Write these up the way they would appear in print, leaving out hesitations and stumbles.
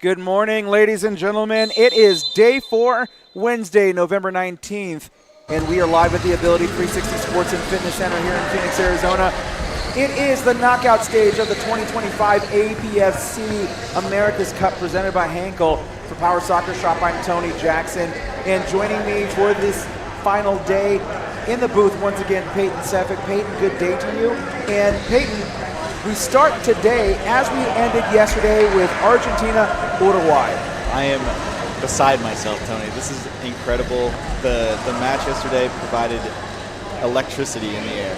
Good morning, ladies and gentlemen. It is day 4, Wednesday, November 19th, and we are live at the Ability 360 Sports and Fitness Center here in Phoenix, Arizona. It is the knockout stage of the 2025 APFC Americas Cup presented by Henkel. For Power Soccer Shop, I'm Tony Jackson, and joining me for this final day in the booth, once again, Peyton Sefik. Peyton, good day to you. And Peyton, we start today as we ended yesterday with Argentina, Uruguay. I am beside myself, Tony. This is incredible. The match yesterday provided electricity in the air.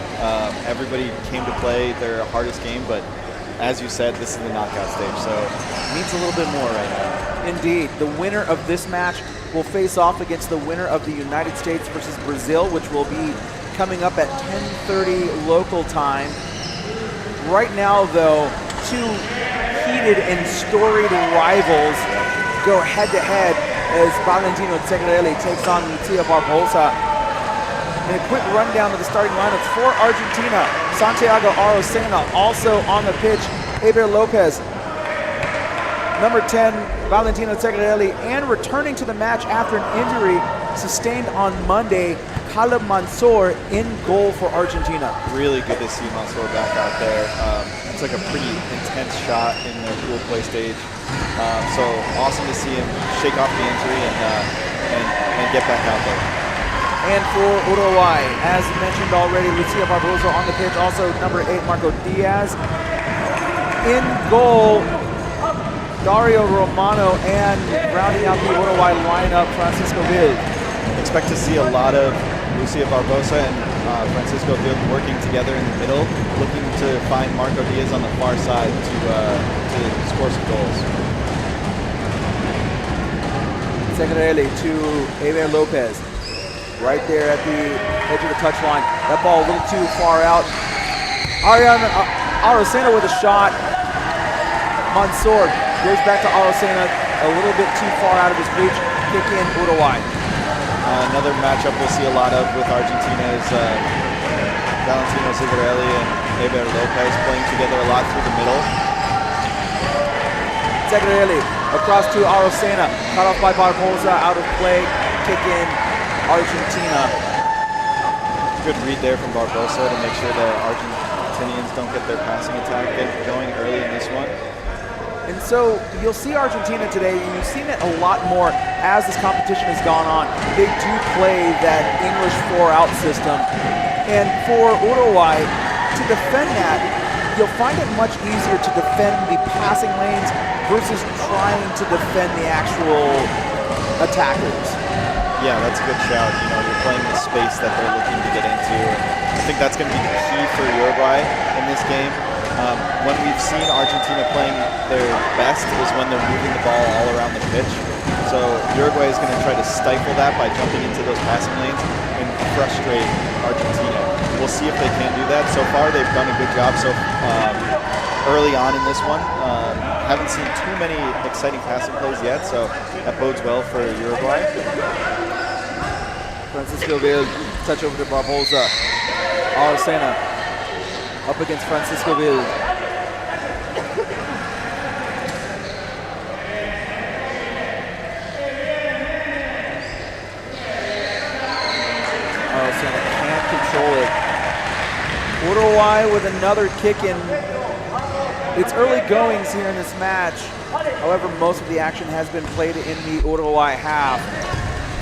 Everybody came to play their hardest game, but as you said, this is the knockout stage, so it needs a little bit more right now. Indeed. The winner of this match will face off against the winner of the United States versus Brazil, which will be coming up at 10:30 local time. Right now, though, two heated and storied rivals go head-to-head as Valentino Cecarelli takes on Lucia Barbosa. And a quick rundown of the starting lineups for Argentina. Santiago Arocena also on the pitch. Eber Lopez, number 10, Valentino Cecarelli, and returning to the match after an injury sustained on Monday, Caleb Mansour in goal for Argentina. Really good to see Mansour back out there. It's like a pretty intense shot in the pool play stage. So awesome to see him shake off the injury and get back out there. And for Uruguay, as mentioned already, Lucia Barbosa on the pitch, also number 8, Marco Diaz. In goal, Dario Romano, and rounding out the Uruguay lineup, Francisco Vil. Expect to see a lot of Lucia Barbosa and Francisco Vil working together in the middle, looking to find Marco Diaz on the far side to score some goals. Secarelli to Eber Lopez. Right there at the edge of the touchline. That ball a little too far out. Arocena with a shot. Mansour goes back to Arocena, a little bit too far out of his reach. Kick in Uruguay. Another matchup we'll see a lot of with Argentina is Valentino Cecarelli and Eber Lopez playing together a lot through the middle. Cecarelli across to Arocena. Cut off by Barbosa, out of play. Kick in Argentina. Good read there from Barbosa to make sure the Argentinians don't get their passing attack going early in this one. And so you'll see Argentina today, and you've seen it a lot more as this competition has gone on. They do play that English 4-out system. And for Uruguay, to defend that, you'll find it much easier to defend the passing lanes versus trying to defend the actual attackers. Yeah, that's a good shout. You know, you're playing the space that they're looking to get into. I think that's going to be the key for Uruguay in this game. When we've seen Argentina playing their best is when they're moving the ball all around the pitch. So Uruguay is going to try to stifle that by jumping into those passing lanes and frustrate Argentina. We'll see if they can do that. So far, they've done a good job early on in this one. Haven't seen too many exciting passing plays yet, so that bodes well for Uruguay. Francisco Vil, touch over to Barbosa. Arocena up against Francisco Vil. Arocena can't control it. Uruguay with another kick in. It's early goings here in this match. However, most of the action has been played in the Uruguay half.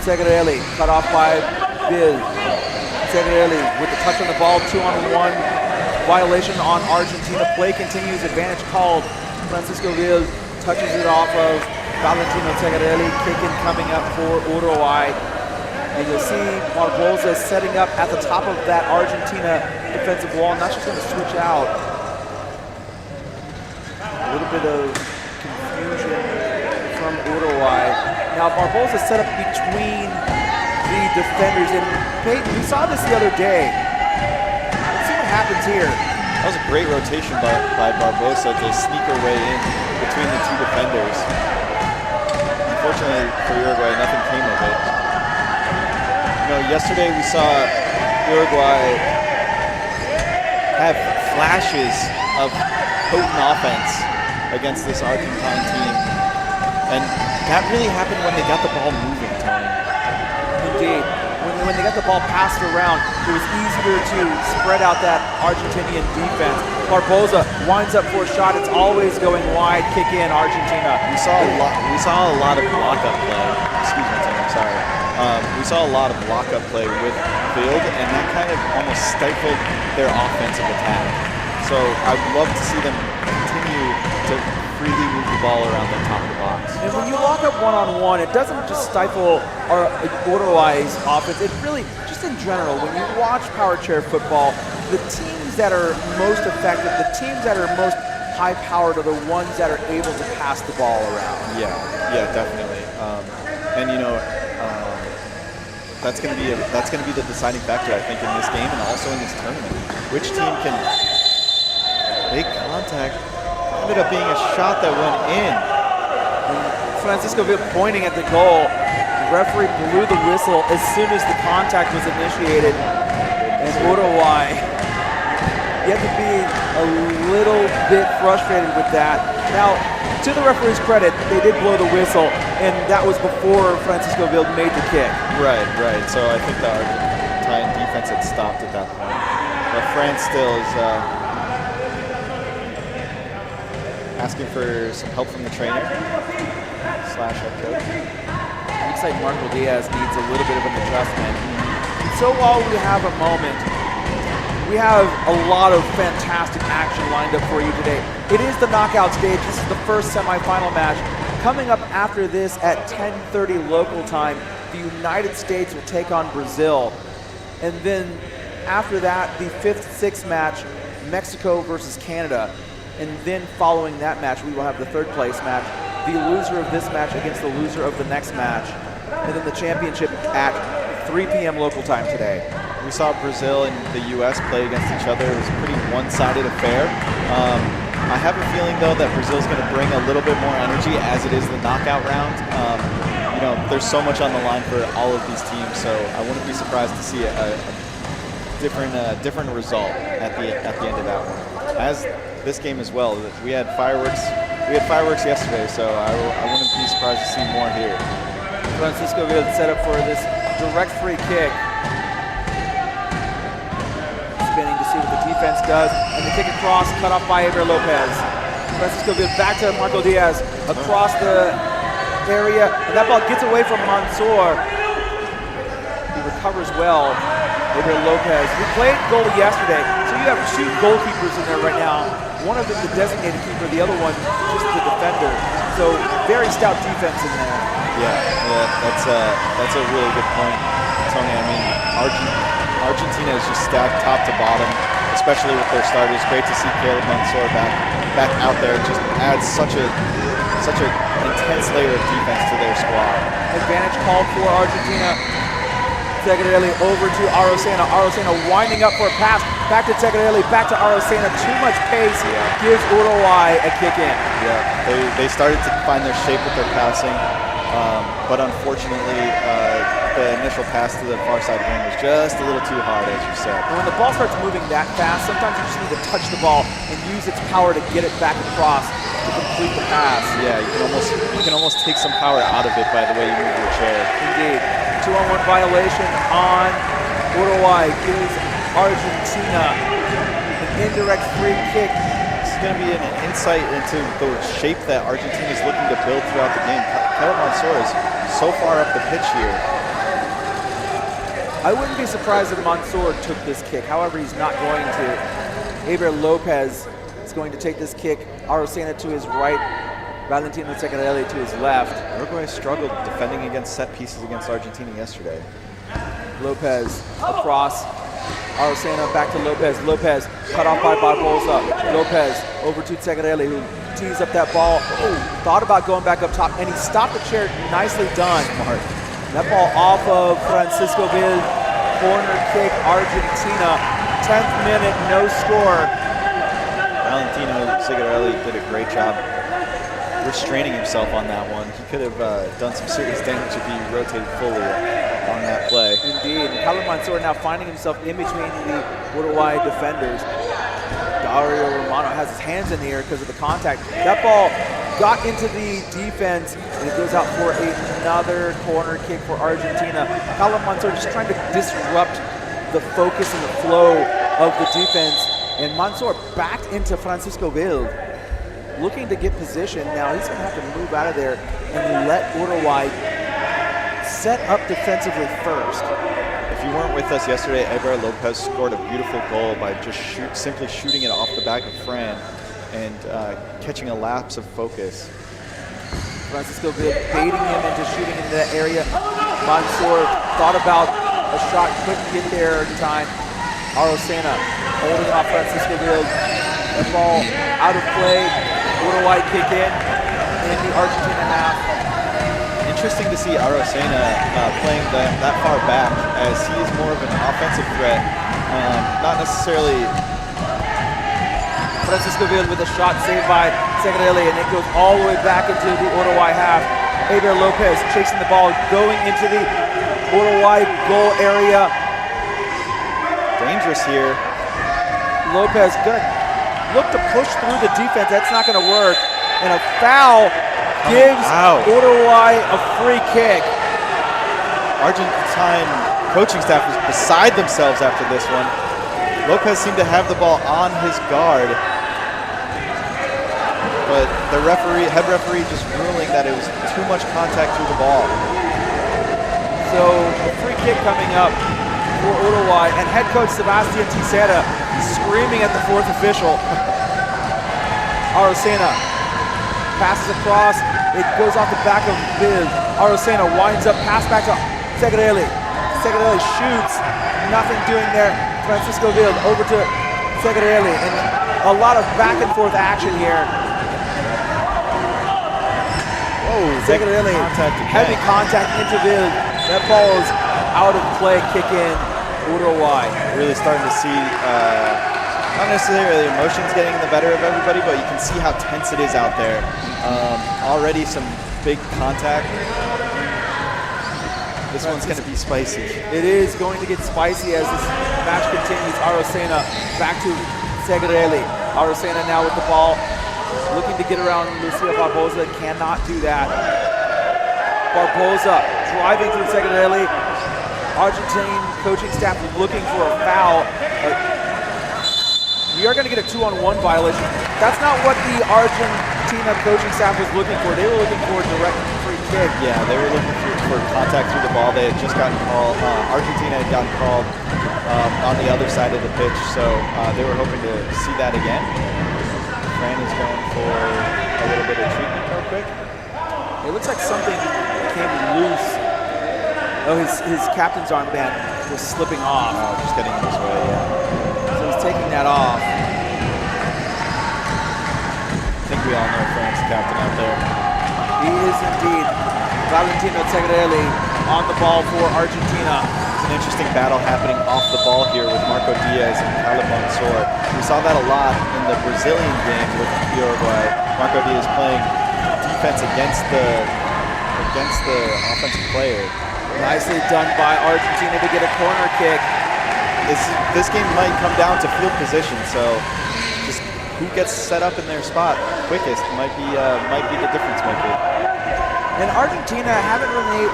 Cecarelli cut off by Vil. Cecarelli with the touch on the ball, 2-on-1 violation on Argentina. Play continues, advantage called. Francisco Vil touches it off of Valentino Cecarelli. Kicking coming up for Uruguay. And you'll see Barbosa setting up at the top of that Argentina defensive wall. Not just going to switch out. A little bit of confusion from Uruguay. Now Barbosa set up between the defenders, and Peyton, we saw this the other day. Let's see what happens here. That was a great rotation by Barbosa to sneak her way in between the two defenders. Unfortunately for Uruguay, nothing came of it. You know, yesterday we saw Uruguay have flashes of potent offense against this Argentine team. And that really happened when they got the ball moving, Tony. Indeed. When they got the ball passed around, it was easier to spread out that Argentinian defense. Barbosa winds up for a shot. It's always going wide. Kick in, Argentina. We saw a lot of block-up play. Excuse me, Tim, I'm sorry. We saw a lot of block-up play with Field, and that kind of almost stifled their offensive attack. So I'd love to see them continue to freely move the ball around the top of the box. And when you lock up one-on-one, it doesn't just stifle our Uruguay's offense. It really, just in general, when you watch power chair football, the teams that are most effective, the teams that are most high-powered are the ones that are able to pass the ball around. Yeah, definitely. And you know, that's going to be the deciding factor, I think, in this game and also in this tournament. Which team can make contact? Ended up being a shot that went in. Francisco Villa pointing at the goal. The referee blew the whistle as soon as the contact was initiated. And Uruguay, you have to be a little bit frustrated with that. Now, to the referee's credit, they did blow the whistle, and that was before Francisco Villa made the kick. Right. So I think the Argentine defense had stopped at that point. But France still is asking for some help from the trainer / head coach. Looks like Marco Diaz needs a little bit of an adjustment. So while we have a moment, we have a lot of fantastic action lined up for you today. It is the knockout stage. This is the first semifinal match. Coming up after this at 10:30 local time, the United States will take on Brazil. And then after that, the 5th/6th match, Mexico versus Canada. And then following that match, we will have the 3rd place match, the loser of this match against the loser of the next match. And then the championship at 3 p.m. local time today. We saw Brazil and the U.S. play against each other. It was a pretty one-sided affair. I have a feeling, though, that Brazil's going to bring a little bit more energy as it is the knockout round. You know, there's so much on the line for all of these teams, so I wouldn't be surprised to see a different result at the end of that one. As this game as well, we had fireworks. We had fireworks yesterday, so I wouldn't be surprised to see more here. Francisco Villa set up for this direct free kick. Spinning to see what the defense does, and the kick across, cut off by Eber Lopez. Francisco Villa back to Marco Diaz across the area, and that ball gets away from Mansour. He recovers well. Eber Lopez, who played goal yesterday, so you have 2 goalkeepers in there right now. One of them the designated keeper, the other one just the defender. So very stout defense in there. Yeah, that's a really good point, Tony. I mean, Argentina is just stacked top to bottom, especially with their starters. Great to see Caleb Mansour back out there. It just adds such a intense layer of defense to their squad. Advantage called for Argentina. Tegarelli over to Arocena. Arocena winding up for a pass. Back to Tegarelli, back to Arocena. Too much pace gives Uruguay a kick in. Yeah, they started to find their shape with their passing, but unfortunately, the initial pass to the far side wing was just a little too hard, as you said. And when the ball starts moving that fast, sometimes you just need to touch the ball and use its power to get it back across to complete the pass. Yeah, you can almost take some power out of it by the way you move your chair. Indeed. 2-on-1 violation on Uruguay gives Argentina an indirect free kick. This is going to be an insight into the shape that Argentina is looking to build throughout the game. Caleb Mansour is so far up the pitch here. I wouldn't be surprised if Mansour took this kick. However, he's not going to. Eber Lopez is going to take this kick. Arocena to his right. Valentino Tegarelli to his left. Uruguay struggled defending against set pieces against Argentina yesterday. Lopez across. Arocena back to Lopez. Lopez cut off by Barbosa. Lopez over to Tegarelli, who tees up that ball. Oh, thought about going back up top, and he stopped the chair. Nicely done. Smart. That ball off of Francisco Villa. Corner kick, Argentina. 10th minute, no score. Valentino Tegarelli did a great job restraining himself on that one. He could have done some serious damage if he rotated fully on that play. Indeed. Caleb Mansour now finding himself in between the Uruguay defenders. Dario Romano has his hands in the air because of the contact. That ball got into the defense, and it goes out for another corner kick for Argentina. Carlos Mansour just trying to disrupt the focus and the flow of the defense. And Mansour backed into Francisco Vild, looking to get position. Now he's going to have to move out of there and let Uruguay set up defensively first. If you weren't with us yesterday, Eber Lopez scored a beautiful goal by just simply shooting it off the back of Fran and catching a lapse of focus. Francisco Vild baiting him into shooting into that area. Mansour thought about a shot, couldn't get there in time. Arocena holding off Francisco Vild. The ball out of play. Uruguay kick in the Argentina half. Interesting to see Arocena playing that far back, as he is more of an offensive threat, not necessarily. Francisco Vild with a shot saved by Segrelli, and it goes all the way back into the Uruguay half. Eber Lopez chasing the ball, going into the Uruguay goal area. Dangerous here. Lopez gonna look to push through the defense. That's not gonna work. And a foul gives Uruguay a free kick. Argentine coaching staff was beside themselves after this one. Lopez seemed to have the ball on his guard, but the head referee just ruling that it was too much contact through the ball. So a free kick coming up for Uruguay, and head coach Sebastian Tisera screaming at the fourth official. Arocena passes across, it goes off the back of Vild. Arocena winds up, pass back to Segrelli. Segrelli shoots, nothing doing there. Francisco Vild over to Segrelli, and a lot of back and forth action here. Whoa, Segrelli, heavy contact into Vild. That ball is out of play, kick in, Uruguay. Really starting to see, not necessarily emotions getting the better of everybody, but you can see how tense it is out there. Already some big contact. This one's going to be spicy. It is going to get spicy as this match continues. Arocena back to Segrelli. Arocena now with the ball, looking to get around Lucia Barbosa, cannot do that. Barbosa driving through Segrelli. Argentine coaching staff looking for a foul. We are going to get a 2-on-1 violation. That's not what the Argentina coaching staff was looking for. They were looking for a direct free kick. Yeah, they were looking for contact through the ball. They had just gotten called. Argentina had gotten called on the other side of the pitch, so they were hoping to see that again. Fran is going for a little bit of treatment real quick. It looks like something came loose. Oh, his captain's armband was slipping off. Oh, just getting in his way, yeah. So he's taking that off. I think we all know Fran's the captain out there. He is indeed. Valentino Segrelli on the ball for Argentina. It's an interesting battle happening off the ball here with Marco Diaz and Carlos Mansour. We saw that a lot in the Brazilian game with Uruguay. Marco Diaz playing defense against the offensive player. Nicely done by Argentina to get a corner kick. This game might come down to field position, so just who gets set up in their spot quickest might be the difference maker. And Argentina haven't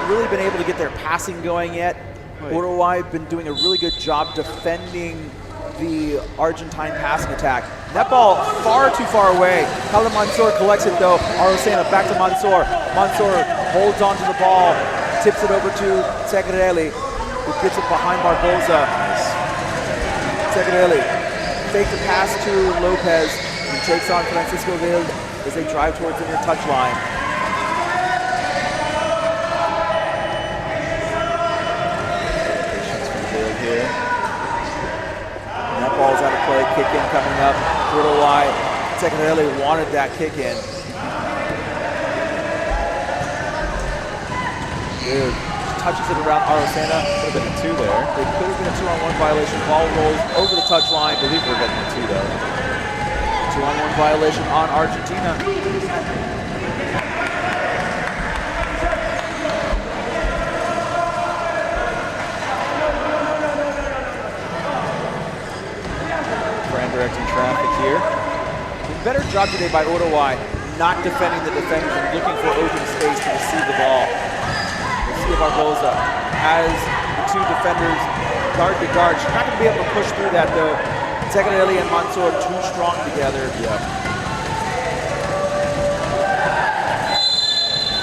really been able to get their passing going yet. Right. Uruguay have been doing a really good job defending the Argentine passing attack. That ball far too far away. Carlos Mansour collects it though. Arocena back to Mansour. Mansour holds onto the ball, tips it over to Segrelli, who gets it behind Barbosa. Segrelli fakes the pass to Lopez and takes on Francisco Vild as they drive towards the near touchline. And that ball's out of play. Kick in coming up. Uruguay. Segrelli wanted that kick in. Dude, touches it around Arocena. Could have been a 2 there. It could have been a 2-on-1 violation. Ball rolls over the touchline. I believe we're getting a 2 though. 2-on-1 violation on Argentina. directing traffic here. Better job today by Uruguay, not defending the defenders and looking for open space to receive the ball. We'll see if Barbosa has the two defenders guard to guard. She's not going to be able to push through that though. Segrelli and Mansour too strong together. Yeah.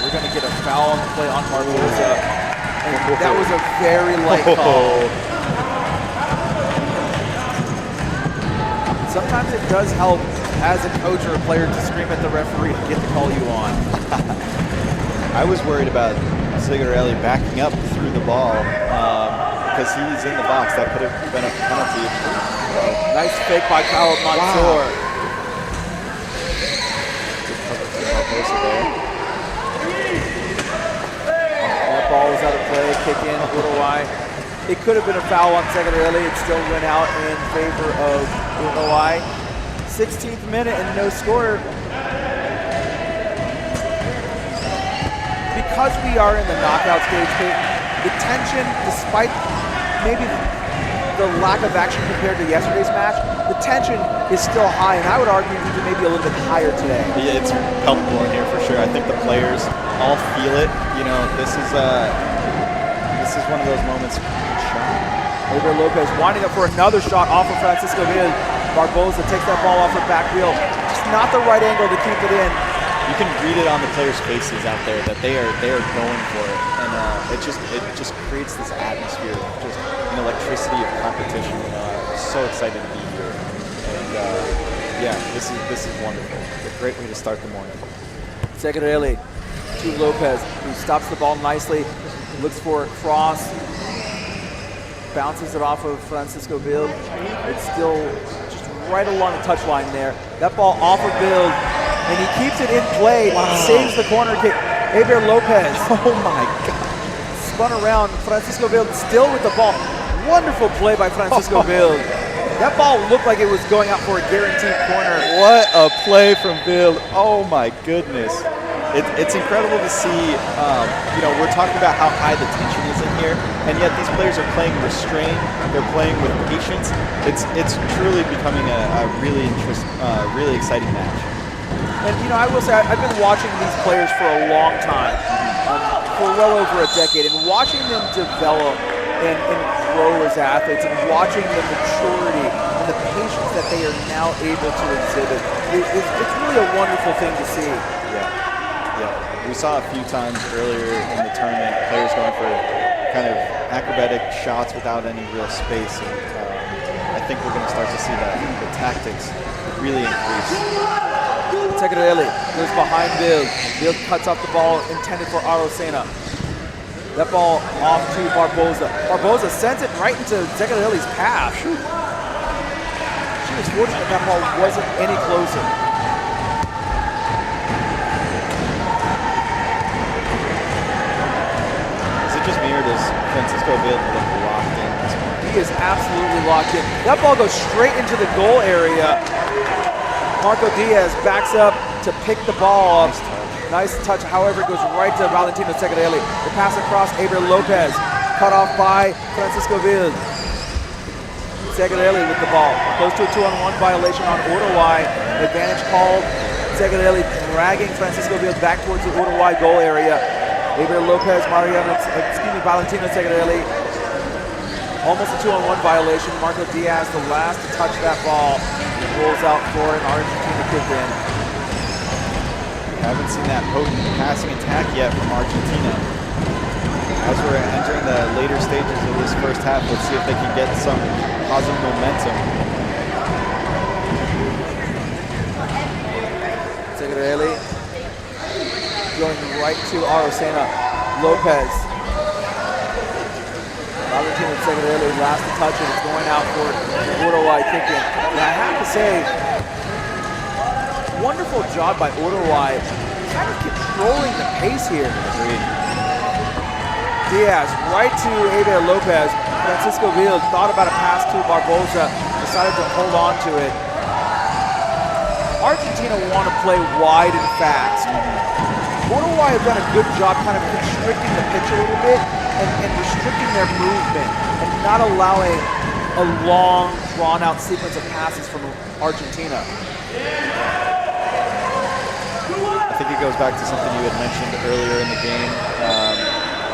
We're going to get a foul on the play on Barbosa. And that was a very light call. Sometimes it does help as a coach or a player to scream at the referee to get the call you on. I was worried about Segrelli backing up through the ball because he's in the box. That could have been a penalty. Nice fake by Kyle Mansour. Wow. Good cover for Barbosa there. That ball was out of play. Kick in Uruguay. It could have been a foul on Segrelli. It still went out in favor of Uruguay. 16th minute and no score. Because we are in the knockout stage, the tension, despite maybe the lack of action compared to yesterday's match, the tension is still high, and I would argue even maybe a little bit higher today. Yeah, it's palpable in here for sure. I think the players all feel it. You know, this is one of those moments. Eber Lopez winding up for another shot off of Francisco Villa. Barbosa takes that ball off her back wheel. Just not the right angle to keep it in. You can read it on the players' faces out there that they are going for it, and it just creates this atmosphere of just an electricity of competition. So excited to be here, and yeah, this is wonderful. It's a great way to start the morning. Segrelli to Lopez, who stops the ball nicely, looks for a cross. Bounces it off of Francisco Bild. It's still just right along the touchline there. That ball off of Bild, and he keeps it in play. Wow. Saves the corner kick. Eber Lopez. Oh my God. Spun around. Francisco Bild still with the ball. Wonderful play by Francisco Bild. That ball looked like it was going out for a guaranteed corner. What a play from Bild. Oh my goodness. It's incredible to see, you know, we're talking about how high the tension is in here, and yet these players are playing restrained, they're playing with patience. It's truly becoming a really exciting match. And, you know, I will say, I've been watching these players for a long time, for well over a decade, and watching them develop and grow as athletes, and watching the maturity and the patience that they are now able to exhibit. It's really a wonderful thing to see. Yeah, we saw a few times earlier in the tournament players going for kind of acrobatic shots without any real space, and I think we're going to start to see that the tactics really increase. Segrelli goes behind Bild. Bild cuts off the ball intended for Arocena. That ball off to Barbosa. Barbosa sends it right into Segrelli's path. She was fortunate that ball wasn't any closer. Just me, or does Francisco Bild look locked in this one? He is absolutely locked in. That ball goes straight into the goal area. Marco Diaz backs up to pick the ball up. Nice touch. However, it goes right to Valentino Segrelli. The pass across Eber Lopez. Cut off by Francisco Bild. Segrelli with the ball. Close to a 2-on-1 violation on Uruguay. Advantage called. Segrelli dragging Francisco Bild back towards the Uruguay goal area. Eber Lopez, Valentino Segrelli. Almost a 2-on-1 violation. Marco Diaz, the last to touch that ball. Rolls out for an Argentina kick in. We haven't seen that potent passing attack yet from Argentina. As we're entering the later stages of this first half, let's see if they can get some positive momentum. Segrelli going right to Arocena. Lopez. Valentino Segrelli last to touch it. It's going out for Uruguay kicking. And I have to say, wonderful job by Uruguay, kind of controlling the pace here. Agreed. Diaz right to Eber Lopez. Francisco Villa thought about a pass to Barbosa, decided to hold on to it. Argentina want to play wide and fast. Uruguay have done a good job kind of constricting the pitch a little bit and restricting their movement and not allowing a long, drawn-out sequence of passes from Argentina. I think it goes back to something you had mentioned earlier in the game.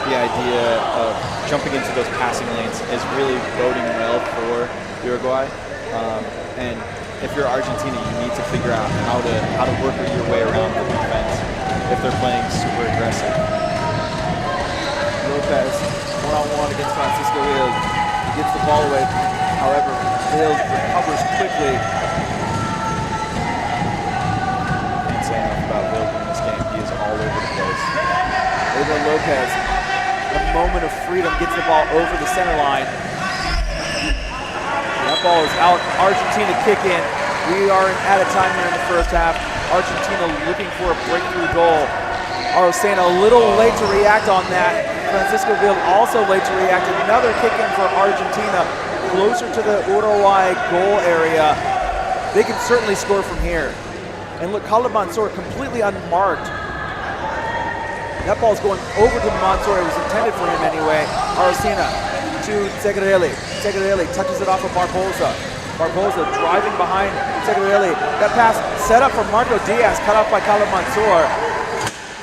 The idea of jumping into those passing lanes is really boding well for Uruguay. And if you're Argentina, you need to figure out how to work your way around the defense if they're playing super aggressive. Lopez, one-on-one against Francisco Hill. He gets the ball away. However, Hill recovers quickly. Can't say enough about Hill in this game. He is all over the place. Over Lopez. A moment of freedom, gets the ball over the center line. That ball is out. Argentina kick in. We are at a time here in the first half. Argentina looking for a breakthrough goal. Arocena a little late to react on that. Francisco Hill also late to react. Another kick in for Argentina, closer to the Uruguay goal area. They can certainly score from here. And look, Khalid Mansour completely unmarked. That ball's going over to Mansour. It was intended for him anyway. Arocena to Segrelli. Segrelli touches it off of Barbosa. Barbosa driving behind Segrelli. That pass set up for Marco Diaz, cut off by Khalid Mansour.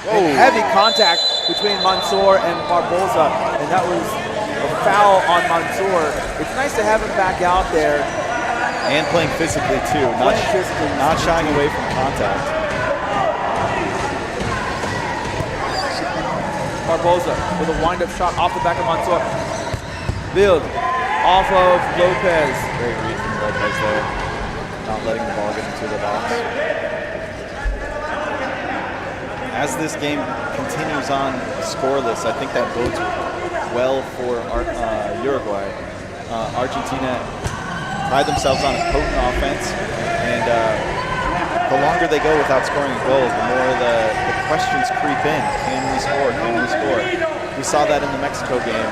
Heavy contact between Mansour and Barbosa, and that was a foul on Mansour. It's nice to have him back out there. And playing physically too, not shying away from contact. Barbosa with a wind-up shot off the back of Mansour. Build off of Lopez. Great read from Lopez there, not letting the ball get into the box. As this game continues on scoreless, I think that bodes well for Uruguay. Argentina pride themselves on a potent offense, and the longer they go without scoring a goal, the more the questions creep in. Can we score? Can we score? We saw that in the Mexico game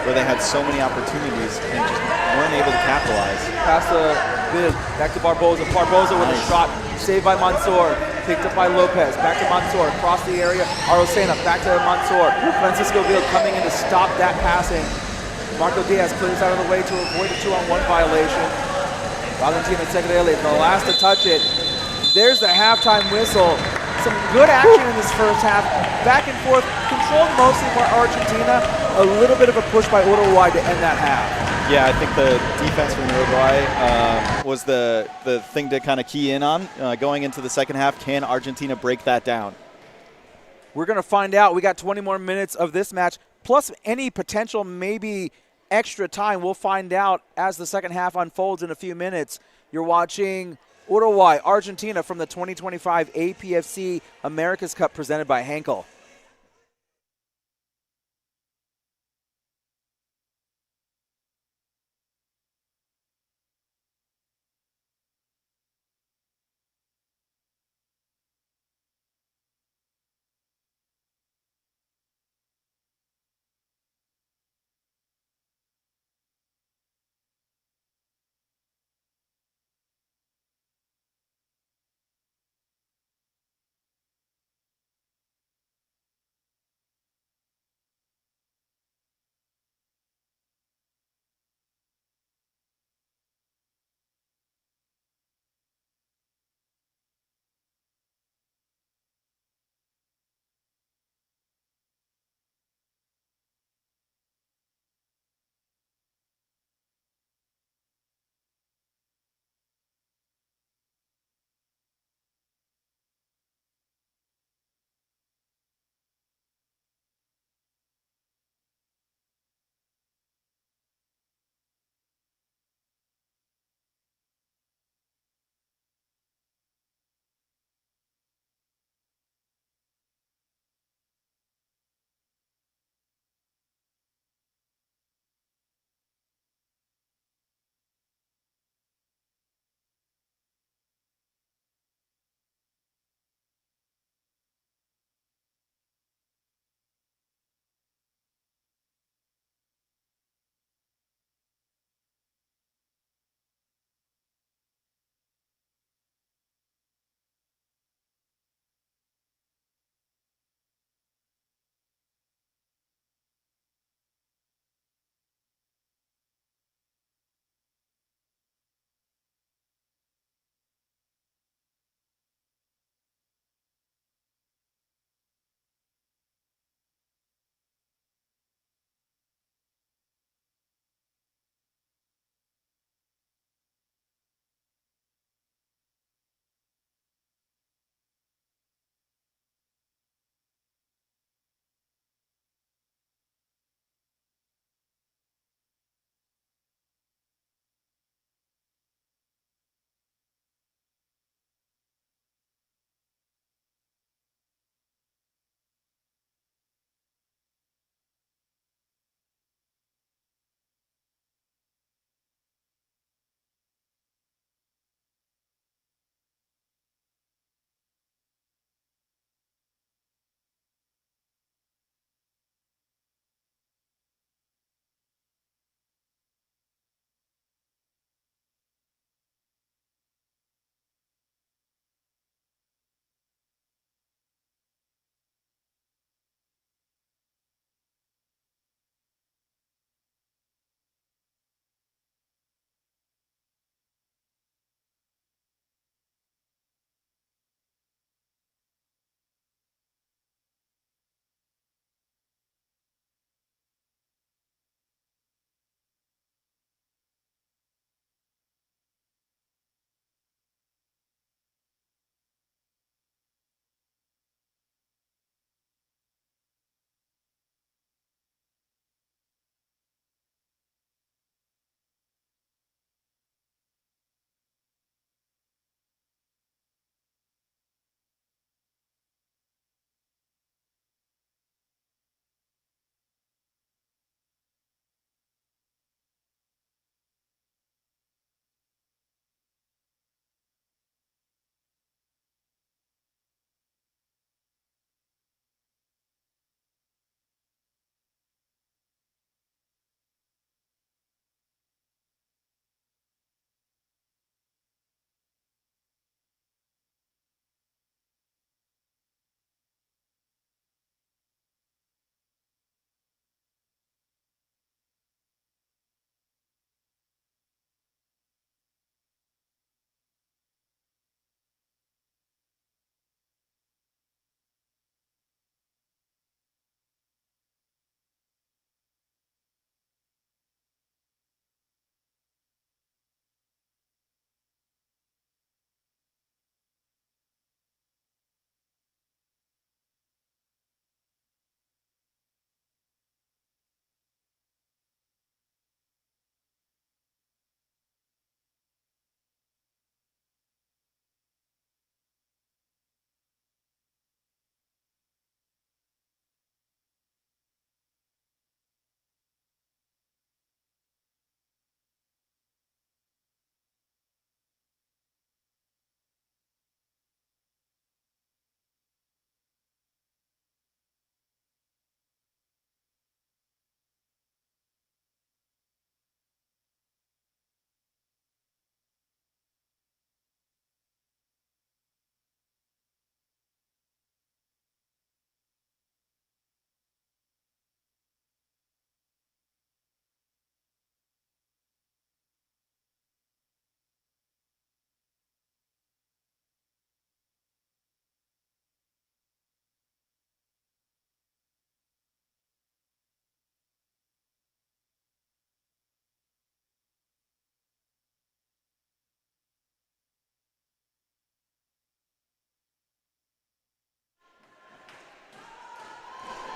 where they had so many opportunities and just weren't able to capitalize. Pass the bid, back to Barbosa. Barbosa with a shot, saved by Mansour, picked up by Lopez. Back to Mansour, across the area. Arocena, back to Mansour. Francisco Hill coming in to stop that passing. Marco Diaz clears out of the way to avoid a 2-on-1 violation. Valentina Segrelli, the last to touch it. There's the halftime whistle. Some good action in this first half. Back and forth, controlled mostly by Argentina. A little bit of a push by Uruguay to end that half. Yeah, I think the defense from Uruguay was the thing to kind of key in on. Going into the second half, can Argentina break that down? We're going to find out. We got 20 more minutes of this match, plus any potential maybe extra time. We'll find out as the second half unfolds in a few minutes. You're watching Uruguay, Argentina from the 2025 APFC Americas Cup presented by Henkel.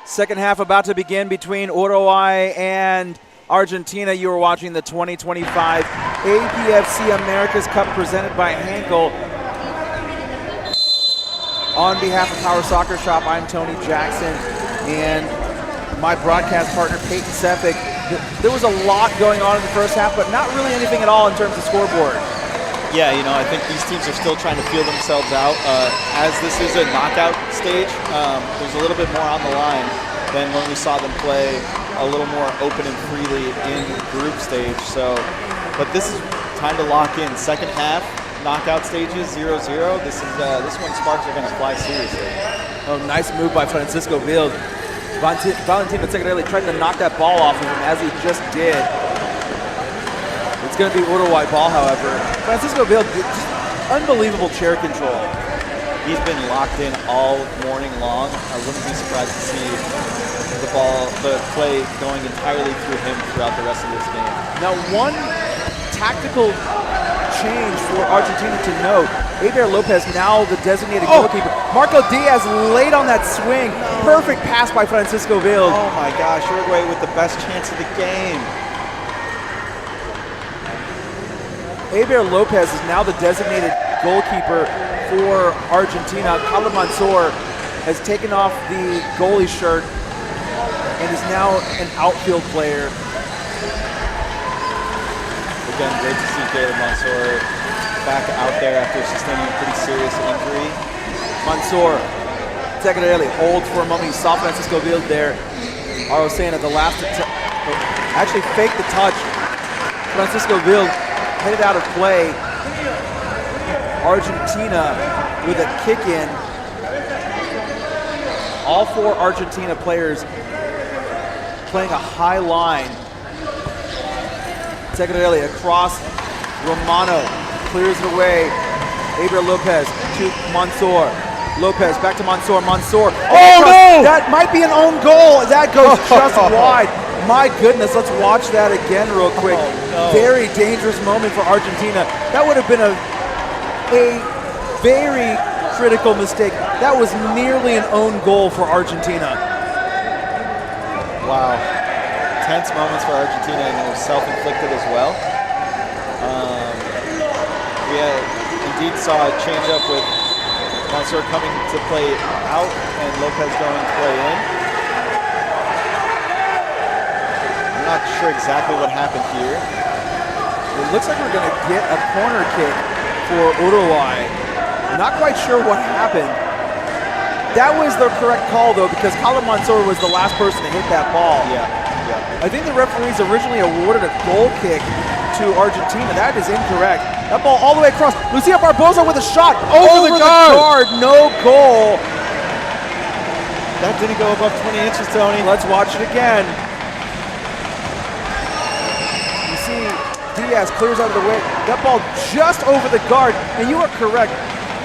Second half about to begin between Uruguay and Argentina. You are watching the 2025 APFC Americas Cup presented by Henkel. On behalf of Power Soccer Shop, I'm Tony Jackson, and my broadcast partner, Peyton Sefik. There was a lot going on in the first half, but not really anything at all in terms of scoreboard. Yeah, you know, I think these teams are still trying to feel themselves out. As this is a knockout stage, there's a little bit more on the line than when we saw them play a little more open and freely in group stage. So, but this is time to lock in. Second half, knockout stages, 0-0. This one sparks are going to fly seriously. Oh, nice move by Francisco Wild. Valentino Tegarelli tried to knock that ball off of him, as he just did. It's going to be Uruguay ball, however. Francisco Wild, just unbelievable chair control. He's been locked in all morning long. I wouldn't be surprised to see the play going entirely through him throughout the rest of this game. Now, one tactical change for Argentina to note. Aber Lopez now the designated goalkeeper. Marco Diaz late on that swing. Perfect pass by Francisco Wild. Oh my gosh, Uruguay with the best chance of the game. Aber Lopez is now the designated goalkeeper for Argentina. Carlos Mansour has taken off the goalie shirt and is now an outfield player. Again, great to see Carlos Mansour back out there after sustaining a pretty serious injury. Mansour, Tegarelli holds for a moment. He saw Francisco Wild there. Arocena, the last actually faked the touch. Francisco Wild headed out of play. Argentina with a kick in. All four Argentina players playing a high line. Tegarelli across. Romano clears it away. Aber Lopez to Mansour. Lopez back to Mansour. Mansour. Oh no! That might be an own goal. That goes just wide. My goodness, let's watch that again real quick. Oh, no. Very dangerous moment for Argentina. That would have been a very critical mistake. That was nearly an own goal for Argentina. Wow. Tense moments for Argentina, and it was self-inflicted as well. We indeed saw a change-up with Mansour coming to play out and Lopez going to play in. I'm not sure exactly what happened here. It looks like we're going to get a corner kick for Uruguay. Not quite sure what happened. That was the correct call, though, because Carlos Mansour was the last person to hit that ball. Yeah. I think the referees originally awarded a goal kick to Argentina. That is incorrect. That ball all the way across. Lucia Barbosa with a shot over the guard. No goal. That didn't go above 20 inches, Tony. Let's watch it again. You see Diaz clears out of the way. That ball just over the guard. And you are correct,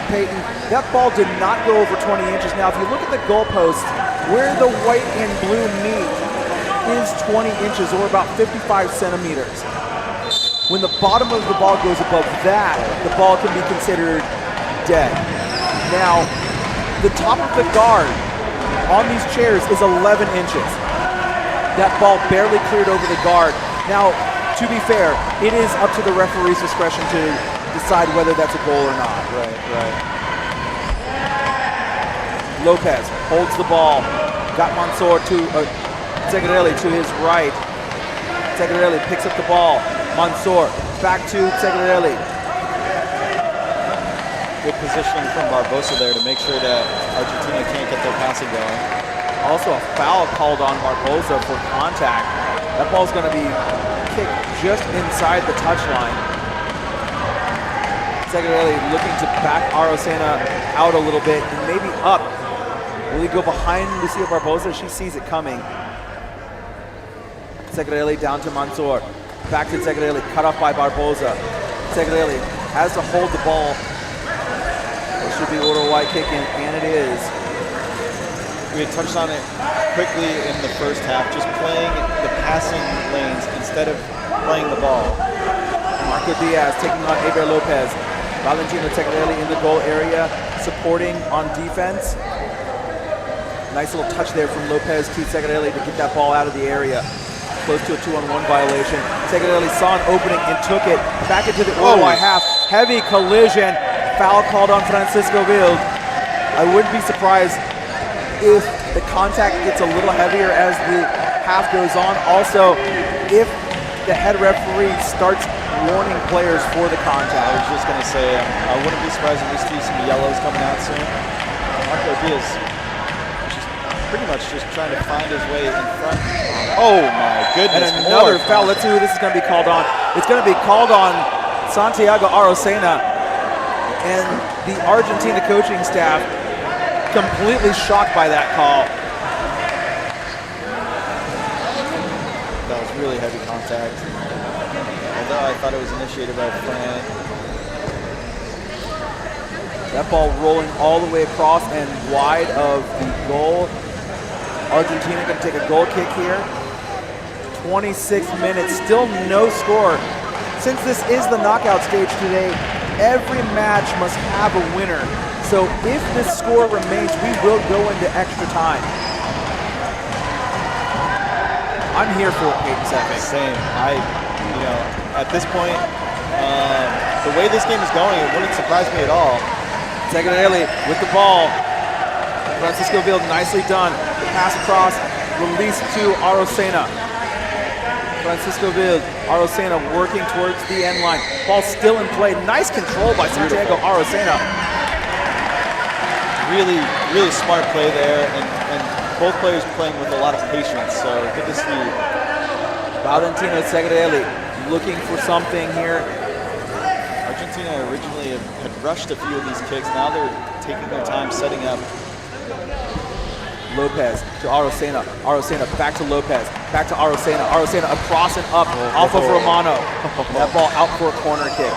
Peyton. That ball did not go over 20 inches. Now, if you look at the goalposts, where the white and blue meet is 20 inches, or about 55 centimeters. When the bottom of the ball goes above that, the ball can be considered dead. Now, the top of the guard on these chairs is 11 inches. That ball barely cleared over the guard. Now, to be fair, it is up to the referee's discretion to decide whether that's a goal or not. Right. Lopez holds the ball. Got Mansour to Tegarelli to his right. Tegarelli picks up the ball. Mansour back to Tegarelli. Good positioning from Barbosa there to make sure that Argentina can't get their passing going. Also a foul called on Barbosa for contact. That ball's going to be kicked just inside the touchline. Tegarelli looking to back Arocena out a little bit and maybe up. Will he go behind Lucia Barbosa? She sees it coming. Tegarelli down to Mansour. Back to Tegarelli, cut off by Barbosa. Tegarelli has to hold the ball. It should be Uruguay kicking, and it is. We had touched on it quickly in the first half, just playing the passing lanes instead of playing the ball. Marco Diaz taking on Aber Lopez. Valentino Tegarelli in the goal area, supporting on defense. Nice little touch there from Lopez to Segarelli to get that ball out of the area. Close to a 2-on-1 violation. Segarelli saw an opening and took it back into the Uruguay half. Heavy collision. Foul called on Francisco Wild. I wouldn't be surprised if the contact gets a little heavier as the half goes on. Also, if the head referee starts warning players for the contact. I was just going to say, I wouldn't be surprised if we see some yellows coming out soon. Marco Diaz pretty much just trying to find his way in front. Oh my goodness. And another foul. Let's see who this is going to be called on. It's going to be called on Santiago Arocena. And the Argentina coaching staff completely shocked by that call. That was really heavy contact. Although I thought it was initiated by Fran. That ball rolling all the way across and wide of the goal. Argentina going to take a goal kick here. 26 minutes, still no score. Since this is the knockout stage today, every match must have a winner. So if this score remains, we will go into extra time. I'm here for it, Peyton Sefe. Same. At this point, the way this game is going, it wouldn't surprise me at all. Segarelli with the ball. Francisco Wild, nicely done. The pass across, release to Arocena. Francisco Wild, Arocena working towards the end line. Ball still in play. Nice control by Santiago Arocena. Really, really smart play there, and both players playing with a lot of patience, so good to see. Valentino Segarelli looking for something here. Argentina originally had rushed a few of these kicks. Now they're taking their time setting up. Lopez to Arocena. Arocena back to Lopez. Back to Arocena. Arocena across and up off of Romano. That ball out for a corner kick.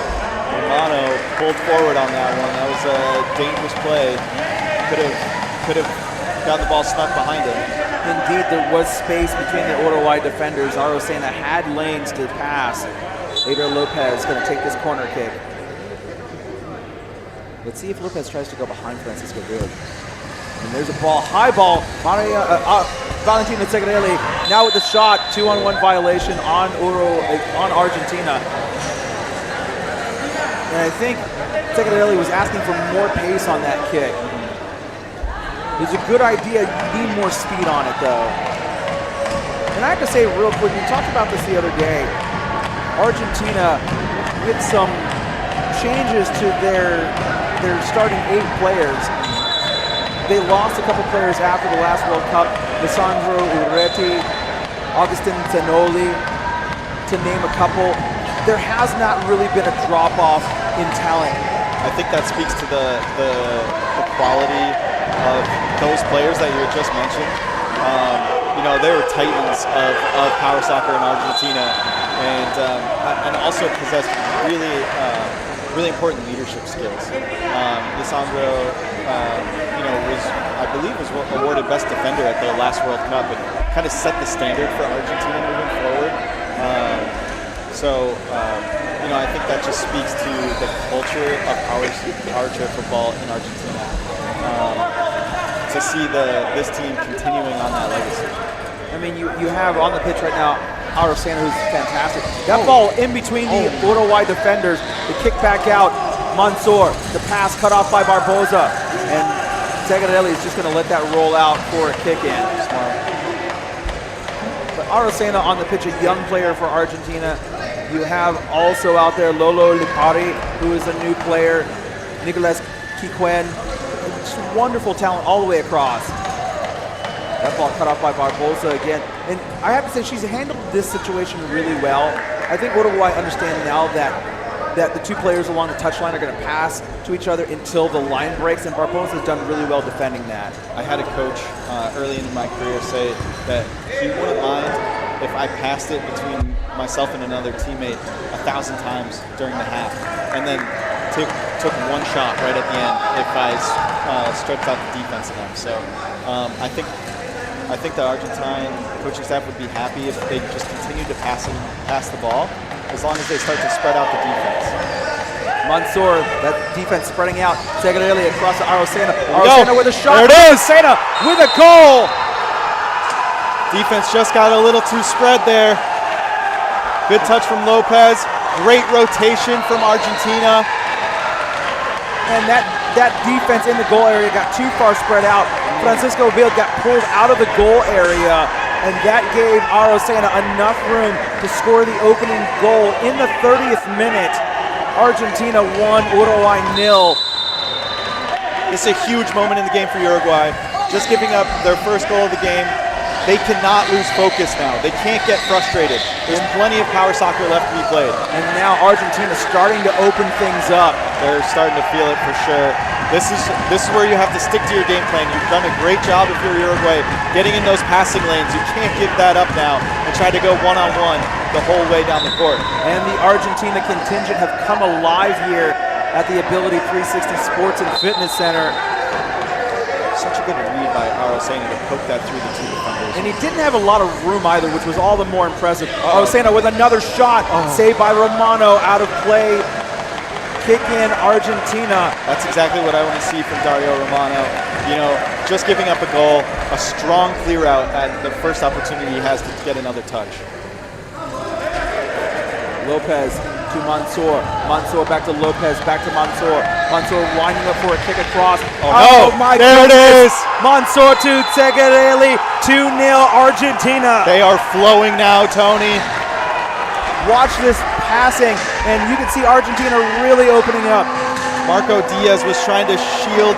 Romano pulled forward on that one. That was a dangerous play. Could have got the ball snuck behind him. Indeed, there was space between the Uruguay defenders. Arocena had lanes to pass. Adriel Lopez is going to take this corner kick. Let's see if Lopez tries to go behind Francisco Wild. And there's a ball, high ball. Valentino Segarelli now with the shot, 2-on-1 violation on Argentina. And I think Segarelli was asking for more pace on that kick. It's a good idea, you need more speed on it though. And I have to say real quick, we talked about this the other day. Argentina, with some changes to their starting 8 players, they lost a couple players after the last World Cup. Lisandro Urreti, Augustin Zanoli, to name a couple. There has not really been a drop-off in talent. I think that speaks to the quality of those players that you had just mentioned. They were titans of power soccer in Argentina, and also possessed really important leadership skills. Lisandro, I believe was awarded Best Defender at the last World Cup and kind of set the standard for Argentina moving forward. I think that just speaks to the culture of power chair football in Argentina. To see this team continuing on that legacy. I mean, you have on the pitch right now Arocena, who's fantastic. That ball in between the Uruguay defenders, the kick back out, Mansour, the pass cut off by Barboza, and Segarelli is just going to let that roll out for a kick in. Smart. But Arocena on the pitch, a young player for Argentina. You have also out there Lolo Lipari, who is a new player, Nicolas Kikwen, just wonderful talent all the way across. That ball cut off by Barboza again. And I have to say, she's handled this situation really well. I think Uruguay understand now that the two players along the touchline are going to pass to each other until the line breaks, and Barboza has done really well defending that. I had a coach early in my career say that he wouldn't mind if I passed it between myself and another teammate 1,000 times during the half, and then took one shot right at the end if I stretched out the defense enough. So I think the Argentine coaching staff would be happy if they just continued to pass the ball, as long as they start to spread out the defense. Mansour, that defense spreading out. Segarelli across to Arosena. There we Arosena go. with a shot. There it is. Arosena with a goal. Defense just got a little too spread there. Good touch from Lopez. Great rotation from Argentina. And that defense in the goal area got too far spread out. Francisco Vil got pulled out of the goal area, and that gave Arosena enough room to score the opening goal in the 30th minute. Argentina 1, Uruguay 0. It's a huge moment in the game for Uruguay. Just giving up their first goal of the game. They cannot lose focus now. They can't get frustrated. There's plenty of power soccer left to be played. And now Argentina's starting to open things up. They're starting to feel it for sure. This is where you have to stick to your game plan. You've done a great job if you're Uruguay getting in those passing lanes. You can't give that up now and try to go one-on-one the whole way down the court. And the Argentina contingent have come alive here at the Ability 360 Sports and Fitness Center. Such a good read by Arosena to poke that through the two defenders. And he didn't have a lot of room either, which was all the more impressive. Arosena with another shot, saved by Romano, out of play. Kick in Argentina. That's exactly what I want to see from Dario Romano. You know, just giving up a goal, a strong clear out at the first opportunity he has to get another touch. Lopez to Mansour. Mansour back to Lopez, back to Mansour. Mansour winding up for a kick across. Oh my there goodness. it is! Mansour to Segarelli, 2-0 Argentina. They are flowing now, Tony. Watch this passing, and you can see Argentina really opening up. Marco Diaz was trying to shield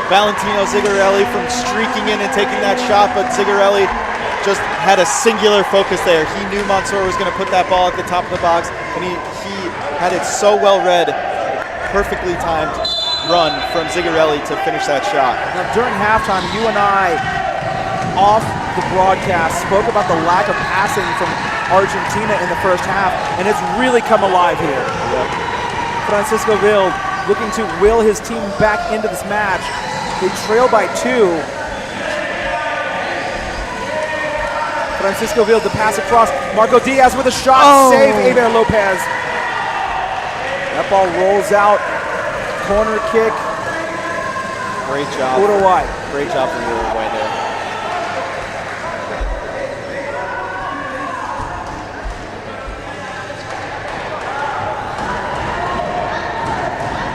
Valentino Zigarelli from streaking in and taking that shot, but Zigarelli just had a singular focus there. He knew Mansour was going to put that ball at the top of the box, and he had it so well read, perfectly timed run from Zigarelli to finish that shot. Now during halftime, you and I, off the broadcast, spoke about the lack of passing from Argentina in the first half, and it's really come alive here. Yep. Francisco Vil looking to will his team back into this match. They trail by 2. Francisco Vil to pass across. Marco Diaz with a shot. Save Aber Lopez. That ball rolls out. Corner kick. Great job. Uruguay. Great job from Uruguay there.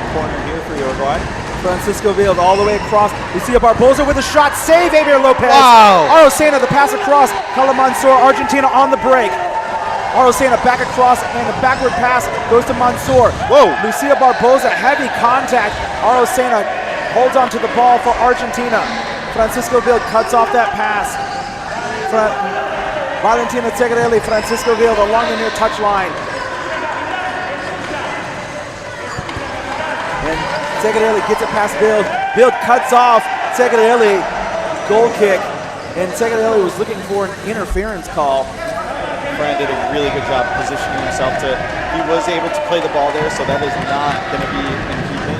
Corner here for Uruguay. Francisco Vil all the way across. We see a Barbosa with a shot. Save Aber Lopez. Wow. Arosena the pass across. Mansour, Argentina on the break. Arosena back across, and a backward pass goes to Mansour. Whoa. Lucia Barbosa, heavy contact. Arosena holds on to the ball for Argentina. Francisco Vil cuts off that pass. Valentina Segarelli, Francisco Vil along the near touch line. And Segarelli gets it past Vil. Vil cuts off Segarelli. Goal kick. And Segarelli was looking for an interference call. Fran did a really good job positioning himself he was able to play the ball there, so that is not going to be in keeping.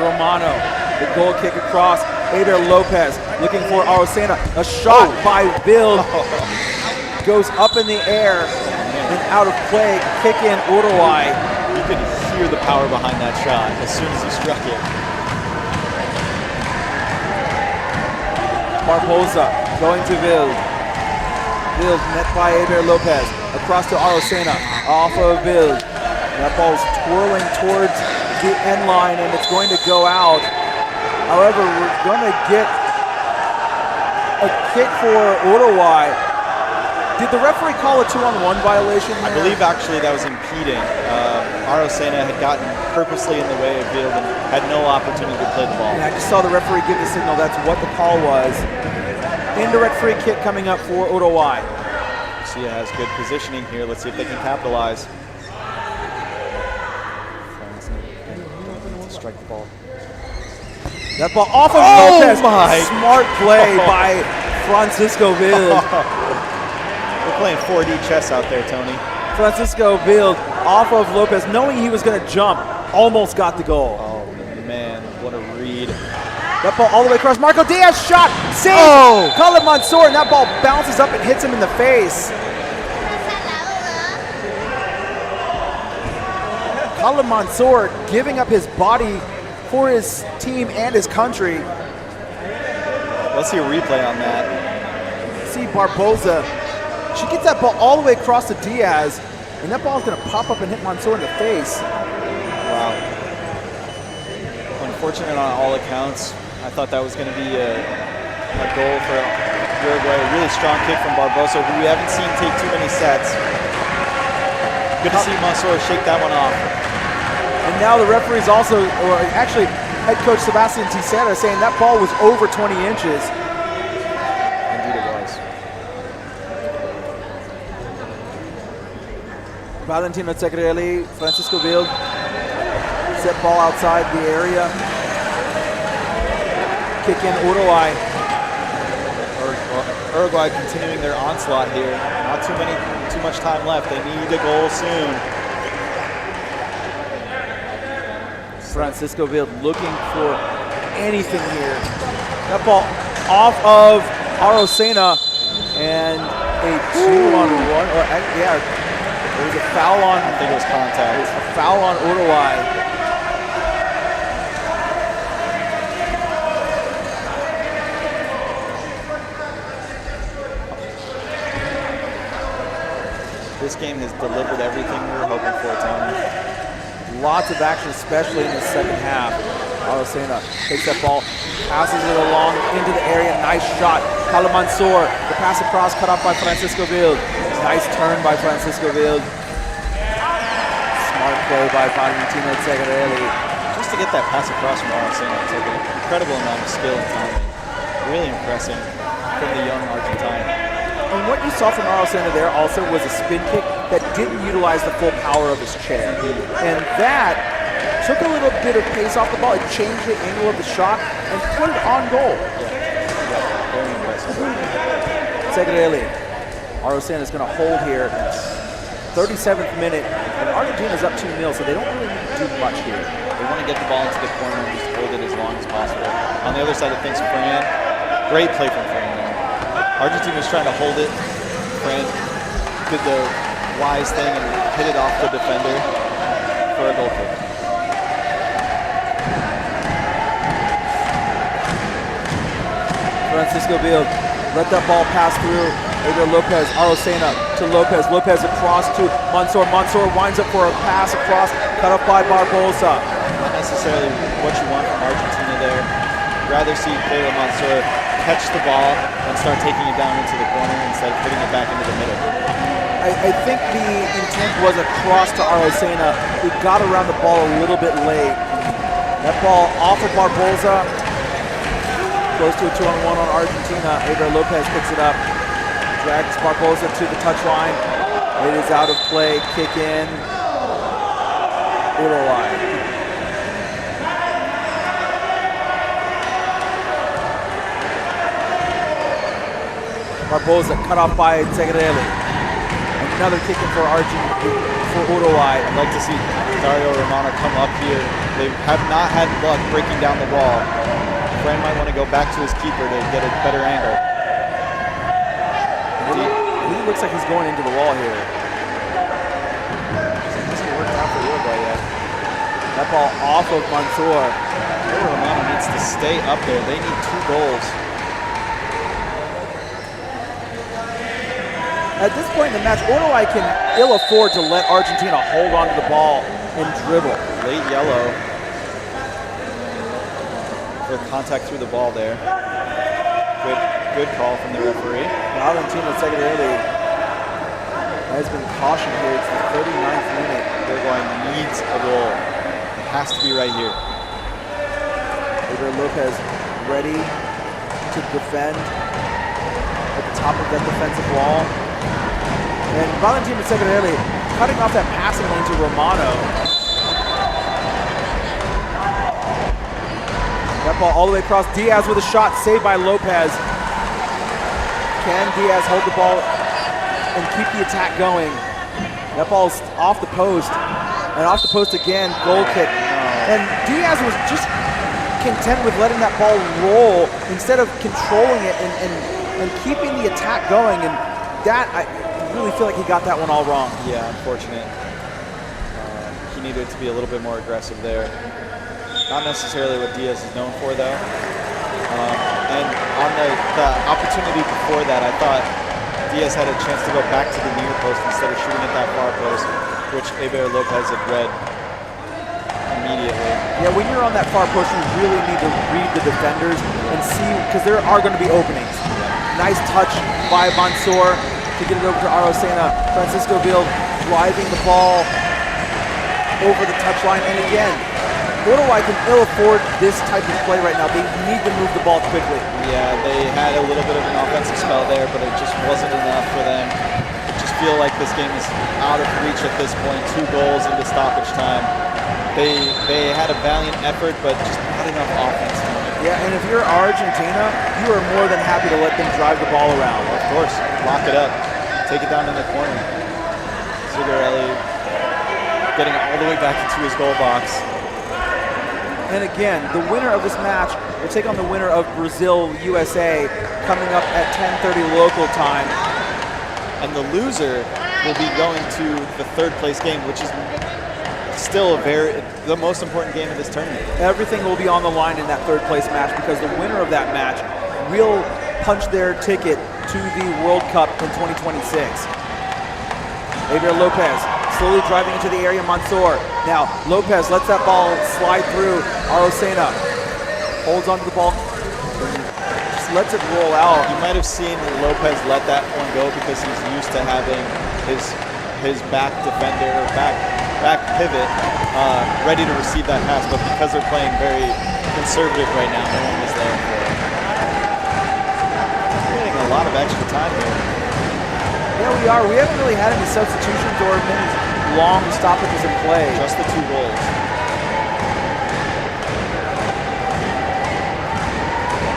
Romano, the goal kick across. Aber Lopez looking for Arosena. A shot by Vil. Goes up in the air and out of play. Kick in Uruguay. You could hear the power behind that shot as soon as he struck it. Barbosa going to Vil. Vil met by Aber Lopez. Across to Arosena. Off of Vil. That ball's twirling towards the end line, and it's going to go out. However, we're going to get a kick for Uruguay. Did the referee call a 2-on-1 violation there? I believe actually that was impeding. Arosena had gotten purposely in the way of Vil and had no opportunity to play the ball. Yeah, I just saw the referee give the signal. That's what the call was. Indirect free kick coming up for Uruguay. Lucia has good positioning here. Let's see if they can capitalize. To strike the ball. That ball off of Lopez. My. Smart play by Francisco Vil. We're playing 4D chess out there, Tony. Francisco Vil off of Lopez, knowing he was going to jump, almost got the goal. Oh, man, what a read. That ball all the way across. Marco Diaz shot. Save. Khaled Mansour, and that ball bounces up and hits him in the face. Khalid Mansour giving up his body for his team and his country. Let's see a replay on that. See Barboza. She gets that ball all the way across to Diaz, and that ball is going to pop up and hit Mansour in the face. Wow. Unfortunate on all accounts. I thought that was going to be a goal for Uruguay. A really strong kick from Barboza, who we haven't seen take too many sets. Good to see Mansour shake that one off. And now the referee's also, or actually head coach Sebastian Teixeira saying that ball was over 20 inches. Indeed it was. Valentino Zegarelli, Francisco Wild, set ball outside the area. Kick in Uruguay. Uruguay continuing their onslaught here. Not too much time left. They need a goal soon. Francisco Wild looking for anything here. That ball off of Arocena, and a 2-on-1. Or yeah, there was a foul on. I think it was contact. A foul on Uruguay. This game has delivered everything we were hoping for, Tony. Lots of action, especially in the second half. Arocena takes that ball, passes it along into the area. Nice shot. Khalid Mansour, the pass across, cut off by Francisco Wild. Nice turn by Francisco Wild. Smart play by Valentino Zegarelli. Just to get that pass across from Arocena, it's like an incredible amount of skill and timing. Really impressive from the young Argentine. And what you saw from Arocena there also was a spin kick that didn't utilize the full power of his chair. And that took a little bit of pace off the ball. It changed the angle of the shot and put it on goal. Yeah, very impressive. Zegarelli. Arocena is going to hold here. 37th minute, and Argentina's up 2-0, so they don't really need to do much here. They want to get the ball into the corner and just hold it as long as possible. On the other side of things, Fran, great play from Fran there. Argentina's trying to hold it. Fran did the wise thing and hit it off the defender for a goal kick. Francisco Wild let that ball pass through. Adriel Lopez, Arocena to Lopez. Lopez across to Mansour. Mansour winds up for a pass across, cut off by Barboza. Not necessarily what you want from Argentina there. Rather see Khalid Mansour catch the ball and start taking it down into the corner instead of hitting it back into the middle. I think the intent was a cross to Arocena, who got around the ball a little bit late. That ball off of Barboza, close to a 2-on-1 on Argentina. Adriel Lopez picks it up, drags Barboza to the touchline. It is out of play, kick in, Uruguay. Barboza cut off by Zegarelli. Another kick in for Uruguay. I'd like to see Dario Romano come up here. They have not had luck breaking down the wall. Fran might want to go back to his keeper to get a better angle. He looks like he's going into the wall here. It hasn't worked out for Uruguay yet. That ball off of Mansour. Dario Romano needs to stay up there. They need 2 goals. At this point in the match, Uruguay can ill afford to let Argentina hold on to the ball and dribble. Late yellow for contact through the ball there. Good call from the referee. Valentino Zegarelli has been cautioned here. It's the 39th minute. Uruguay needs a goal. It has to be right here. Adriel Lopez ready to defend at the top of that defensive wall. And Valentino Zegarelli cutting off that passing lane to Romano. That ball all the way across. Diaz with a shot, saved by Lopez. Can Diaz hold the ball and keep the attack going? That ball's off the post. And off the post again, goal kick. And Diaz was just content with letting that ball roll instead of controlling it and keeping the attack going. And that, I really feel like he got that one all wrong. Yeah, unfortunate. He needed to be a little bit more aggressive there. Not necessarily what Diaz is known for, though. And on the opportunity before that, I thought Diaz had a chance to go back to the near post instead of shooting at that far post, which Eber Lopez had read immediately. Yeah, when you're on that far post, you really need to read the defenders and see, because there are going to be openings. Nice touch by Mansour to get it over to Arocena. Francisco Ville driving the ball over the touchline, and again, Uruguay can ill afford this type of play right now. They need to move the ball quickly. Yeah, they had a little bit of an offensive spell there, but it just wasn't enough for them. I just feel like this game is out of reach at this point. 2 goals into stoppage time. They had a valiant effort, but just not enough offense. Yeah, and if you're Argentina, you are more than happy to let them drive the ball around. Of course, lock it up, take it down in the corner. Zigarelli getting all the way back into his goal box. And again, the winner of this match will take on the winner of Brazil-USA coming up at 10:30 local time. And the loser will be going to the 3rd place game, which is still the most important game of this tournament. Everything will be on the line in that 3rd place match, because the winner of that match will punch their ticket to the World Cup in 2026. Eber Lopez slowly driving into the area. Mansour. Now Lopez lets that ball slide through. Arocena holds onto the ball, just lets it roll out. You might have seen Lopez let that one go because he's used to having his back defender or back pivot ready to receive that pass, but because they're playing very conservative right now, no one was there for it. We're getting a lot of extra time here. Yeah, we are. We haven't really had any substitutions or many long stoppages in play. Just the 2 goals.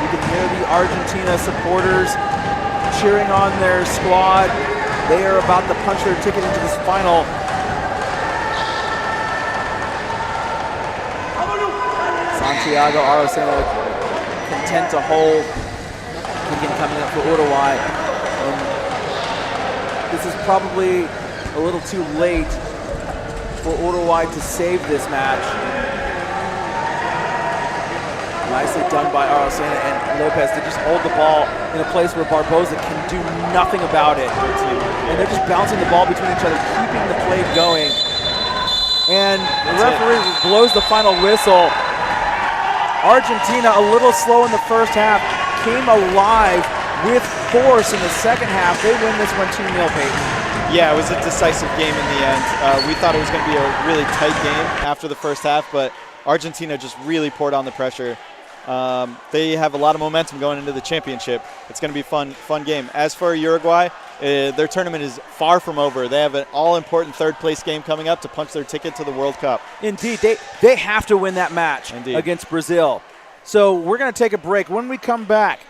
You can hear the Argentina supporters cheering on their squad. They are about to punch their ticket into this final. Santiago Arocena content to hold. Again, coming up for Uruguay. This is probably a little too late for Uruguay to save this match. Nicely done by Arocena and Lopez to just hold the ball in a place where Barbosa can do nothing about it. And they're just bouncing the ball between each other, keeping the play going. And the referee blows the final whistle. Argentina, a little slow in the first half, came alive with force in the second half. They win this one 2-0, Peyton. Yeah, it was a decisive game in the end. We thought it was going to be a really tight game after the first half, but Argentina just really poured on the pressure. They have a lot of momentum going into the championship. It's going to be a fun game. As for Uruguay, their tournament is far from over. They have an all-important 3rd place game coming up to punch their ticket to the World Cup. Indeed, they have to win that match against Brazil. So we're going to take a break. When we come back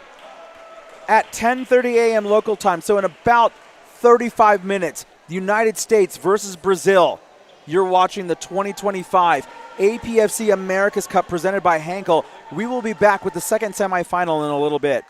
at 10:30 a.m. local time, so in about 35 minutes, the United States versus Brazil. You're watching the 2025 APFC Americas Cup presented by Henkel. We will be back with the 2nd semifinal in a little bit.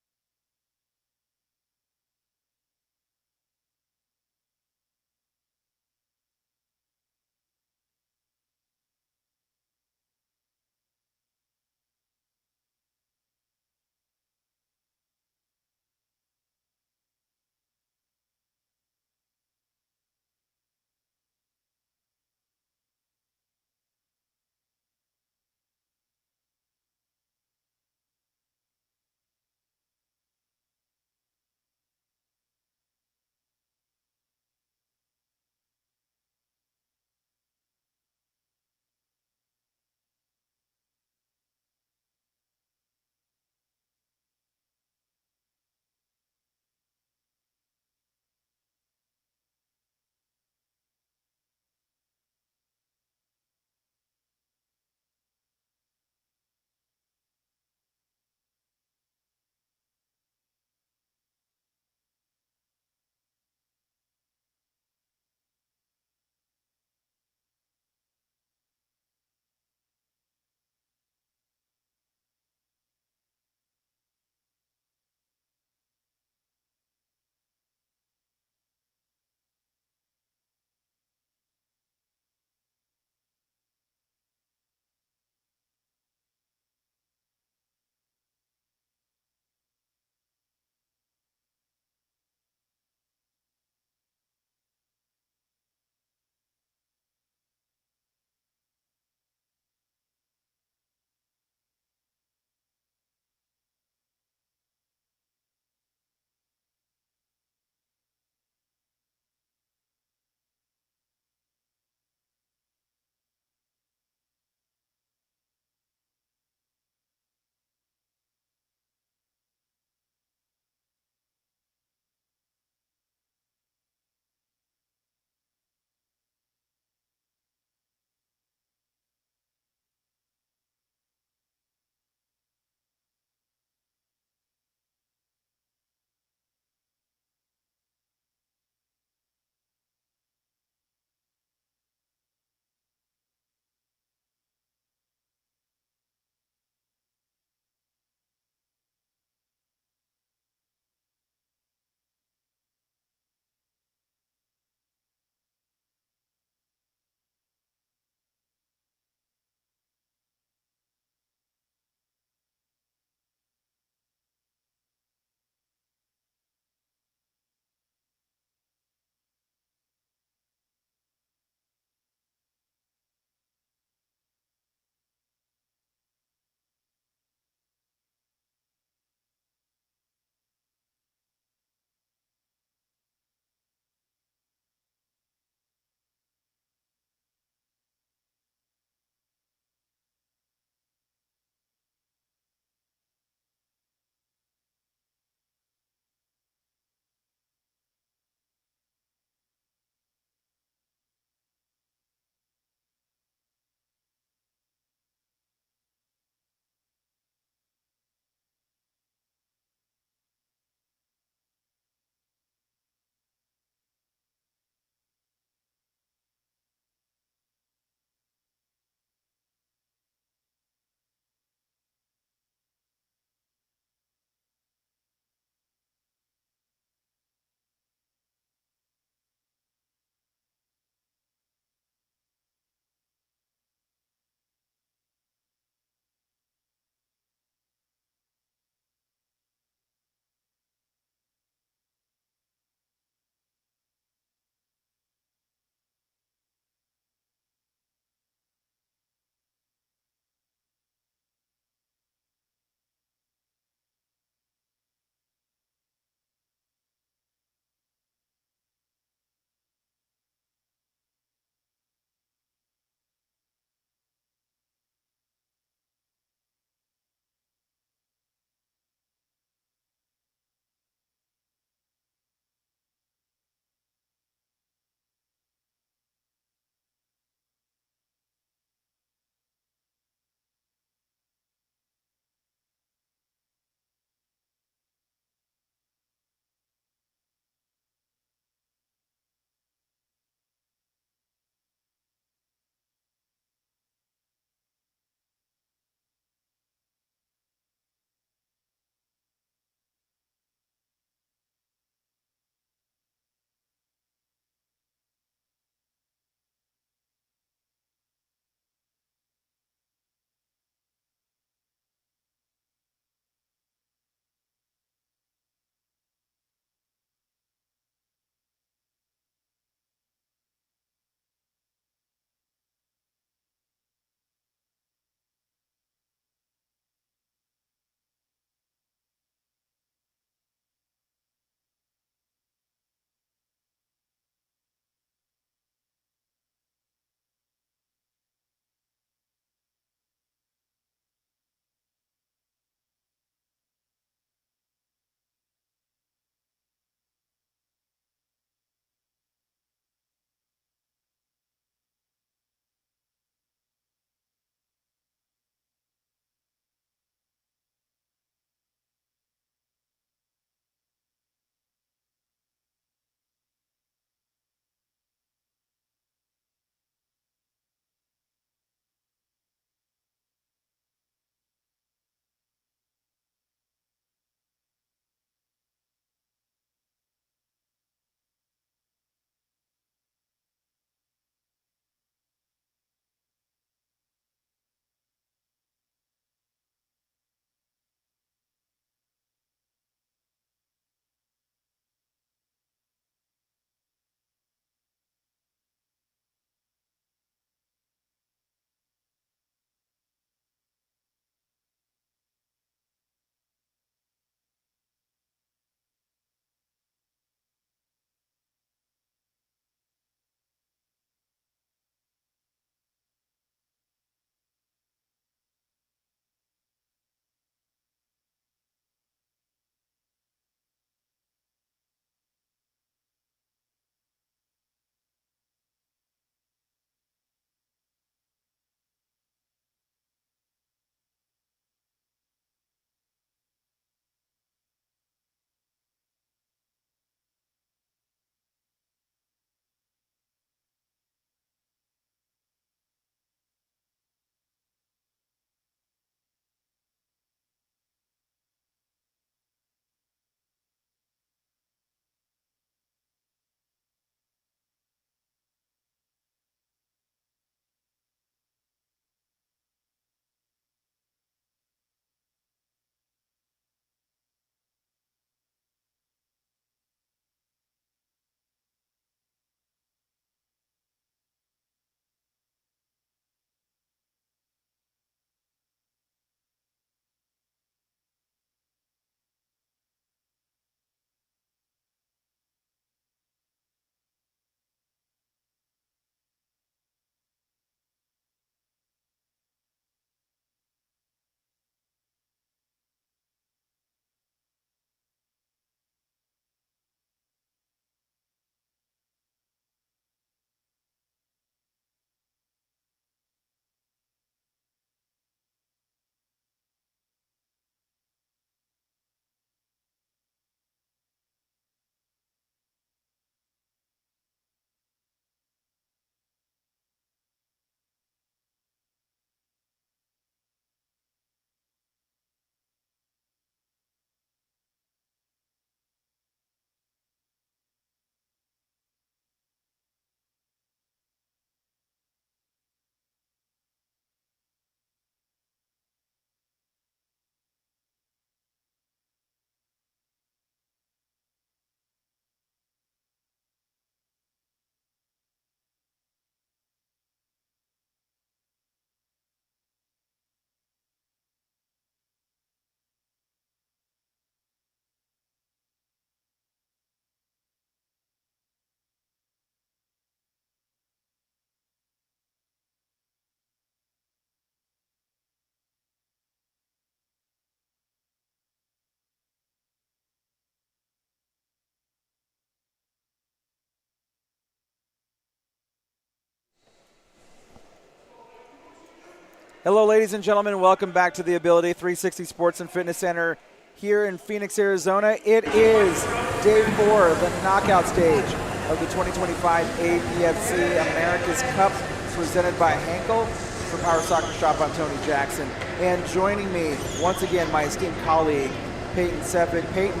Hello, ladies and gentlemen. Welcome back to the Ability 360 Sports and Fitness Center here in Phoenix, Arizona. It is day 4, the knockout stage of the 2025 APFC Americas Cup, presented by Henkel. For Power Soccer Shop, I'm Tony Jackson. And joining me, once again, my esteemed colleague, Peyton Sepik. Peyton,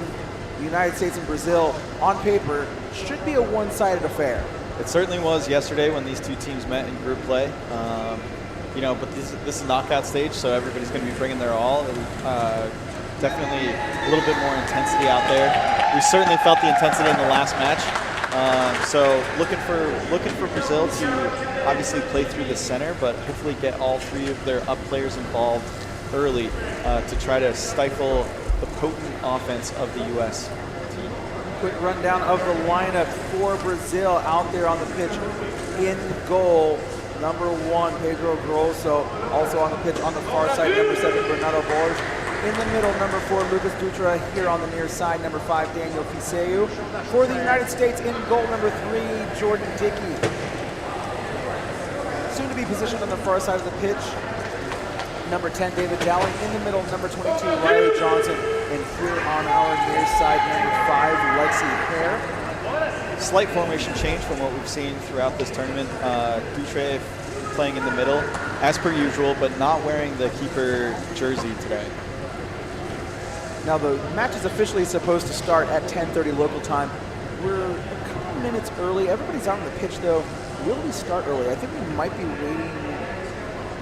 the United States and Brazil, on paper, should be a one-sided affair. It certainly was yesterday when these two teams met in group play. But this is a knockout stage, so everybody's going to be bringing their all. Definitely a little bit more intensity out there. We certainly felt the intensity in the last match. So looking for Brazil to obviously play through the center, but hopefully get all 3 of their up players involved early to try to stifle the potent offense of the U.S. team. Quick rundown of the lineup for Brazil out there on the pitch. In goal, number 1, Pedro Grosso. Also on the pitch on the far side, number 7, Bernardo Borges. In the middle, number 4, Lucas Dutra. Here on the near side, number 5, Daniel Fiseu. For the United States, in goal, number 3, Jordan Dickey. Soon to be positioned on the far side of the pitch, number 10, David Dowling. In the middle, number 22, Riley Johnson. And here on our near side, number 5, Lexi Hare. Slight formation change from what we've seen throughout this tournament. Dutra playing in the middle, as per usual, but not wearing the keeper jersey today. Now the match is officially supposed to start at 10:30 local time. We're a couple minutes early. Everybody's out on the pitch though. Will we start early? I think we might be waiting.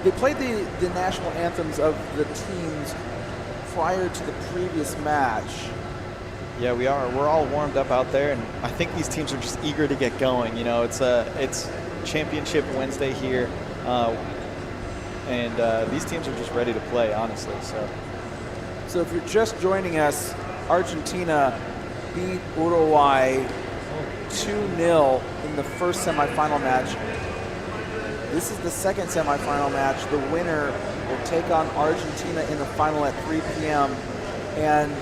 They played the national anthems of the teams prior to the previous match. Yeah, we are. We're all warmed up out there, and I think these teams are just eager to get going. You know, it's Championship Wednesday here, and these teams are just ready to play, honestly. So if you're just joining us, Argentina beat Uruguay 2-0 in the first semifinal match. This is the second semifinal match. The winner will take on Argentina in the final at 3 p.m. And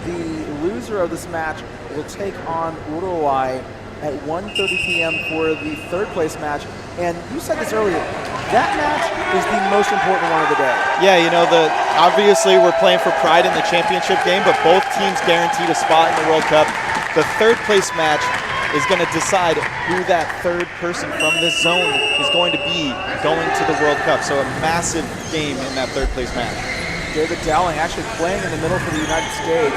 the loser of this match will take on Uruguay at 1:30 p.m. for the third place match. And you said this earlier, that match is the most important one of the day. Yeah, obviously we're playing for pride in the championship game, but both teams guaranteed a spot in the World Cup. The third place match is going to decide who that third person from this zone is going to be going to the World Cup. So a massive game in that third place match. David Dowling actually playing in the middle for the United States.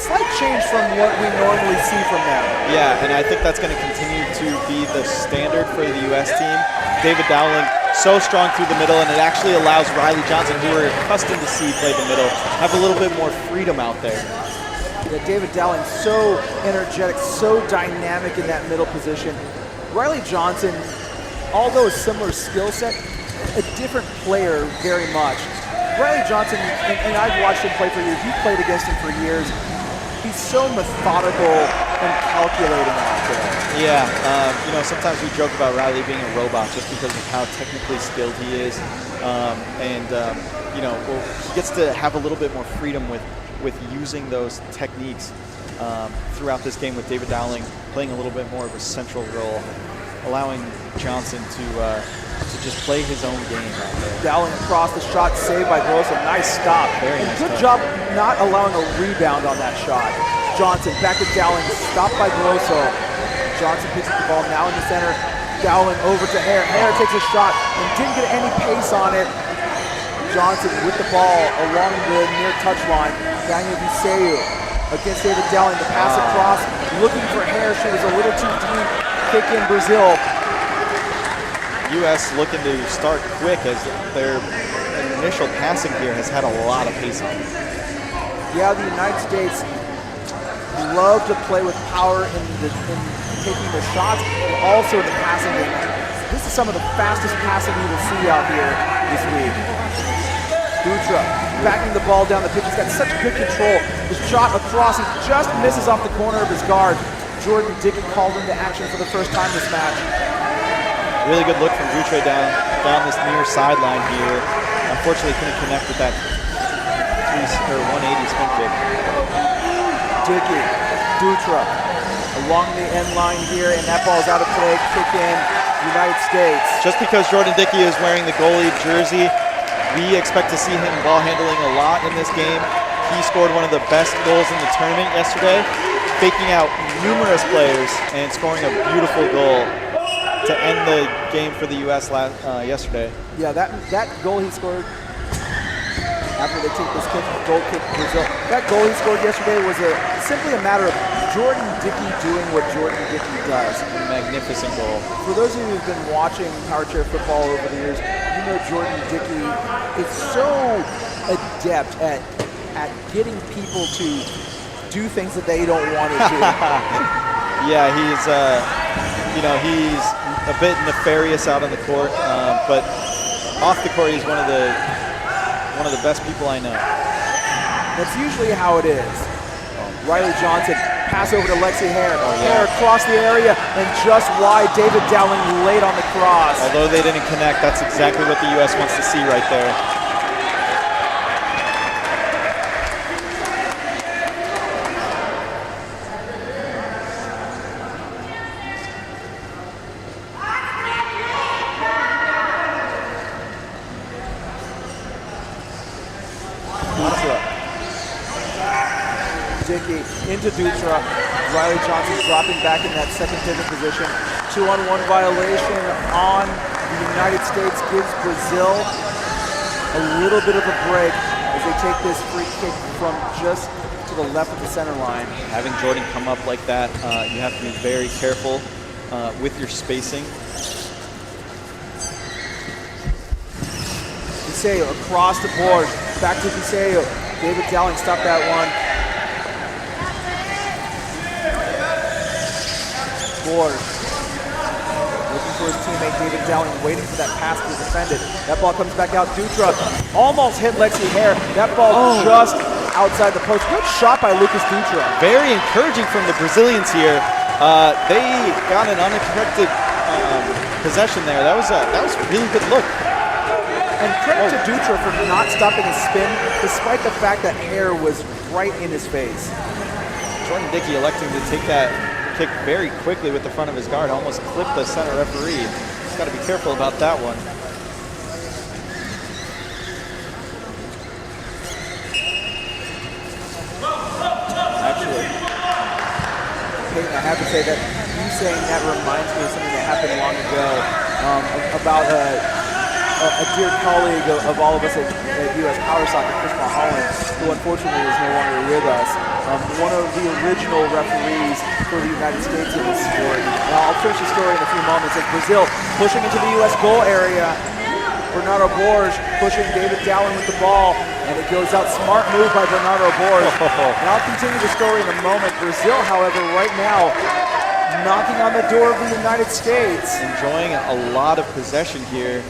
Slight change from what we normally see from them. Yeah, and I think that's going to continue to be the standard for the U.S. team. David Dowling, so strong through the middle, and it actually allows Riley Johnson, who we're accustomed to see play the middle, have a little bit more freedom out there. Yeah, David Dowling, so energetic, so dynamic in that middle position. Riley Johnson, although a similar skill set, a different player very much. Riley Johnson, and I've watched him play for years, you've played against him for years. He's so methodical and calculating out there. Yeah, sometimes we joke about Riley being a robot just because of how technically skilled he is. He gets to have a little bit more freedom with using those techniques throughout this game, with David Dowling playing a little bit more of a central role, allowing Johnson to just play his own game out there. Dowling across the shot, saved by Grosso. Nice stop. Very nice. Good job not allowing a rebound on that shot. Johnson back to Dowling, stopped by Grosso. Johnson picks up the ball now in the center. Dowling over to Hare. Hare takes a shot and didn't get any pace on it. Johnson with the ball along the near touchline. Daniel Fiseu against David Dowling. The pass across, looking for Hare. She was a little too deep. Kick in Brazil. U.S. looking to start quick as their initial passing here has had a lot of pace on it. Yeah, the United States love to play with power in taking the shots, and also in the passing game. This is some of the fastest passing you will see out here this week. Dutra backing the ball down the pitch. He's got such good control. The shot across, he just misses off the corner of his guard. Jordan Dickey called into action for the first time this match. Really good look from Dutra down this near sideline here. Unfortunately, couldn't connect with that 180 spin kick. Dickey, Dutra along the end line here, and that ball's out of play. Kick in. United States. Just because Jordan Dickey is wearing the goalie jersey, we expect to see him ball handling a lot in this game. He scored one of the best goals in the tournament yesterday, faking out numerous players and scoring a beautiful goal to end the game for the U.S. Yesterday. Yeah, that goal he scored after they take this goal kick to Brazil, that goal he scored yesterday was simply a matter of Jordan Dickey doing what Jordan Dickey does. A magnificent goal. For those of you who've been watching power chair football over the years, you know Jordan Dickey is so adept at getting people to do things that they don't want to do. Yeah, he's he's a bit nefarious out on the court, but off the court he's one of the best people I know. That's usually how it is. Riley Johnson, pass over to Lexi Hare. Hare across the area and just wide. David Dowling late on the cross. Although they didn't connect, that's exactly what the U.S. wants to see right there. Dickey into Dutra. Riley Johnson dropping back in that second pivot position. 2-on-1 violation on the United States gives Brazil a little bit of a break as they take this free kick from just to the left of the center line. Having Jordan come up like that, you have to be very careful with your spacing. Biseo across the board. Back to Biseo. David Dowling stopped that one. Looking for his teammate David Dowling, waiting for that pass to defend it. That ball comes back out. Dutra almost hit Lexi Hare. That ball just outside the post. Good shot by Lucas Dutra. Very encouraging from the Brazilians here. They got an unexpected possession there. That was a really good look. And credit to Dutra for not stopping his spin, despite the fact that Hare was right in his face. Jordan Dickey electing to take that kick very quickly with the front of his guard, almost clipped the center referee. Just got to be careful about that one. Actually, Peyton, I have to say that you saying that reminds me of something that happened long ago about a dear colleague of all of us at U.S. Power Soccer, Chris Mulholland, who unfortunately is no longer with us. One of the original referees for the United States in this sport. I'll finish the story in a few moments. As Brazil pushing into the U.S. goal area. Bernardo Borges pushing David Dowling with the ball, and it goes out. Smart move by Bernardo Borges. And I'll continue the story in a moment. Brazil, however, right now, knocking on the door of the United States. Enjoying a lot of possession here.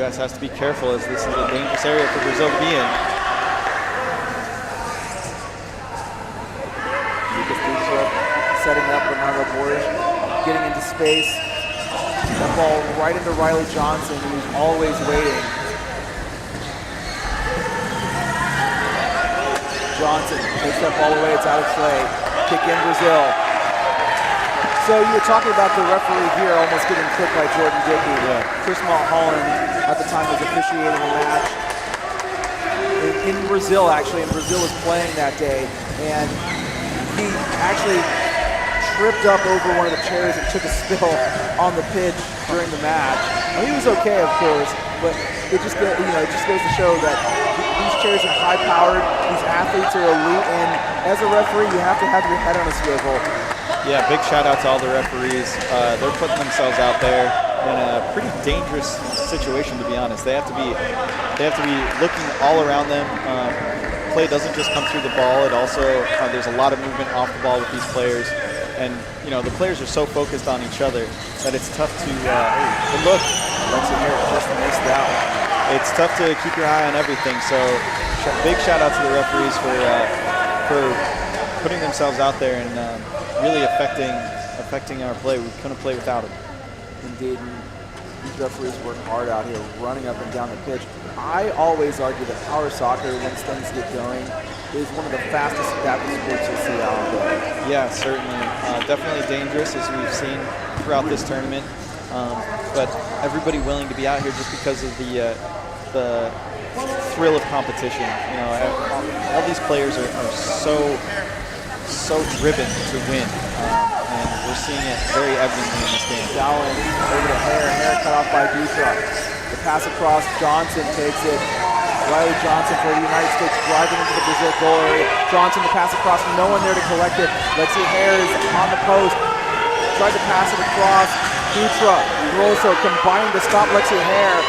U.S. has to be careful as this is a dangerous area for Brazil to be in. Lucas Dutra setting up Bernardo Borges, getting into space. That ball right into Riley Johnson, who's always waiting. Johnson takes that ball away, it's out of play. Kick in Brazil. So you were talking about the referee here almost getting clipped by Jordan Dickey. Yeah. Chris Mulholland at the time was officiating the match in Brazil, actually, and Brazil was playing that day. And he actually tripped up over one of the chairs and took a spill on the pitch during the match. Well, he was okay, of course, but it just goes to show that these chairs are high-powered, these athletes are elite, and as a referee, you have to have your head on a swivel. Yeah, big shout out to all the referees. They're putting themselves out there in a pretty dangerous situation, to be honest. They have to be looking all around them. Play doesn't just come through the ball. It also there's a lot of movement off the ball with these players, and the players are so focused on each other that it's tough to look. Lexi Hare just missed that one. It's tough to keep your eye on everything. So big shout out to the referees for putting themselves out there and really affecting our play. We couldn't play without it. Indeed. These referees work hard out here, running up and down the pitch. I always argue that power soccer, once things get going, is one of the fastest adaptive sports you'll see out there. Yeah, certainly. Definitely dangerous, as we've seen throughout this tournament. But everybody willing to be out here just because of the thrill of competition. You know, all these players are so driven to win, and we're seeing it very evidently in this game. Dowling over to Hare cut off by Dutra. The pass across, Johnson takes it. Riley Johnson for the United States driving into the Brazil goal area. Johnson, the pass across, no one there to collect it. Lexi Hare is on the post. Tried to pass it across. Dutra, Grosso combining to stop Lexi Hare.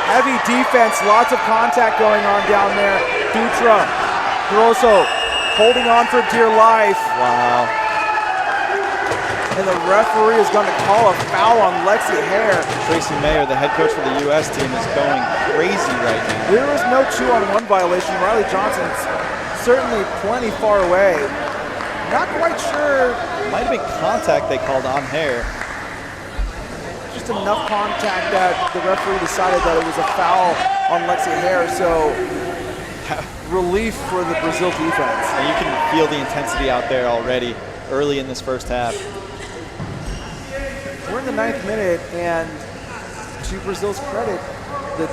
Heavy defense, lots of contact going on down there. Dutra, Grosso holding on for dear life. Wow. And the referee is going to call a foul on Lexi Hare. Tracy Mayer, the head coach for the U.S. team, is going crazy right now. There was no 2-on-1 violation. Riley Johnson's certainly plenty far away. Not quite sure. Might have been contact they called on Hare. Just enough contact that the referee decided that it was a foul on Lexi Hare. So relief for the Brazil defense. And you can feel the intensity out there already early in this first half. We're in the 9th minute, and to Brazil's credit, the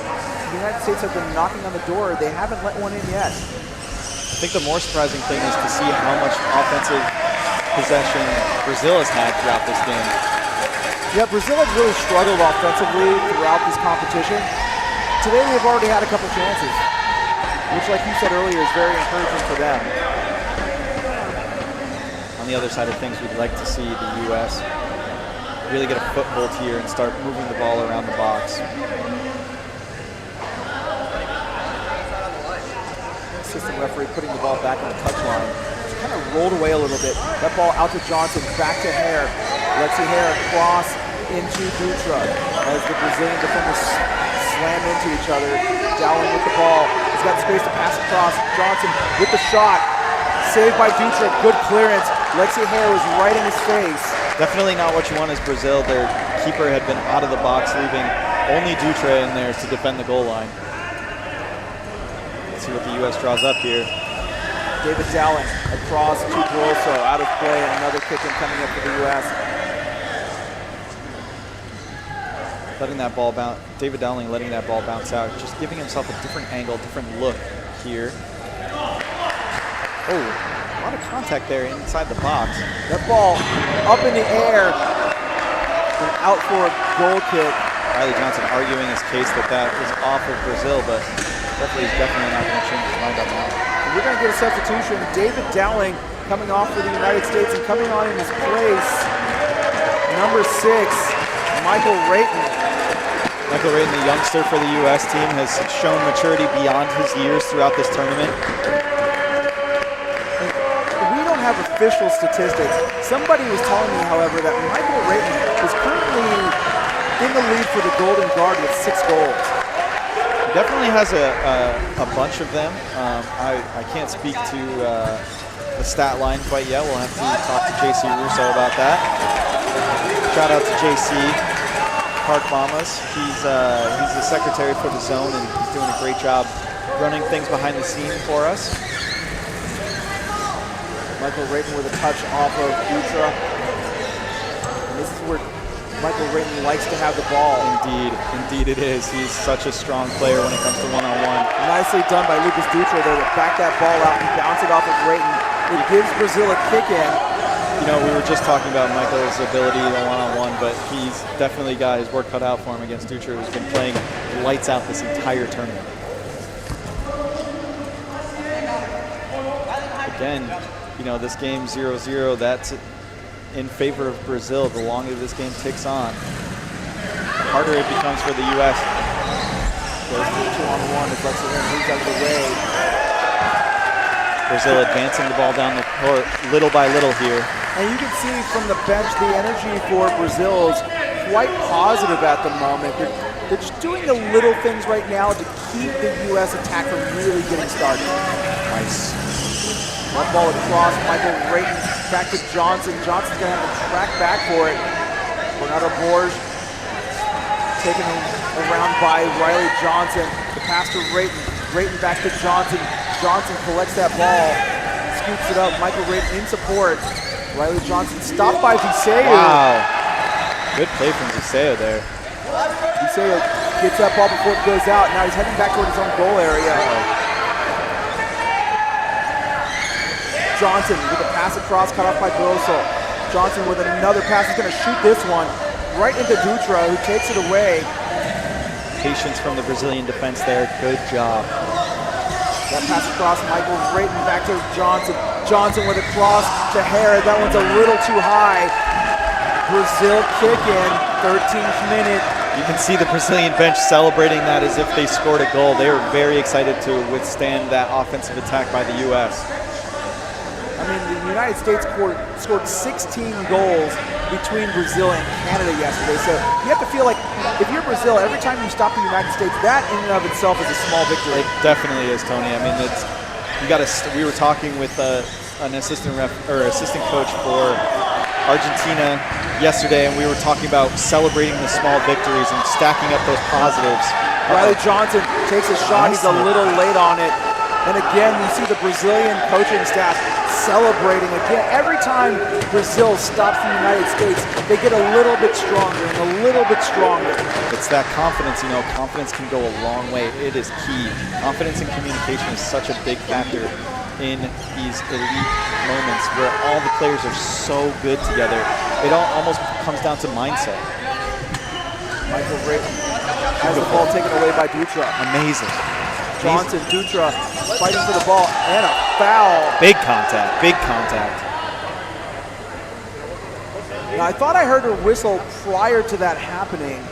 United States have been knocking on the door. They haven't let one in yet. I think the more surprising thing is to see how much offensive possession Brazil has had throughout this game. Yeah, Brazil has really struggled offensively throughout this competition. Today they've already had a couple chances, which, like you said earlier, is very encouraging for them. On the other side of things, we'd like to see the U.S. really get a foothold here and start moving the ball around the box. Assistant referee putting the ball back on the touchline. It's kind of rolled away a little bit. That ball out to Johnson, back to Hare. Lexi Hare cross into Dutra as the Brazilian defenders slam into each other. Dowling with the ball. He's got space to pass across. Johnson with the shot. Saved by Dutra. Good clearance. Lexi Hare was right in his face. Definitely not what you want as Brazil. Their keeper had been out of the box, leaving only Dutra in there to defend the goal line. Let's see what the U.S. draws up here. David Dowling across to Grosso, out of play, and another kick in coming up for the U.S. Letting that ball bounce, David Dowling letting that ball bounce out, just giving himself a different angle, different look here. Oh, a lot of contact there inside the box. That ball up in the air and out for a goal kick. Riley Johnson arguing his case that was off of Brazil, but referee's definitely not going to change his mind on that. We're going to get a substitution. David Dowling coming off for the United States, and coming on in his place, number 6, Michael Rayton. Michael Rayton, the youngster for the U.S. team, has shown maturity beyond his years throughout this tournament. We don't have official statistics. Somebody was telling me, however, that Michael Rayton is currently in the lead for the Golden Guard with 6 goals. He definitely has a bunch of them. I can't speak to the stat line quite yet. We'll have to talk to JC Russo about that. Shout out to JC. Park Mamas. He's the secretary for the zone, and he's doing a great job running things behind the scene for us. Michael Rayton with a touch off of Dutra. And this is where Michael Rayton likes to have the ball. Indeed it is. He's such a strong player when it comes to one-on-one. Nicely done by Lucas Dutra there to back that ball out and bounce it off of Rayton. It gives Brazil a kick in. You know, we were just talking about Michael's ability in one-on-one, but he's definitely got his work cut out for him against Dutra, who's been playing lights out this entire tournament. Again, you know, this game 0-0, that's in favor of Brazil. The longer this game ticks on, the harder it becomes for the U.S. Goes to 2-on-1 as Lexi Hare moves out of the way. Brazil advancing the ball down the court little by little here. And you can see from the bench the energy for Brazil is quite positive at the moment. They're just doing the little things right now to keep the U.S. attack from really getting started. Nice. One ball across, Michael Rayton back to Johnson. Johnson's going to have to track back for it. Bernardo Borges Taken around by Riley Johnson. The pass to Rayton. Rayton back to Johnson. Johnson collects that ball. Scoops it up. Michael Rayton in support. Riley Johnson stopped by Viseo. Wow. Good play from Viseo there. Viseo gets that ball before it goes out. Now he's heading back toward his own goal area. Johnson with a pass across, cut off by Grosso. Johnson with another pass. He's going to shoot this one right into Dutra, who takes it away. Patience from the Brazilian defense there. Good job. That pass across, Michael Rayton back to Johnson. Johnson with a cross to Harrod. That one's a little too high. Brazil kick in, 13th minute. You can see the Brazilian bench celebrating that as if they scored a goal. They were very excited to withstand that offensive attack by the U.S. I mean, the United States scored 16 goals between Brazil and Canada yesterday. So you have to feel like if you're Brazil, every time you stop the United States, that in and of itself is a small victory. It definitely is, Tony. I mean, it's you got to. We were talking with an assistant coach for Argentina yesterday, and we were talking about celebrating the small victories and stacking up those positives. Riley Johnson takes a shot. He's a little late on it. And again, you see the Brazilian coaching staff celebrating again. Every time Brazil stops the United States, they get a little bit stronger and a little bit stronger. It's that confidence, you know, confidence can go a long way. It is key. Confidence and communication is such a big factor in these elite moments where all the players are so good together. It all almost comes down to mindset. Michael Rayton has the ball taken away by Dutra. Amazing. Johnson, Dutra fighting for the ball, and a foul. Big contact, big contact. Now, I thought I heard a whistle prior to that happening.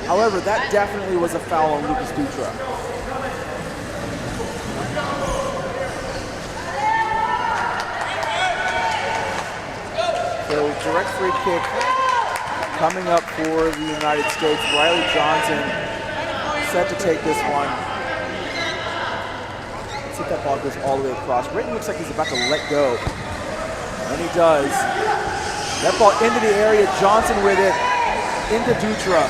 However, that definitely was a foul on Lucas Dutra. So, direct free kick coming up for the United States. Riley Johnson set to take this one. Let's see if that ball goes all the way across. Rayton looks like he's about to let go. And he does. That ball into the area. Johnson with it. Into Dutra.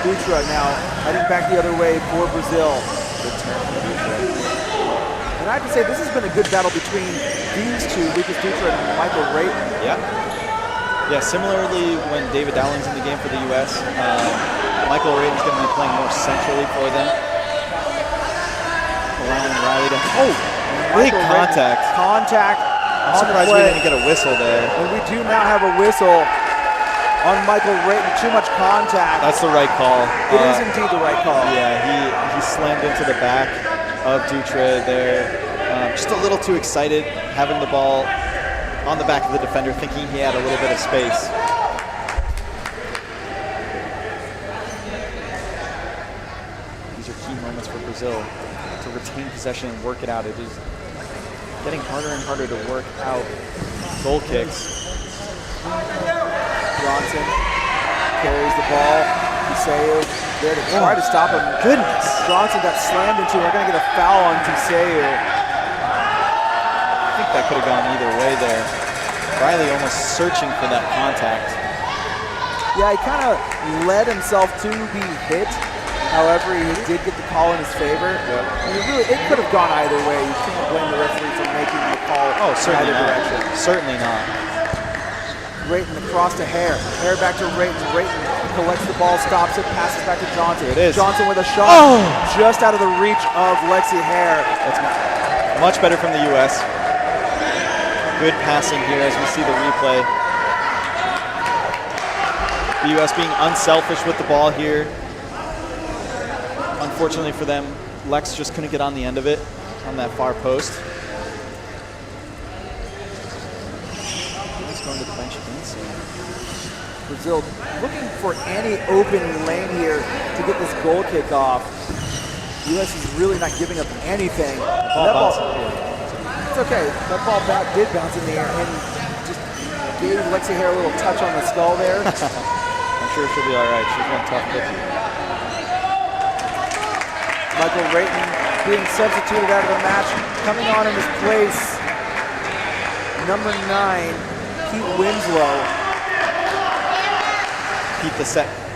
Dutra now heading back the other way for Brazil. Good turn for Dutra. And I have to say, this has been a good battle between these two, Lucas Dutra and Michael Rayton. Yeah. Yeah, similarly, when David Dowling's in the game for the U.S., Michael Rayton's going to be playing more centrally for them. Allowing Riley to... Oh! Big contact. Contact. I'm surprised we didn't get a whistle there. And we do now have a whistle on Michael Rayton. Too much contact. That's the right call. It is indeed the right call. Yeah, he slammed into the back of Dutra there. Just a little too excited, having the ball on the back of the defender, thinking he had a little bit of space. These are key moments for Brazil to retain possession and work it out. It is getting harder and harder to work out goal kicks. Johnson carries the ball. Viseo there to try to stop him. Goodness. Johnson got slammed into. We're going to get a foul on Viseo. I think that could have gone either way there. Riley almost searching for that contact. Yeah, he kind of led himself to be hit. However, he did get the call in his favor. Yep. And it could have gone either way. You can't blame the referee for making the call in either direction. Certainly not. Rayton across to Hare. Hare back to Rayton. Rayton collects the ball, stops it, passes back to Johnson. Here it is. Johnson with a shot. Oh! Just out of the reach of Lexi Hare. That's much better from the U.S. Good passing here as we see the replay. The U.S. being unselfish with the ball here. Unfortunately for them, Lex just couldn't get on the end of it on that far post. He's going to the bench again soon. Brazil looking for any open lane here to get this goal kick off. U.S. is really not giving up anything. It's okay. That ball did bounce in the air and just gave Lexi Hare a little touch on the skull there. I'm sure she'll be all right. She's one tough cookie. Michael Rayton being substituted out of the match. Coming on in his place, number 9, Pete Winslow.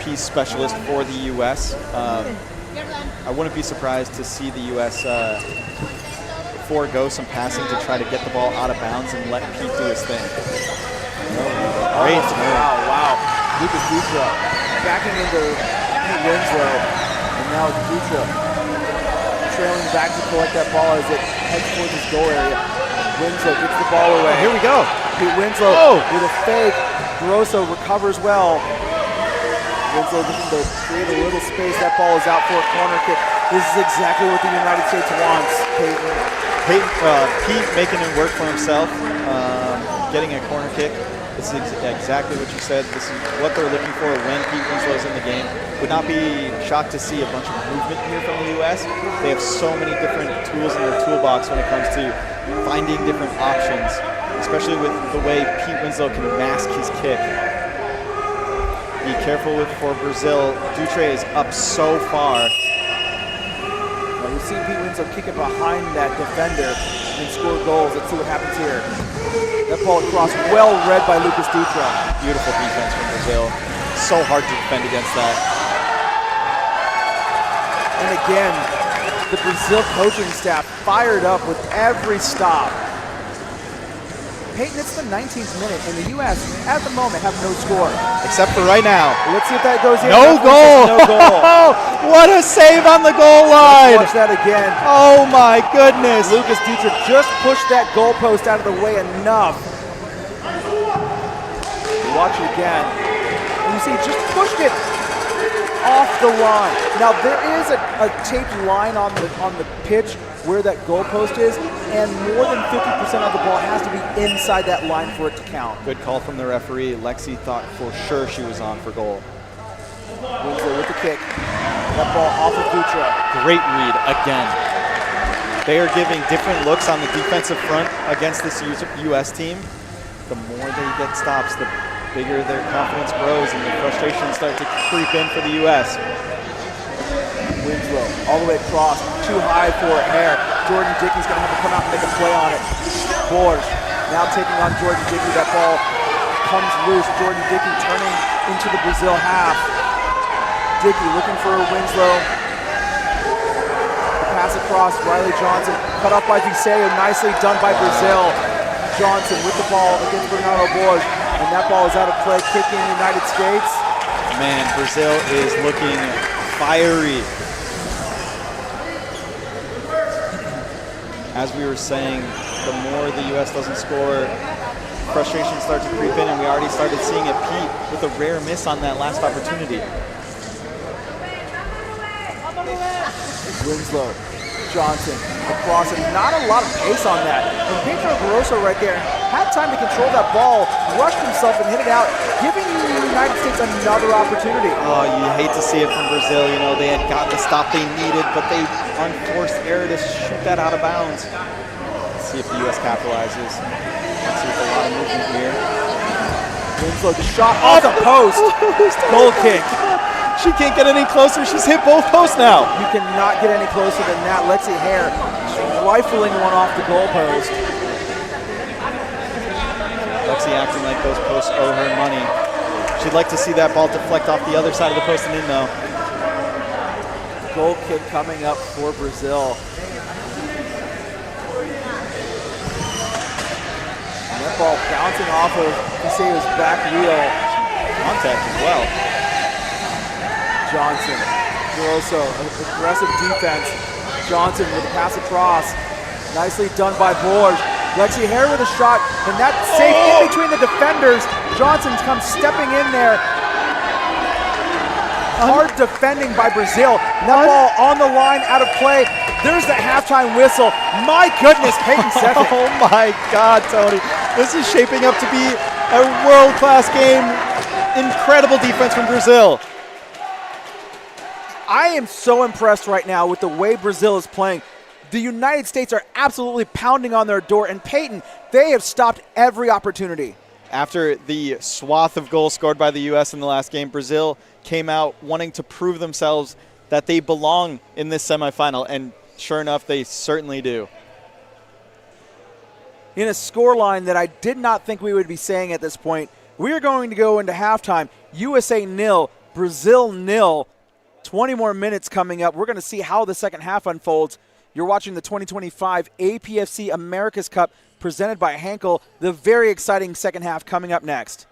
set-piece specialist for the U.S. I wouldn't be surprised to see the U.S. forego some passing to try to get the ball out of bounds and let Pete do his thing. Great. Wow. Lucas Dutra backing into Pete Winslow. And now Dutra trailing back to collect that ball as it heads towards his goal area. Winslow gets the ball away. Here we go. Pete Winslow with a fake. Grosso recovers well. Winslow looking to create a little space. That ball is out for a corner kick. This is exactly what the United States wants, Pete making it work for himself, getting a corner kick. This is exactly what you said. This is what they're looking for when Pete Winslow's in the game. Would not be shocked to see a bunch of movement here from the U.S. They have so many different tools in their toolbox when it comes to finding different options, especially with the way Pete Winslow can mask his kick. Be careful for Brazil. Dutre is up so far. Well, we've seen Pete Winslow kick it behind that defender and score goals. Let's see what happens here. That ball across, well read by Lucas Dutra. Beautiful defense from Brazil. So hard to defend against that. And again, the Brazil coaching staff fired up with every stop. Peyton, it's the 19th minute, and the U.S. at the moment have no score. Except for right now. Let's see if that goes in. No goal. No goal. What a save on the goal line. Let's watch that again. Oh my goodness. Lucas Dutra just pushed that goalpost out of the way enough. Watch it again. And you see, just pushed it off the line. Now there is a taped line on the pitch where that goalpost is, and more than 50% of the ball has to be inside that line for it to count. Good call from the referee. Lexi thought for sure she was on for goal. Winslow with the kick. That ball off of Dutra. Great read again. They are giving different looks on the defensive front against this U.S. team. The more they get stops, the bigger their confidence grows and the frustrations start to creep in for the U.S. Winslow all the way across, too high for Hare. Jordan Dickey's going to have to come out and make a play on it. Borge now taking on Jordan Dickey. That ball comes loose. Jordan Dickey turning into the Brazil half. Dickey looking for Winslow. The pass across, Riley Johnson cut off by Viseo. Nicely done by Brazil. Johnson with the ball against Bernardo Borge. And that ball is out of play, kicking the United States. Man, Brazil is looking fiery. As we were saying, the more the U.S. doesn't score, frustration starts to creep in, and we already started seeing it. Pete with a rare miss on that last opportunity. Winslow, Johnson, across, and not a lot of pace on that. And Pedro Grosso right there had time to control that ball, rushed himself and hit it out, giving the United States another opportunity. Oh, you hate to see it from Brazil. You know, they had gotten the stop they needed, but they unforced error to shoot that out of bounds. Let's see if the U.S. capitalizes. Let's see if a lot of movement here. Winslow, the shot off the post. Goal kick. She can't get any closer. She's hit both posts now. You cannot get any closer than that. Lexi Hare rifling one off the goal post. Lexi acting like those posts owe her money. She'd like to see that ball deflect off the other side of the post and in, though. Goal kick coming up for Brazil. And that ball bouncing off of Viseo's back wheel. Contact as well. Johnson, Grosso, aggressive defense. Johnson with a pass across. Nicely done by Borge. Lexi Hare with a shot, and that's safe in between the defenders. Johnson comes stepping in there. Hard defending by Brazil. And that ball on the line, out of play. There's the halftime whistle. My goodness, Peyton said it. Oh my God, Tony. This is shaping up to be a world-class game. Incredible defense from Brazil. I am so impressed right now with the way Brazil is playing. The United States are absolutely pounding on their door, and Peyton, they have stopped every opportunity. After the swath of goals scored by the U.S. in the last game, Brazil came out wanting to prove themselves that they belong in this semifinal, and sure enough, they certainly do. In a scoreline that I did not think we would be saying at this point, we are going to go into halftime, USA 0, Brazil 0. 20 more minutes coming up. We're going to see how the second half unfolds. You're watching the 2025 APFC Americas Cup presented by Henkel. The very exciting second half coming up next.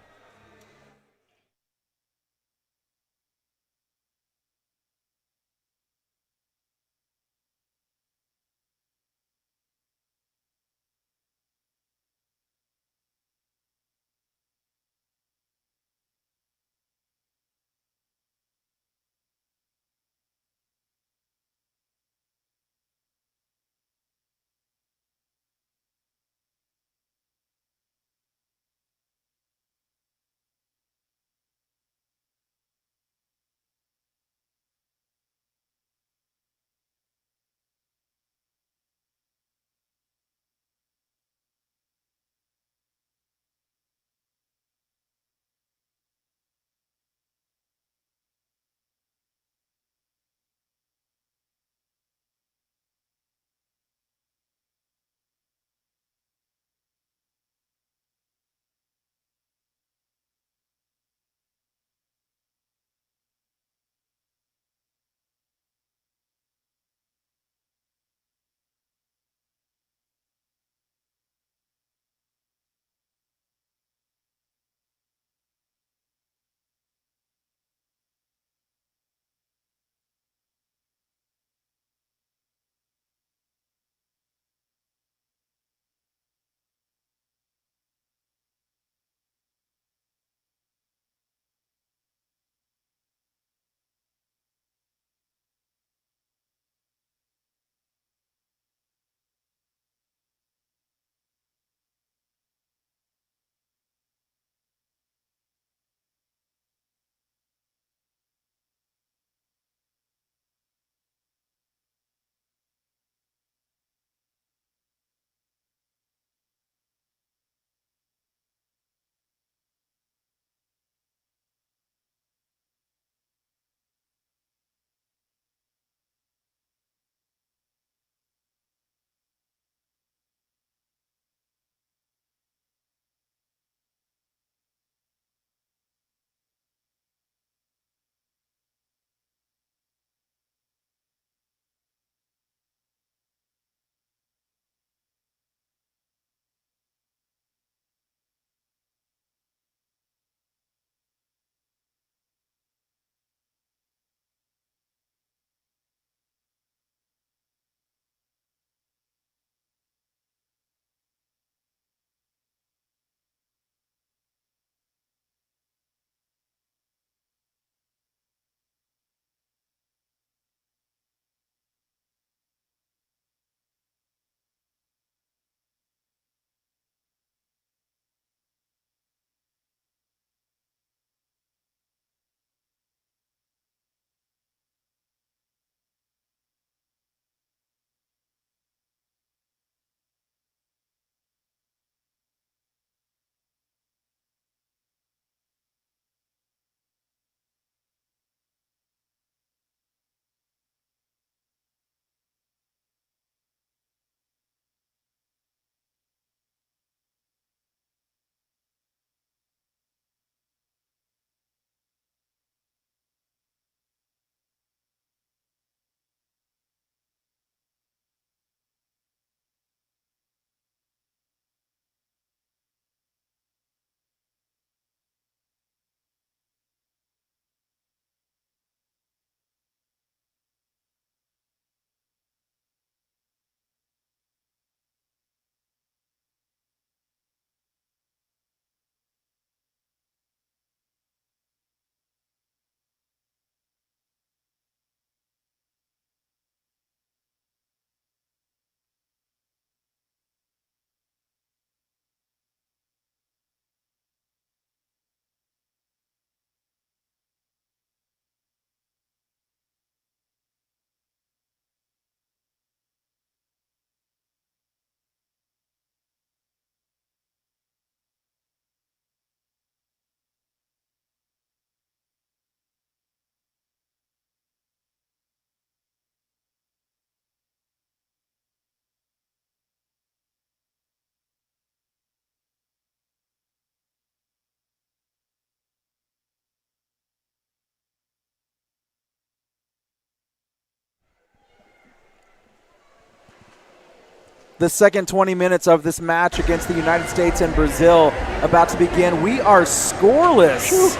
The second 20 minutes of this match against the United States and Brazil about to begin. We are scoreless.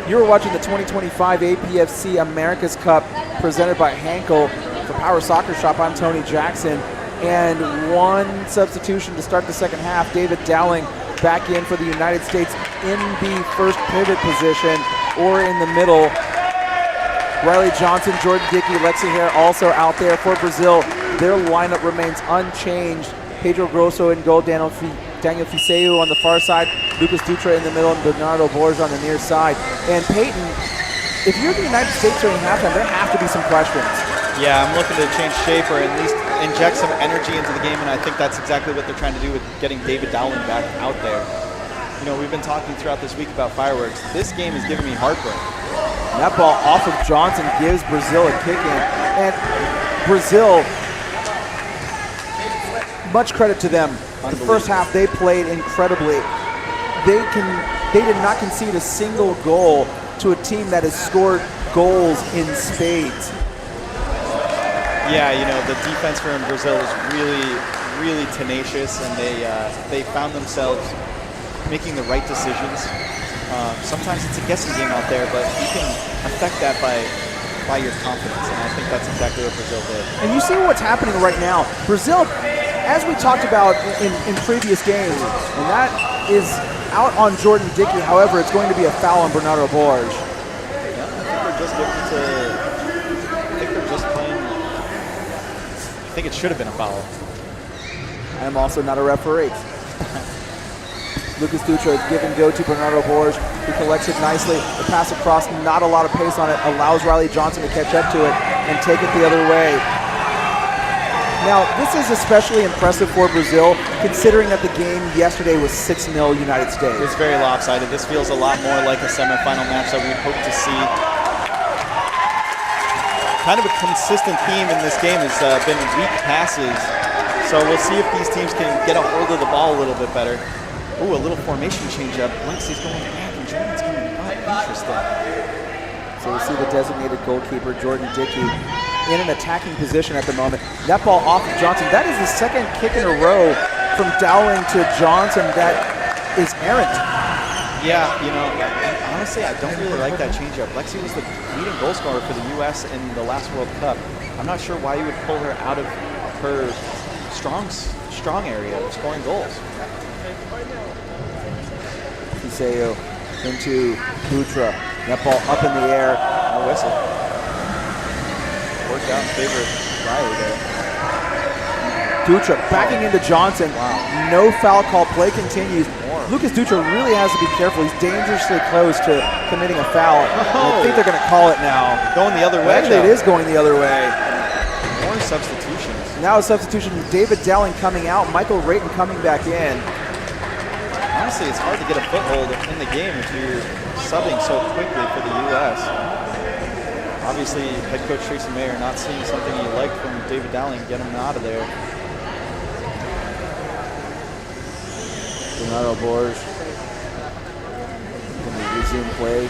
You're watching the 2025 APFC Americas Cup presented by Hankel for Power Soccer Shop. I'm Tony Jackson. And one substitution to start the second half. David Dowling back in for the United States in the first pivot position or in the middle. Riley Johnson, Jordan Dickey, Lexi Hare also out there for Brazil. Their lineup remains unchanged. Pedro Grosso in goal, Daniel Fiseu on the far side, Lucas Dutra in the middle, and Bernardo Borges on the near side. And Peyton, if you're the United States during halftime, there have to be some questions. Yeah, I'm looking to change shape or at least inject some energy into the game, and I think that's exactly what they're trying to do with getting David Dowling back out there. You know, we've been talking throughout this week about fireworks. This game is giving me heartburn. That ball off of Johnson gives Brazil a kick in. And Brazil, much credit to them. The first half, they played incredibly. They did not concede a single goal to a team that has scored goals in spades. Yeah, you know, the defense for Brazil is really tenacious, and they found themselves making the right decisions. Sometimes it's a guessing game out there, but you can affect that by your confidence, and I think that's exactly what Brazil did. And you see what's happening right now. Brazil, as we talked about in previous games, and that is out on Jordan Dickey. However, it's going to be a foul on Bernardo Borges. Yeah, I think it should have been a foul. I am also not a referee. Lucas Dutra give and go to Bernardo Borges, who collects it nicely. The pass across, not a lot of pace on it, allows Riley Johnson to catch up to it and take it the other way. Now, this is especially impressive for Brazil, considering that the game yesterday was 6-0 United States. It's very lopsided. This feels a lot more like a semifinal match that we'd hope to see. Kind of a consistent theme in this game has been weak passes. So we'll see if these teams can get a hold of the ball a little bit better. Ooh, a little formation change up. Lexi's going back and Jordan's coming up. Interesting. So we see the designated goalkeeper, Jordan Dickey, in an attacking position at the moment. That ball off of Johnson. That is the second kick in a row from Dowling to Johnson that is errant. Yeah, you know, honestly, I don't really like that changeup. Lexi was the leading goal scorer for the U.S. in the last World Cup. I'm not sure why you would pull her out of her strong area of scoring goals. Fiseu into Dutra. That ball up in the air. No whistle. Worked out in favor of Riley there. Dutra backing into Johnson. Wow. No foul call. Play continues. Lucas Dutra really has to be careful. He's dangerously close to committing a foul. I think they're going to call it now. Going the other way. Actually, it is going the other way. More substitutions. Now a substitution. David Dowling coming out. Michael Rayton coming back in. Honestly, it's hard to get a foothold in the game if you're subbing so quickly for the U.S. Obviously, head coach Tracy Mayer not seeing something he liked from David Dowling, get him out of there. Bernardo Borges going to resume play.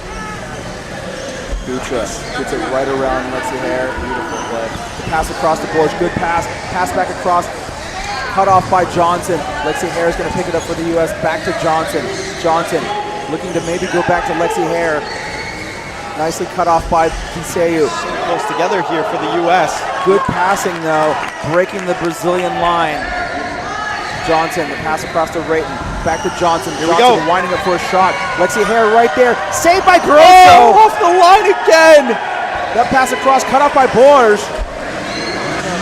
Dutra gets it right around Lexi Hare. Beautiful play. The pass across to Borges. Good pass. Pass back across. Cut off by Johnson. Lexi Hare is going to pick it up for the U.S. Back to Johnson. Johnson looking to maybe go back to Lexi Hare. Nicely cut off by Fiseu. So close together here for the U.S. Good passing, though, breaking the Brazilian line. Johnson, the pass across to Rayton. Back to Johnson. Here we go. Winding up for a shot. Lexi Hare right there. Saved by Grosso. Oh, off the line again. That pass across, cut off by Borges.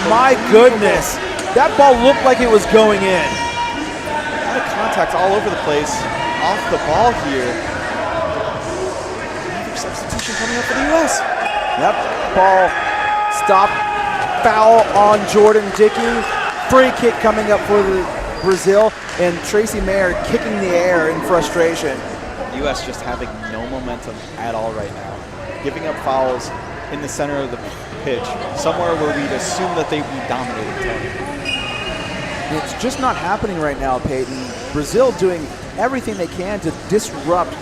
My goodness. That ball looked like it was going in. A lot of contact all over the place. Off the ball here. Another substitution coming up for the U.S. That ball stopped. Foul on Jordan Dickey. Free kick coming up for Brazil. And Tracy Mayer kicking the air in frustration. The U.S. just having no momentum at all right now. Giving up fouls in the center of the pitch. Somewhere where we'd assume that they'd be dominating. It's just not happening right now, Peyton. Brazil doing everything they can to disrupt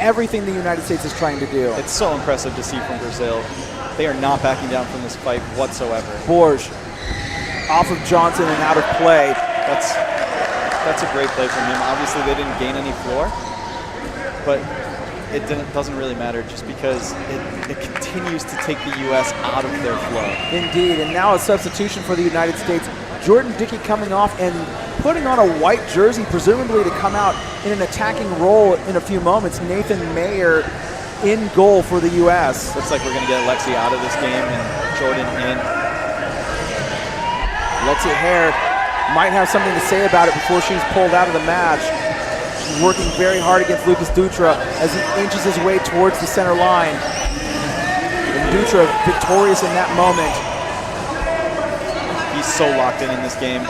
everything the United States is trying to do. It's so impressive to see from Brazil. They are not backing down from this fight whatsoever. Borges off of Johnson and out of play. That's a great play from him. Obviously, they didn't gain any floor, but it doesn't really matter just because it continues to take the U.S. out of their flow. Indeed, and now a substitution for the United States. Jordan Dickey coming off and putting on a white jersey, presumably to come out in an attacking role in a few moments. Nathan Mayer in goal for the U.S. Looks like we're going to get Lexi out of this game and Jordan in. Lexi Hare might have something to say about it before she's pulled out of the match. She's working very hard against Lucas Dutra as he inches his way towards the center line. And Dutra victorious in that moment. He's so locked in this game.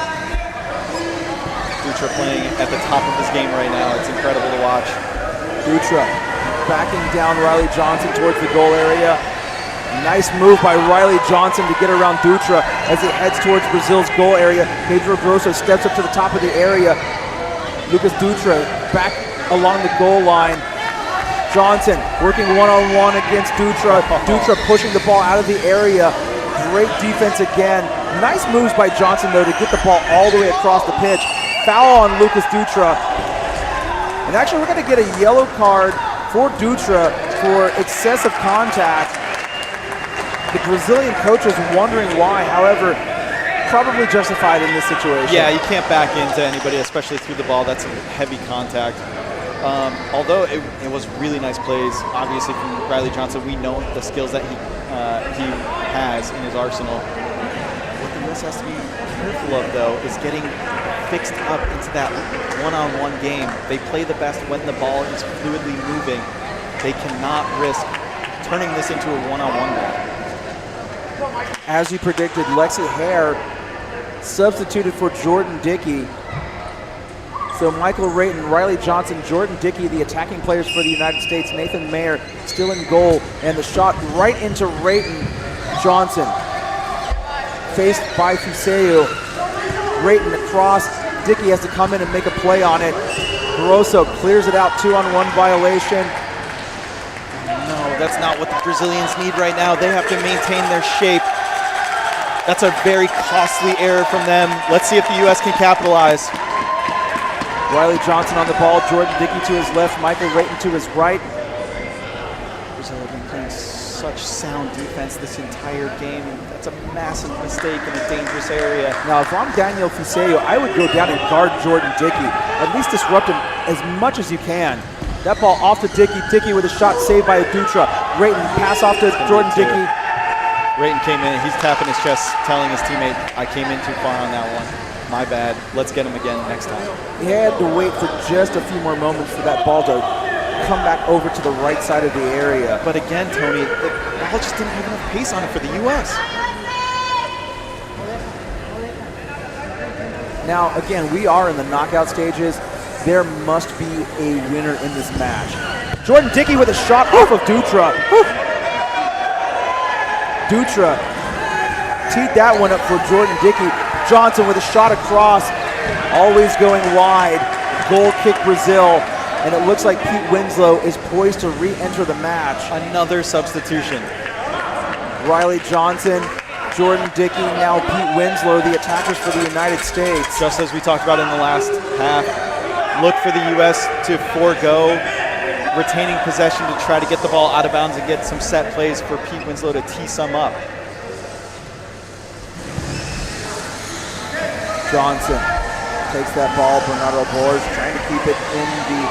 Dutra playing at the top of his game right now. It's incredible to watch. Dutra backing down Riley Johnson towards the goal area. Nice move by Riley Johnson to get around Dutra as he heads towards Brazil's goal area. Pedro Grosso steps up to the top of the area. Lucas Dutra back along the goal line. Johnson working one-on-one against Dutra. Dutra pushing the ball out of the area. Great defense again. Nice moves by Johnson, though, to get the ball all the way across the pitch. Foul on Lucas Dutra. And actually, we're going to get a yellow card for Dutra for excessive contact. The Brazilian coach is wondering why, however, probably justified in this situation. Yeah, you can't back into anybody, especially through the ball. That's a heavy contact. Although it was really nice plays, obviously, from Riley Johnson. We know the skills that he has in his arsenal. What the U.S. has to be careful of, though, is getting fixed up into that one-on-one game. They play the best when the ball is fluidly moving. They cannot risk turning this into a one-on-one game. As you predicted, Lexi Hare substituted for Jordan Dickey. So Michael Rayton, Riley Johnson, Jordan Dickey, the attacking players for the United States. Nathan Mayer still in goal, and the shot right into Rayton. Johnson faced by Fuseu. Rayton across. Dickey has to come in and make a play on it. Grosso clears it out, 2-on-1 violation. No, that's not what the Brazilians need right now. They have to maintain their shape. That's a very costly error from them. Let's see if the U.S. can capitalize. Riley Johnson on the ball, Jordan Dickey to his left, Michael Rayton to his right. Brazil have been playing such sound defense this entire game. That's a massive mistake in a dangerous area. Now, if I'm Daniel Fuseu, I would go down and guard Jordan Dickey. At least disrupt him as much as you can. That ball off to Dickey. Dickey with a shot saved by Dutra. Rayton pass off to Jordan Dickey. Rayton came in. He's tapping his chest, telling his teammate, I came in too far on that one. My bad. Let's get him again next time. He had to wait for just a few more moments for that ball to come back over to the right side of the area. But again, Tony, the ball just didn't have enough pace on it for the U.S. Now, again, we are in the knockout stages. There must be a winner in this match. Jordan Dickey with a shot off of Dutra. Dutra teed that one up for Jordan Dickey. Johnson with a shot across, always going wide. Goal kick Brazil, and it looks like Pete Winslow is poised to re-enter the match. Another substitution. Riley Johnson, Jordan Dickey, now Pete Winslow, the attackers for the United States. Just as we talked about in the last half, look for the U.S. to forego retaining possession to try to get the ball out of bounds and get some set plays for Pete Winslow to tee some up. Johnson takes that ball. Bernardo Borges trying to keep it in the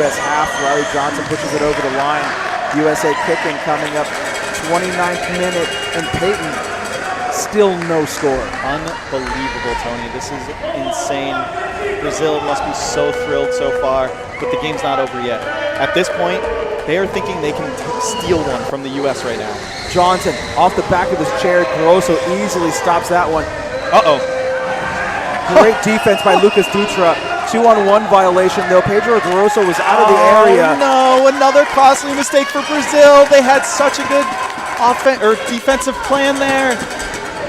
U.S. half. Riley Johnson pushes it over the line. USA kicking coming up 29th minute, and Peyton still no score. Unbelievable, Tony. This is insane. Brazil must be so thrilled so far, but the game's not over yet. At this point, they are thinking they can steal one from the U.S. right now. Johnson off the back of his chair. Grosso easily stops that one. Uh-oh. Great defense by Lucas Dutra. 2-on-1 violation, though. Pedro Grosso was out of the area. No, another costly mistake for Brazil. They had such a good defensive plan there.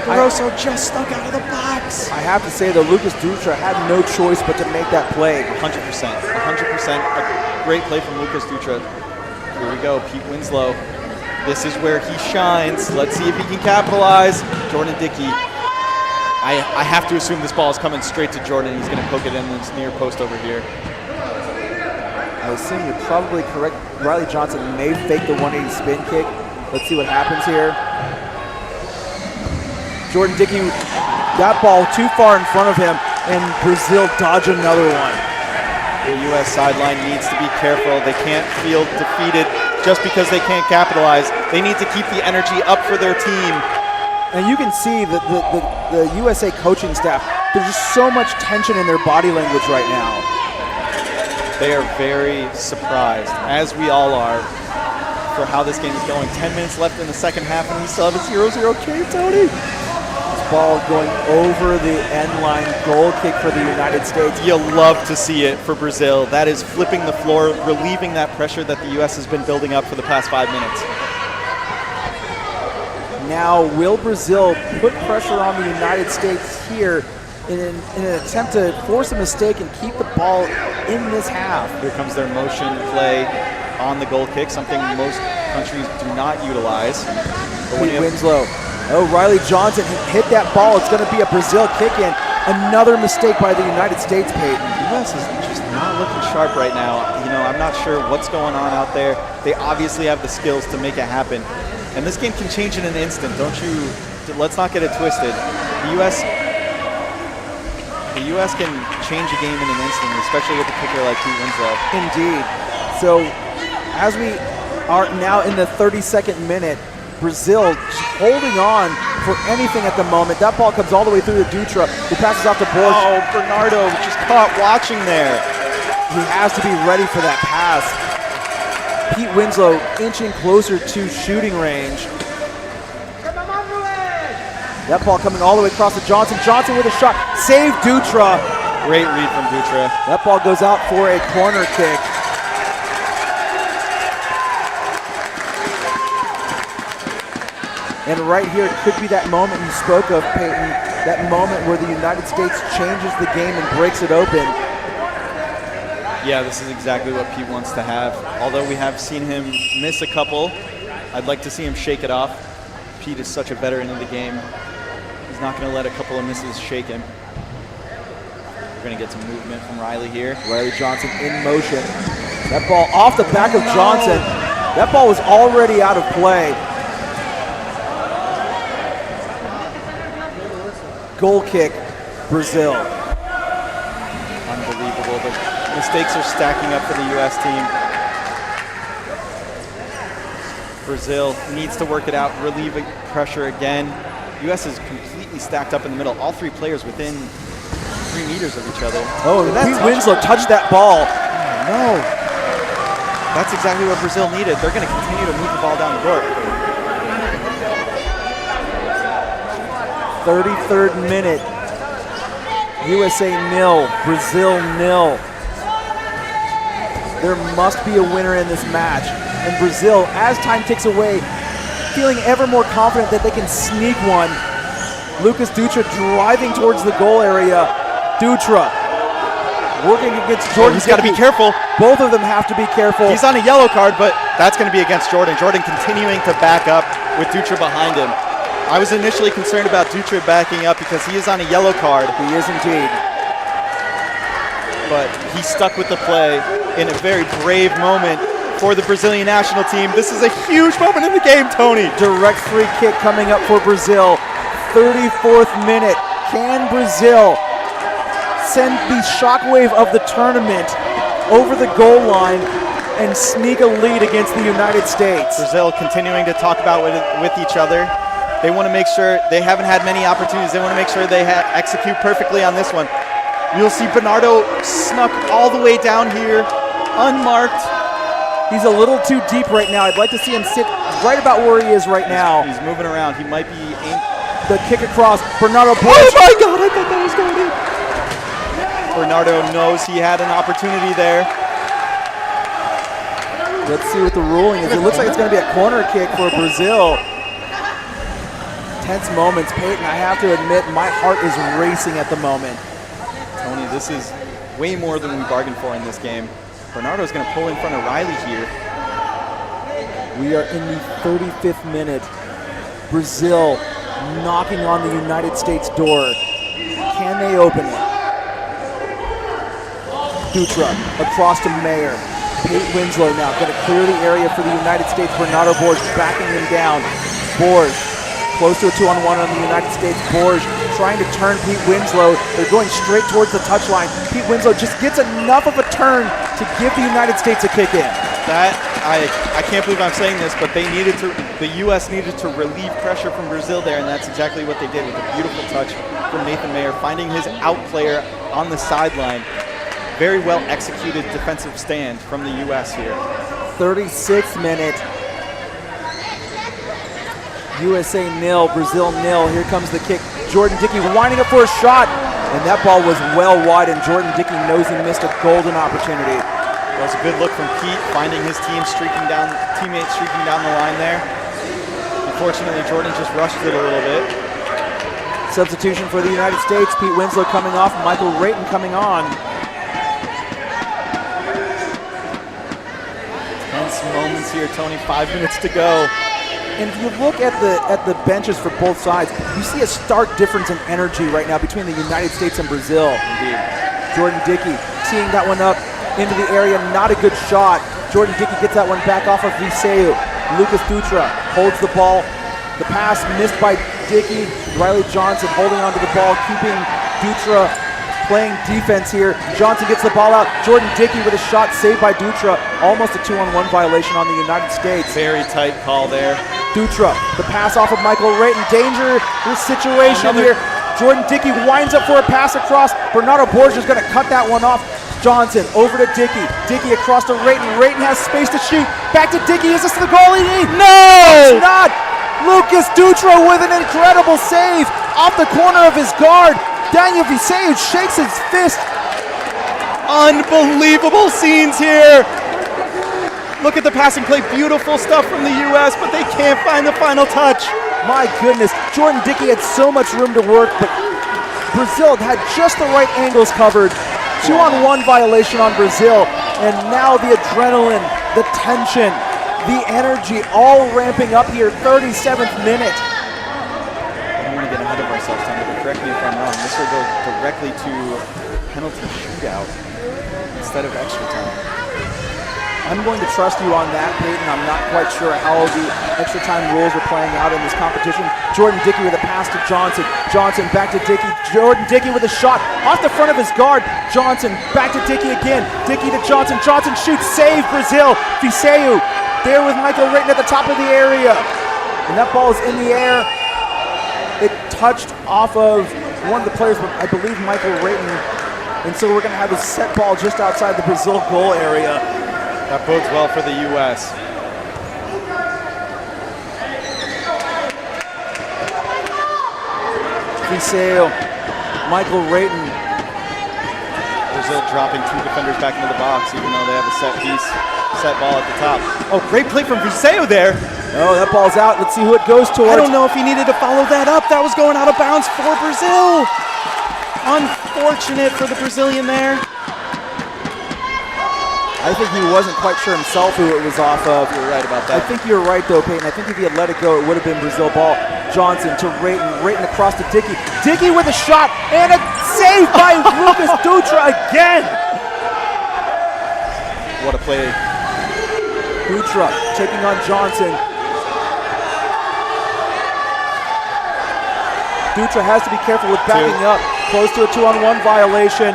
Grosso just snuck out of the box. I have to say, though, Lucas Dutra had no choice but to make that play. 100%. 100%. A great play from Lucas Dutra. Here we go, Pete Winslow. This is where he shines. Let's see if he can capitalize. Jordan Dickey. I have to assume this ball is coming straight to Jordan. He's going to poke it in this near post over here. I assume you're probably correct. Riley Johnson may fake the 180 spin kick. Let's see what happens here. Jordan Dickey, that ball too far in front of him, and Brazil dodge another one. The U.S. sideline needs to be careful. They can't feel defeated just because they can't capitalize. They need to keep the energy up for their team. And you can see that the USA coaching staff, there's just so much tension in their body language right now. They are very surprised, as we all are, for how this game is going. 10 minutes left in the second half, and we still have a 0-0 game, Tony. This ball going over the end line, goal kick for the United States. You love to see it for Brazil. That is flipping the floor, relieving that pressure that the U.S. has been building up for the past 5 minutes. Now, will Brazil put pressure on the United States here in an attempt to force a mistake and keep the ball in this half? Here comes their motion play on the goal kick, something most countries do not utilize. Pete Winslow. Oh, Riley Johnson hit that ball. It's going to be a Brazil kick-in. Another mistake by the United States, Peyton. The U.S. is just not looking sharp right now. You know, I'm not sure what's going on out there. They obviously have the skills to make it happen. And this game can change in an instant, don't you? Let's not get it twisted. The U.S. can change a game in an instant, especially with a kicker like Pete Winslow. Indeed. So, as we are now in the 32nd minute, Brazil just holding on for anything at the moment. That ball comes all the way through to Dutra, who passes off to Borsch. Oh, Bernardo just caught watching there. He has to be ready for that pass. Pete Winslow inching closer to shooting range. That ball coming all the way across to Johnson. Johnson with a shot. Save Dutra. Great read from Dutra. That ball goes out for a corner kick. And right here could be that moment you spoke of, Peyton. That moment where the United States changes the game and breaks it open. Yeah, this is exactly what Pete wants to have. Although we have seen him miss a couple, I'd like to see him shake it off. Pete is such a veteran of the game. He's not going to let a couple of misses shake him. We're going to get some movement from Riley here. Riley Johnson in motion. That ball off the back of Johnson. That ball was already out of play. Goal kick, Brazil. Unbelievable. The mistakes are stacking up for the U.S. team. Brazil needs to work it out, relieve pressure again. U.S. is completely stacked up in the middle. All three players within 3 meters of each other. Oh, Pete Winslow touched that ball. No. That's exactly what Brazil needed. They're going to continue to move the ball down the court. 33rd minute. USA 0, Brazil 0. There must be a winner in this match. And Brazil, as time ticks away, feeling ever more confident that they can sneak one. Lucas Dutra driving towards the goal area. Dutra working against Jordan. He's got to be careful. Both of them have to be careful. He's on a yellow card, but that's going to be against Jordan. Jordan continuing to back up with Dutra behind him. I was initially concerned about Dutra backing up because he is on a yellow card. He is indeed. But he stuck with the play in a very brave moment for the Brazilian national team. This is a huge moment in the game, Tony. Direct free kick coming up for Brazil. 34th minute. Can Brazil send the shockwave of the tournament over the goal line and sneak a lead against the United States? Brazil continuing to talk about with each other. They want to make sure they haven't had many opportunities. They want to make sure they execute perfectly on this one. You'll see Bernardo snuck all the way down here, unmarked. He's a little too deep right now. I'd like to see him sit right about where he is right now. He's moving around. He might be the kick across. Bernardo Borsch. Oh my God, I thought that was going in. Bernardo knows he had an opportunity there. Let's see what the ruling is. It looks like it's going to be a corner kick for Brazil. Tense moments. Peyton, I have to admit, my heart is racing at the moment. Tony, this is way more than we bargained for in this game. Bernardo's going to pull in front of Riley here. We are in the 35th minute. Brazil knocking on the United States door. Can they open it? Dutra across to Mayer. Pate Winslow now going to clear the area for the United States. Bernardo Borges backing him down. Borges close to a 2-on-1 on the United States. Borges trying to turn Pete Winslow. They're going straight towards the touchline. Pete Winslow just gets enough of a turn to give the United States a kick in. That, I can't believe I'm saying this, but the U.S. needed to relieve pressure from Brazil there, and that's exactly what they did with a beautiful touch from Nathan Mayer, finding his out player on the sideline. Very well executed defensive stand from the U.S. here. 36th minute. USA 0, Brazil 0. Here comes the kick. Jordan Dickey winding up for a shot, and that ball was well wide, and Jordan Dickey knows he missed a golden opportunity. That was a good look from Pete, finding his teammates streaking down the line there. Unfortunately, Jordan just rushed it a little bit. Substitution for the United States. Pete Winslow coming off, Michael Rayton coming on. Tense moments here, Tony. 5 minutes to go. And if you look at the benches for both sides, you see a stark difference in energy right now between the United States and Brazil. Indeed. Jordan Dickey teeing that one up into the area, not a good shot. Jordan Dickey gets that one back off of Viseu. Lucas Dutra holds the ball. The pass missed by Dickey. Riley Johnson holding onto the ball, keeping Dutra playing defense here. Johnson gets the ball out. Jordan Dickey with a shot saved by Dutra. Almost a 2-on-1 violation on the United States. Very tight call there. Dutra, the pass off of Michael Rayton. Dangerous situation here. Jordan Dickey winds up for a pass across. Bernardo Borges is going to cut that one off. Johnson over to Dickey. Dickey across to Rayton. Rayton has space to shoot. Back to Dickey. Is this the goalie? No! It's not. Lucas Dutra with an incredible save off the corner of his guard. Daniel Viseu shakes his fist. Unbelievable scenes here. Look at the passing play. Beautiful stuff from the U.S., but they can't find the final touch. My goodness. Jordan Dickey had so much room to work, but Brazil had just the right angles covered. 2-on-1 violation on Brazil, and now the adrenaline, the tension, the energy all ramping up here. 37th minute. I don't want to get ahead of ourselves, Tony, but correct me if I'm wrong. This will go directly to penalty shootout instead of extra time. I'm going to trust you on that, Peyton. I'm not quite sure how the extra time rules are playing out in this competition. Jordan Dickey with a pass to Johnson. Johnson back to Dickey. Jordan Dickey with a shot off the front of his guard. Johnson back to Dickey again. Dickey to Johnson. Johnson shoots. Save Brazil. Viseu there with Michael Rayton at the top of the area. And that ball is in the air. It touched off of one of the players, I believe Michael Rayton. And so we're going to have a set ball just outside the Brazil goal area. That bodes well for the U.S. Viseu, Michael Rayton. Brazil dropping two defenders back into the box, even though they have a set ball at the top. Oh, great play from Viseu there. Oh, that ball's out. Let's see who it goes towards. I don't know if he needed to follow that up. That was going out of bounds for Brazil. Unfortunate for the Brazilian there. I think he wasn't quite sure himself who it was off of. You're right about that. I think you're right, though, Peyton. I think if he had let it go, it would have been Brazil ball. Johnson to Rayton. Rayton across to Dickey. Dickey with a shot and a save by Lucas Dutra again. What a play. Dutra taking on Johnson. Dutra has to be careful with backing up. Close to a 2-on-1 violation.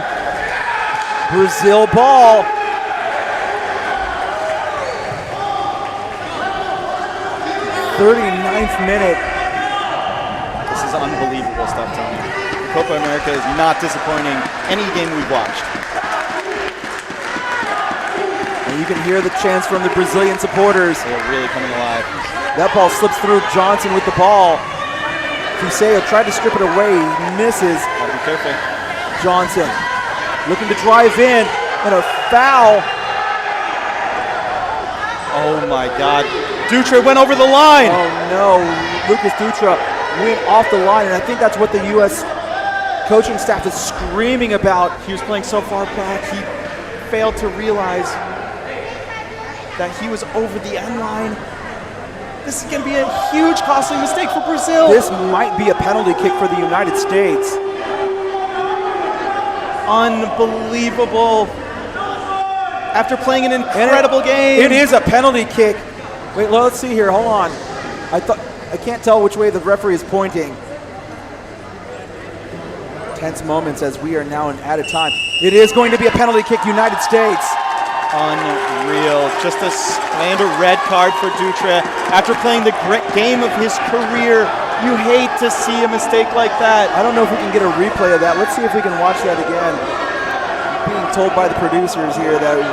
Brazil ball. 39th minute. This is unbelievable stuff, Tony. The Copa America is not disappointing any game we've watched. And you can hear the chants from the Brazilian supporters. They're really coming alive. That ball slips through Johnson with the ball. Viseu tried to strip it away. He misses. Gotta be careful. Johnson looking to drive in, and a foul. Oh my God. Dutra went over the line. Oh no, Lucas Dutra went off the line, and I think that's what the U.S. coaching staff is screaming about. He was playing so far back, he failed to realize that he was over the end line. This is going to be a huge costly mistake for Brazil. This might be a penalty kick for the United States. Unbelievable. After playing an incredible game. It is a penalty kick. Wait, let's see here. Hold on. I can't tell which way the referee is pointing. Tense moments as we are now in added time. It is going to be a penalty kick, United States. Unreal. Just a slammed a red card for Dutra. After playing the great game of his career, you hate to see a mistake like that. I don't know if we can get a replay of that. Let's see if we can watch that again. Being told by the producers here that we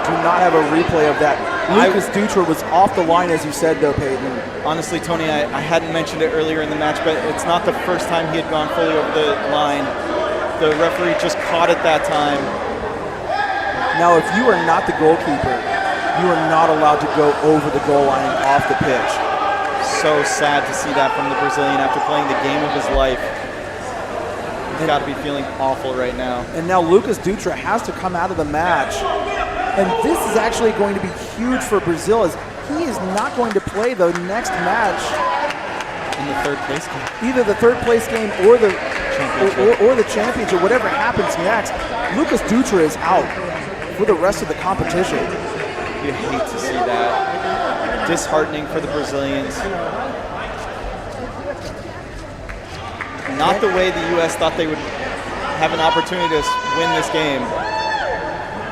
do not have a replay of that. Lucas Dutra was off the line, as you said, though, Peyton. Honestly, Tony, I hadn't mentioned it earlier in the match, but it's not the first time he had gone fully over the line. The referee just caught it that time. Now, if you are not the goalkeeper, you are not allowed to go over the goal line and off the pitch. So sad to see that from the Brazilian after playing the game of his life. He's got to be feeling awful right now. And now Lucas Dutra has to come out of the match. And this is actually going to be huge for Brazil, as he is not going to play the next match. In the third place game. Either the third place game or the championship, whatever happens next. Lucas Dutra is out for the rest of the competition. You hate to see that. Disheartening for the Brazilians. Not the way the U.S. thought they would have an opportunity to win this game.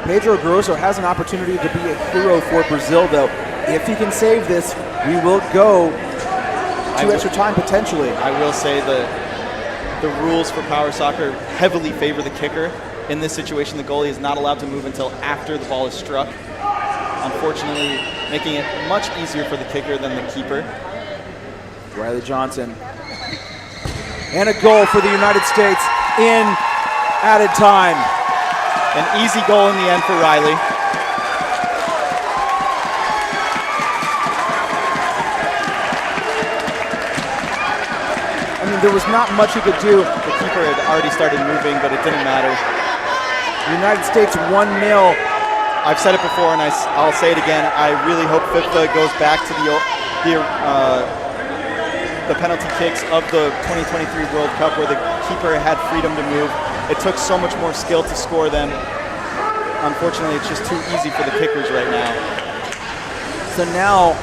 Pedro Grosso has an opportunity to be a hero for Brazil, though. If he can save this, we will go to extra time potentially. I will say the rules for power soccer heavily favor the kicker. In this situation, the goalie is not allowed to move until after the ball is struck. Unfortunately, making it much easier for the kicker than the keeper. Riley Johnson. And a goal for the United States in added time. An easy goal in the end for Riley. I mean, there was not much he could do. The keeper had already started moving, but it didn't matter. United States 1-0. I've said it before, and I'll say it again. I really hope FIFA goes back to the penalty kicks of the 2023 World Cup, where the keeper had freedom to move. It took so much more skill to score them. Unfortunately, it's just too easy for the kickers right now. So now,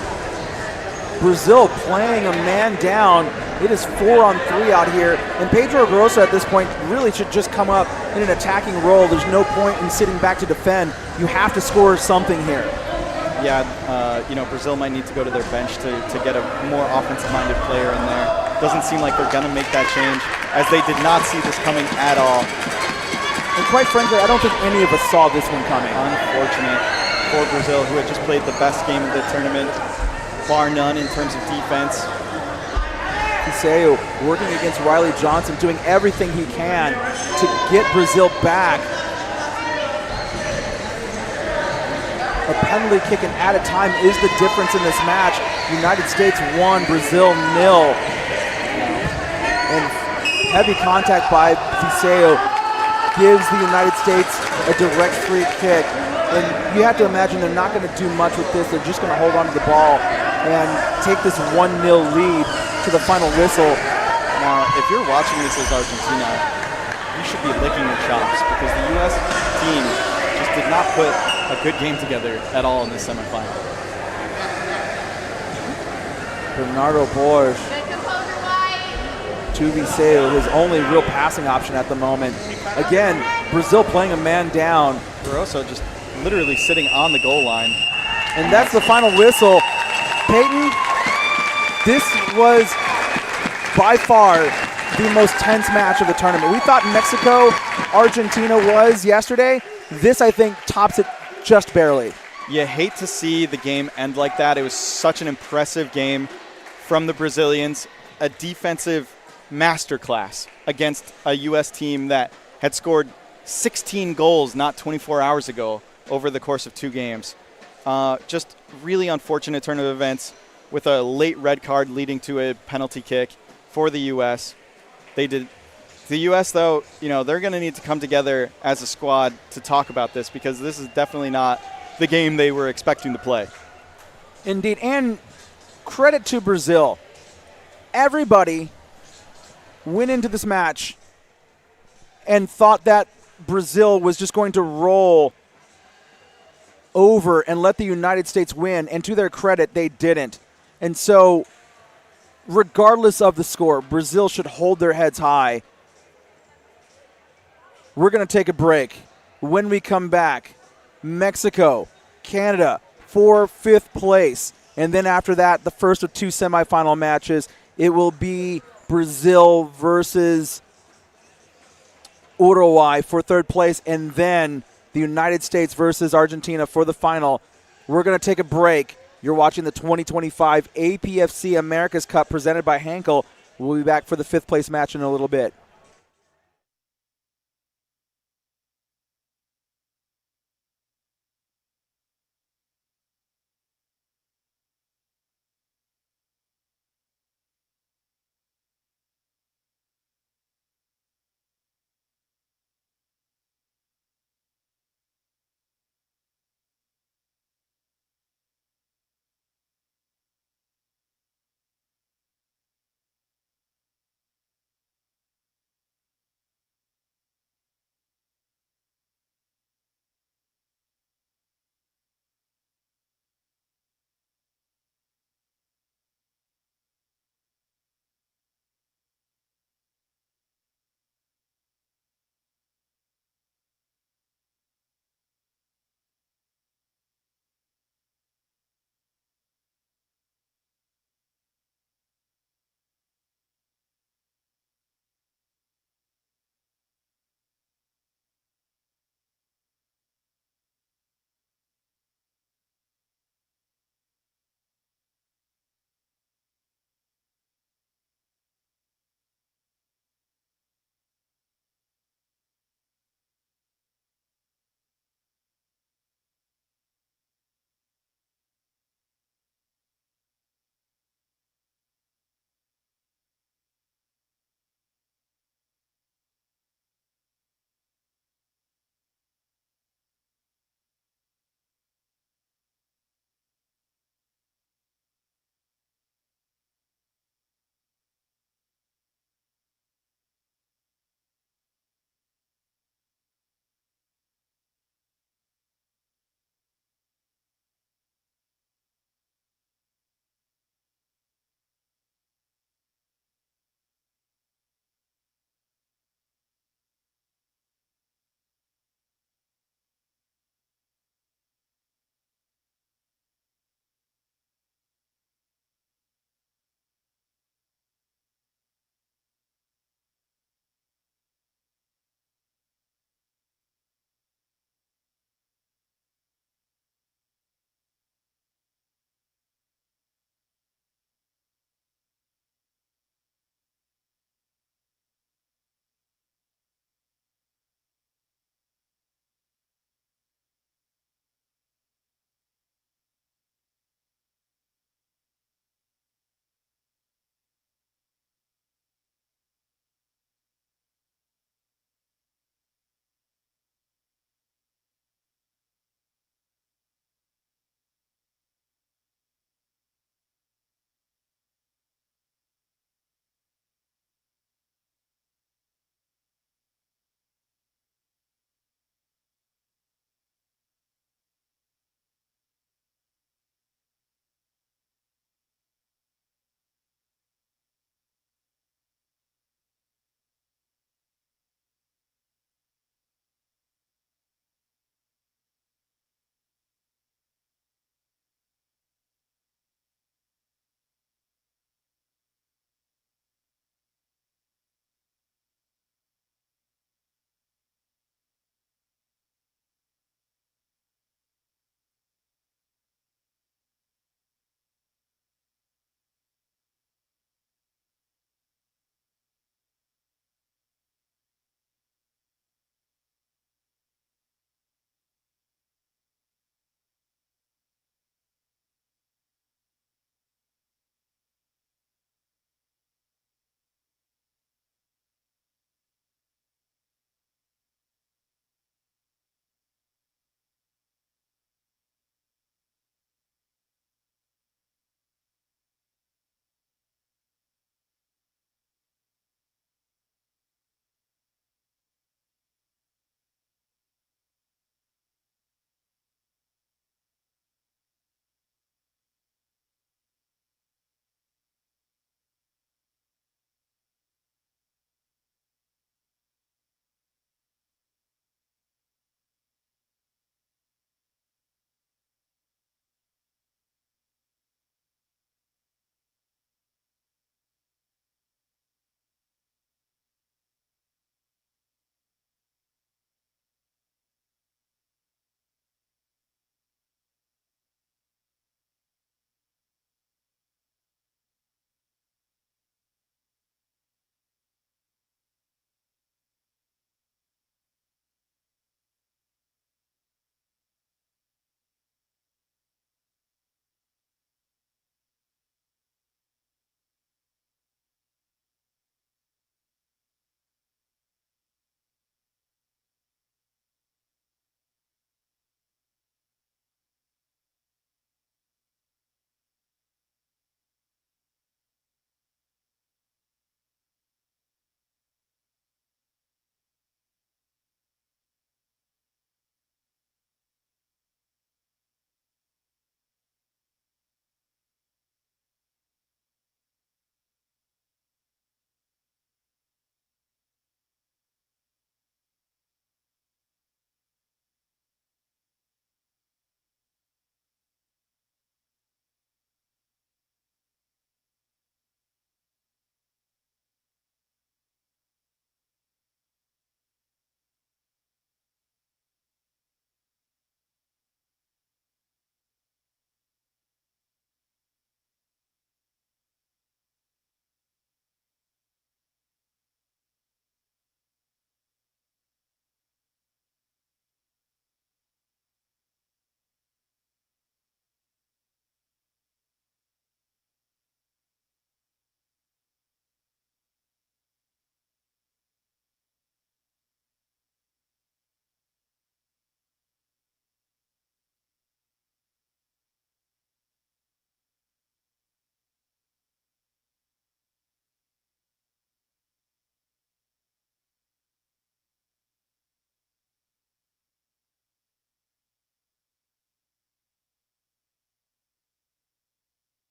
Brazil playing a man down. It is 4-on-3 out here, and Pedro Grosso at this point really should just come up in an attacking role. There's no point in sitting back to defend. You have to score something here. Yeah, Brazil might need to go to their bench to get a more offensive-minded player in there. Doesn't seem like they're going to make that change, as they did not see this coming at all. And quite frankly, I don't think any of us saw this one coming. Unfortunate for Brazil, who had just played the best game of the tournament, bar none in terms of defense. Iseo working against Riley Johnson, doing everything he can to get Brazil back. A penalty kick and added time is the difference in this match. United States 1, Brazil 0. And heavy contact by Iseo gives the United States a direct free kick. And you have to imagine they're not going to do much with this. They're just going to hold on to the ball and take this 1-0 lead to the final whistle. Now, if you're watching this as Argentina, you should be licking your chops, because the U.S. team just did not put a good game together at all in this semifinal. Bernardo Borges to Viseu, his only real passing option at the moment. Again, Brazil playing a man down. Barroso just literally sitting on the goal line. And that's the final whistle. Peyton, this was by far the most tense match of the tournament. We thought Mexico, Argentina was yesterday. This, I think, tops it just barely. You hate to see the game end like that. It was such an impressive game from the Brazilians. A defensive masterclass against a U.S. team that had scored 16 goals not 24 hours ago over the course of 2 games. Just really unfortunate turn of events, with a late red card leading to a penalty kick for the U.S. The U.S., though, they're going to need to come together as a squad to talk about this, because this is definitely not the game they were expecting to play. Indeed, and credit to Brazil. Everybody went into this match and thought that Brazil was just going to roll over and let the United States win, and to their credit, they didn't. And so, regardless of the score, Brazil should hold their heads high. We're going to take a break. When we come back, Mexico, Canada for 5th place. And then after that, the first of 2 semifinal matches, it will be Brazil versus Uruguay for 3rd place, and then the United States versus Argentina for the final. We're going to take a break. You're watching the 2025 APFC Americas Cup presented by Henkel. We'll be back for the 5th place match in a little bit.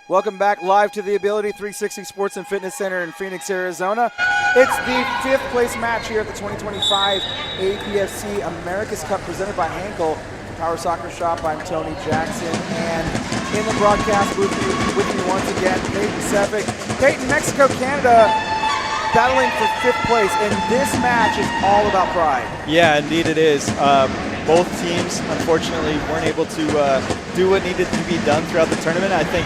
Welcome back live to the Ability 360 Sports and Fitness Center in Phoenix, Arizona. It's the 5th place match here at the 2025 APFC Americas Cup presented by Henkel. Power Soccer Shop, I'm Tony Jackson, and in the broadcast booth with me once again, Peyton Sevick. Peyton, Mexico, Canada battling for 5th place, and this match is all about pride. Yeah, indeed it is. Both teams, unfortunately, weren't able to do what needed to be done throughout the tournament. I think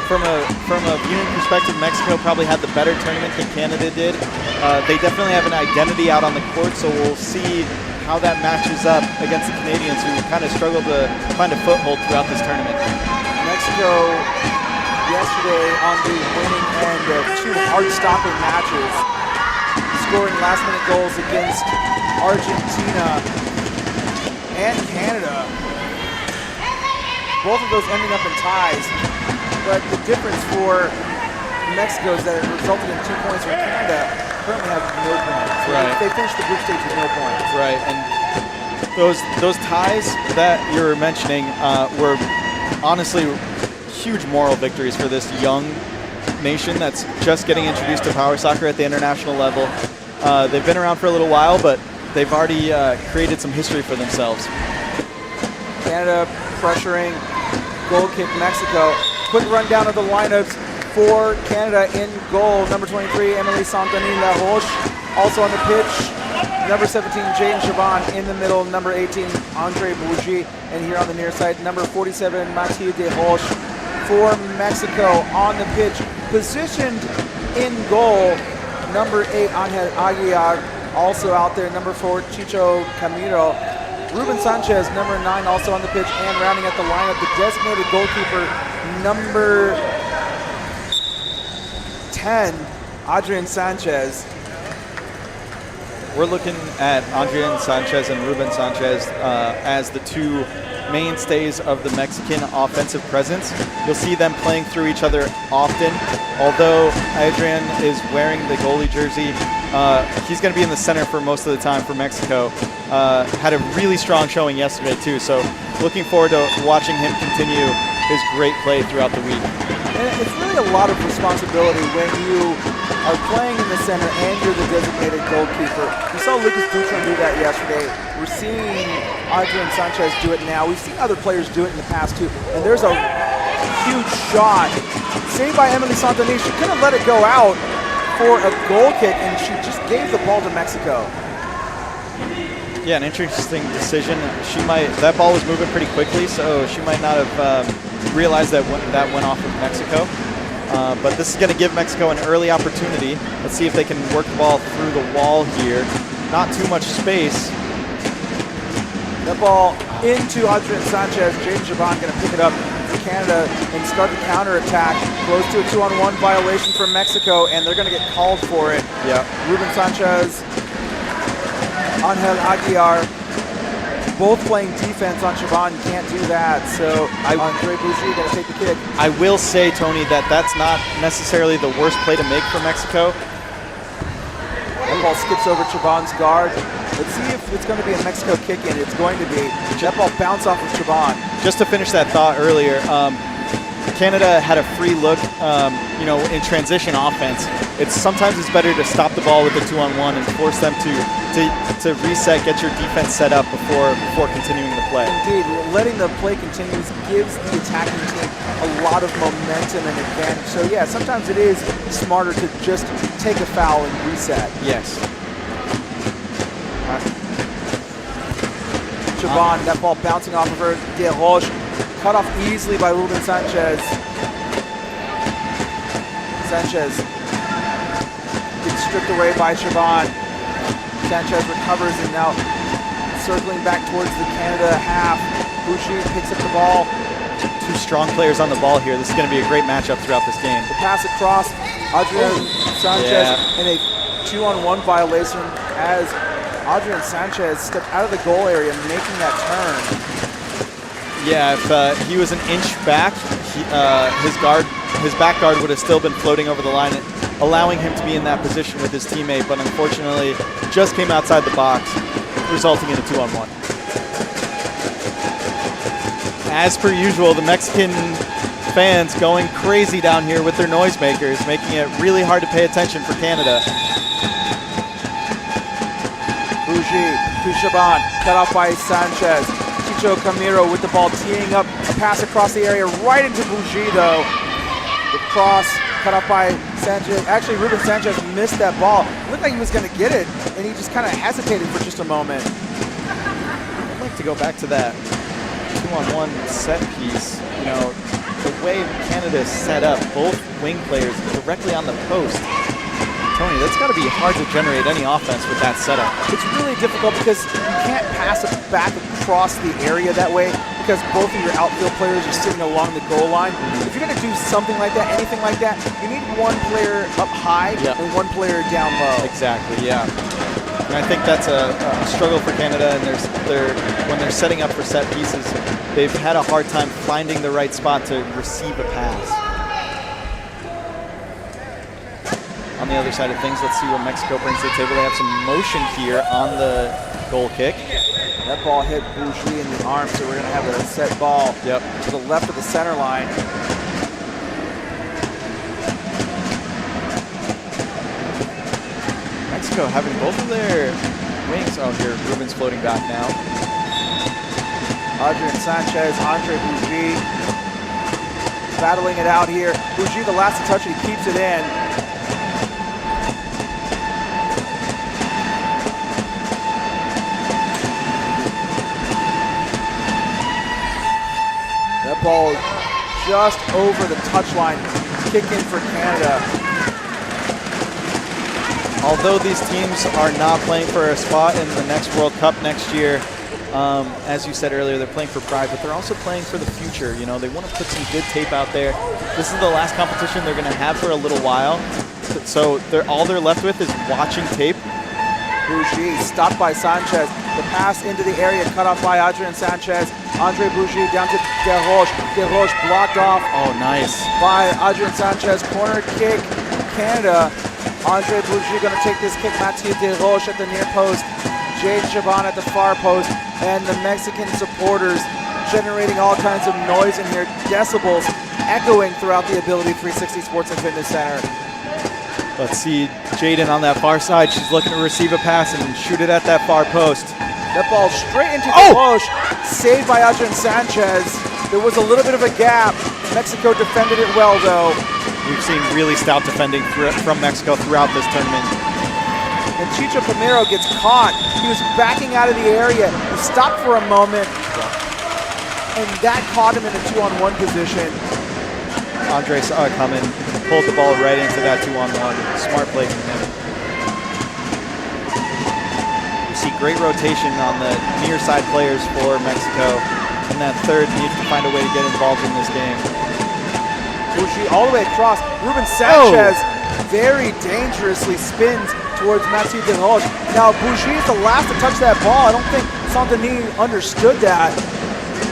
from a viewing perspective, Mexico probably had the better tournament than Canada did. They definitely have an identity out on the court, so we'll see how that matches up against the Canadians, who kind of struggled to find a foothold throughout this tournament. Mexico yesterday on the winning end of 2 hard-stopping matches, scoring last-minute goals against Argentina and Canada. Both of those ending up in ties, but the difference for Mexico is that it resulted in 2 points, where Canada currently have no points. Right. They finished the group stage with no points. Right, and those ties that you were mentioning were honestly huge moral victories for this young nation that's just getting introduced to power soccer at the international level. They've been around for a little while, but they've already created some history for themselves. Canada pressuring, goal kick Mexico. Quick rundown of the lineups for Canada. In goal, number 23, Emily Santanilla Roche. Also on the pitch, number 17, Jane Chaban. In the middle, number 18, Andre Bougie. And here on the near side, number 47, Mathilde de Roche for Mexico. On the pitch, positioned in goal, number 8, Angel Aguilar. Also out there, number 4, Chicho Camilo. Ruben Sanchez, number 9, also on the pitch, and rounding at the lineup, the designated goalkeeper, number 10, Adrian Sanchez. We're looking at Adrian Sanchez and Ruben Sanchez as the 2 mainstays of the Mexican offensive presence. You'll see them playing through each other often. Although Adrian is wearing the goalie jersey, he's going to be in the center for most of the time for Mexico. Had a really strong showing yesterday too, so looking forward to watching him continue his great play throughout the week. And it's really a lot of responsibility when you are playing in the center and you're the designated goalkeeper. We saw Lucas Dutron do that yesterday. We're seeing Adrian Sanchez do it now. We've seen other players do it in the past too. And there's a huge shot saved by Emily Santanilla. She couldn't let it go out for a goal kick, and she just gave the ball to Mexico. Yeah, an interesting decision. That ball was moving pretty quickly, so she might not have realized that went off of Mexico. But this is going to give Mexico an early opportunity. Let's see if they can work the ball through the wall here. Not too much space. That ball into Adrian Sanchez. Jaden Chaban going to pick it up for Canada and start the counterattack. Close to a 2-on-1 violation for Mexico, and they're going to get called for it. Yeah. Ruben Sanchez, Angel Aguilar, both playing defense on Chaban. You can't do that. So Andre Bougie going to take the kick. I will say, Tony, that's not necessarily the worst play to make for Mexico. That ball skips over Chaban's guard. Let's see if it's going to be a Mexico kick-in. It's going to be. That ball bounced off of Chaban. Just to finish that thought earlier, Canada had a free look, in transition offense. Sometimes it's better to stop the ball with a 2-on-1 and force them to reset, get your defense set up before continuing the play. Indeed, letting the play continue gives the attacking team a lot of momentum and advantage. So yeah, sometimes it is smarter to just take a foul and reset. Yes. Chaban, that ball bouncing off of her. De Roche, cut off easily by Ruben Sanchez. Sanchez gets stripped away by Chaban. Sanchez recovers and now circling back towards the Canada half. Boucher picks up the ball. 2 strong players on the ball here. This is going to be a great matchup throughout this game. The pass across, Adrian Sanchez in a 2-on-1 violation as Adrian Sanchez stepped out of the goal area making that turn. Yeah, if he was an inch back, his back guard would have still been floating over the line, allowing him to be in that position with his teammate, but unfortunately just came outside the box, resulting in a 2-on-1. As per usual, the Mexican fans going crazy down here with their noisemakers, making it really hard to pay attention for Canada. Bougie to Shaban, cut off by Sanchez. Chicho Camiro with the ball, teeing up a pass across the area, right into Bougie though. The cross, cut off by Sanchez. Actually, Ruben Sanchez missed that ball. It looked like he was going to get it, and he just kind of hesitated for just a moment. I'd like to go back to that 2-on-1 set piece. You know, the way Canada is set up, both wing players directly on the post. Tony, that's got to be hard to generate any offense with that setup. It's really difficult because you can't pass it back across the area that way because both of your outfield players are sitting along the goal line. If you're going to do something like that, anything like that, you need one player up high and one player down low. Exactly, yeah. And I think that's a struggle for Canada, and when they're setting up for set pieces, they've had a hard time finding the right spot to receive a pass. On the other side of things, let's see what Mexico brings to the table. They have some motion here on the goal kick. That ball hit Bougie in the arm, so we're going to have a set ball to the left of the center line. Mexico having both of their wings. Oh, here, Ruben's floating back now. Adrian Sanchez, Andre Bougie battling it out here. Bougie, the last to touch it, he keeps it in. That ball just over the touchline, kick in for Canada. Although these teams are not playing for a spot in the next World Cup next year, as you said earlier, they're playing for pride, but they're also playing for the future. You know, they want to put some good tape out there. This is the last competition they're going to have for a little while, so all they're left with is watching tape. Bougie stopped by Sanchez. The pass into the area cut off by Adrian Sanchez. Andre Bougie down to Desroches. Desroches blocked off. Oh, nice. By Adrian Sanchez. Corner kick, Canada. Andre Bougie going to take this kick. Mathieu Desroches at the near post. Jade Chaban at the far post. And the Mexican supporters generating all kinds of noise in here. Decibels echoing throughout the Ability 360 Sports and Fitness Center. Let's see Jaden on that far side. She's looking to receive a pass and shoot it at that far post. That ball straight into Desroches. Saved by Adrian Sanchez. There was a little bit of a gap. Mexico defended it well, though. We've seen really stout defending from Mexico throughout this tournament. And Chicho Camiro gets caught. He was backing out of the area. He stopped for a moment, and that caught him in a 2-on-1 position. Andre saw it coming, pulled the ball right into that 2-on-1. Smart play from him. You see great rotation on the near side players for Mexico, and that third needs to find a way to get involved in this game. Bougie all the way across. Ruben Sanchez very dangerously spins towards Mathieu Desroches. Now Bougie is the last to touch that ball. I don't think Saint-Denis understood that.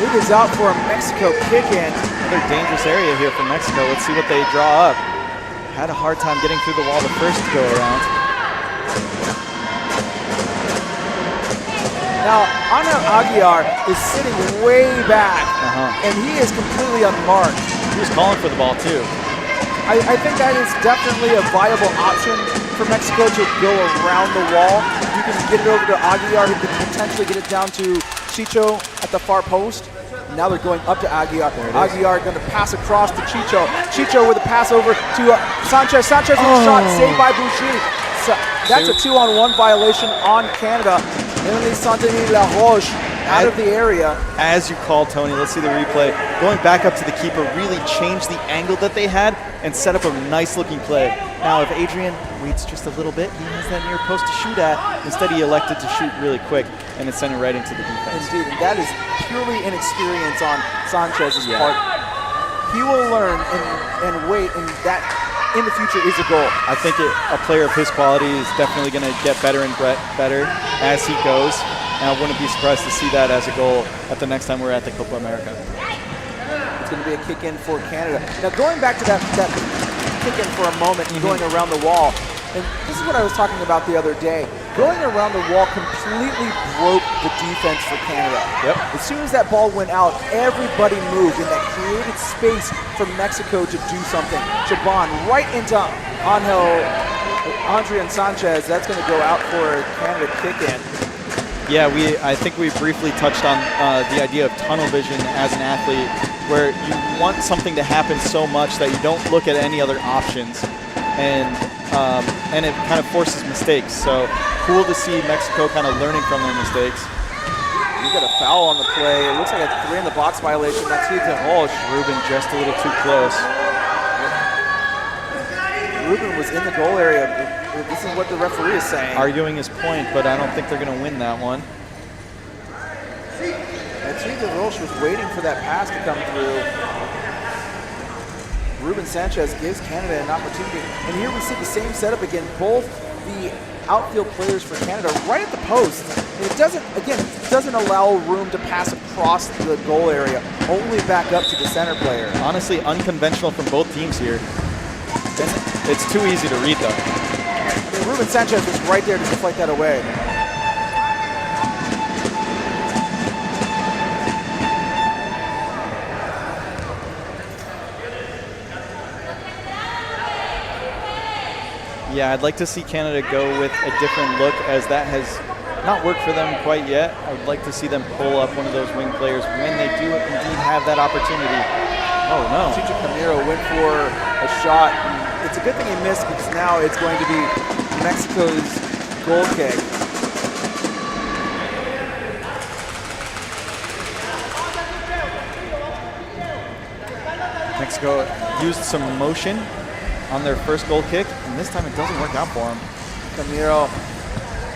It is out for a Mexico kick-in. Another dangerous area here for Mexico. Let's see what they draw up. Had a hard time getting through the wall the first go around. Now, Ana Aguiar is sitting way back, and he is completely unmarked. He was calling for the ball, too. I think that is definitely a viable option for Mexico to go around the wall. You can get it over to Aguiar, who could potentially get it down to Chicho at the far post. Now they're going up to Aguiar. Aguiar going to pass across to Chicho. Chicho with a pass over to Sanchez. Sanchez with a shot, saved by Bougie. So that's a 2-on-1 violation on Canada. Emily Saint-Denis La Roche out of the area. As you called, Tony, let's see the replay. Going back up to the keeper really changed the angle that they had and set up a nice-looking play. Now, if Adrian waits just a little bit, he has that near post to shoot at. Instead, he elected to shoot really quick, and it sent it right into the defense. Indeed, and that is purely inexperience on Sanchez's part. He will learn and wait, and that in the future is a goal. I think a player of his quality is definitely going to get better and better as he goes. And I wouldn't be surprised to see that as a goal at the next time we're at the Copa America. It's going to be a kick-in for Canada. Now, going back to that kick-in for a moment and going around the wall, and this is what I was talking about the other day. going around the wall completely broke the defense for Canada. Yep. As soon as that ball went out, everybody moved, and that created space for Mexico to do something. Chaban right into Adrian Sanchez. That's going to go out for a Canada kick-in. Yeah, I think we briefly touched on the idea of tunnel vision as an athlete, where you want something to happen so much that you don't look at any other options, and it kind of forces mistakes. So cool to see Mexico kind of learning from their mistakes. You got a foul on the play. It looks like a 3 in the box violation. That's Mathieu Desroches. Ruben just a little too close. Ruben was in the goal area. This is what the referee is saying. Arguing his point, but I don't think they're going to win that one. Mathieu Desroches was waiting for that pass to come through. Ruben Sanchez gives Canada an opportunity. And here we see the same setup again. Both the outfield players for Canada right at the post. And it doesn't allow room to pass across the goal area, only back up to the center player. Honestly, unconventional from both teams here. It's too easy to read, though. And Ruben Sanchez was right there to deflect that away. Yeah, I'd like to see Canada go with a different look, as that has not worked for them quite yet. I would like to see them pull up one of those wing players when they do indeed have that opportunity. Oh, no. Chicho Camiro went for a shot. It's a good thing he missed, because now it's going to be Mexico's goal kick. Mexico used some motion on their first goal kick, and this time it doesn't work out for him. Camiro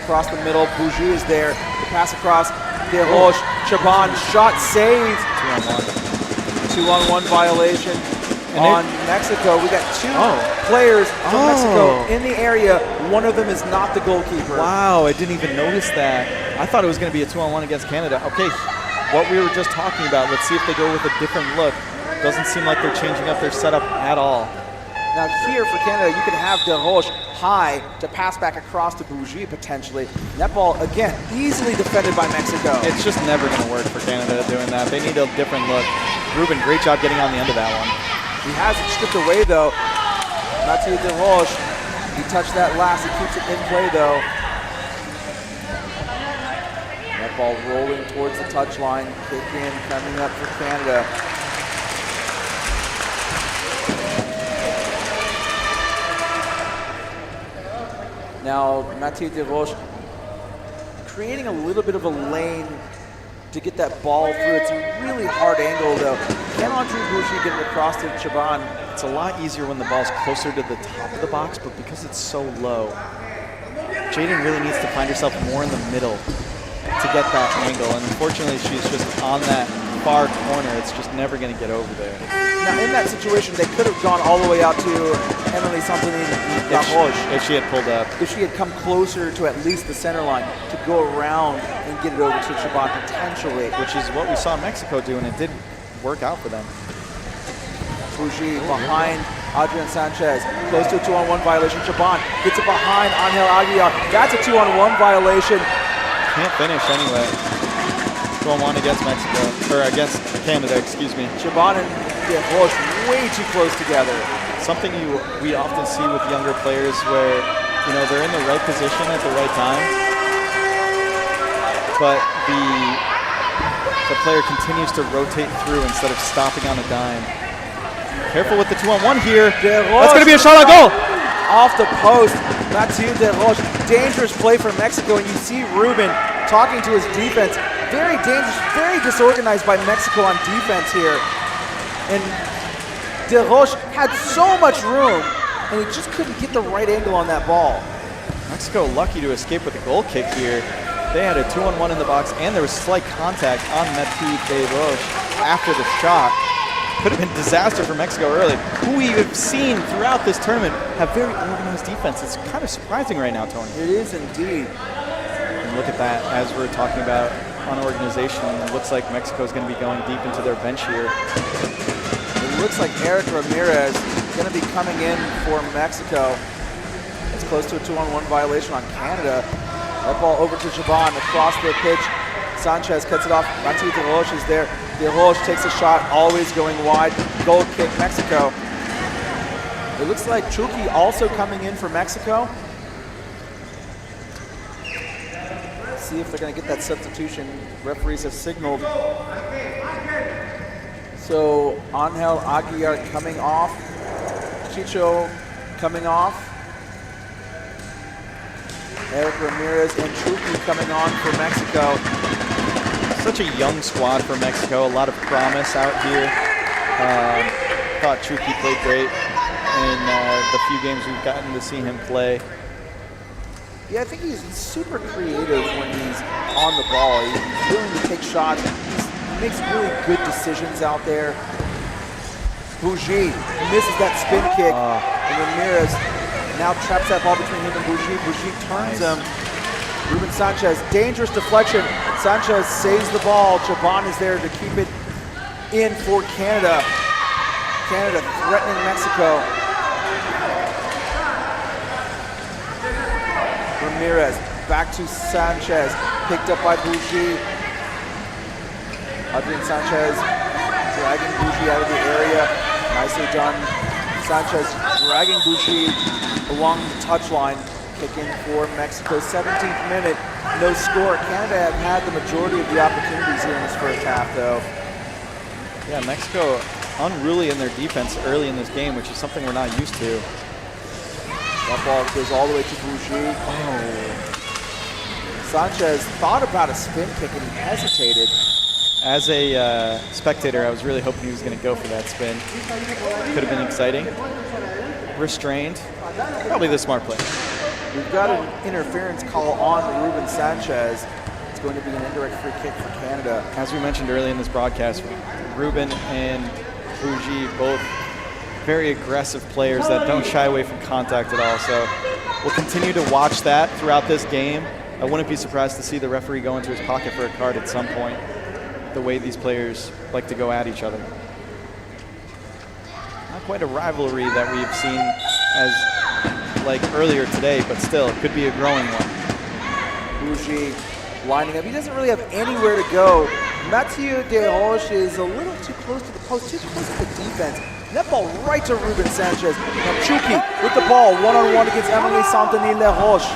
across the middle. Bougie is there. The pass across. Desroches. Chaban shot saved. 2-on-1 violation on Mexico. We got two players from Mexico in the area. One of them is not the goalkeeper. Wow, I didn't even notice that. I thought it was going to be a 2-on-1 against Canada. Okay, what we were just talking about, let's see if they go with a different look. Doesn't seem like they're changing up their setup at all. Now here for Canada, you can have Desroches high to pass back across to Bougie potentially. And that ball, again, easily defended by Mexico. It's just never going to work for Canada doing that. They need a different look. Ruben, great job getting on the end of that one. He has it stripped away though. Mathieu Desroches, he touched that last. He keeps it in play though. That ball rolling towards the touchline. Kick in coming up for Canada. Now, Mathieu Desroches creating a little bit of a lane to get that ball through. It's a really hard angle, though. Can Andre Bougie get it across to Chaban? It's a lot easier when the ball's closer to the top of the box, but because it's so low, Jaden really needs to find herself more in the middle to get that angle. And unfortunately, she's just on that far corner. It's just never going to get over there. Now, in that situation, they could have gone all the way out to Emily Samponi-Laroche. If she had pulled up. If she had come closer to at least the center line to go around and get it over to Chaban potentially. Which is what we saw Mexico do, and it didn't work out for them. Bougie behind Adrian Sanchez. Close to a 2-on-1 violation. Chaban gets it behind Angel Aguilar. That's a 2-on-1 violation. Can't finish anyway. 2-on-1 against Mexico, or against Canada, excuse me. Chaban and Desroches way too close together. Something we often see with younger players where, you know, they're in the right position at the right time, but the player continues to rotate through instead of stopping on a dime. Careful with the 2-on-1 here. That's going to be a shot on goal. Off the post, Mathieu Desroches. Dangerous play for Mexico, and you see Ruben talking to his defense. Very dangerous, very disorganized by Mexico on defense here. And Desroches had so much room, and he just couldn't get the right angle on that ball. Mexico lucky to escape with a goal kick here. They had a 2-on-1 in the box, and there was slight contact on Mathieu Desroches after the shot. Could have been disaster for Mexico early, who we have seen throughout this tournament have very organized defense. It's kind of surprising right now, Tony. It is indeed. And look at that, as we're talking about on organization, it looks like Mexico is going to be going deep into their bench here. It looks like Eric Ramirez is going to be coming in for Mexico. It's close to a 2-on-1 violation on Canada. That ball over to Shaban across the pitch. Sanchez cuts it off. Mathieu De Roche is there. De Roche takes a shot, always going wide. Goal kick, Mexico. It looks like Chucky also coming in for Mexico. Let's see if they're going to get that substitution. Referees have signaled. So Angel Aguiar coming off. Chicho coming off. Eric Ramirez and Chucky coming on for Mexico. Such a young squad for Mexico. A lot of promise out here. Thought Chucky played great in the few games we've gotten to see him play. Yeah, I think he's super creative when he's on the ball. He's willing to take shots. He makes really good decisions out there. Bougie misses that spin kick. And Ramirez now traps that ball between him and Bougie. Bougie turns him. Ruben Sanchez, dangerous deflection. Sanchez saves the ball. Chaban is there to keep it in for Canada. Canada threatening Mexico. Ramirez back to Sanchez, picked up by Bougie. Adrian Sanchez dragging Bougie out of the area. Nicely done. Sanchez dragging Bougie along the touchline. Kick in for Mexico. 17th minute, no score. Canada have had the majority of the opportunities here in this first half, though. Yeah, Mexico unruly in their defense early in this game, which is something we're not used to. That ball goes all the way to Bougie. Sanchez thought about a spin kick and he hesitated. As a spectator, I was really hoping he was going to go for that spin. Could have been exciting. Restrained. Probably the smart play. We've got an interference call on Ruben Sanchez. It's going to be an indirect free kick for Canada. As we mentioned early in this broadcast, Ruben and Bougie, both very aggressive players that don't shy away from contact at all. So we'll continue to watch that throughout this game. I wouldn't be surprised to see the referee go into his pocket for a card at some point, the way these players like to go at each other. Not quite a rivalry that we've seen as like earlier today, but still, it could be a growing one. Bougie lining up. He doesn't really have anywhere to go. Mathieu De Roche is a little too close to the post, too close to the defense. And that ball right to Ruben Sanchez. Now Chucky with the ball, one-on-one against Emily Santini Le Roche.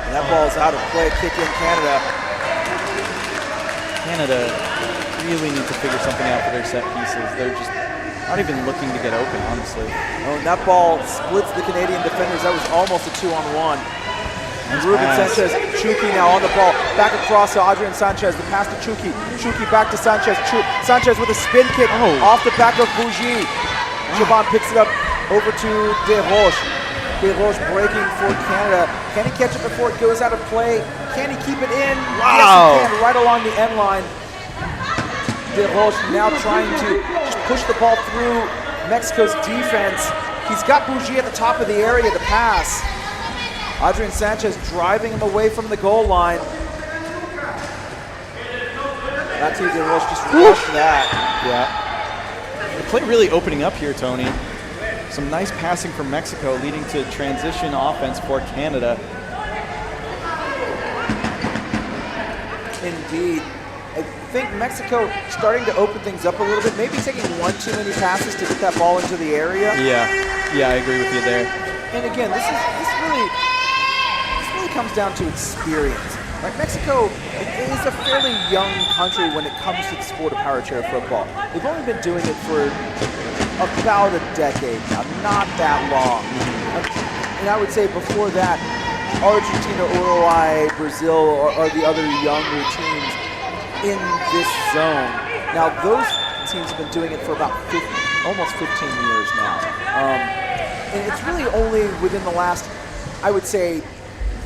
And that ball's out of play, kick in Canada. Canada really need to figure something out for their set pieces. They're just not even looking to get open, honestly. Oh, and that ball splits the Canadian defenders. That was almost a 2-on-1. And Ruben Sanchez, Chucky now on the ball. Back across to Adrian Sanchez. The pass to Chucky. Chucky back to Sanchez. Sanchez with a spin kick off the back of Bougie. Chaban picks it up over to De Roche. De Roche breaking for Canada. Can he catch it before it goes out of play? Can he keep it in? Wow. Yes, he can, right along the end line. De Roche now trying to just push the ball through Mexico's defense. He's got Bougie at the top of the area to pass. Adrian Sanchez driving him away from the goal line. Mathieu De Roche just rushed that. Yeah. The play really opening up here, Tony. Some nice passing from Mexico leading to transition offense for Canada. Indeed. I think Mexico starting to open things up a little bit, maybe taking one too many passes to get that ball into the area. Yeah, I agree with you there. And again, this really comes down to experience. Like Mexico is a fairly young country when it comes to the sport of power chair football. They've only been doing it for about a decade now, not that long. And I would say before that, Argentina, Uruguay, Brazil are the other younger teams in this zone. Now those teams have been doing it for about almost 15 years now. And it's really only within the last, I would say,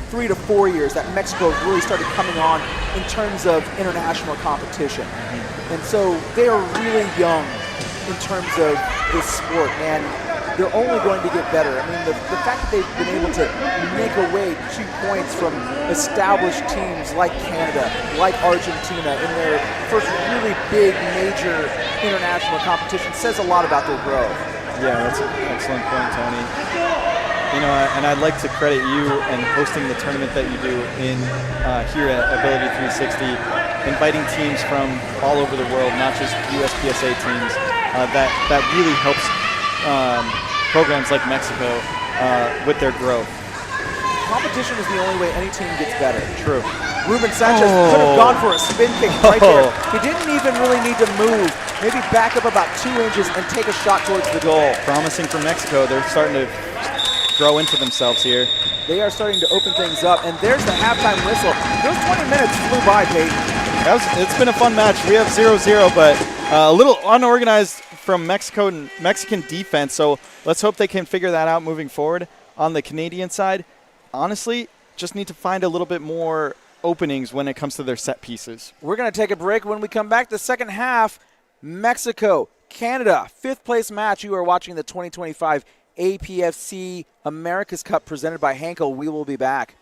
3 to 4 years that Mexico has really started coming on in terms of international competition. And so they are really young in terms of this sport, and they're only going to get better. I mean, the fact that they've been able to make away 2 points from established teams like Canada, like Argentina, in their first really big, major international competition says a lot about their growth. Yeah, that's an excellent point, Tony. You know, and I'd like to credit you and hosting the tournament that you do in here at Ability 360, inviting teams from all over the world, not just USPSA teams. That really helps programs like Mexico with their growth. Competition is the only way any team gets better. True. Ruben Sanchez could have gone for a spin kick right there. He didn't even really need to move. Maybe back up about 2 inches and take a shot towards the goal. Promising for Mexico. They're starting to grow into themselves here. They are starting to open things up, and there's the halftime whistle. Those 20 minutes flew by, Peyton. It's been a fun match. We have 0-0, but a little unorganized from Mexican defense, so let's hope they can figure that out moving forward. On the Canadian side, honestly, just need to find a little bit more openings when it comes to their set pieces. We're going to take a break. When we come back, the second half, Mexico, Canada, 5th place match. You are watching the 2025 APFC Americas Cup presented by Henkel. We will be back.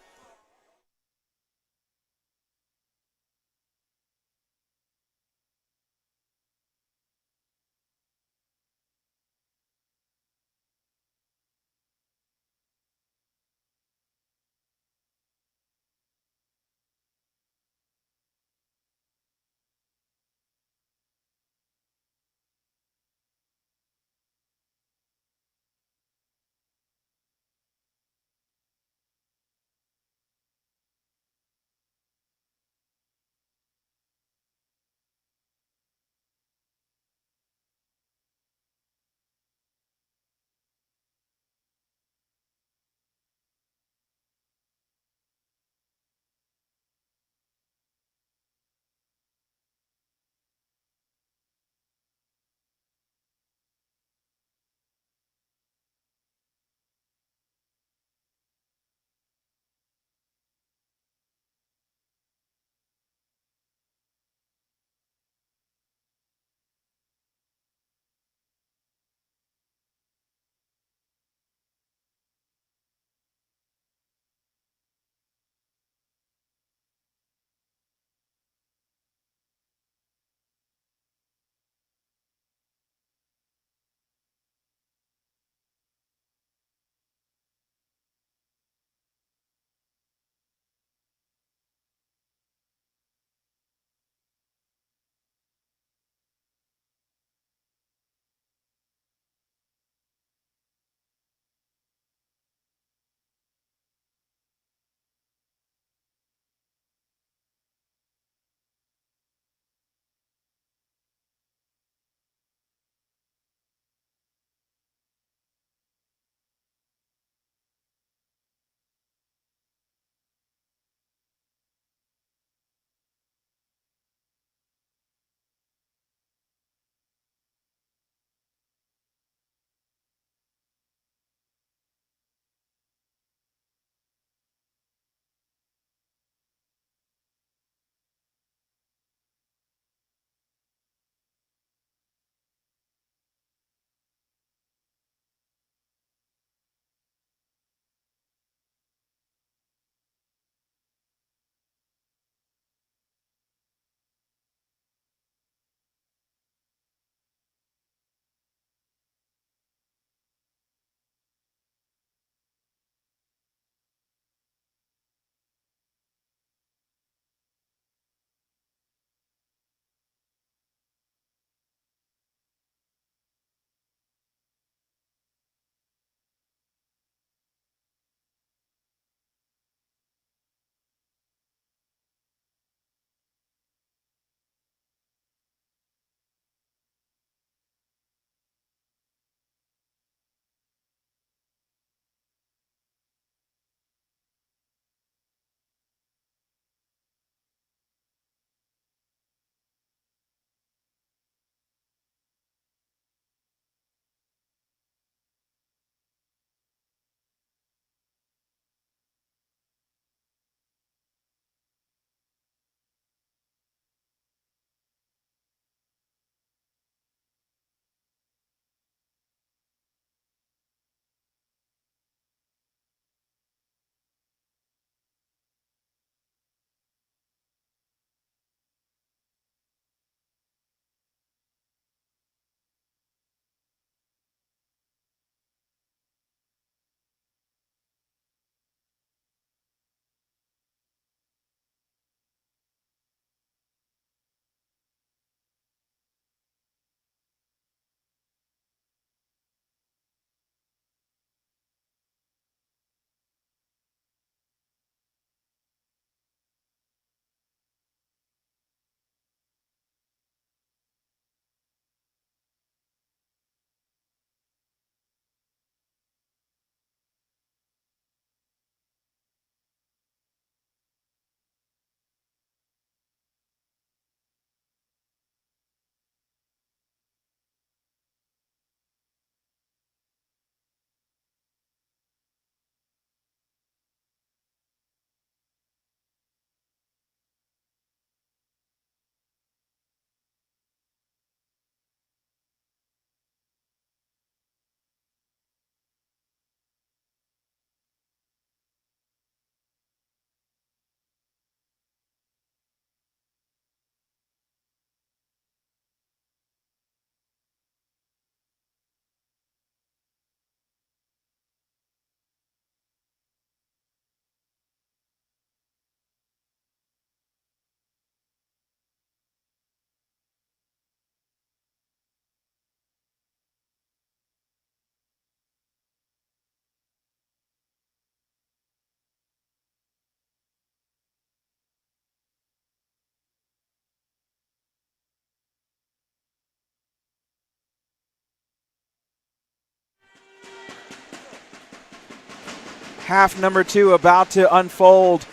Half number 2 about to unfold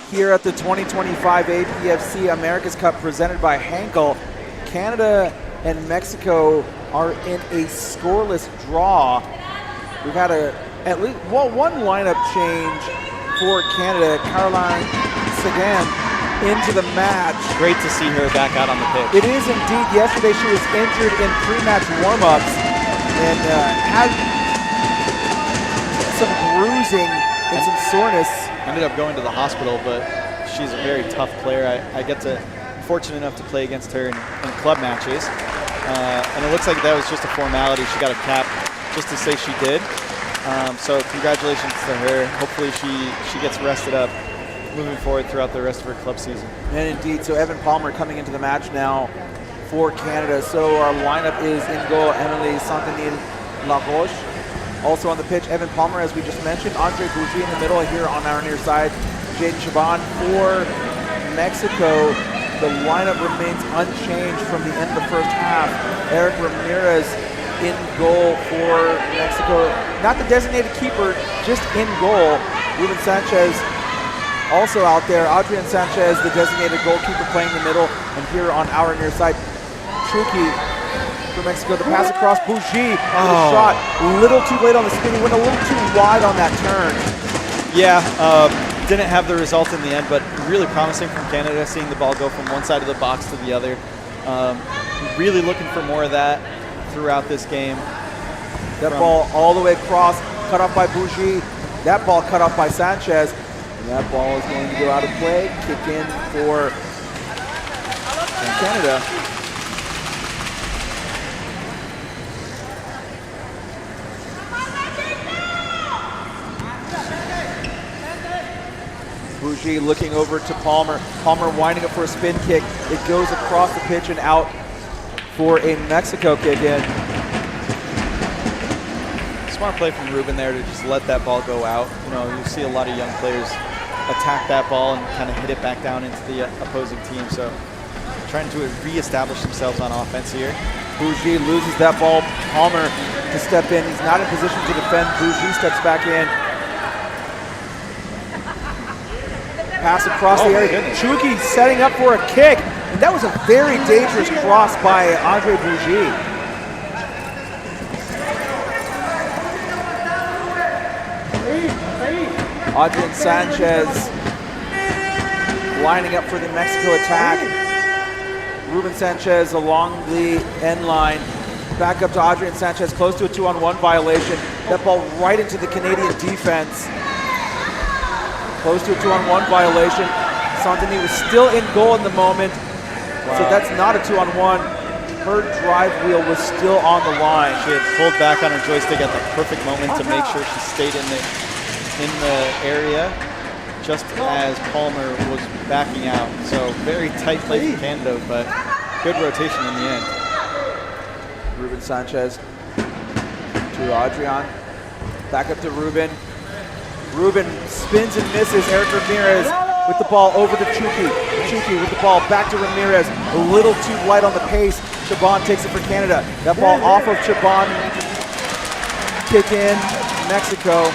here at the 2025 APFC Americas Cup presented by Henkel. Canada and Mexico are in a scoreless draw. We've had at least one lineup change for Canada. Caroline Sagan into the match. Great to see her back out on the pitch. It is indeed. Yesterday she was injured in pre-match warm-ups and had some bruising and some soreness. Ended up going to the hospital, but she's a very tough player. I get to fortunate enough to play against her in club matches, and it looks like that was just a formality. She got a cap just to say she did. So congratulations to her. Hopefully she gets rested up moving forward throughout the rest of her club season. And indeed, so Evan Palmer coming into the match now for Canada. So our lineup is in goal, Emily Saint-Denis-Laroche. Also on the pitch, Evan Palmer, as we just mentioned. Andre Bougie in the middle here on our near side. Jaden Chaban for Mexico. The lineup remains unchanged from the end of the first half. Eric Ramirez in goal for Mexico. Not the designated keeper, just in goal. Ruben Sanchez also out there. Adrian Sanchez, the designated goalkeeper, playing in the middle. And here on our near side, Chucky for Mexico. The pass across, Bougie with a shot. A little too late on the spin. He went a little too wide on that turn. Yeah, didn't have the result in the end, but really promising from Canada, seeing the ball go from one side of the box to the other. Really looking for more of that throughout this game. That ball all the way across, cut off by Bougie. That ball cut off by Sanchez. And that ball is going to go out of play. Kick in for Canada. Bougie looking over to Palmer. Palmer winding up for a spin kick. It goes across the pitch and out for a Mexico kick in. Smart play from Ruben there to just let that ball go out. You know, you see a lot of young players attack that ball and kind of hit it back down into the opposing team. So trying to reestablish themselves on offense here. Bougie loses that ball. Palmer to step in. He's not in position to defend. Bougie steps back in. Pass across the area. Chucky setting up for a kick. And that was a very dangerous cross by Andre Bougie. Adrian Sanchez lining up for the Mexico attack. Ruben Sanchez along the end line. Back up to Adrian Sanchez, close to a 2-on-1 violation. That ball right into the Canadian defense. Close to a 2-on-1 violation. Saint-Denis was still in goal in the moment. Wow. So that's not a 2-on-1. Her drive wheel was still on the line. She had pulled back on her joystick at the perfect moment to make sure she stayed in the area just as Palmer was backing out. So very tight play from Canada, but good rotation in the end. Ruben Sanchez to Adrian. Back up to Ruben. Ruben spins and misses. Eric Ramirez with the ball over to Chucky. Chucky with the ball back to Ramirez. A little too light on the pace. Chaban takes it for Canada. That ball off of Chaban. Kick in, Mexico.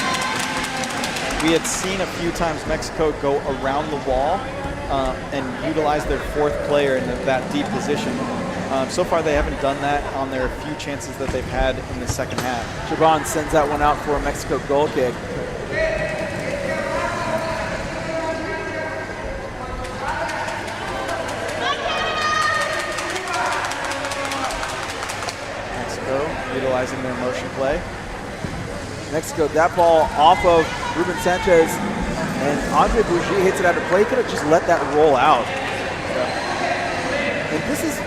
We had seen a few times Mexico go around the wall and utilize their fourth player in that deep position. So far they haven't done that on their few chances that they've had in the second half. Chaban sends that one out for a Mexico goal kick. Utilizing their motion play. Mexico, that ball off of Ruben Sanchez, and Andre Bougie hits it out of play. Could have just let that roll out. Yeah. And this is,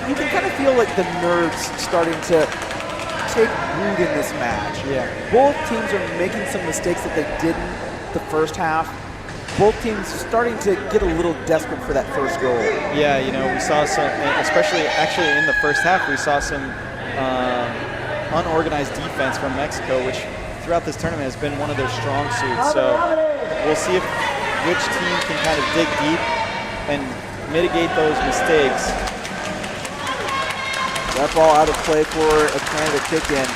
you can kind of feel like the nerves starting to take root in this match. Yeah. Both teams are making some mistakes that they didn't the first half. Both teams starting to get a little desperate for that first goal. Yeah, you know, we saw some, especially actually in the first half, we saw some unorganized defense from Mexico, which throughout this tournament has been one of their strong suits. So we'll see which team can kind of dig deep and mitigate those mistakes. That ball out of play for a Canada kick in.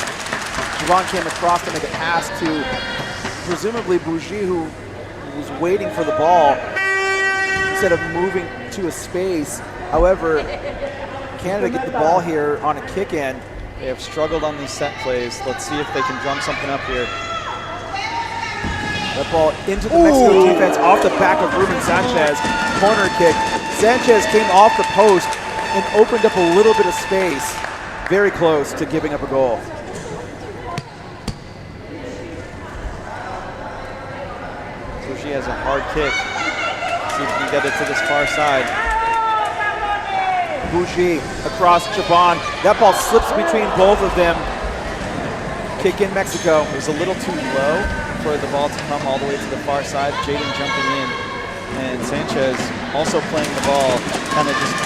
Javon came across to make a pass to presumably Bougie, who was waiting for the ball instead of moving to a space. However, Canada get the ball here on a kick-in. They have struggled on these set plays. Let's see if they can drum something up here. That ball into the Mexico defense off the back of Ruben Sanchez. Corner kick. Sanchez came off the post and opened up a little bit of space. Very close to giving up a goal. Bougie has a hard kick. See if he can get it to this far side. Bougie across Chaban. That ball slips between both of them. Kick in Mexico. It was a little too low for the ball to come all the way to the far side. Jaden jumping in. And Sanchez also playing the ball. Kind of just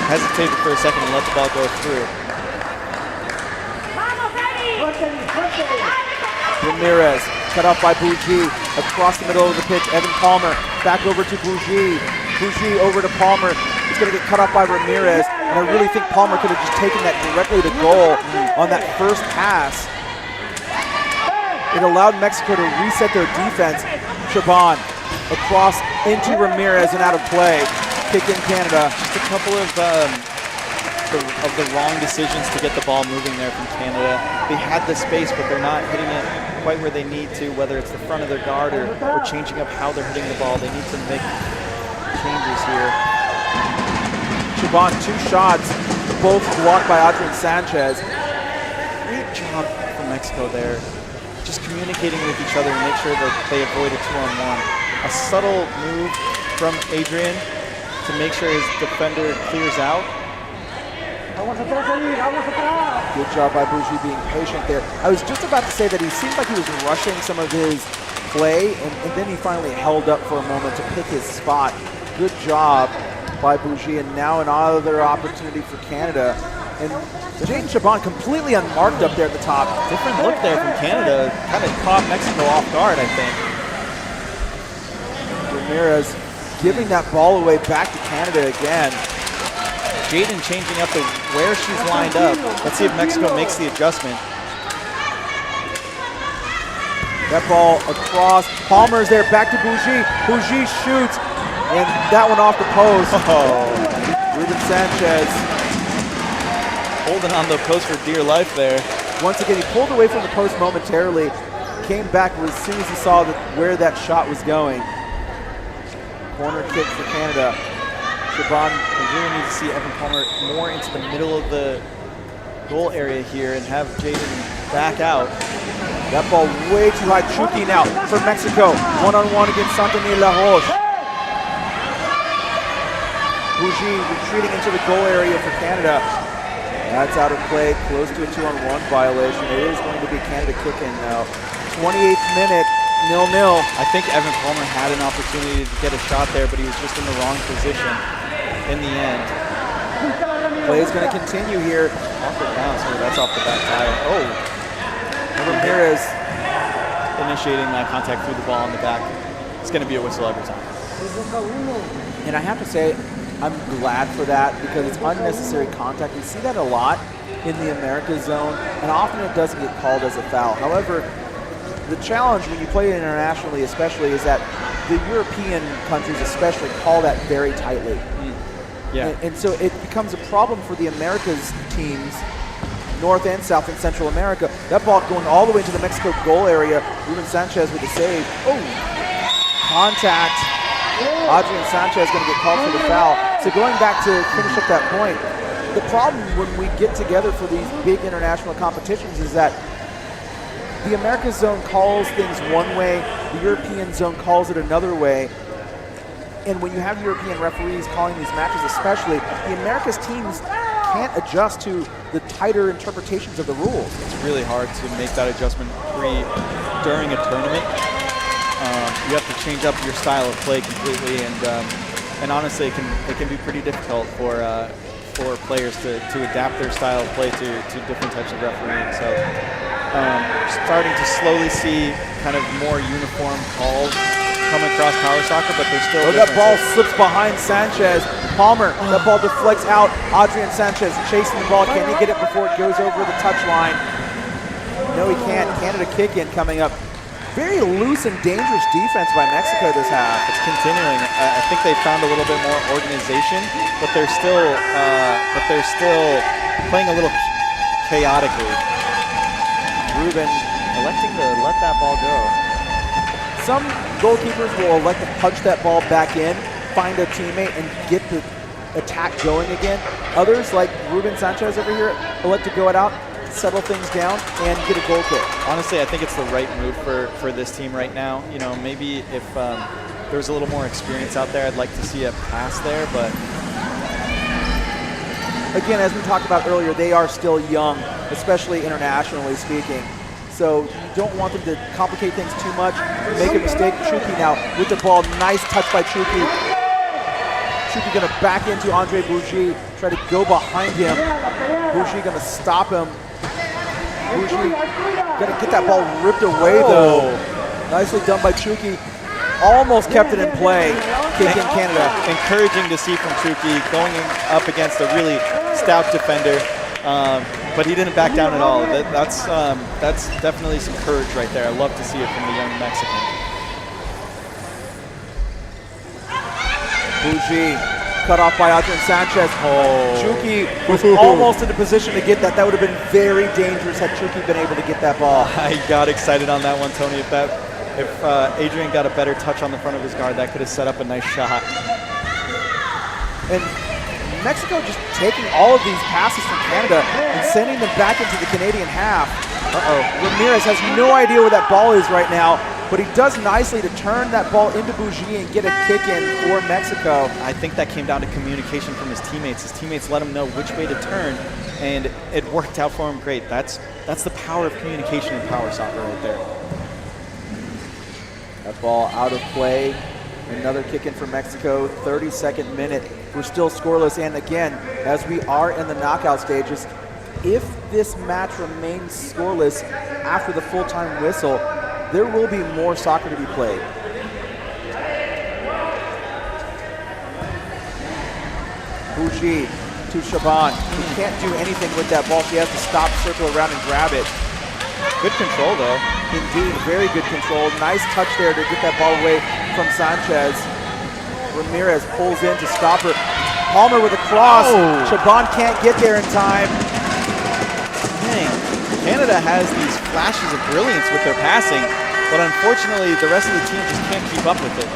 hesitated for a second and let the ball go through. Ramirez cut off by Bougie. Across the middle of the pitch, Evan Palmer back over to Bougie. Bougie over to Palmer. He's going to get cut off by Ramirez. And I really think Palmer could have just taken that directly to goal on that first pass. It allowed Mexico to reset their defense. Chaban across into Ramirez and out of play. Kick in Canada. Just a couple of the wrong decisions to get the ball moving there from Canada. They had the space, but they're not hitting it quite where they need to, whether it's the front of their guard or changing up how they're hitting the ball. They need to make changes here. Chaban, 2 shots, both blocked by Adrian Sanchez. Great job from Mexico there. Just communicating with each other and make sure that they avoid a 2-on-1. A subtle move from Adrian to make sure his defender clears out. Good job by Bougie being patient there. I was just about to say that he seemed like he was rushing some of his play, and then he finally held up for a moment to pick his spot. Good job by Bougie, and now another opportunity for Canada. And Jaden Chaban completely unmarked up there at the top. Different look there from Canada. Kind of caught Mexico off guard, I think. Ramirez giving that ball away back to Canada again. Jaden changing up where she's lined up. Let's see if Mexico makes the adjustment. That ball across. Palmer's there, back to Bougie. Bougie shoots, and that one off the post. Oh. Ruben Sanchez holding on the post for dear life there. Once again, he pulled away from the post momentarily, came back as soon as he saw where that shot was going. Corner kick for Canada. Chaban, we really need to see Evan Palmer more into the middle of the goal area here and have Jaden back out. That ball way too high. Chucky now for Mexico. One-on-one against Santini Laroche. Bougie retreating into the goal area for Canada. That's out of play, close to a 2-on-1 violation. It is going to be Canada kick-in now. 28th minute, 0-0. I think Evan Palmer had an opportunity to get a shot there, but he was just in the wrong position in the end. Play is going to continue here. Awkward bounce here, that's off the back tire. Oh, Ramirez initiating that contact through the ball on the back. It's going to be a whistle every time. And I have to say, I'm glad for that because it's unnecessary contact. We see that a lot in the Americas zone, and often it doesn't get called as a foul. However, the challenge when you play internationally especially is that the European countries especially call that very tightly. Yeah. And so it becomes a problem for the Americas teams, North and South and Central America. That ball going all the way into the Mexico goal area. Ruben Sanchez with a save. Oh, contact. Adrian Sanchez going to get called for the foul. So going back to finish up that point, the problem when we get together for these big international competitions is that the Americas zone calls things one way, the European zone calls it another way. And when you have European referees calling these matches especially, the Americas teams can't adjust to the tighter interpretations of the rules. It's really hard to make that adjustment during a tournament. You have to change up your style of play completely, and honestly, it can be pretty difficult for players to adapt their style of play to different types of refereeing. So, starting to slowly see kind of more uniform calls come across power soccer, but there's still. Oh, that ball slips behind Sanchez. Palmer, that ball deflects out. Adrian Sanchez chasing the ball. Can he get it before it goes over the touchline? No, he can't. Canada kick in coming up. very loose and dangerous defense by Mexico this half. It's continuing. I think they found a little bit more organization, but they're still playing a little chaotically. Ruben electing to let that ball go. Some goalkeepers will elect to punch that ball back in, find a teammate, and get the attack going again. Others, like Ruben Sanchez over here, elect to go it out, settle things down, and get a goal kick. Honestly, I think it's the right move for this team right now. You know, maybe if there was a little more experience out there, I'd like to see a pass there, but again, as we talked about earlier, they are still young, especially internationally speaking. So you don't want them to complicate things too much, make a mistake. Chucky now with the ball, nice touch by Chucky. Chucky gonna back into Andre Bougie, try to go behind him. Bougie gonna stop him. Bougie gonna get that ball ripped away though. Nicely done by Chucky. Almost kept it in play, kick in Canada. Encouraging to see from Chucky going up against a really stout defender. But he didn't back down at all. That's definitely some courage right there. I love to see it from the young Mexican. Bougie cut off by Adrian Sanchez. Chucky was almost in a position to get that. That would have been very dangerous had Chucky been able to get that ball. I got excited on that one, Tony. If Adrian got a better touch on the front of his guard, that could have set up a nice shot. And Mexico just taking all of these passes from Canada and sending them back into the Canadian half. Ramirez has no idea where that ball is right now, but he does nicely to turn that ball into Bougie and get a kick in for Mexico. I think that came down to communication from his teammates. His teammates let him know which way to turn, and it worked out for him great. That's the power of communication in power soccer right there. That ball out of play. Another kick in for Mexico, 32nd minute. We're still scoreless, and again, as we are in the knockout stages, if this match remains scoreless after the full-time whistle, there will be more soccer to be played. Bougie to Shaban, who can't do anything with that ball. She has to stop, circle around, and grab it. Good control, though. Indeed, very good control. Nice touch there to get that ball away from Sanchez. Ramirez pulls in to stop her. Palmer with a cross. Shaban can't get there in time. Dang. Canada has these flashes of brilliance with their passing, but unfortunately the rest of the team just can't keep up with it.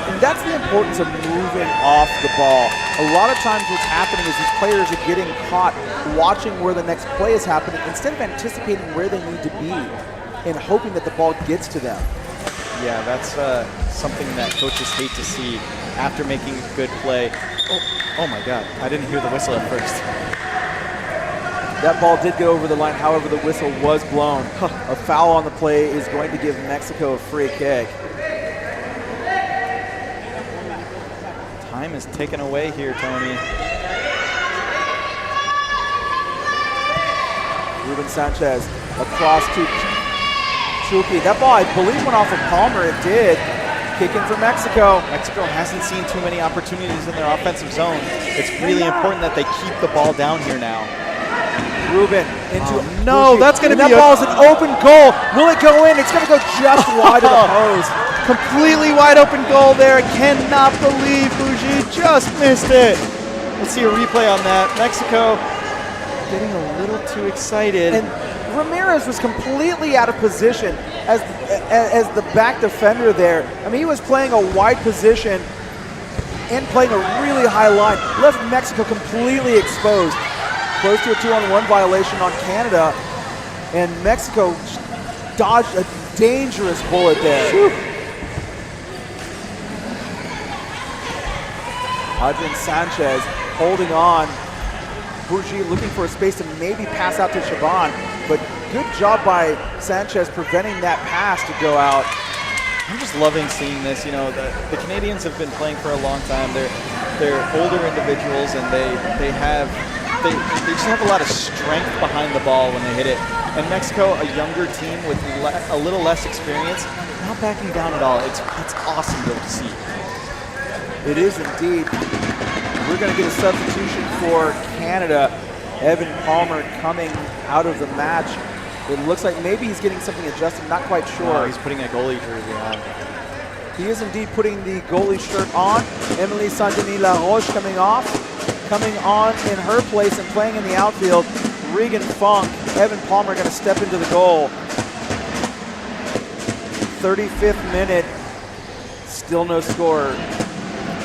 And that's the importance of moving off the ball. A lot of times what's happening is these players are getting caught watching where the next play is happening instead of anticipating where they need to be and hoping that the ball gets to them. Yeah, that's something that coaches hate to see after making a good play. Oh my God, I didn't hear the whistle at first. That ball did get over the line, however the whistle was blown. A foul on the play is going to give Mexico a free kick. Time is taken away here, Tony. Ruben Sanchez across to Chucky. That ball, I believe, went off of Palmer. It did. Kick in for Mexico. Mexico hasn't seen too many opportunities in their offensive zone. It's really important that they keep the ball down here now. Ruben into no, that's going to be that ball's an open goal. Will it go in? It's going to go just wide of the post. Completely wide open goal there. Cannot believe Bougie just missed it. Let's see a replay on that. Mexico getting a little too excited. And Ramirez was completely out of position as the back defender there. I mean, he was playing a wide position and playing a really high line. Left Mexico completely exposed. Close to a 2-on-1 violation on Canada, and Mexico dodged a dangerous bullet there. Whew. Adrian Sanchez holding on. Bougie looking for a space to maybe pass out to Shaban, but good job by Sanchez preventing that pass to go out. I'm just loving seeing this. You know, the Canadians have been playing for a long time. They're older individuals, and they just have a lot of strength behind the ball when they hit it. And Mexico, a younger team with a little less experience, not backing down at all. It's awesome to see. It is indeed. We're going to get a substitution for Canada. Evan Palmer coming out of the match. It looks like maybe he's getting something adjusted. Not quite sure. No, he's putting a goalie jersey on. He is indeed putting the goalie shirt on. Emily Saint-Denis-Laroche coming off. Coming on in her place and playing in the outfield, Regan Funk. Evan Palmer going to step into the goal. 35th minute, still no score.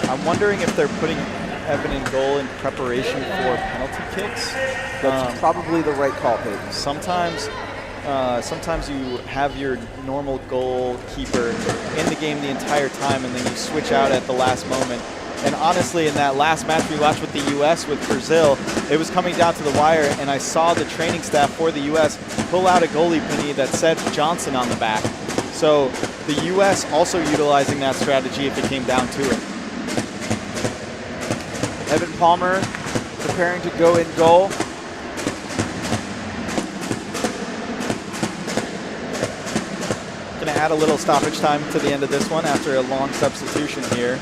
I'm wondering if they're putting Evan in goal in preparation for penalty kicks. That's probably the right call, Peyton. Sometimes you have your normal goalkeeper in the game the entire time, and then you switch out at the last moment. And honestly, in that last match we watched with the U.S. with Brazil, it was coming down to the wire, and I saw the training staff for the U.S. pull out a goalie penny that said Johnson on the back. So the U.S. also utilizing that strategy if it came down to it. Evan Palmer preparing to go in goal. Going to add a little stoppage time to the end of this one after a long substitution here.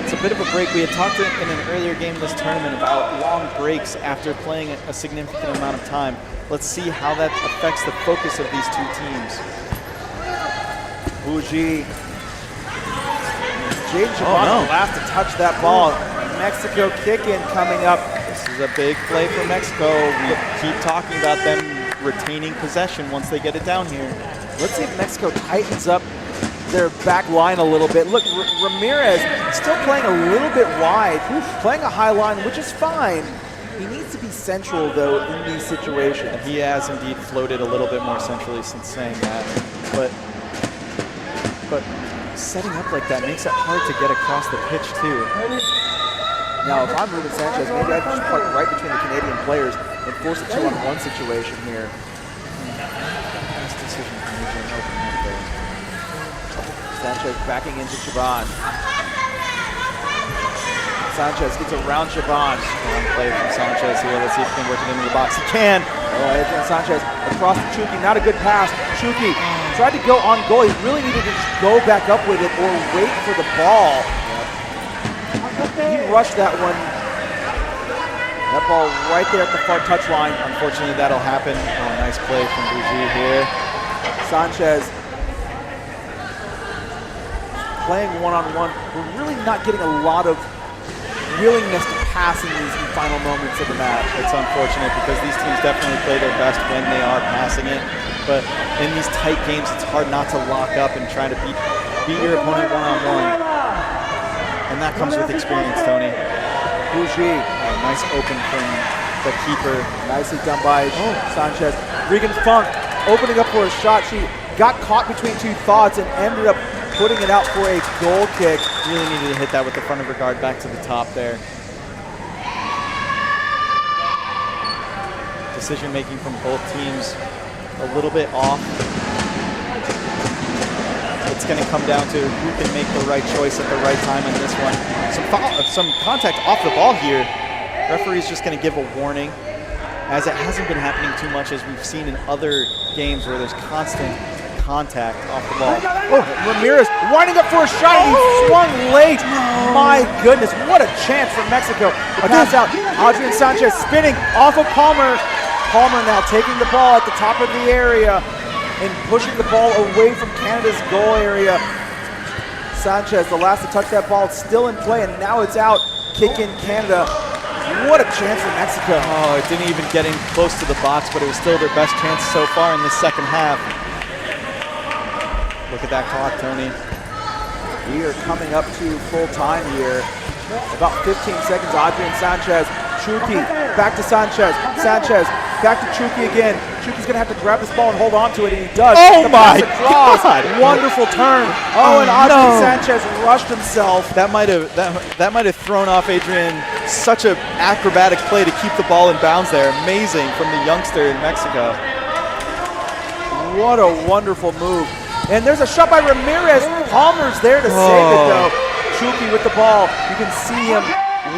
It's a bit of a break. We had talked in an earlier game of this tournament about long breaks after playing a significant amount of time. Let's see how that affects the focus of these two teams. Bougie. Jaden Chabon the last to touch that ball. Mexico kick-in coming up. This is a big play for Mexico. We keep talking about them retaining possession once they get it down here. Let's see if Mexico tightens up their back line a little bit. Look, Ramirez still playing a little bit wide, playing a high line, which is fine. He needs to be central, though, in these situations. And he has indeed floated a little bit more centrally since saying that. But setting up like that makes it hard to get across the pitch, too. Now, if I'm Ruben Sanchez, maybe I can just park right between the Canadian players and force a 2-on-1 situation here. Nice decision from Eugene opening up there. Sanchez backing into Chabon. Sanchez gets around Chabon. Strong play from Sanchez here. Let's see if he can work it into the box. He can. Oh, Adrian Sanchez across to Chucky. Not a good pass. Chucky tried to go on goal. He really needed to just go back up with it or wait for the ball. He rushed that one. That ball right there at the far touchline. Unfortunately, that'll happen. Oh, nice play from Bougie here. Sanchez playing one-on-one. We're really not getting a lot of willingness to pass in these final moments of the match. It's unfortunate because these teams definitely play their best when they are passing it. But in these tight games, it's hard not to lock up and try to beat your opponent one-on-one. And that comes with experience, Tony. Bougie. Nice open from the keeper. Nicely done by Sanchez. Regan Funk opening up for a shot. She got caught between two thoughts and ended up putting it out for a goal kick. Really needed to hit that with the front of her guard back to the top there. Decision making from both teams a little bit off. It's going to come down to who can make the right choice at the right time in this one. Some contact off the ball here. Referee's just going to give a warning, as it hasn't been happening too much as we've seen in other games where there's constant contact off the ball. Oh, Ramirez winding up for a shot. He swung late. My goodness, what a chance for Mexico. A pass out. Adrian Sanchez spinning off of Palmer. Palmer now taking the ball at the top of the area and pushing the ball away from Canada's goal area. Sanchez, the last to touch that ball, still in play, and now it's out. Kick in Canada. What a chance for Mexico. Oh, it didn't even get in close to the box, but it was still their best chance so far in the second half. Look at that clock, Tony. We are coming up to full time here. About 15 seconds. Adrian Sanchez. Chucky back to Sanchez. Sanchez back to Chucky again. Chucky's going to have to grab this ball and hold on to it, and he does. Oh my God! Wonderful turn. And Adrian Sanchez rushed himself. That might have thrown off Adrian. Such an acrobatic play to keep the ball in bounds there. Amazing from the youngster in Mexico. What a wonderful move. And there's a shot by Ramirez. Palmer's there to save it, though. Chucky with the ball. You can see him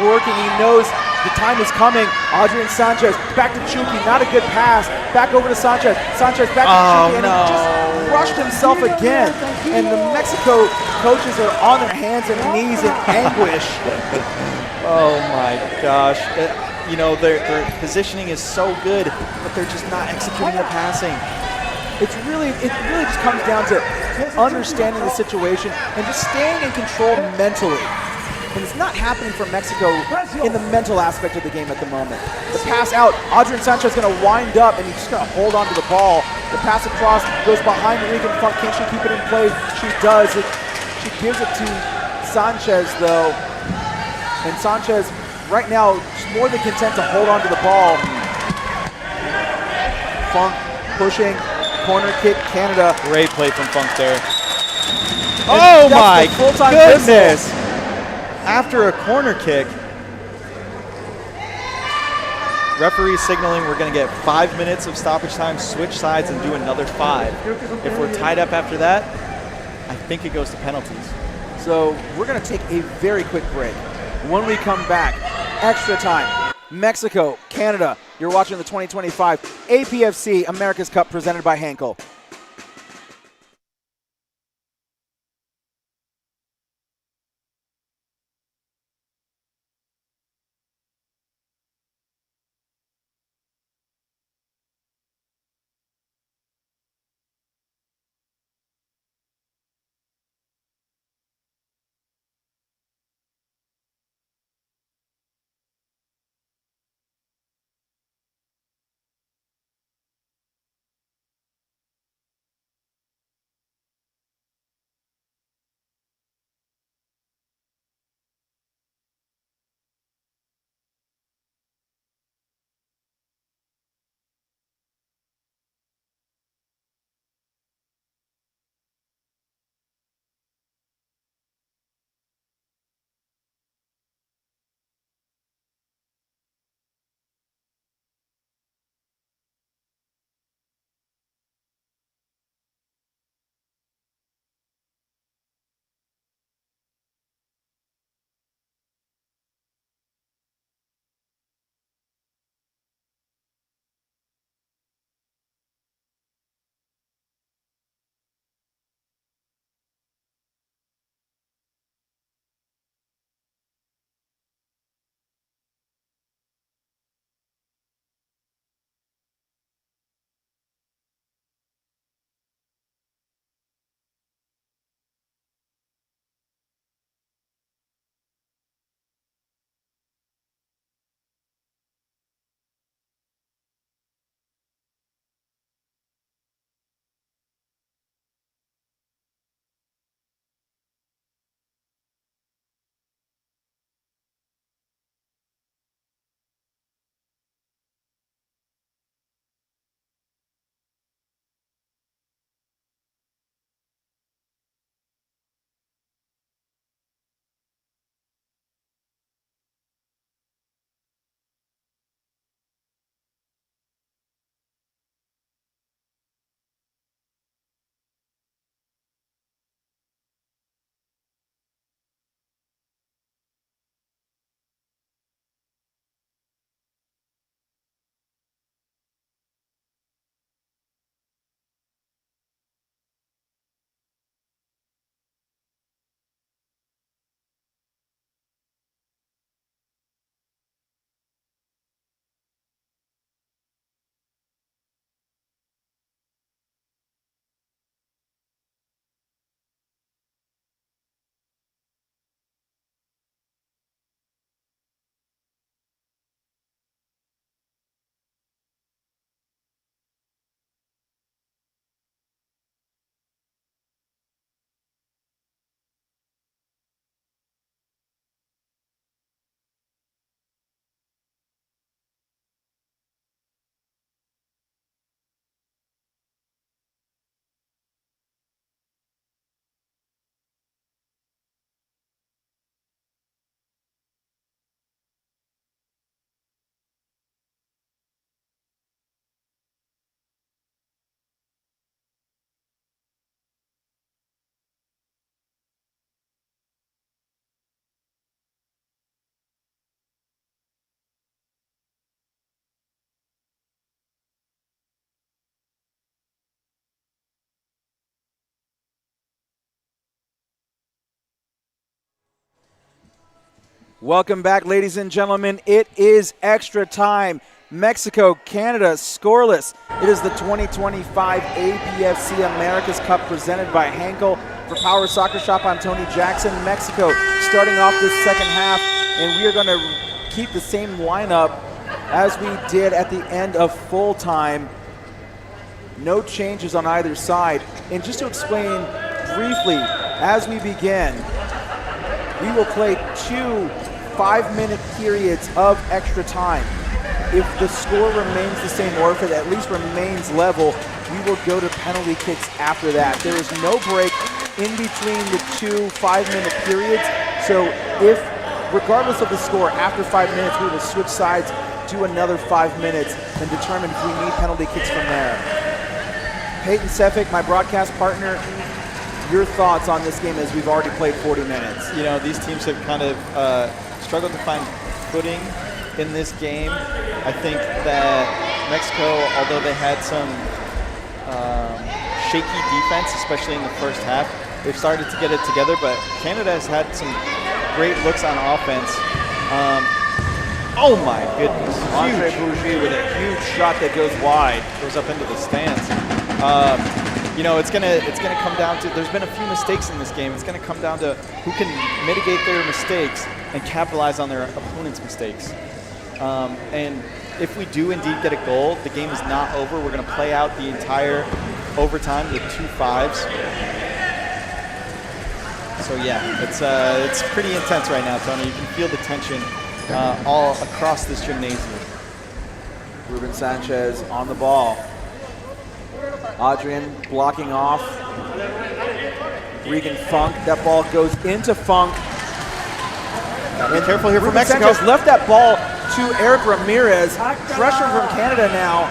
working. He knows the time is coming. Adrian Sanchez back to Chucky. Not a good pass. Back over to Sanchez. Sanchez back to Chucky. And he just rushed himself again. And the Mexico coaches are on their hands and knees in anguish. Oh my gosh. you know, their positioning is so good, but they're just not executing the passing. It really just comes down to understanding the situation and just staying in control mentally. And it's not happening for Mexico in the mental aspect of the game at the moment. The pass out, Adrian Sanchez is going to wind up and he's just going to hold on to the ball. The pass across goes behind Regan Funk. Can she keep it in play? She does. She gives it to Sanchez though. And Sanchez right now is more than content to hold on to the ball. Funk pushing, corner kick, Canada. Great play from Funk there. Oh my goodness! Whistle. After a corner kick, referee signaling we're going to get 5 minutes of stoppage time, switch sides, and do another 5. If we're tied up after that, I think it goes to penalties. So we're going to take a very quick break. When we come back, extra time, Mexico, Canada. You're watching the 2025 APFC Americas Cup presented by Henkel. Welcome back, ladies and gentlemen. It is extra time. Mexico, Canada, scoreless. It is the 2025 APFC Americas Cup presented by Henkel. For Power Soccer Shop, I'm Tony Jackson. Mexico starting off this second half, and we are going to keep the same lineup as we did at the end of full time. No changes on either side. And just to explain briefly, as we begin, we will play 2 5-minute periods of extra time. If the score remains the same, or if it at least remains level, we will go to penalty kicks after that. There is no break in between the 2 5-minute periods. So if, regardless of the score, after 5 minutes, we will switch sides, do another 5 minutes, and determine if we need penalty kicks from there. Peyton Sefik, my broadcast partner, your thoughts on this game as we've already played 40 minutes. You know, these teams have kind of struggled to find footing in this game. I think that Mexico, although they had some shaky defense, especially in the first half, they've started to get it together, but Canada has had some great looks on offense. Oh my goodness. Andre Bougie with a huge shot that goes wide. Goes up into the stands. You know, it's gonna come down to, there's been a few mistakes in this game. It's gonna come down to who can mitigate their mistakes and capitalize on their opponent's mistakes. And if we do indeed get a goal, the game is not over. We're gonna play out the entire overtime with 2 5s. So yeah, it's pretty intense right now, Tony. You can feel the tension all across this gymnasium. Ruben Sanchez on the ball. Adrian blocking off. Regan Funk, that ball goes into Funk. Be careful here for Ruben Mexico. Sanchez left that ball to Eric Ramirez. Pressure from Canada now.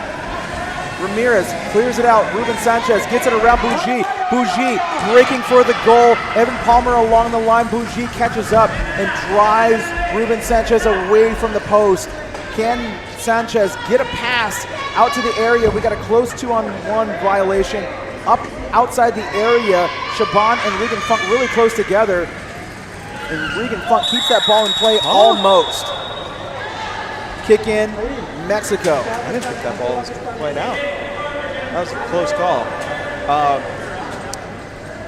Ramirez clears it out. Ruben Sanchez gets it around Bougie. Bougie breaking for the goal. Evan Palmer along the line. Bougie catches up and drives Ruben Sanchez away from the post. Can Sanchez get a pass out to the area? We got a close 2-on-1 violation. Up outside the area, Shaban and Regan Funk really close together. And Regan Funk keeps that ball in play almost. Kick in, Mexico. I didn't think that ball was quite out. That was a close call.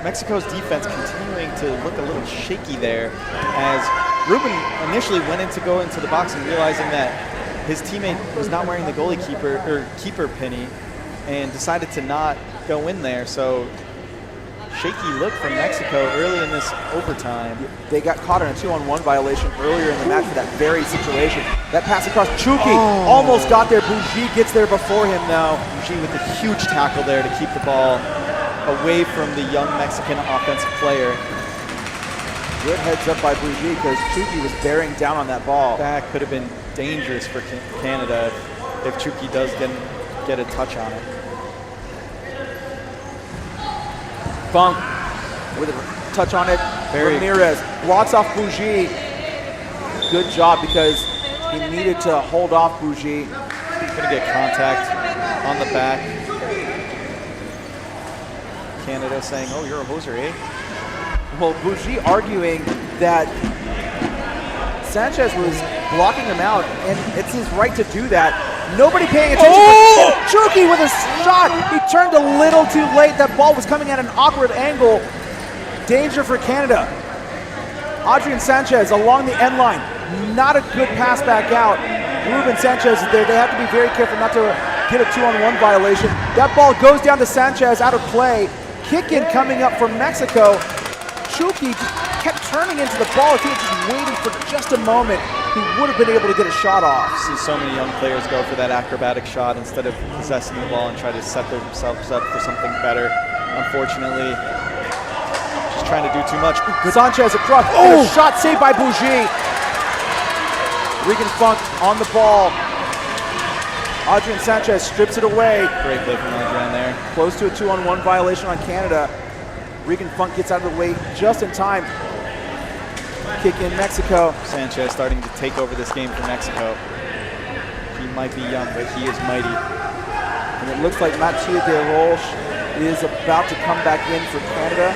Mexico's defense continuing to look a little shaky there as Ruben initially went in to go into the box and realizing that his teammate was not wearing the goalie keeper penny and decided to not go in there. So shaky look from Mexico early in this overtime. They got caught in a 2-on-1 violation earlier in the match for that very situation. That pass across Chucky almost got there. Bougie gets there before him now. Bougie with a huge tackle there to keep the ball away from the young Mexican offensive player. Good heads up by Bougie because Chucky was bearing down on that ball. That could have been dangerous for Canada if Chucky does get a touch on it. Funk with a touch on it. Ramirez blocks off Bougie. Good job because he needed to hold off Bougie. Gonna get contact on the back. Canada saying, "Oh, you're a hoser, eh?" Well, Bougie arguing that Sanchez was blocking him out, and it's his right to do that. Nobody paying attention. Oh! Chucky with a shot. He turned a little too late. That ball was coming at an awkward angle. Danger for Canada. Adrian Sanchez along the end line. Not a good pass back out. Ruben Sanchez is there. They have to be very careful not to get a 2-on-1 violation. That ball goes down to Sanchez, out of play. Kick in coming up from Mexico. Chucky kept turning into the ball. If he had just waited for just a moment, he would have been able to get a shot off. See so many young players go for that acrobatic shot instead of possessing the ball and try to set themselves up for something better. Unfortunately, just trying to do too much. Sanchez across. Oh! Shot saved by Bougie. Regan Funk on the ball. Adrian Sanchez strips it away. Great play from Adrian there. Close to a 2-on-1 violation on Canada. Regan Funk gets out of the way just in time. Kick in Mexico. Sanchez starting to take over this game for Mexico. He might be young, but he is mighty. And it looks like Mathieu Desroches is about to come back in for Canada.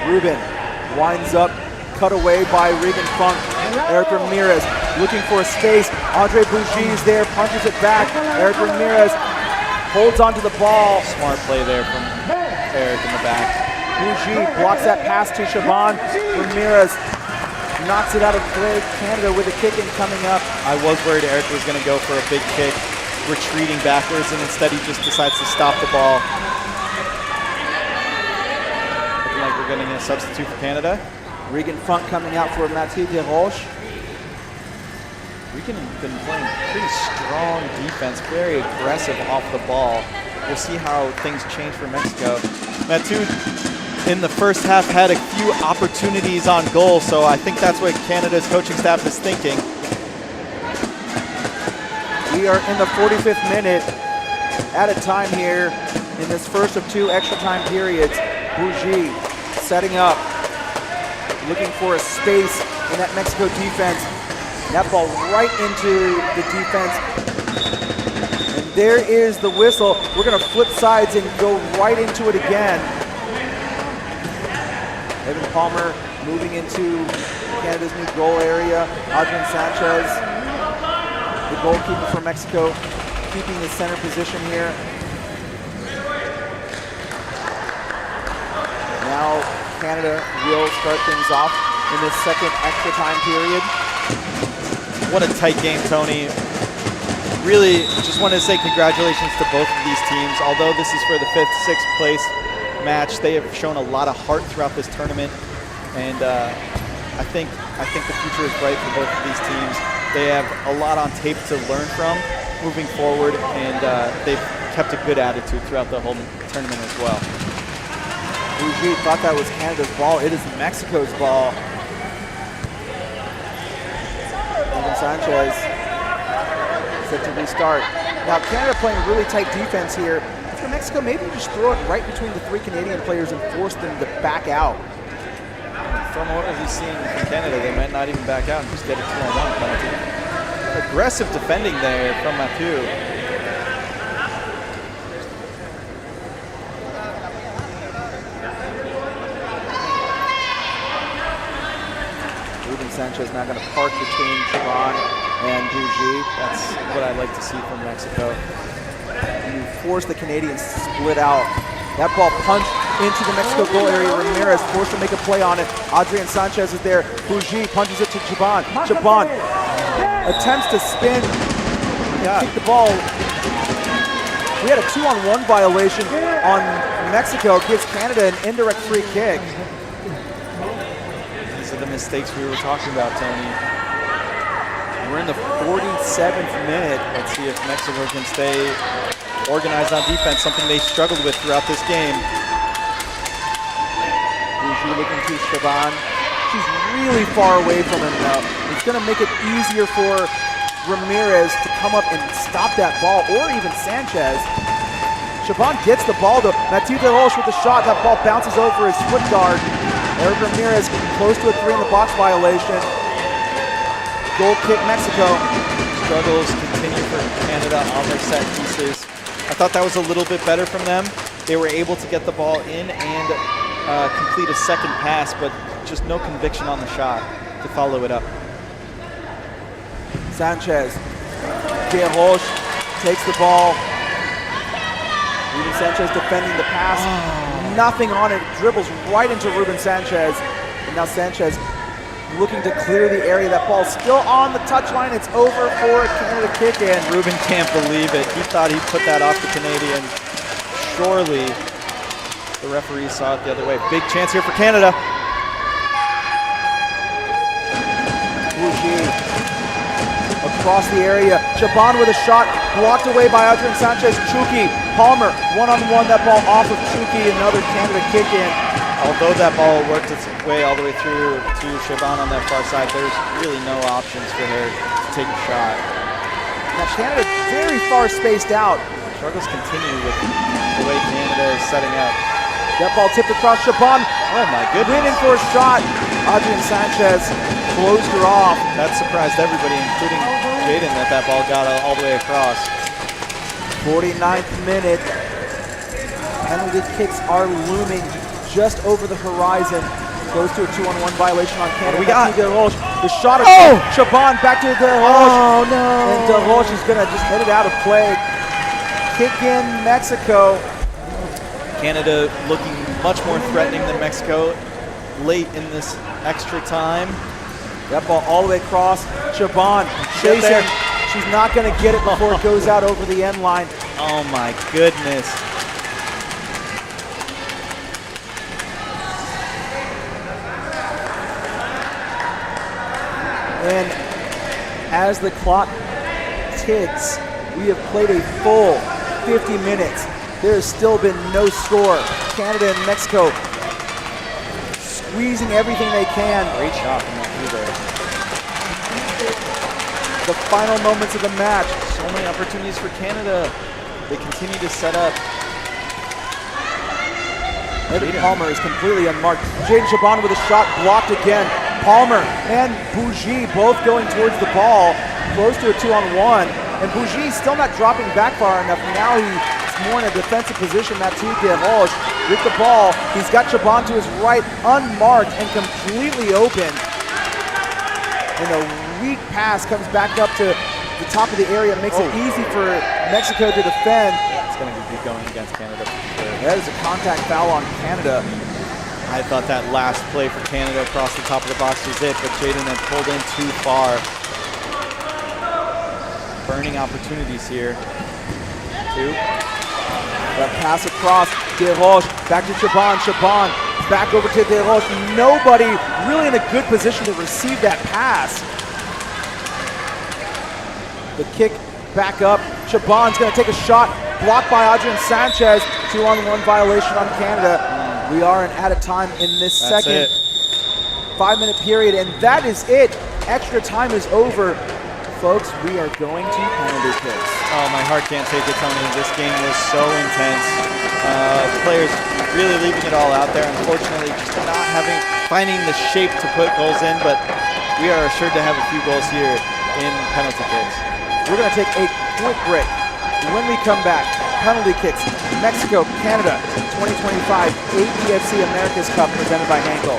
Ruben winds up, cut away by Regan Funk. Eric Ramirez looking for a space. Andre Bougie is there, punches it back. Eric Ramirez holds onto the ball. Smart play there from Eric in the back. Bougie blocks that pass to Shaban. Ramirez knocks it out of play. Canada with a kick in coming up. I was worried Eric was going to go for a big kick, retreating backwards, and instead he just decides to stop the ball. Looking like we're getting a substitute for Canada. Regan Funk coming out for Mathieu Desroches. Regan has been playing pretty strong defense, very aggressive off the ball. We'll see how things change for Mexico. Mathieu, in the first half, had a few opportunities on goal, so I think that's what Canada's coaching staff is thinking. We are in the 45th minute at a time here in this first of 2 extra time periods. Bougie setting up, looking for a space in that Mexico defense. That ball right into the defense. And there is the whistle. We're going to flip sides and go right into it again. Evan Palmer moving into Canada's new goal area. Adrian Sanchez, the goalkeeper for Mexico, keeping the center position here. Now Canada will start things off in this second extra time period. What a tight game, Tony. Really, just wanted to say congratulations to both of these teams. Although this is for the 5th, 6th place match, they have shown a lot of heart throughout this tournament, and I think the future is bright for both of these teams. They have a lot on tape to learn from moving forward, and they've kept a good attitude throughout the whole tournament as well. Bougie thought that was Canada's ball. It is Mexico's ball. Evan Sanchez set to restart. Now Canada playing really tight defense here. For Mexico, maybe just throw it right between the 3 Canadian players and force them to back out. From what we've seen from Canada, they might not even back out and just get a 2-on-1 penalty. Aggressive defending there from Mathieu. Ruben Sanchez now going to park between Chabon and Bougie. That's What I like to see from Mexico. You force the Canadians to split out. That ball punched into the Mexico goal area. Ramirez forced to make a play on it. Adrian Sanchez is there. Bougie punches it to Chabon. Chabon attempts to spin and kick the ball. We had a 2-on-1 violation on Mexico. Gives Canada an indirect free kick. These are the mistakes we were talking about, Tony. We're in the 47th minute. Let's see if Mexico can stay organized on defense, something they struggled with throughout this game. Bougie looking to Chabon. She's really far away from him now. It's going to make it easier for Ramirez to come up and stop that ball, or even Sanchez. Chabon gets the ball though. Mathieu Desroches with the shot. That ball bounces over his foot guard. Eric Ramirez close to a 3-in-the-box violation. Goal kick Mexico. Struggles continue for Canada on their set pieces. I thought that was a little bit better from them. They were able to get the ball in and complete a second pass, but just no conviction on the shot to follow it up. Sanchez. Desroches takes the ball. Ruben Sanchez defending the pass. Nothing on it. Dribbles right into Ruben Sanchez. And now Sanchez looking to clear the area. That ball's still on the touchline. It's over for a Canada kick-in. Ruben can't believe it. He thought he'd put that off the Canadian. Surely the referee saw it the other way. Big chance here for Canada. Bougie across the area. Chabon with a shot blocked away by Adrian Sanchez. Chucky, Palmer, one-on-one. That ball off of Chucky. Another Canada kick-in. Although that ball worked its way all the way through to Chabon on that far side, there's really no options for her to take a shot. Now Canada very far spaced out. Struggles continue with the way Canada is setting up. That ball tipped across Chabon. Oh my goodness. Went in for a shot. Adrian Sanchez closed her off. That surprised everybody, including Jaden, that ball got all the way across. 49th minute. Penalty kicks are looming just over the horizon. Close to a 2-on-1 violation on Canada. We got the shot of Oh! Shaban back to DeRoche. Oh no! And DeRoche is going to just hit it out of play. Kick in Mexico. Canada looking much more threatening than Mexico late in this extra time. That ball all the way across. Shaban chasing. She's not going to get it before it goes out over the end line. Oh my goodness. And as the clock ticks, we have played a full 50 minutes. There has still been no score. Canada and Mexico squeezing everything they can. Great shot from that there. The final moments of the match. So many opportunities for Canada. They continue to set up. Evan Palmer is completely unmarked. Jaden Shaban with a shot blocked again. Palmer and Bougie both going towards the ball, close to a 2-on-1. And Bougie still not dropping back far enough. Now he's more in a defensive position. Mathieu DeRoche with the ball. He's got Shaban to his right, unmarked and completely open. And a weak pass comes back up to the top of the area. Makes it easy for Mexico to defend. It's going to be going against Canada for sure. That is a contact foul on Canada. I thought that last play for Canada across the top of the box was it, but Jaden had pulled in too far. Burning opportunities here. Two. That pass across, DeRoche, back to Shaban. Shaban back over to DeRoche. Nobody really in a good position to receive that pass. The kick back up. Shaban's going to take a shot, blocked by Adrian Sanchez. 2-on-1 violation on Canada. We are out of time in this second 5-minute period, and that is it. Extra time is over. Folks, we are going to penalty kicks. Oh, my heart can't take it, Tony. This game was so intense. Players really leaving it all out there. Unfortunately, just not finding the shape to put goals in, but we are assured to have a few goals here in penalty kicks. We're going to take a quick break. When we come back, penalty kicks, Mexico, Canada, 2025 APFC Americas Cup presented by Henkel.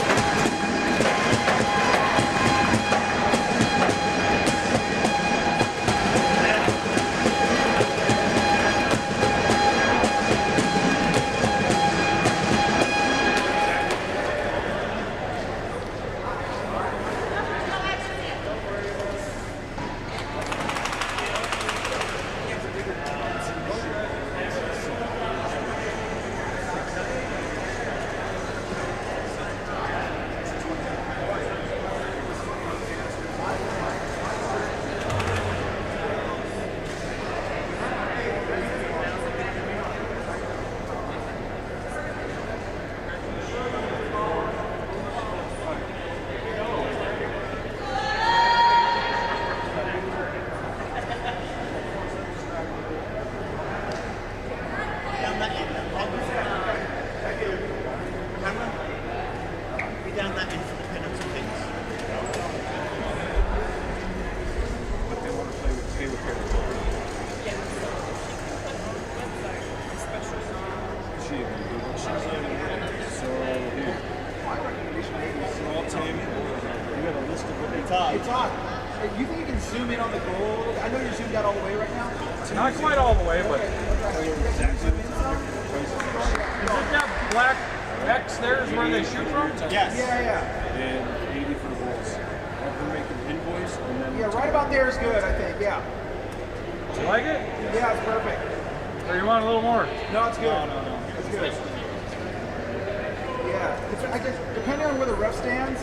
You think you can zoom in on the goal? I know you're zoomed out all the way right now. Not quite all the way, but. Is it that black X there is where they shoot from? Yes. Yeah. And 80 for the goals. Have them make an invoice and then. Yeah, right about there is good, I think. Yeah. You like it? Yeah, it's perfect. Or you want a little more? No, it's good. No. It's good. Yeah. I guess depending on where the ref stands,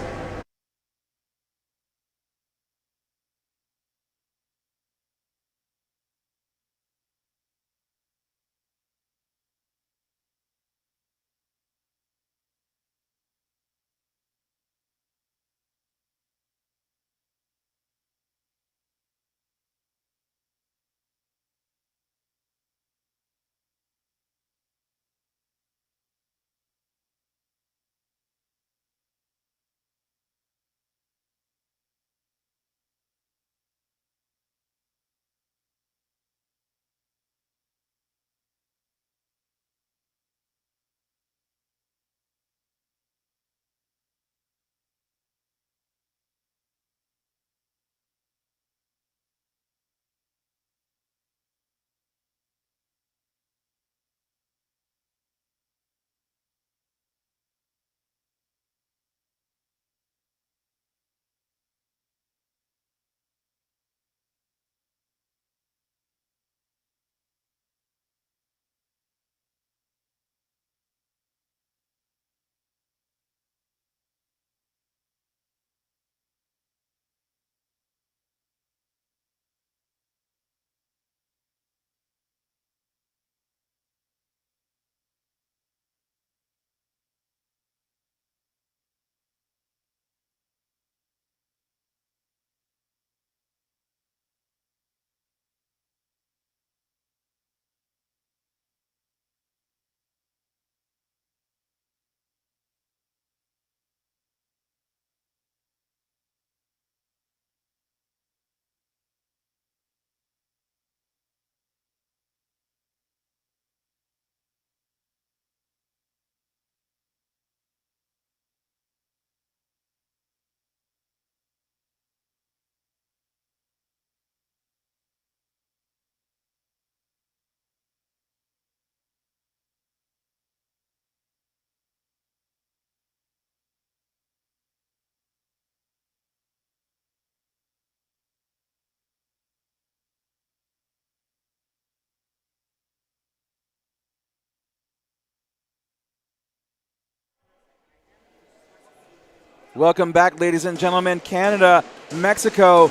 Welcome back, ladies and gentlemen. Canada, Mexico,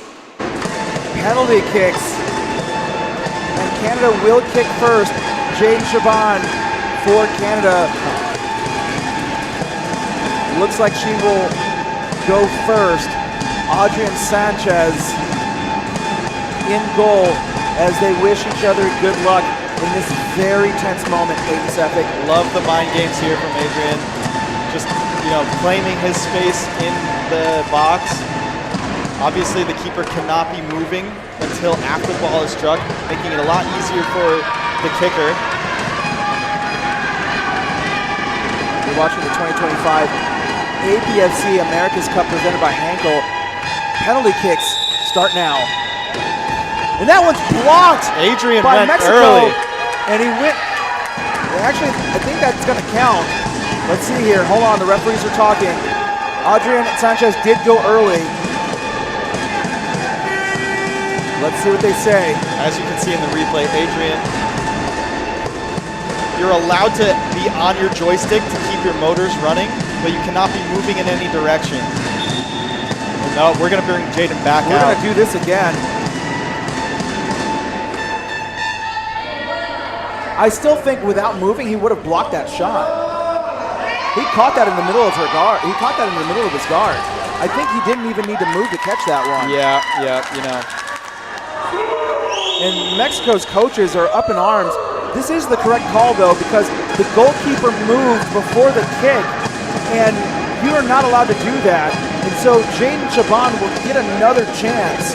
penalty kicks. And Canada will kick first. Jaden Shaban for Canada. Looks like she will go first. Adrian Sanchez in goal as they wish each other good luck in this very tense moment. Aiden Sefik. Love the mind games here from Adrian. Just, claiming his space in the box. Obviously, the keeper cannot be moving until after the ball is struck, making it a lot easier for the kicker. You're watching the 2025 APFC Americas Cup presented by Henkel. Penalty kicks start now. And that one's blocked Adrian by went Mexico. early. And he went, actually, I think that's going to count. Let's see here. Hold on, the referees are talking. Adrian Sanchez did go early. Let's see what they say. As you can see in the replay, Adrian, you're allowed to be on your joystick to keep your motors running, but you cannot be moving in any direction. No, we're going to bring Jaden back out. We're going to do this again. I still think without moving, he would have blocked that shot. He caught that in the middle of her guard. He caught that in the middle of his guard. I think he didn't even need to move to catch that one. Yeah, And Mexico's coaches are up in arms. This is the correct call, though, because the goalkeeper moved before the kick, and you are not allowed to do that. And so Jaden Shaban will get another chance.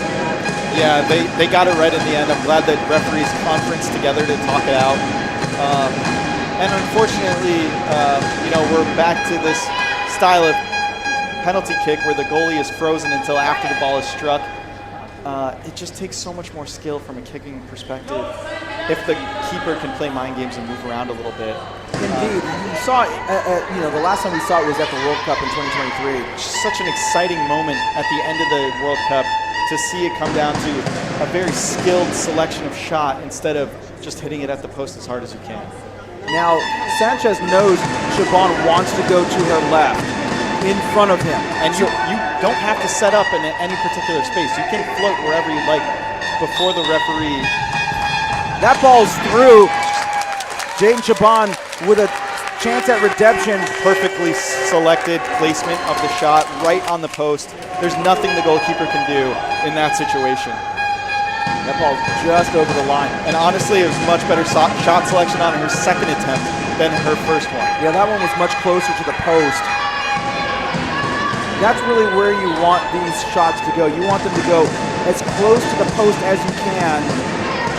Yeah, they got it right in the end. I'm glad that referees conferenced together to talk it out. And unfortunately, we're back to this style of penalty kick where the goalie is frozen until after the ball is struck. It just takes so much more skill from a kicking perspective if the keeper can play mind games and move around a little bit. Indeed. You saw, the last time we saw it was at the World Cup in 2023. Such an exciting moment at the end of the World Cup to see it come down to a very skilled selection of shot instead of just hitting it at the post as hard as you can. Now, Sanchez knows Shaban wants to go to her left, in front of him. And you don't have to set up in any particular space. You can float wherever you like before the referee. That ball's through. Jaden Shaban with a chance at redemption. Perfectly selected placement of the shot right on the post. There's nothing the goalkeeper can do in that situation. That ball's just over the line. And honestly, it was much better shot selection on her second attempt than her first one. Yeah, that one was much closer to the post. That's really where you want these shots to go. You want them to go as close to the post as you can.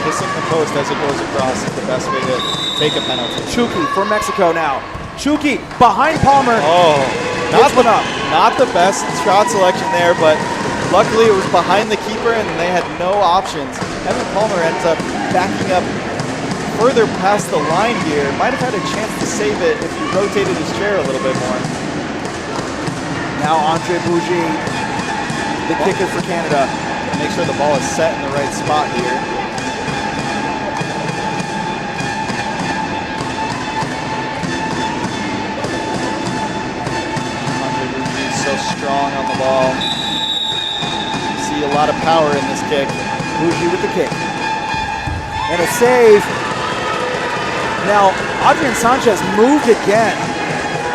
Kissing the post as it goes across is the best way to take a penalty. Chucky for Mexico now. Chucky behind Palmer. Oh, not the best shot selection there, but luckily it was behind the keeper and they had no options. Evan Palmer ends up backing up further past the line here. Might have had a chance to save it if he rotated his chair a little bit more. Now Andre Bougie, the kicker for Canada. Make sure the ball is set in the right spot here. Andre Bougie is so strong on the ball. You see a lot of power in this kick. Bougie with the kick. And a save. Now, Adrian Sanchez moved again.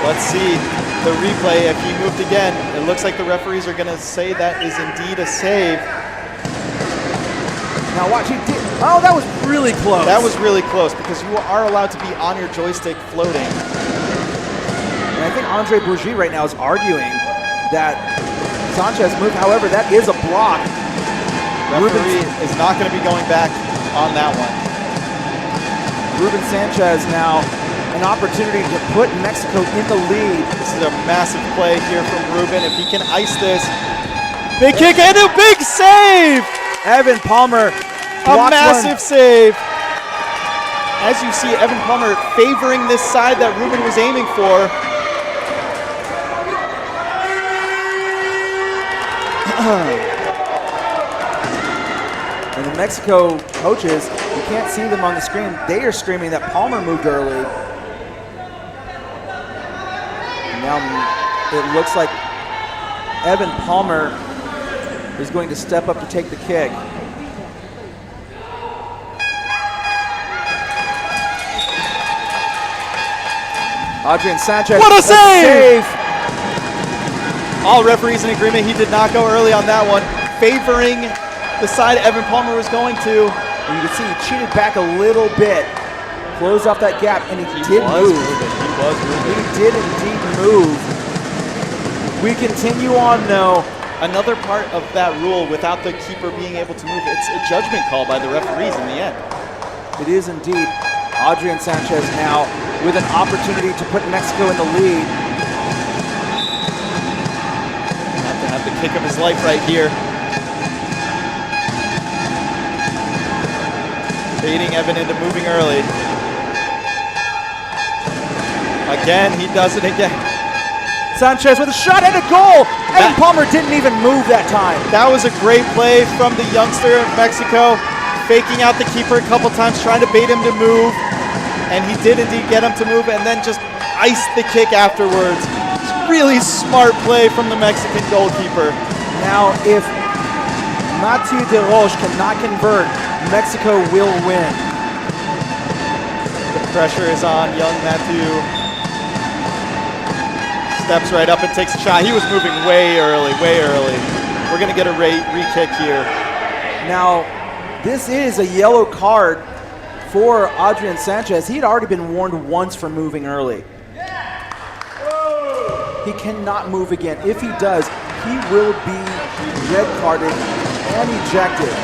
Let's see the replay. If he moved again, it looks like the referees are going to say that is indeed a save. Now watch, he did. Oh, that was really close. That was really close because you are allowed to be on your joystick floating. And I think Andre Bougie right now is arguing that Sanchez moved. However, that is a block. Referee is not going to be going back on that one. Ruben Sanchez now an opportunity to put Mexico in the lead. This is a massive play here from Ruben. If he can ice this, big kick and a big save! Evan Palmer, a massive save. As you see, Evan Palmer favoring this side that Ruben was aiming for. And the Mexico coaches, you can't see them on the screen, they are screaming that Palmer moved early. And now it looks like Evan Palmer is going to step up to take the kick. Adrian Sanchez. What a save! All referees in agreement. He did not go early on that one, favoring the side Evan Palmer was going to. And you can see he cheated back a little bit, closed off that gap, and he did move. He was moving. He did indeed move. We continue on though. Another part of that rule, without the keeper being able to move, it's a judgment call by the referees in the end. It is indeed. Adrian Sanchez now with an opportunity to put Mexico in the lead. Have to have the kick of his life right here. Baiting Evan into moving early. Again, he does it again. Sanchez with a shot and a goal. Evan Palmer didn't even move that time. That was a great play from the youngster of Mexico, faking out the keeper a couple times, trying to bait him to move. And he did indeed get him to move and then just iced the kick afterwards. It's really smart play from the Mexican goalkeeper. Now, if Mathieu de Roche cannot convert, Mexico will win. The pressure is on young Mathieu. Steps right up and takes a shot. He was moving way early, way early. We're going to get a re-kick here. Now, this is a yellow card for Adrian Sanchez. He had already been warned once for moving early. He cannot move again. If he does, he will be red carded and ejected.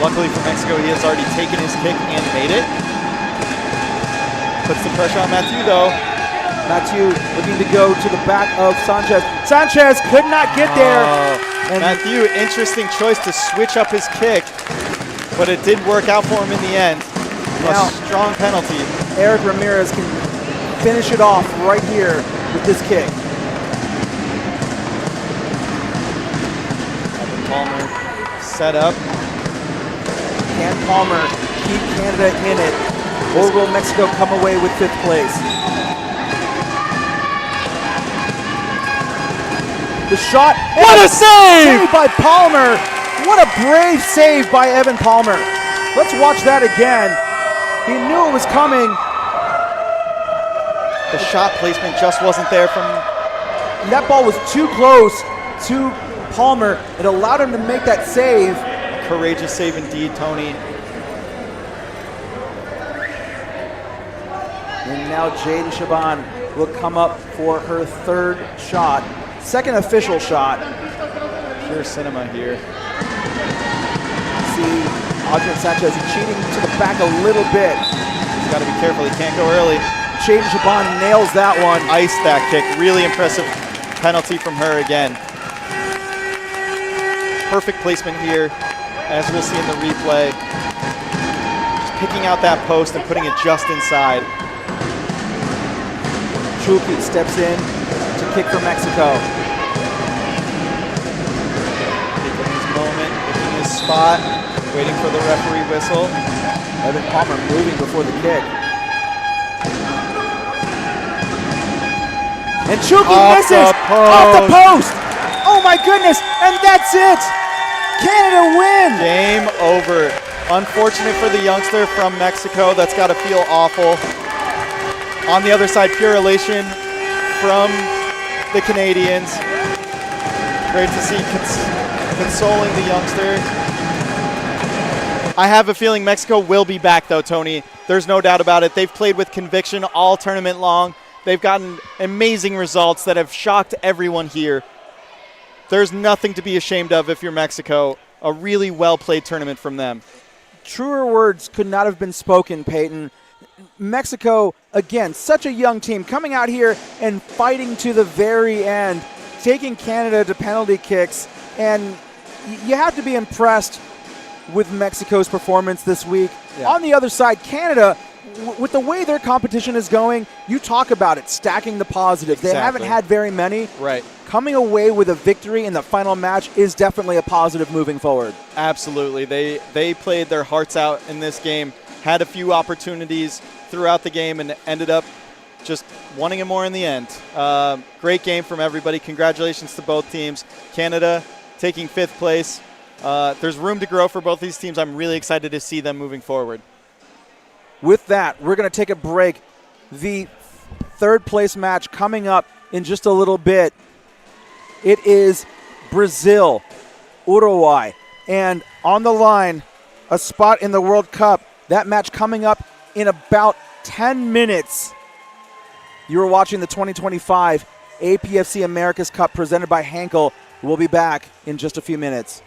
Luckily for Mexico, he has already taken his kick and made it. Puts the pressure on Mathieu though. Mathieu looking to go to the back of Sanchez. Sanchez could not get there. And Mathieu, interesting choice to switch up his kick, but it did work out for him in the end. Now, a strong penalty. Eric Ramirez can finish it off right here with this kick. Evan Palmer set up. Can Palmer keep Canada in it, or will Mexico come away with 5th place? The shot. What a save! Save by Palmer. What a brave save by Evan Palmer. Let's watch that again. He knew it was coming. The shot placement just wasn't there from... That ball was too close to Palmer. It allowed him to make that save. Courageous save indeed, Tony. And now Jaden Shaban will come up for her 3rd shot. 2nd official shot. Pure cinema here. See Adrian Sanchez cheating to the back a little bit. He's got to be careful, he can't go early. Jaden Shaban nails that one. Iced that kick, really impressive penalty from her again. Perfect placement here, as we'll see in the replay. Just picking out that post and putting it just inside. Chulki steps in to kick for Mexico. Taking his moment, picking his spot, waiting for the referee whistle. Evan Palmer moving before the kick. And Chulki misses off the post. Oh my goodness, and that's it. Canada win. Game over. Unfortunate for the youngster from Mexico. That's got to feel awful. On the other side, pure elation from the Canadians. Great to see consoling the youngster. I have a feeling Mexico will be back though, Tony. There's no doubt about it. They've played with conviction all tournament long. They've gotten amazing results that have shocked everyone here. There's nothing to be ashamed of if you're Mexico. A really well-played tournament from them. Truer words could not have been spoken, Peyton. Mexico, again, such a young team, coming out here and fighting to the very end, taking Canada to penalty kicks, and you have to be impressed with Mexico's performance this week. Yeah. On the other side, Canada, with the way their competition is going, you talk about it, stacking the positives. Exactly. They haven't had very many. Right. Coming away with a victory in the final match is definitely a positive moving forward. Absolutely. They played their hearts out in this game, had a few opportunities throughout the game, and ended up just wanting it more in the end. Great game from everybody. Congratulations to both teams. Canada taking 5th place. There's room to grow for both these teams. I'm really excited to see them moving forward. With that, we're going to take a break. The 3rd place match coming up in just a little bit. It is Brazil, Uruguay, and on the line, a spot in the World Cup. That match coming up in about 10 minutes. You are watching the 2025 APFC Americas Cup presented by Henkel. We'll be back in just a few minutes.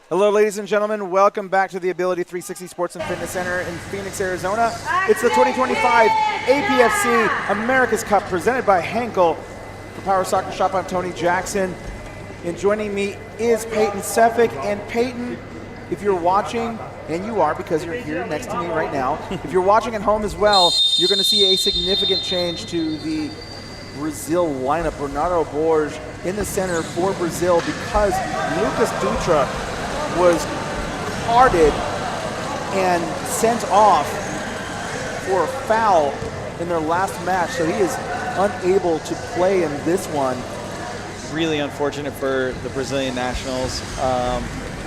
Hello, ladies and gentlemen. Welcome back to the Ability 360 Sports and Fitness Center in Phoenix, Arizona. It's the 2025 APFC Americas Cup presented by Henkel. For Power Soccer Shop, I'm Tony Jackson. And joining me is Peyton Sefik. And Peyton, if you're watching, and you are because you're here next to me right now, if you're watching at home as well, you're going to see a significant change to the Brazil lineup. Bernardo Borges in the center for Brazil because Lucas Dutra was carded and sent off for a foul in their last match, so he is unable to play in this one. Really unfortunate for the Brazilian nationals.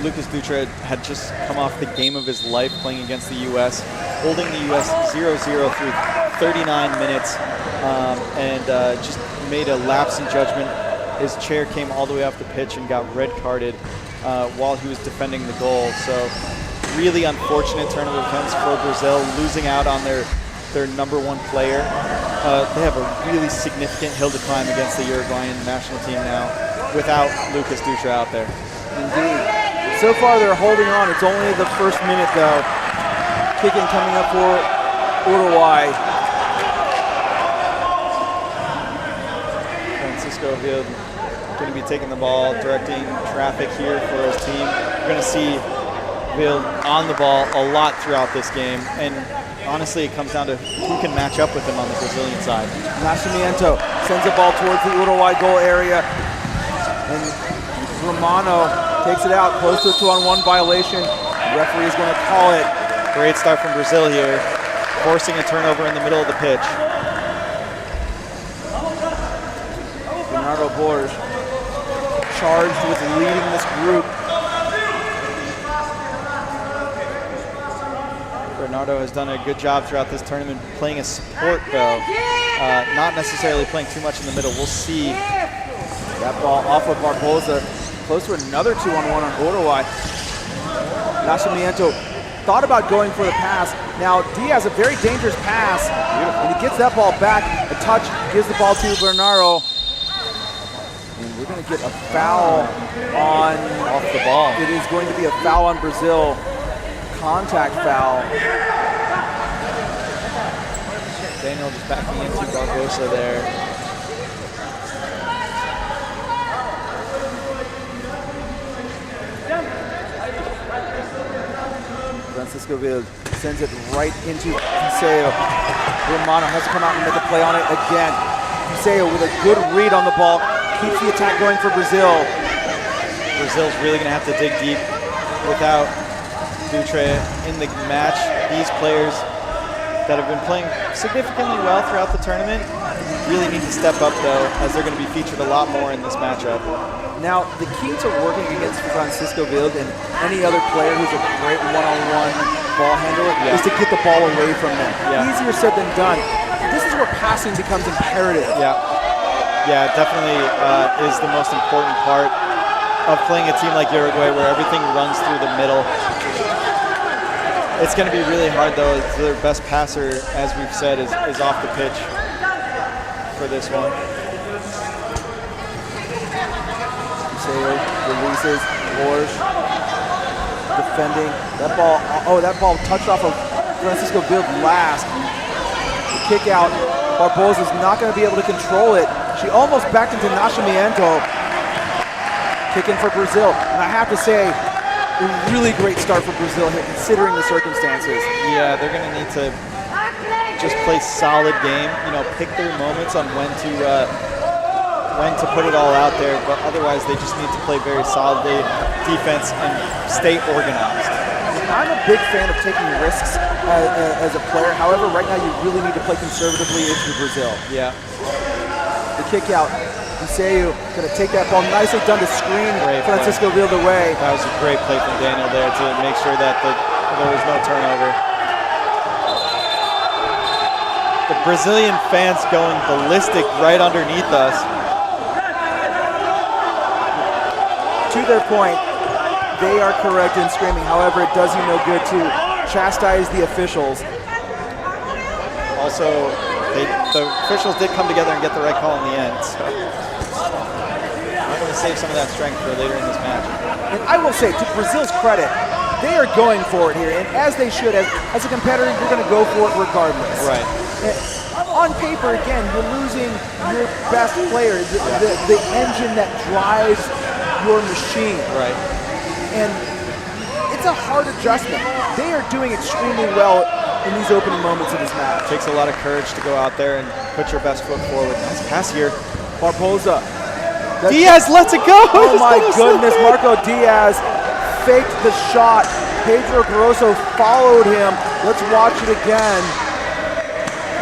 Lucas Dutra had just come off the game of his life playing against the U.S., holding the U.S. 0-0 through 39 minutes, and just made a lapse in judgment. His chair came all the way off the pitch and got red carded while he was defending the goal. So really unfortunate turn of events for Brazil, losing out on their number one player. They have a really significant hill to climb against the Uruguayan national team now without Lucas Dutra out there. Indeed. So far they're holding on. It's only the first minute though. Kicking coming up for Uruguay. Francisco Vild going to be taking the ball, directing traffic here for his team. We're going to see Vild on the ball a lot throughout this game, and honestly it comes down to who can match up with him on the Brazilian side. Nascimento sends the ball towards the Uruguay goal area, and Romano takes it out close to a 2-on-1 violation. The referee is going to call it. Great start from Brazil here, forcing a turnover in the middle of the pitch. Bernardo Borges charged with leading this group. Bernardo has done a good job throughout this tournament playing a support though, not necessarily playing too much in the middle. We'll see. That ball off of Barbosa, close to another 2-on-1 on Uruguay. Nascimento thought about going for the pass. Now Diaz, a very dangerous pass, and he gets that ball back. A touch, gives the ball to Bernardo. And we're going to get a foul off the ball. It is going to be a foul on Brazil. Contact foul. Daniel just backing into Barbosa there. Francisco Vild sends it right into Piseo. Romano has to come out and make a play on it again. Piseo with a good read on the ball, keeps the attack going for Brazil. Brazil's really going to have to dig deep without Dutra in the match. These players that have been playing significantly well throughout the tournament really need to step up though, as they're going to be featured a lot more in this matchup. Now, the key to working against Francisco Vild and any other player who's a great one-on-one ball handler is to get the ball away from them. Easier said than done. This is where passing becomes imperative. Yeah, definitely is the most important part of playing a team like Uruguay where everything runs through the middle. It's going to be really hard though. Their best passer, as we've said, is off the pitch for this one. Releases, Borges defending. That ball touched off of Francisco Vild last. The kick out, Barbosa is not going to be able to control it. She almost backed into Nascimento. Kicking for Brazil, and I have to say, a really great start for Brazil here, considering the circumstances. Yeah, they're going to need to just play solid game. You know, pick their moments on when to put it all out there, but otherwise they just need to play very solidly defense and stay organized. I'm a big fan of taking risks as a player. However, right now you really need to play conservatively if you're Brazil. Yeah. The kick out. Iseu going to take that ball. Nicely done to screen Francisco Vild away. That was a great play from Daniel there to make sure that there was no turnover. The Brazilian fans going ballistic right underneath us. To their point, they are correct in screaming. However, it does you no good to chastise the officials. Also, the officials did come together and get the right call in the end. So I'm going to save some of that strength for later in this match. And I will say, to Brazil's credit, they are going for it here, and as they should. As a competitor, you're going to go for it regardless. Right. And on paper, again, you're losing your best player, the engine that drives your machine. Right. And it's a hard adjustment. They are doing extremely well in these opening moments of this match. It takes a lot of courage to go out there and put your best foot forward. Nice pass here. Barboza. Diaz lets it go. Oh my goodness, Marco Diaz faked the shot. Pedro Grosso followed him. Let's watch it again.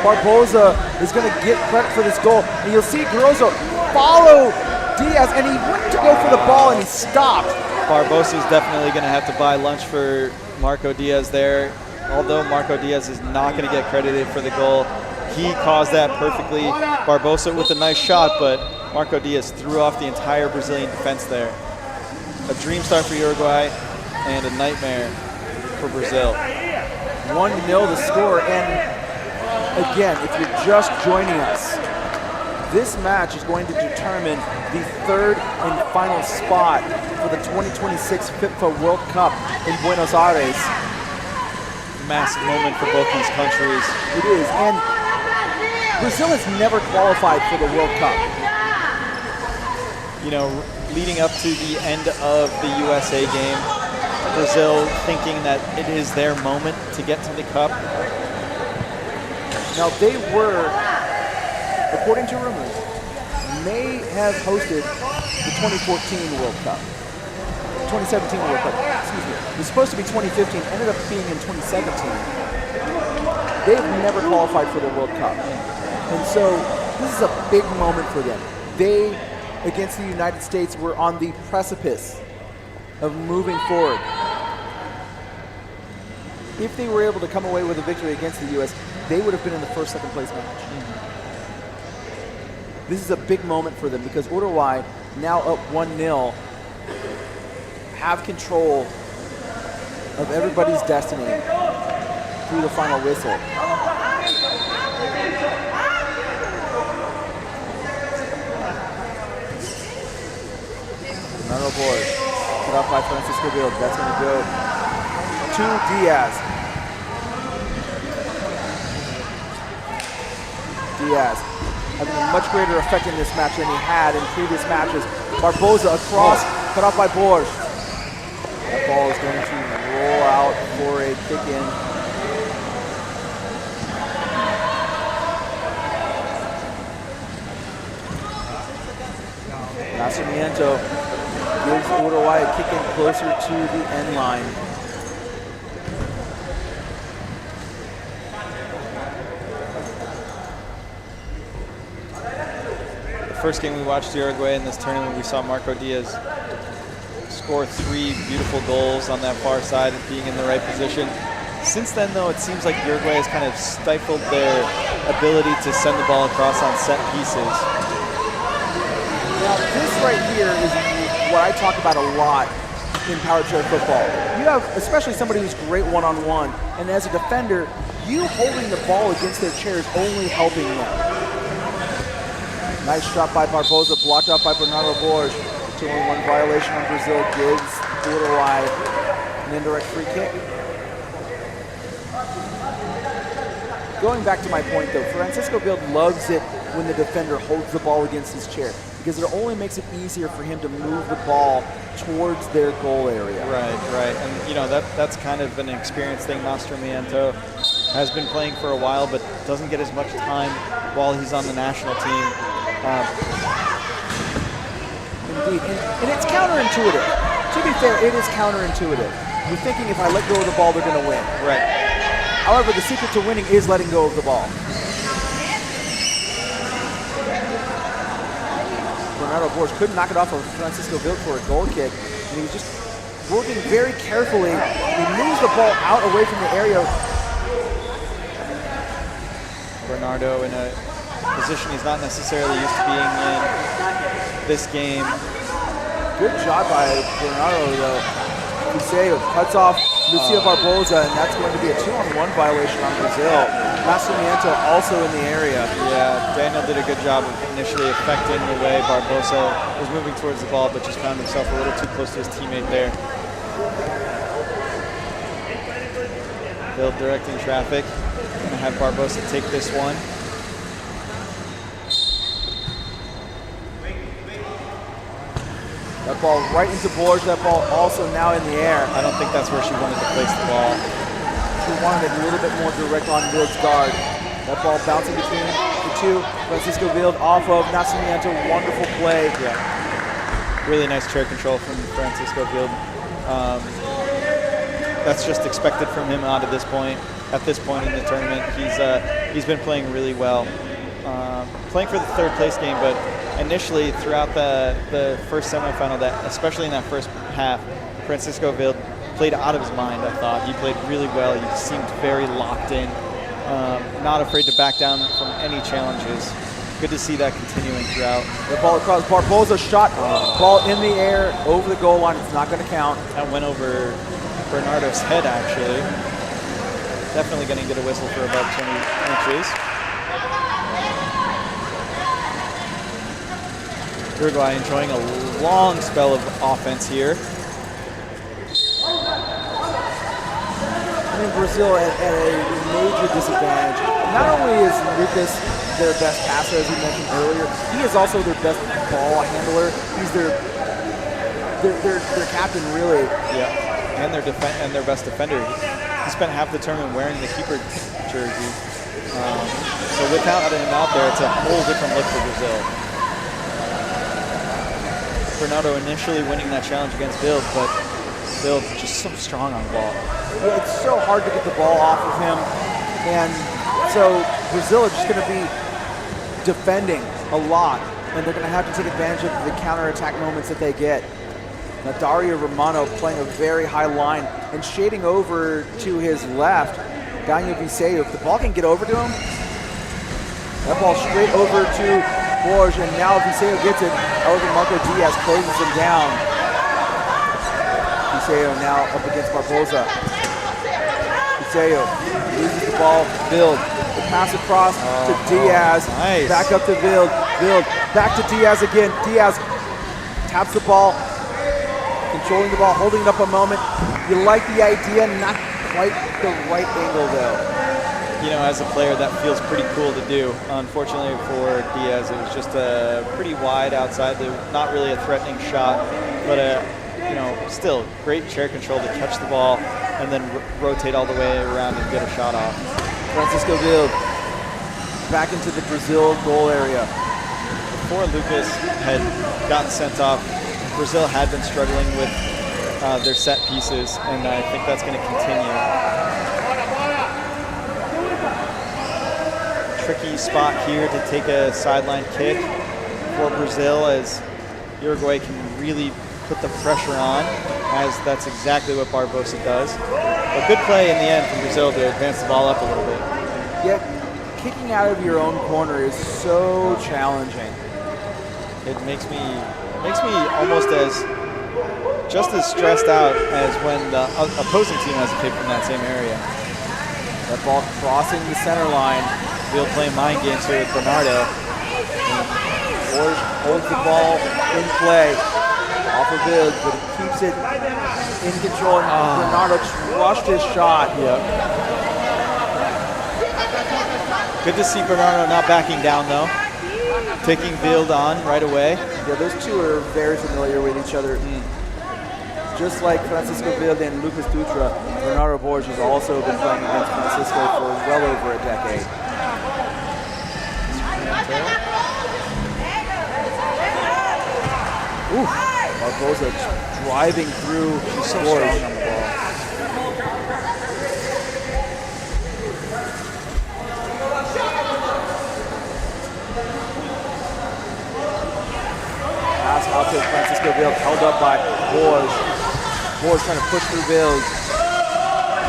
Barboza is going to get credit for this goal. And you'll see Grosso follow Diaz, and he went to go for the ball, and he stopped. Barbosa is definitely going to have to buy lunch for Marco Diaz there. Although Marco Diaz is not going to get credited for the goal, he caused that perfectly. Barbosa with a nice shot, but Marco Diaz threw off the entire Brazilian defense there. A dream start for Uruguay and a nightmare for Brazil. 1-0 the score, and again, if you're just joining us, this match is going to determine the third and final spot for the 2026 FIFA World Cup in Buenos Aires. Massive moment for both these countries. It is, and Brazil has never qualified for the World Cup. You know, leading up to the end of the USA game, Brazil thinking that it is their moment to get to the Cup. Now they were, according to rumors, may have hosted the 2014 World Cup. 2017 World Cup, excuse me. It was supposed to be 2015, ended up being in 2017. They've never qualified for the World Cup. And so this is a big moment for them. They, against the United States, were on the precipice of moving forward. If they were able to come away with a victory against the U.S., they would have been in the first, second place match. This is a big moment for them because Uruguay, now up 1-0, have control of everybody's destiny through the final whistle. Bernardo Borges, put up by Francisco Bill. That's going to go to Diaz. Diaz having a much greater effect in this match than he had in previous matches. Barboza across, cut off by Borges. That ball is going to roll out for a kick-in. Nascimento gives Uruguay a kick-in closer to the end line. First game we watched Uruguay in this tournament, we saw Marco Diaz score 3 beautiful goals on that far side and being in the right position. Since then, though, it seems like Uruguay has kind of stifled their ability to send the ball across on set pieces. Now, this right here is what I talk about a lot in power chair football. You have, especially somebody who's great one-on-one, and as a defender, you holding the ball against their chair is only helping them. Nice shot by Barboza, blocked out by Bernardo Borges. 2-on-1 violation on Brazil gives Uruguay an indirect free kick. Going back to my point though, Francisco Bill loves it when the defender holds the ball against his chair because it only makes it easier for him to move the ball towards their goal area. Right. And you know, that's kind of an experienced thing. Nascimento has been playing for a while, but doesn't get as much time while he's on the national team. Indeed, and it's counterintuitive. To be fair, it is counterintuitive. You're thinking if I let go of the ball, they're going to win. Right. However, the secret to winning is letting go of the ball. Bernardo Borges couldn't knock it off of Francisco Bill for a goal kick, and he was just working very carefully. He moves the ball out away from the area. Bernardo in a position he's not necessarily used to being in this game. Good job by Bernardo, though. Cuseo cuts off Lucia Barbosa, and that's going to be a 2-on-1 violation on Brazil. Nascimento also in the area. Yeah, Daniel did a good job of initially affecting the way Barbosa was moving towards the ball, but just found himself a little too close to his teammate there. Bill directing traffic. Gonna have Barbosa take this one. That ball right into Borges. That ball also now in the air. I don't think that's where she wanted to place the ball. She wanted it a little bit more direct on Vild's guard. That ball bouncing between the two. Francisco Vild off of Nascimento. Wonderful play. Yeah. Really nice chair control from Francisco Vild. That's just expected from him out of this point. At this point in the tournament, he's been playing really well. Playing for the third place game, but initially throughout the first semifinal, especially in that first half, Francisco Vild played out of his mind, I thought. He played really well. He seemed very locked in, not afraid to back down from any challenges. Good to see that continuing throughout. The ball across. Barbosa shot. Ball in the air over the goal line. It's not going to count. That went over Bernardo's head, actually. Definitely going to get a whistle for above 20 inches. Uruguay enjoying a long spell of offense here. I mean, Brazil at a major disadvantage. Not only is Lucas their best passer, as we mentioned earlier, he is also their best ball handler. He's their captain, really. Yeah, and their best defender. He spent half the tournament wearing the keeper jersey. So without him out there, it's a whole different look for Brazil. Bernardo initially winning that challenge against Bill, but Bill just so strong on the ball. Yeah, it's so hard to get the ball off of him, and so Brazil are just going to be defending a lot, and they're going to have to take advantage of the counterattack moments that they get. Now Dario Romano playing a very high line and shading over to his left. Daniel Viseu, if the ball can get over to him, that ball straight over to Borges, and now Viseu gets it. However, Marco Diaz closes him down. Viseu now up against Barbosa. Viseu loses the ball. Vild. The pass across to Diaz. Nice. Back up to Vild. Vild. Back to Diaz again. Diaz taps the ball. Controlling the ball, holding it up a moment. You like the idea, not quite the right angle though. You know, as a player, that feels pretty cool to do. Unfortunately for Diaz, it was just pretty wide outside. Not really a threatening shot, but you know, still great chair control to catch the ball and then rotate all the way around and get a shot off. Francisco Vild back into the Brazil goal area. Before Lucas had gotten sent off, Brazil had been struggling with their set pieces, and I think that's going to continue. Tricky spot here to take a sideline kick for Brazil, as Uruguay can really put the pressure on, as that's exactly what Barbosa does. A good play in the end from Brazil to advance the ball up a little bit. Yet, kicking out of your own corner is so challenging. It makes me almost just as stressed out as when the opposing team has a kick from that same area. That ball crossing the center line. Field playing mind games here with Bernardo. Borges holds the ball in play off of Vild, but he keeps it in control. And Bernardo crushed his shot. Yep. Good to see Bernardo not backing down though. Taking Vild on right away. Yeah, those two are very familiar with each other. Just like Francisco Vild and Lucas Dutra, Bernardo Borges has also been playing against Francisco for well over a decade. Ooh, Barbosa driving through. He's so strong on the ball. Pass out to Francisco Vild, held up by Borges. Borges trying to push through Vild.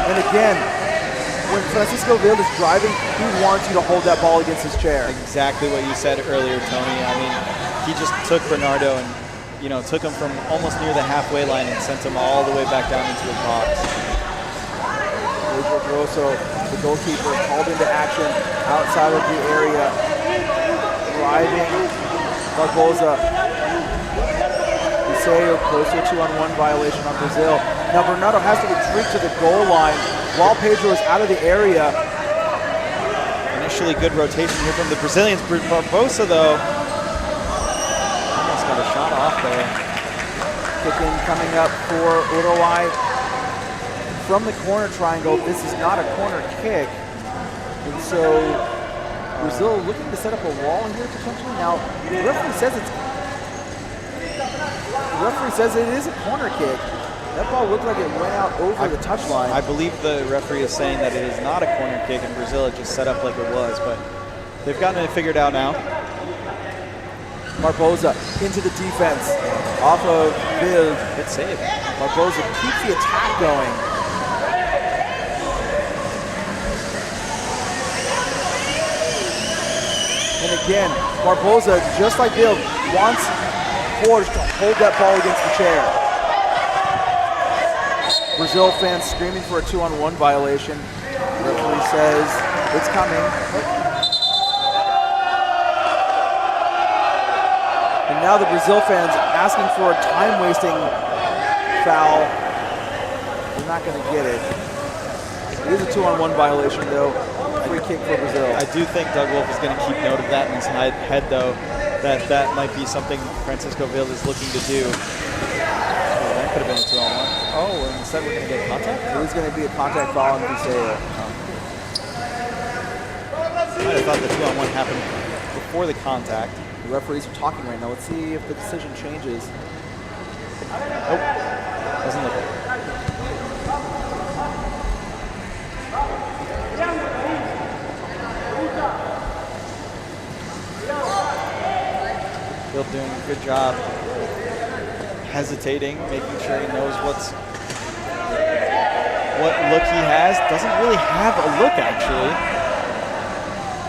And again, when Francisco Vild is driving, he wants you to hold that ball against his chair. Exactly what you said earlier, Tony. I mean, he just took Bernardo and, you know, took him from almost near the halfway line and sent him all the way back down into his box. Pedro Grosso, the goalkeeper, called into action outside of the area. Driving Barboza. Iseo close to a 2-on-1 violation on Brazil. Now Bernardo has to retreat to the goal line while Pedro is out of the area. Initially good rotation here from the Brazilians. Barbosa, though, almost got a shot off there. Kick-in coming up for Uruguay. From the corner triangle, this is not a corner kick. And so Brazil looking to set up a wall here potentially. Now, the referee says it is a corner kick. That ball looked like it went out over the touchline. I believe the referee is saying that it is not a corner kick, and Brazil had just set up like it was, but they've gotten it figured out now. Barboza into the defense. Off of Bill. Good save. Barboza keeps the attack going. And again, Barboza, just like Bill, wants Forge to hold that ball against the chair. Brazil fans screaming for a 2-on-1 violation. The referee says it's coming. And now the Brazil fans asking for a time-wasting foul. They're not going to get it. It is a 2-on-1 violation, though. Free kick for Brazil. I do think Doug Wolf is going to keep note of that in his head, though, that might be something Francisco Villa is looking to do. Oh, that could have been a 2-on-1. Oh, and instead we're going to get contact? It was going to be a contact foul on Viseo. I might have thought the 2-on-1 happened before the contact. The referees are talking right now. Let's see if the decision changes. Nope. Doesn't look like it. Bill doing a good job hesitating, making sure he knows what look he has. Doesn't really have a look, actually.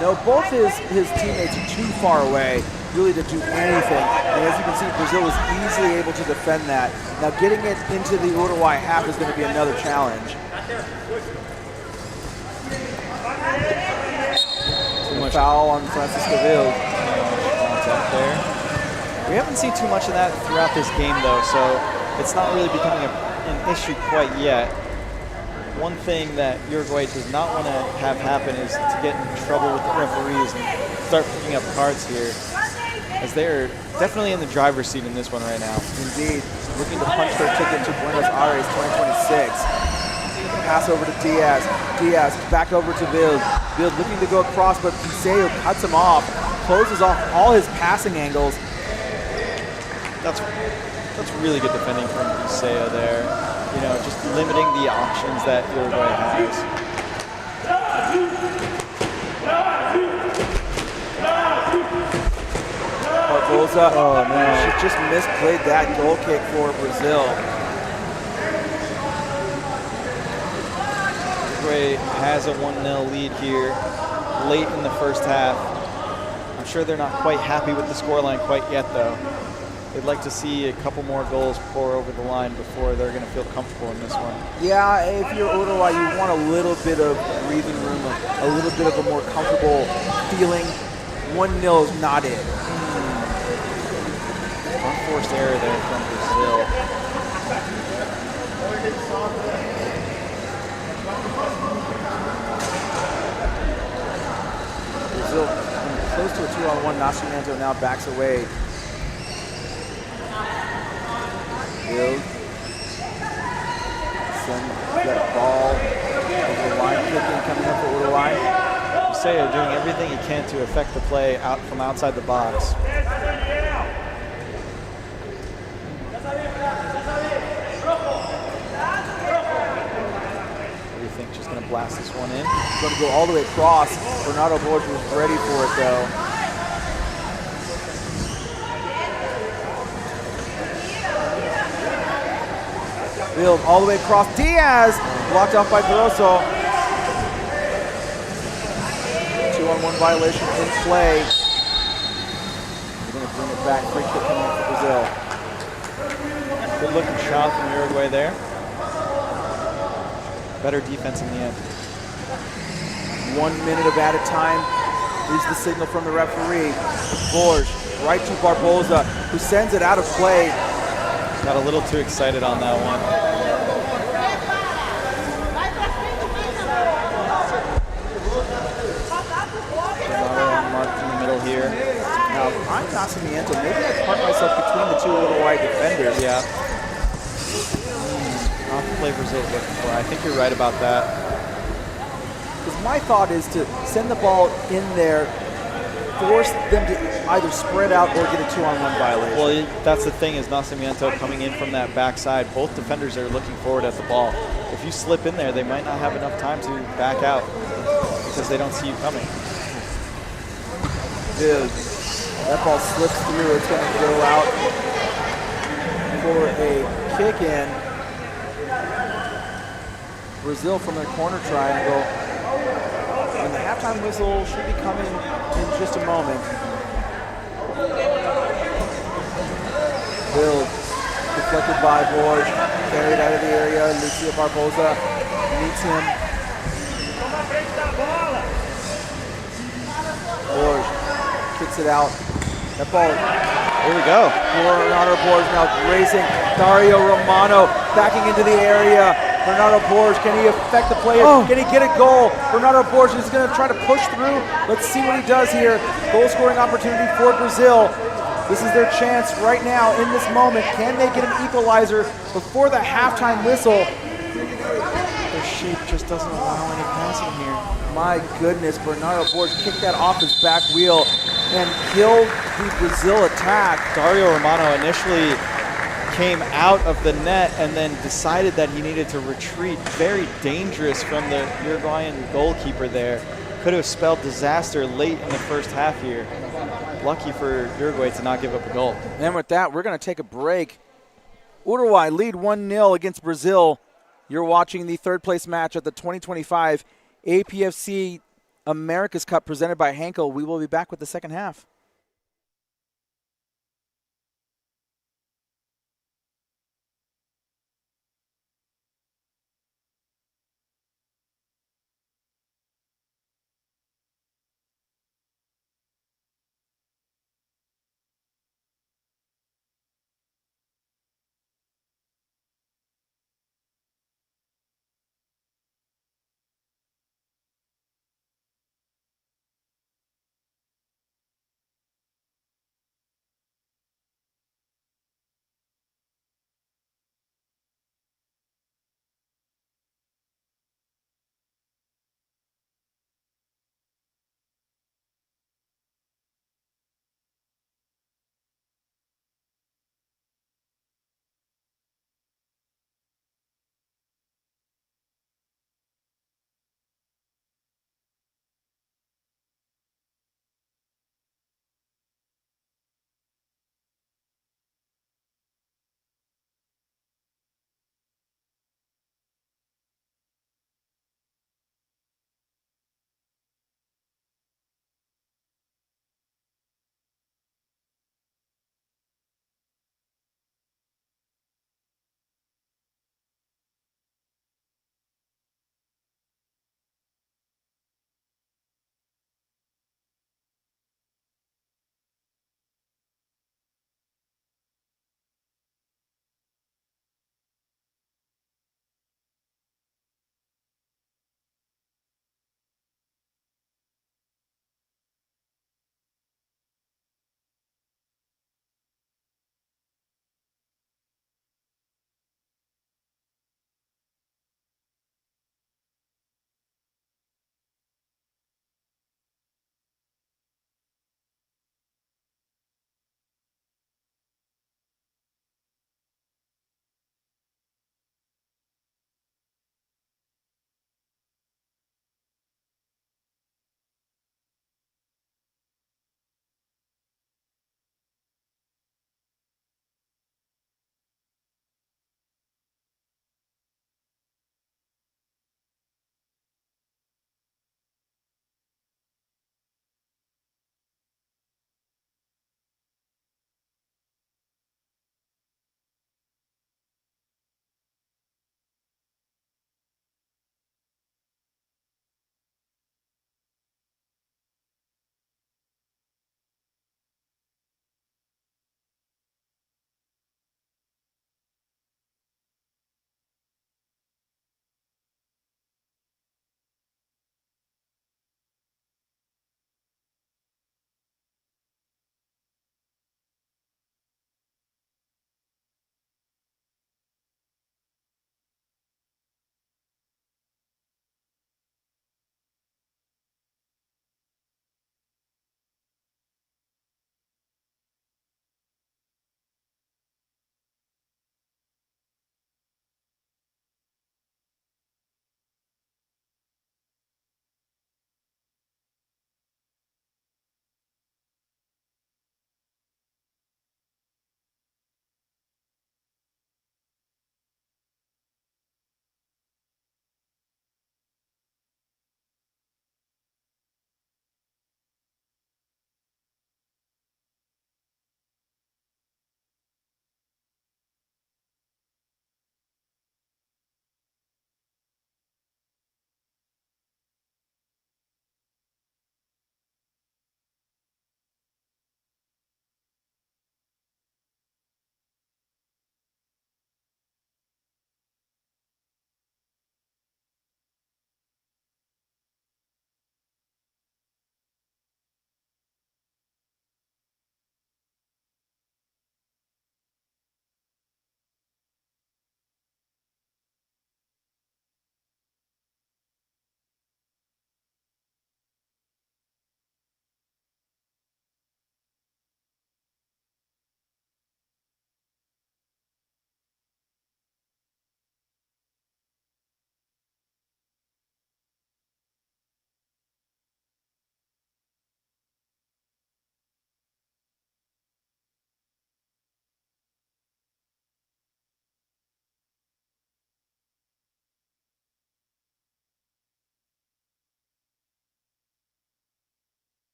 No, both his teammates are too far away really to do anything. And as you can see, Brazil was easily able to defend that. Now getting it into the Uruguay half is going to be another challenge. Too much foul on Francisco Ville. Contact there. We haven't seen too much of that throughout this game, though, so it's not really becoming an issue quite yet. One thing that Uruguay does not want to have happen is to get in trouble with the referees and start picking up cards here, as they're definitely in the driver's seat in this one right now. Indeed, looking to punch their ticket to Buenos Aires 2026. Pass over to Diaz. Diaz back over to Ville. Ville looking to go across, but Viseo cuts him off, closes off all his passing angles. That's really good defending from Viseo there. You know, just limiting the options that Uruguay has. Barboza, oh no, she just misplayed that goal kick for Brazil. Uruguay has a 1-0 lead here late in the first half. I'm sure they're not quite happy with the scoreline quite yet, though. They'd like to see a couple more goals pour over the line before they're going to feel comfortable in this one. Yeah, if you're Uruguay, you want a little bit of breathing room, a little bit of a more comfortable feeling. 1-0 is not it. Unforced error there from Brazil. Brazil close to a 2-on-1. Nascimento now backs away. Build. Send that ball over the line. Kicking coming up for Uruguay. Viseo doing everything he can to affect the play out from outside the box. What do you think? Just going to blast this one in? Going to go all the way across. Bernardo Borges was ready for it though. Build all the way across. Diaz blocked off by Grosso. 2-on-1 violation in play. We're going to bring it back. Free kick coming up for Brazil. Good looking shot from Uruguay there. better defense in the end. 1 minute of added time is the signal from the referee. Borges right to Barboza, who sends it out of play. Got a little too excited on that one. Marked in the middle here. Now, if I'm Nascimento, maybe I park myself between the two Uruguay defenders. Yeah. Not the play Brazil was looking for. I think you're right about that. Because my thought is to send the ball in there, force them to either spread out or get a 2-on-1 violation. Well, that's the thing is Nascimento coming in from that backside. Both defenders are looking forward at the ball. If you slip in there, they might not have enough time to back out because they don't see you coming. Dude, that ball slips through. It's going to go out for a kick in. Brazil from their corner triangle. And the halftime whistle should be coming in just a moment. Build, deflected by Borges, carried out of the area. Lucia Barboza meets him. Borges kicks it out. That ball. Here we go. Bernardo Borges now grazing Dario Romano, backing into the area. Bernardo Borges, can he affect the play? Can he get a goal? Bernardo Borges is going to try to push through. Let's see what he does here. Goal scoring opportunity for Brazil. This is their chance right now in this moment. Can they get an equalizer before the halftime whistle? Their shape just doesn't allow any passing here. My goodness, Bernardo Borges kicked that off his back wheel and killed the Brazil attack. Dario Romano initially came out of the net and then decided that he needed to retreat. Very dangerous from the Uruguayan goalkeeper there. Could have spelled disaster late in the first half here. Lucky for Uruguay to not give up a goal. And with that, we're going to take a break. Uruguay lead 1-0 against Brazil. You're watching the third place match at the 2025 APFC Americas Cup presented by Henkel. We will be back with the second half.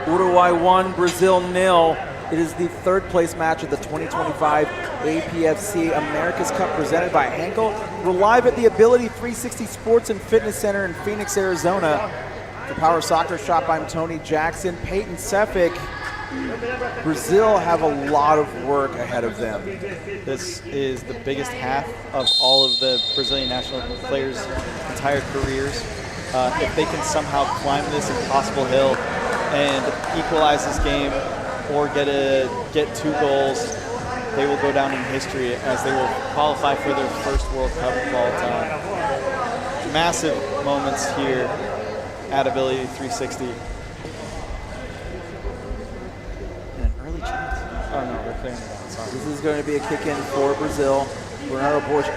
Uruguay 1, Brazil 0. It is the third place match of the 2025 APFC Americas Cup presented by Henkel. We're live at the Ability 360 Sports and Fitness Center in Phoenix, Arizona. For Power Soccer Shop, I'm Tony Jackson. Peyton Sefik. Brazil have a lot of work ahead of them. This is the biggest half of all of the Brazilian national players' entire careers. If they can somehow climb this impossible hill and equalize this game or get 2 goals, they will go down in history as they will qualify for their first World Cup of all time. Massive moments here at Ability 360. And an early chance. Oh no, they're clearing it out. Sorry. This is going to be a kick in for Brazil. Bernardo Borges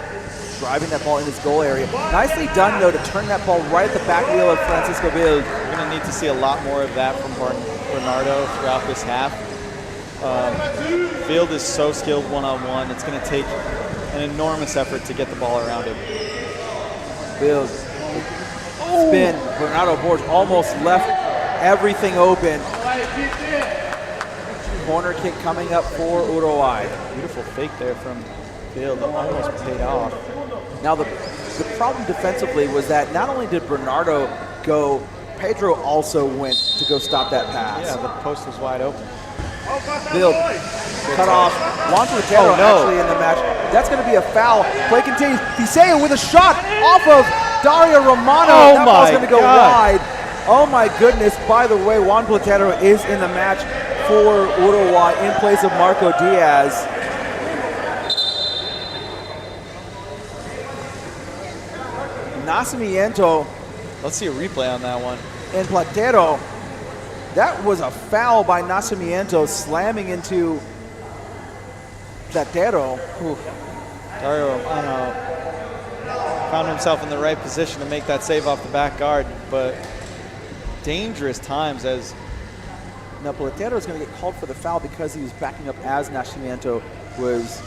driving that ball in his goal area. Nicely done, though, to turn that ball right at the back wheel of Francisco Bild. We're going to need to see a lot more of that from Bernardo throughout this half. Field is so skilled one-on-one. It's going to take an enormous effort to get the ball around him. Bild. Spin. Bernardo Borges almost left everything open. Corner kick coming up for Uruguay. Beautiful fake there from Field that almost paid off. Now the problem defensively was that not only did Bernardo go, Pedro also went to go stop that pass. Yeah, the post was wide open. Bild cut off. Juan Platero actually in the match. That's going to be a foul. Play continues. Tiseo with a shot off of Dario Romano. That ball's going to go wide. Oh my goodness. By the way, Juan Platero is in the match for Uruguay in place of Marco Diaz. Nascimento. Let's see a replay on that one. And Platero. That was a foul by Nascimento slamming into Platero. Dario Romano found himself in the right position to make that save off the back guard, but dangerous times as... Now Platero is going to get called for the foul because he was backing up as Nascimento was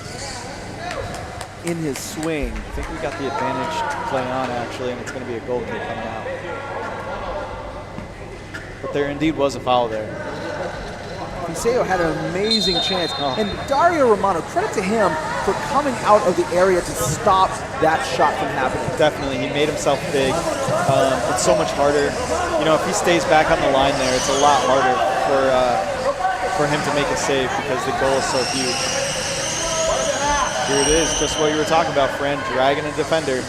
in his swing. I think we got the advantage to play on, actually, and it's going to be a goal kick coming out. But there indeed was a foul there. Tiseo had an amazing chance. And Dario Romano, credit to him for coming out of the area to stop that shot from happening. Definitely, he made himself big. It's so much harder. You know, if he stays back on the line there, it's a lot harder for him to make a save because the goal is so huge. Here it is, just what you were talking about, friend, dragging a defender.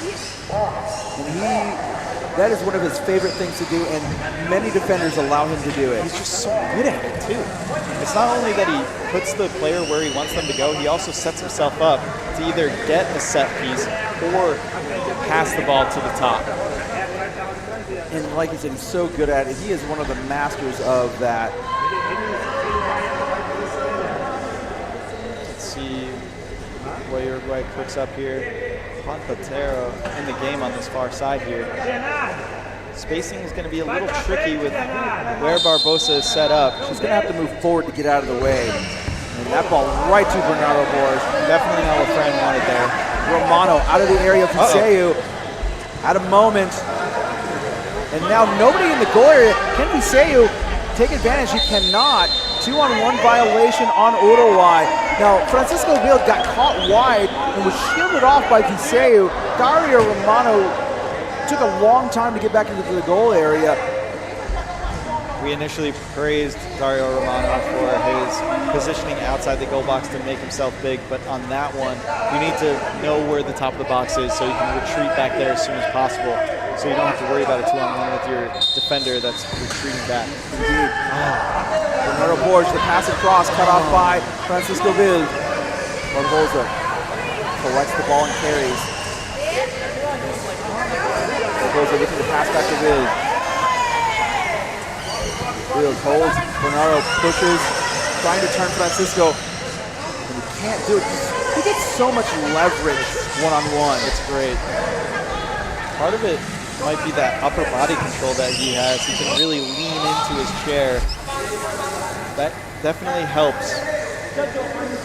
And that is one of his favorite things to do, and many defenders allow him to do it. He's just so good at it, too. It's not only that he puts the player where he wants them to go, he also sets himself up to either get a set piece or pass the ball to the top. And like you said, he's so good at it. He is one of the masters of that. Let's see what Uruguay cooks up here. Juan Platero in the game on this far side here. Spacing is going to be a little tricky with where Barbosa is set up. She's going to have to move forward to get out of the way. And that ball right to Bernardo Borges. Definitely not what Fran wanted there. Romano out of the area of Tiseo. At a moment. And now nobody in the goal area. Can Tiseo take advantage? He cannot. 2-on-1 violation on Uruguay. Now, Francisco Bild got caught wide and was shielded off by Tiseo. Dario Romano took a long time to get back into the goal area. We initially praised Dario Romano for his positioning outside the goal box to make himself big, but on that one, you need to know where the top of the box is so you can retreat back there as soon as possible, so you don't have to worry about a 2-on-1 with your defender that's retreating back. Indeed. Bernardo Borges, the pass across, cut off by Francisco Bild. Barbosa collects the ball and carries. Barbosa looking to pass back to Bild. Bild holds, Bernardo pushes, trying to turn Francisco, and he can't do it. He gets so much leverage one-on-one. It's great. Part of it might be that upper body control that he has. He can really lean into his chair. That definitely helps,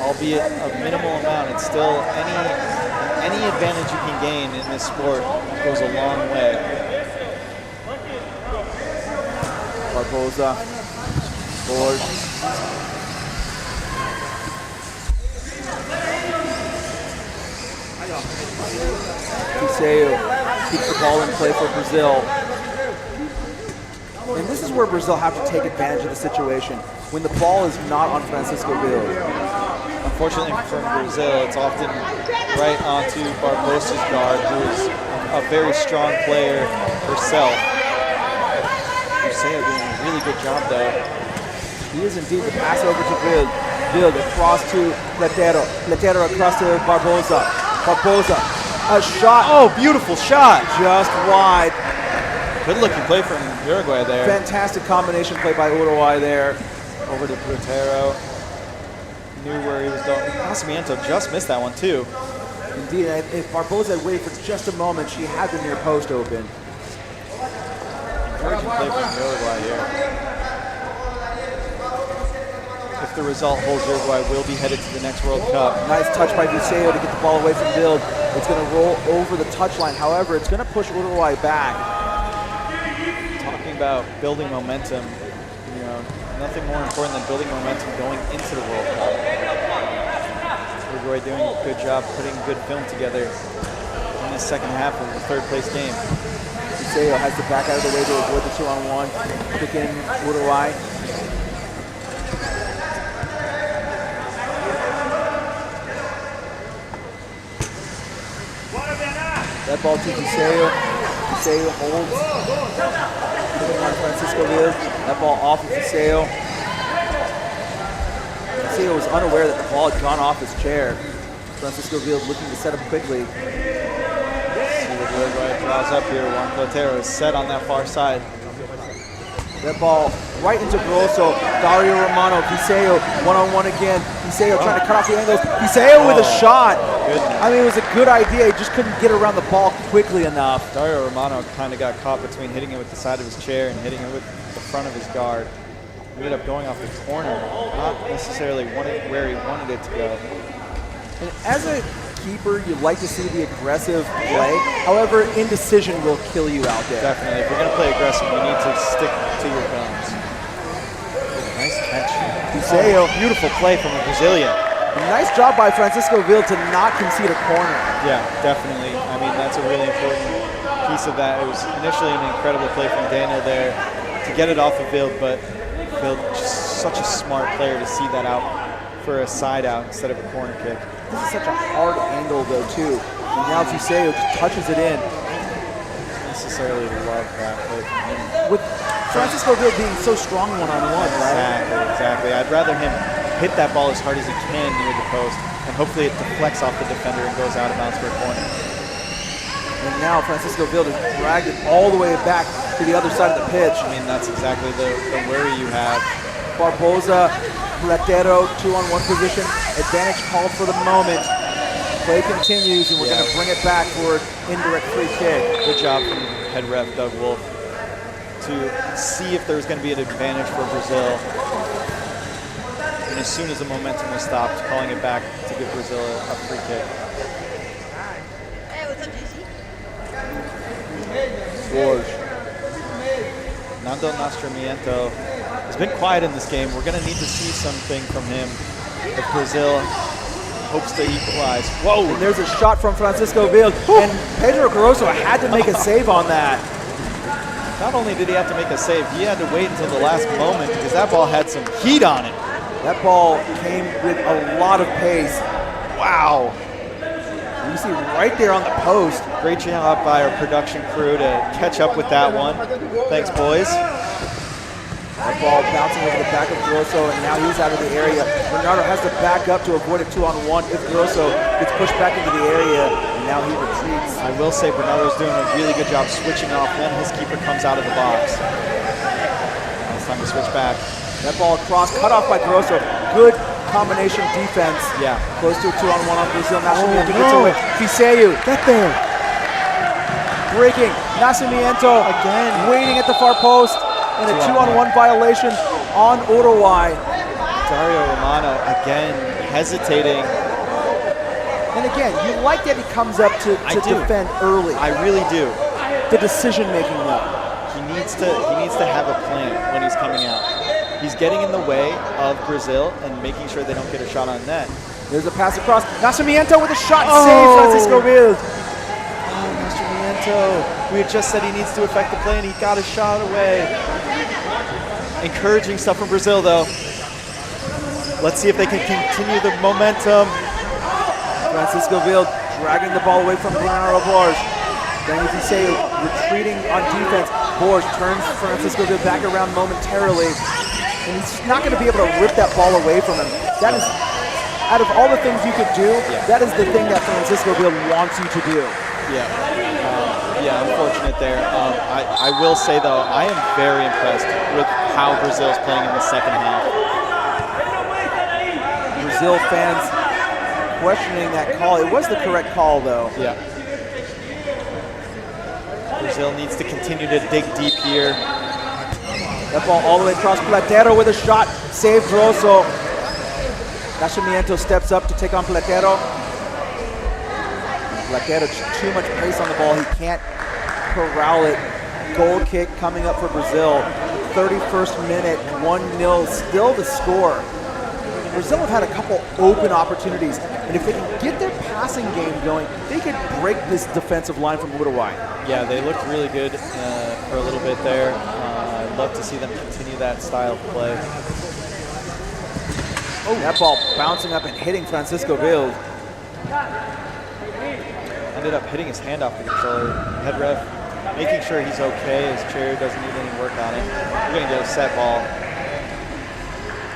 albeit a minimal amount. It's still any advantage you can gain in this sport goes a long way. Barbosa Tiseo keeps the ball in play for Brazil. And this is where Brazil have to take advantage of the situation when the ball is not on Francisco Vil. Unfortunately for Brazil, it's often right onto Barbosa's guard, who is a very strong player herself. Tiseo doing a really good job though. He is indeed. The pass over to Vil. Vil across to Platero. Platero across to Barbosa. Barbosa, a shot. Oh, beautiful shot. Just wide. Good looking play from Uruguay there. Fantastic combination play by Uruguay there. Over to Platero. Knew where he was going. Nascimento just missed that one too. Indeed, if Barbosa had waited for just a moment, she had the near post open. Encouraging play from Uruguay here. If the result holds, Uruguay will be headed to the next World Cup. Nice touch by Viseo to get the ball away from Bild. It's going to roll over the touchline. However, it's going to push Uruguay back. Talking about building momentum, you know, nothing more important than building momentum going into the World Cup. Uruguay doing a good job putting good film together in the second half of the third place game. Viseo has to back out of the way to avoid the 2-on-1. Kick in Uruguay. That ball to Viseo. Viseo holds. Putting on Francisco Vil. That ball off of Viseo. Viseo was unaware that the ball had gone off his chair. Francisco Vil looking to set up quickly. See what Uruguay draws up here. Juan Platero is set on that far side. That ball right into Grosso. Dario Romano, Viseo, one-on-one again. Viseo trying to cut off the angles. Viseo with a shot. Goodness. I mean, it was a good idea. He just couldn't get around the ball quickly enough. Dario Romano kind of got caught between hitting it with the side of his chair and hitting it with the front of his guard. He ended up going off the corner, not necessarily where he wanted it to go. And as a keeper, you like to see the aggressive play. However, indecision will kill you out there. Definitely. If you're going to play aggressive, you need to stick to your guns. Nice catch. Viseo. Beautiful play from a Brazilian. Nice job by Francisco Vil to not concede a corner. Yeah, definitely. I mean, that's a really important piece of that. It was initially an incredible play from Daniel there to get it off of Vil, but Vil, just such a smart player to see that out for a side out instead of a corner kick. This is such a hard angle, though, too. And now Viseo just touches it in. Necessarily love that play from him. With Francisco Vil being so strong one-on-one, right? Exactly. I'd rather him hit that ball as hard as he can near the post, and hopefully it deflects off the defender and goes out of bounds for a corner. And now Francisco Vil has dragged it all the way back to the other side of the pitch. I mean, that's exactly the worry you have. Barbosa, Platero, 2-on-1 position. Advantage called for the moment. Play continues, and we're going to bring it back for an indirect free kick. Good job from head ref Doug Wolf to see if there was going to be an advantage for Brazil. And as soon as the momentum was stopped, calling it back to give Brazil a free kick. Hey, what's up, JC? Nando Nascimento has been quiet in this game. We're going to need to see something from him if Brazil hopes to equalize. Whoa! And there's a shot from Francisco Vil, and Pedro Grosso had to make a save on that. Not only did he have to make a save, he had to wait until the last moment because that ball had some heat on it. That ball came with a lot of pace. Wow. You see right there on the post. Great job by our production crew to catch up with that one. Thanks, boys. That ball bouncing over the back of Grosso, and now he's out of the area. Bernardo has to back up to avoid a 2-on-1 if Grosso gets pushed back into the area, and now he retreats. I will say Bernardo's doing a really good job switching off when his keeper comes out of the box. Now it's time to switch back. That ball across, cut off by Grosso. Good combination defense. Yeah. Close to a 2-on-1 on Brazil. Nascimento gets away. Viseu, get there. Breaking. Nascimento again, waiting at the far post. And a 2-on-1 violation on Uruguay. Dario Romano again hesitating. And again, you like that he comes up to defend early. I really do. The decision making though. He needs to have a plan when he's coming out. He's getting in the way of Brazil and making sure they don't get a shot on net. There's a pass across. Nascimento with a shot save, Francisco Vills. Oh, Nascimento. We had just said he needs to affect the play, and he got his shot away. Encouraging stuff from Brazil, though. Let's see if they can continue the momentum. Francisco Vills dragging the ball away from Bernardo Borges. Then as you say, retreating on defense. Borges turns Francisco Vills back around momentarily. And he's not going to be able to rip that ball away from him. That is, out of all the things you could do, that is the thing that Francisco Vills wants you to do. Yeah, unfortunate there. I will say, though, I am very impressed with how Brazil's playing in the second half. Brazil fans questioning that call. It was the correct call, though. Yeah. Brazil needs to continue to dig deep here. That ball all the way across. Platero with a shot. Save Grosso. Nascimento steps up to take on Platero. Platero, too much pace on the ball. He can't corral it. Goal kick coming up for Brazil. 31st minute, 1-0, still the score. Brazil have had a couple open opportunities, and if they can get their passing game going, they could break this defensive line from Uruguay. Yeah, they looked really good for a little bit there. I'd love to see them continue that style of play. Oh, that ball bouncing up and hitting Francisco Vills. Ended up hitting his hand off the controller. Head ref making sure he's okay. His chair doesn't need any work on it. We're going to get a set ball.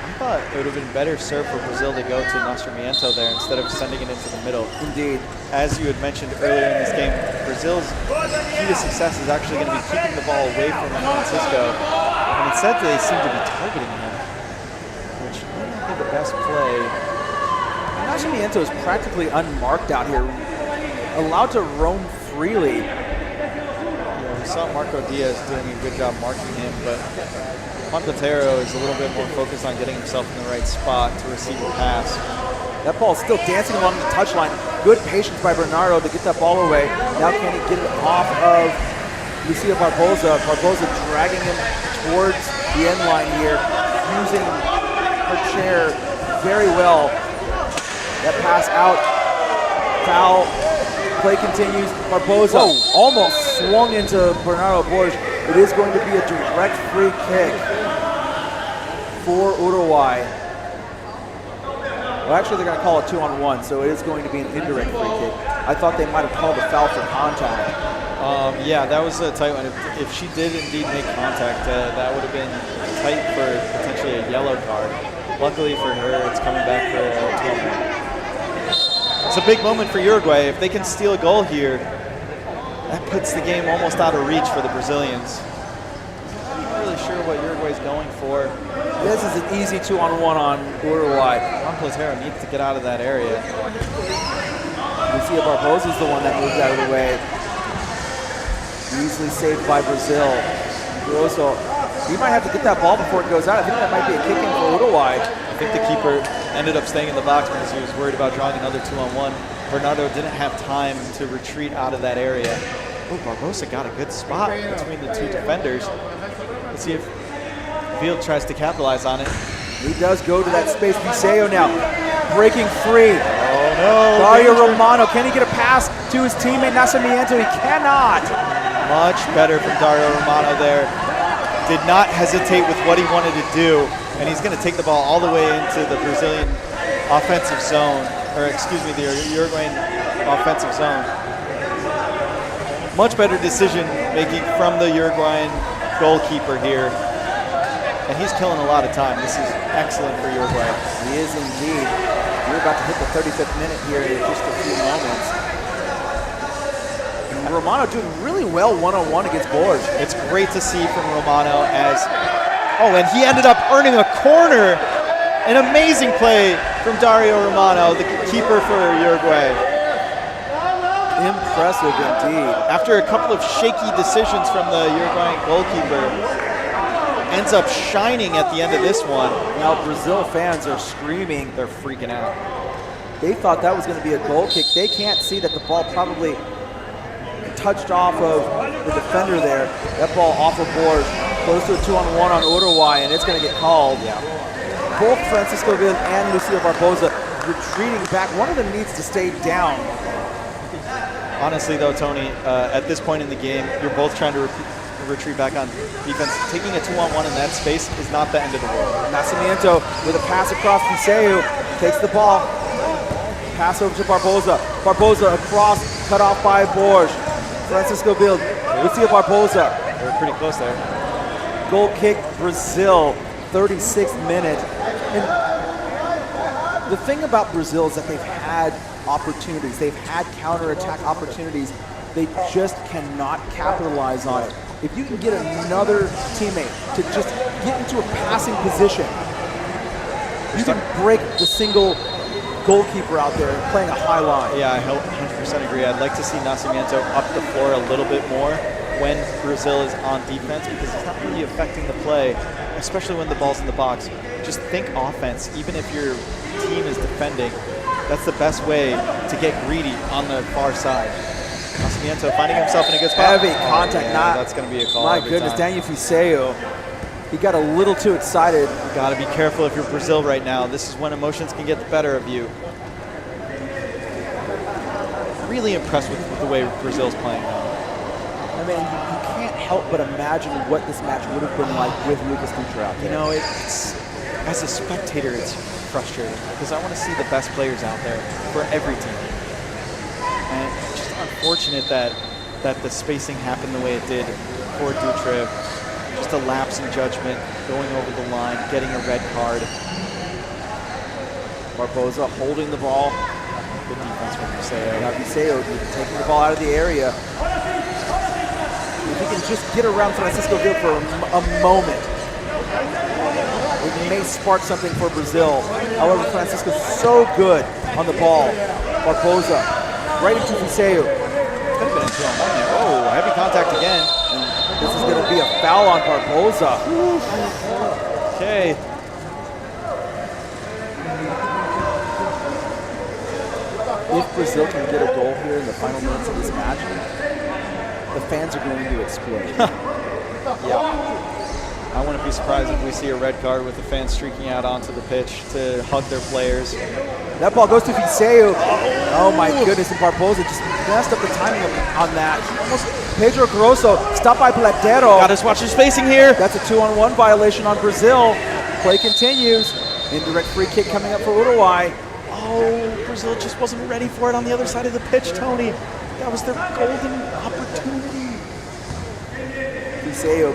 I thought it would have been better served for Brazil to go to Nascimento there instead of sending it into the middle. Indeed. As you had mentioned earlier in this game, Brazil's key to success is actually going to be keeping the ball away from Francisco. And instead they seem to be targeting him, which might not be the best play. Nascimento is practically unmarked out here, allowed to roam freely. Yeah, we saw Marco Diaz doing a good job marking him, but Juan Platero is a little bit more focused on getting himself in the right spot to receive a pass. That ball is still dancing along the touchline. Good patience by Bernardo to get that ball away. Now can he get it off of Lucia Barbosa? Barbosa dragging him towards the end line here, using her chair very well. That pass out, foul, play continues. Barbosa almost swung into Bernardo Borges. It is going to be a direct free kick for Uruguay. Well, actually, they're going to call it 2-on-1, so it is going to be an indirect free kick. I thought they might have called a foul for contact. Yeah, that was a tight one. If she did indeed make contact, that would have been tight for potentially a yellow card. Luckily for her, it's coming back for a 2-on-1. It's a big moment for Uruguay. If they can steal a goal here, that puts the game almost out of reach for the Brazilians. I'm not really sure what Uruguay's going for. This is an easy 2-on-1 on Uruguay. Juan Platero needs to get out of that area. Lucia Barbosa is the one that moved out of the way. Easily saved by Brazil. Grosso, he might have to get that ball before it goes out. I think that might be a kick in for Uruguay. I think the keeper ended up staying in the box because he was worried about drawing another 2-on-1. Bernardo didn't have time to retreat out of that area. Oh, Barbosa got a good spot between the two defenders. Let's see if Field tries to capitalize on it. He does go to that space. Viseo now breaking free. Oh no! Dario Romano, can he get a pass to his teammate Nascimento? He cannot. Much better from Dario Romano there. Did not hesitate with what he wanted to do, and he's going to take the ball all the way into the Brazilian offensive zone, or excuse me, the Uruguayan offensive zone. Much better decision making from the Uruguayan goalkeeper here. And he's killing a lot of time. This is excellent for Uruguay. He is indeed. We're about to hit the 35th minute here in just a few moments. And Romano doing really well one-on-one against Borges. It's great to see from Romano as, and he ended up earning a corner. An amazing play from Dario Romano, the keeper for Uruguay. Impressive indeed. After a couple of shaky decisions from the Uruguayan goalkeeper, ends up shining at the end of this one. Now Brazil fans are screaming. They're freaking out. They thought that was going to be a goal kick. They can't see that the ball probably touched off of the defender there. That ball off of Borges. Close to a 2-on-1 on Uruguay, and it's going to get called. Yeah. Both Francisco Vil and Lucio Barboza retreating back. One of them needs to stay down. Honestly, though, Tony, at this point in the game, you're both trying to retreat back on defense. Taking a 2-on-1 in that space is not the end of the world. Nacimiento with a pass across Fiseu, takes the ball. Pass over to Barboza. Barboza across, cut off by Borges. Francisco Vil, Lucio Barboza. They were pretty close there. Goal kick, Brazil, 36th minute. And the thing about Brazil is that they've had opportunities. They've had counterattack opportunities. They just cannot capitalize on it. If you can get another teammate to just get into a passing position, you can break the single goalkeeper out there playing a high line. Yeah, I 100% agree. I'd like to see Nacimiento up the floor a little bit more when Brazil is on defense, because it's not really affecting the play, especially when the ball's in the box. Just think offense. Even if your team is defending, that's the best way to get greedy on the far side. Nacimiento finding himself in a good spot. Heavy contact. Yeah, that's going to be a call. My goodness, Daniel Fiseu. He got a little too excited. You got to be careful if you're Brazil right now. This is when emotions can get the better of you. Really impressed with the way Brazil's playing now. I mean, you can't help but imagine what this match would have been like with Lucas Dutra out there. You know, it's as a spectator, it's frustrating because I want to see the best players out there for every team. And it's just unfortunate that the spacing happened the way it did for Dutra. Just a lapse in judgment, going over the line, getting a red card. Barboza holding the ball. Good defense from Fiseu. Now Fiseu taking the ball out of the area. If he can just get around Francisco Vil for a moment, it may spark something for Brazil. However, Francisco's so good on the ball. Barboza right into Fiseu. Could have been a 2-on-1 there. Oh, heavy contact again. And this is going to be a foul on Barboza. Okay. If Brazil can get a goal here in the final minutes of this match, the fans are going to explode. Yeah. I wouldn't be surprised if we see a red card with the fans streaking out onto the pitch to hug their players. That ball goes to Fiseu. Oh my goodness, and Barboza just messed up the timing on that. Almost Pedro Grosso stopped by Platero. Got us watching spacing here. That's a 2-on-1 violation on Brazil. Play continues. Indirect free kick coming up for Uruguay. Oh, Brazil just wasn't ready for it on the other side of the pitch, Tony. That was their golden opportunity. Fiseu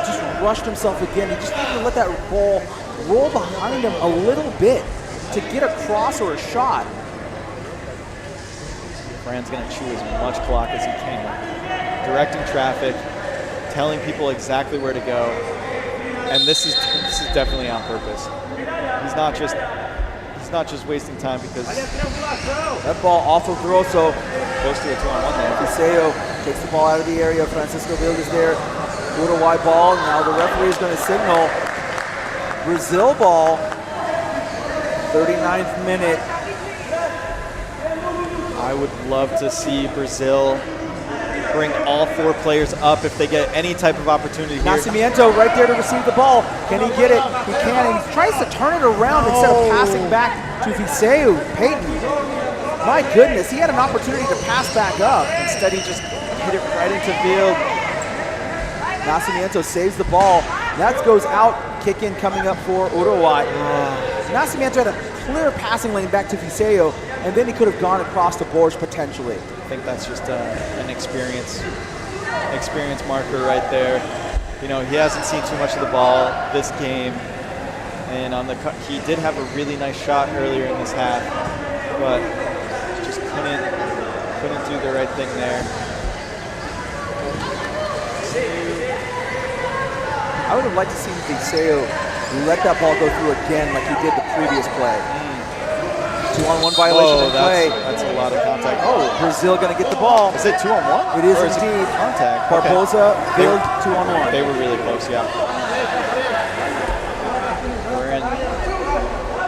just rushed himself again. He just had to let that ball roll behind him a little bit to get a cross or a shot. Fran's going to chew as much clock as he can. Directing traffic, telling people exactly where to go. And this is definitely on purpose. He's not just wasting time because that ball off of Grosso. Close to a 2-on-1 there. Fiseu takes the ball out of the area. Francisco Vil is there. Uruguay ball. Now the referee is going to signal Brazil ball. 39th minute. I would love to see Brazil bring all 4 players up if they get any type of opportunity here. Nacimiento right there to receive the ball. Can he get it? He can. And he tries to turn it around instead of passing back to Fiseu. Peyton. My goodness, he had an opportunity to pass back up. Instead, he just hit it right into field. Nacimiento saves the ball. That goes out. Kick in coming up for Uruguay. Nacimiento had a clear passing lane back to Fiseu, and then he could have gone across the boards potentially. I think that's just an experience marker right there. You know, he hasn't seen too much of the ball this game, and on the he did have a really nice shot earlier in this half, but just couldn't do the right thing there. I would have liked to see Fiseu let that ball go through again like he did the previous play. 2-on-1 violation in play. That's a lot of contact. Oh, Brazil going to get the ball. Is it 2-on-1? It is or indeed. Is it contact. Barboza, Vil, 2-on-1. They were really close, yeah. We're in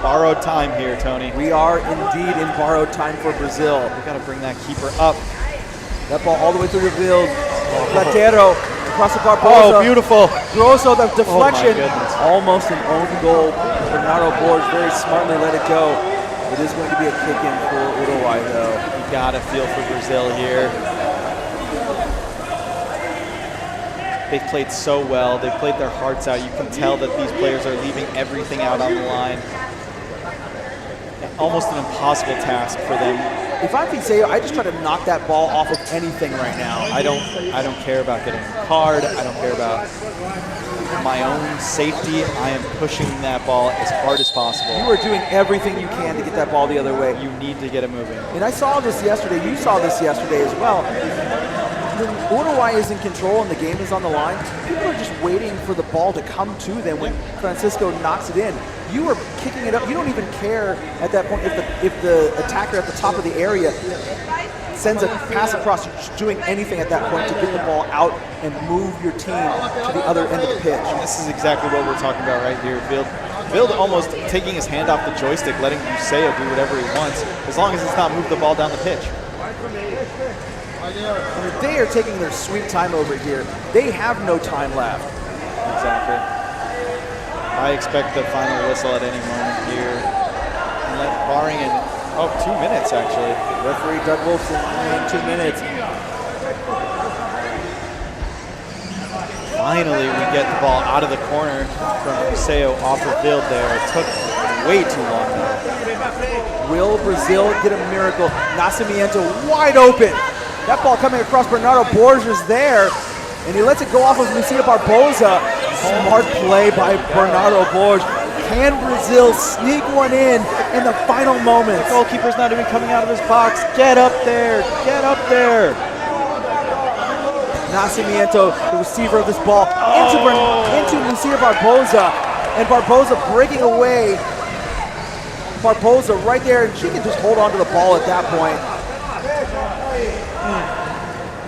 borrowed time here, Tony. We are indeed in borrowed time for Brazil. We got to bring that keeper up. That ball all the way through the field. Platero across the Barbosa. Oh, beautiful. Grosso, the deflection. goodness. Almost an own goal. Bernardo Borges very smartly let it go. It is going to be a kick-in for Uruguay, though. You gotta feel for Brazil here. They've played so well. They've played their hearts out. You can tell that these players are leaving everything out on the line. Almost an impossible task for them. If I'm Fiseo, I just try to knock that ball off of anything right now. I don't care about getting a card. I don't care about my own safety. I am pushing that ball as hard as possible. You are doing everything you can to get that ball the other way. You need to get it moving. And I saw this yesterday. You saw this yesterday as well. When Uruguay is in control and the game is on the line, people are just waiting for the ball to come to them when Francisco knocks it in. You are kicking it up. You don't even care at that point if the attacker at the top of the area sends a pass across. You're just doing anything at that point to get the ball out and move your team to the other end of the pitch. This is exactly what we're talking about right here. Field almost taking his hand off the joystick, letting Museo do whatever he wants, as long as it's not move the ball down the pitch. I mean, they are taking their sweet time over here. They have no time left. Exactly. I expect the final whistle at any moment here. Barring 2 minutes actually. Referee Doug Wolfson in 2 minutes. Finally, we get the ball out of the corner from Museo off the field there. It took way too long though. Will Brazil get a miracle? Nascimento wide open. That ball coming across Bernardo Borges there, and he lets it go off of Lucia Barbosa. Smart play by Bernardo Borges. Can Brazil sneak one in the final moments? The goalkeeper's not even coming out of his box. Get up there, get up there. Nascimento, the receiver of this ball, into Lucia Barbosa, and Barbosa breaking away. Barbosa right there, and she can just hold on to the ball at that point.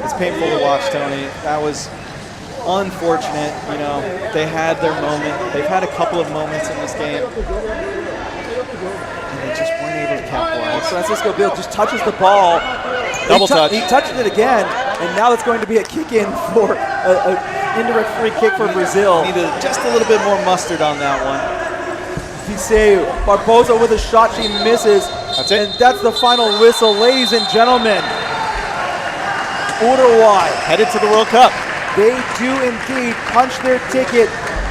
It's painful to watch, Tony. That was unfortunate. You know, they had their moment. They've had a couple of moments in this game, and they just weren't able to capitalize. Francisco Bill just touches the ball. Double touch. He touches it again, and now it's going to be a kick-in for an indirect free kick for Brazil. Needed just a little bit more mustard on that one. Fiseu, Barbosa with a shot, she misses. That's it. And that's the final whistle, ladies and gentlemen. Uruguay, Headed to the World Cup. they do indeed punch their ticket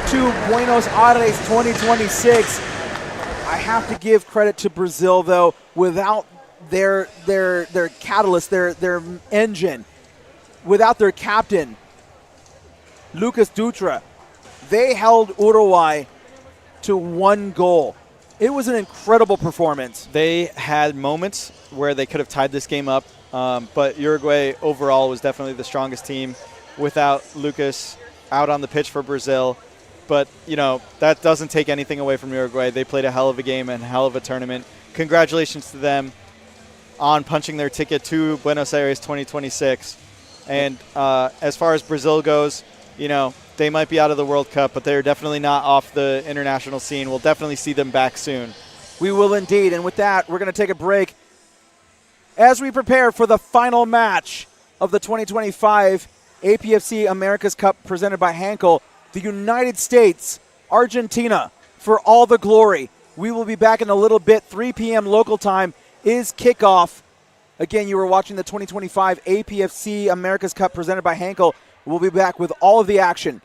to Buenos Aires 2026. I have to give credit to Brazil, though. Without their catalyst, their engine, without their captain, Lucas Dutra, they held Uruguay to 1 goal. It was an incredible performance. They had moments where they could have tied this game up, but Uruguay overall was definitely the strongest team without Lucas out on the pitch for Brazil. But, you know, that doesn't take anything away from Uruguay. They played a hell of a game and a hell of a tournament. Congratulations to them on punching their ticket to Buenos Aires 2026. And as far as Brazil goes, you know, they might be out of the World Cup, but they're definitely not off the international scene. We'll definitely see them back soon. We will indeed. And with that, we're going to take a break as we prepare for the final match of the 2025 APFC Americas Cup presented by Hankel. The United States, Argentina, for all the glory. We will be back in a little bit. 3 p.m. local time is kickoff. Again, you were watching the 2025 APFC Americas Cup presented by Hankel. We'll be back with all of the action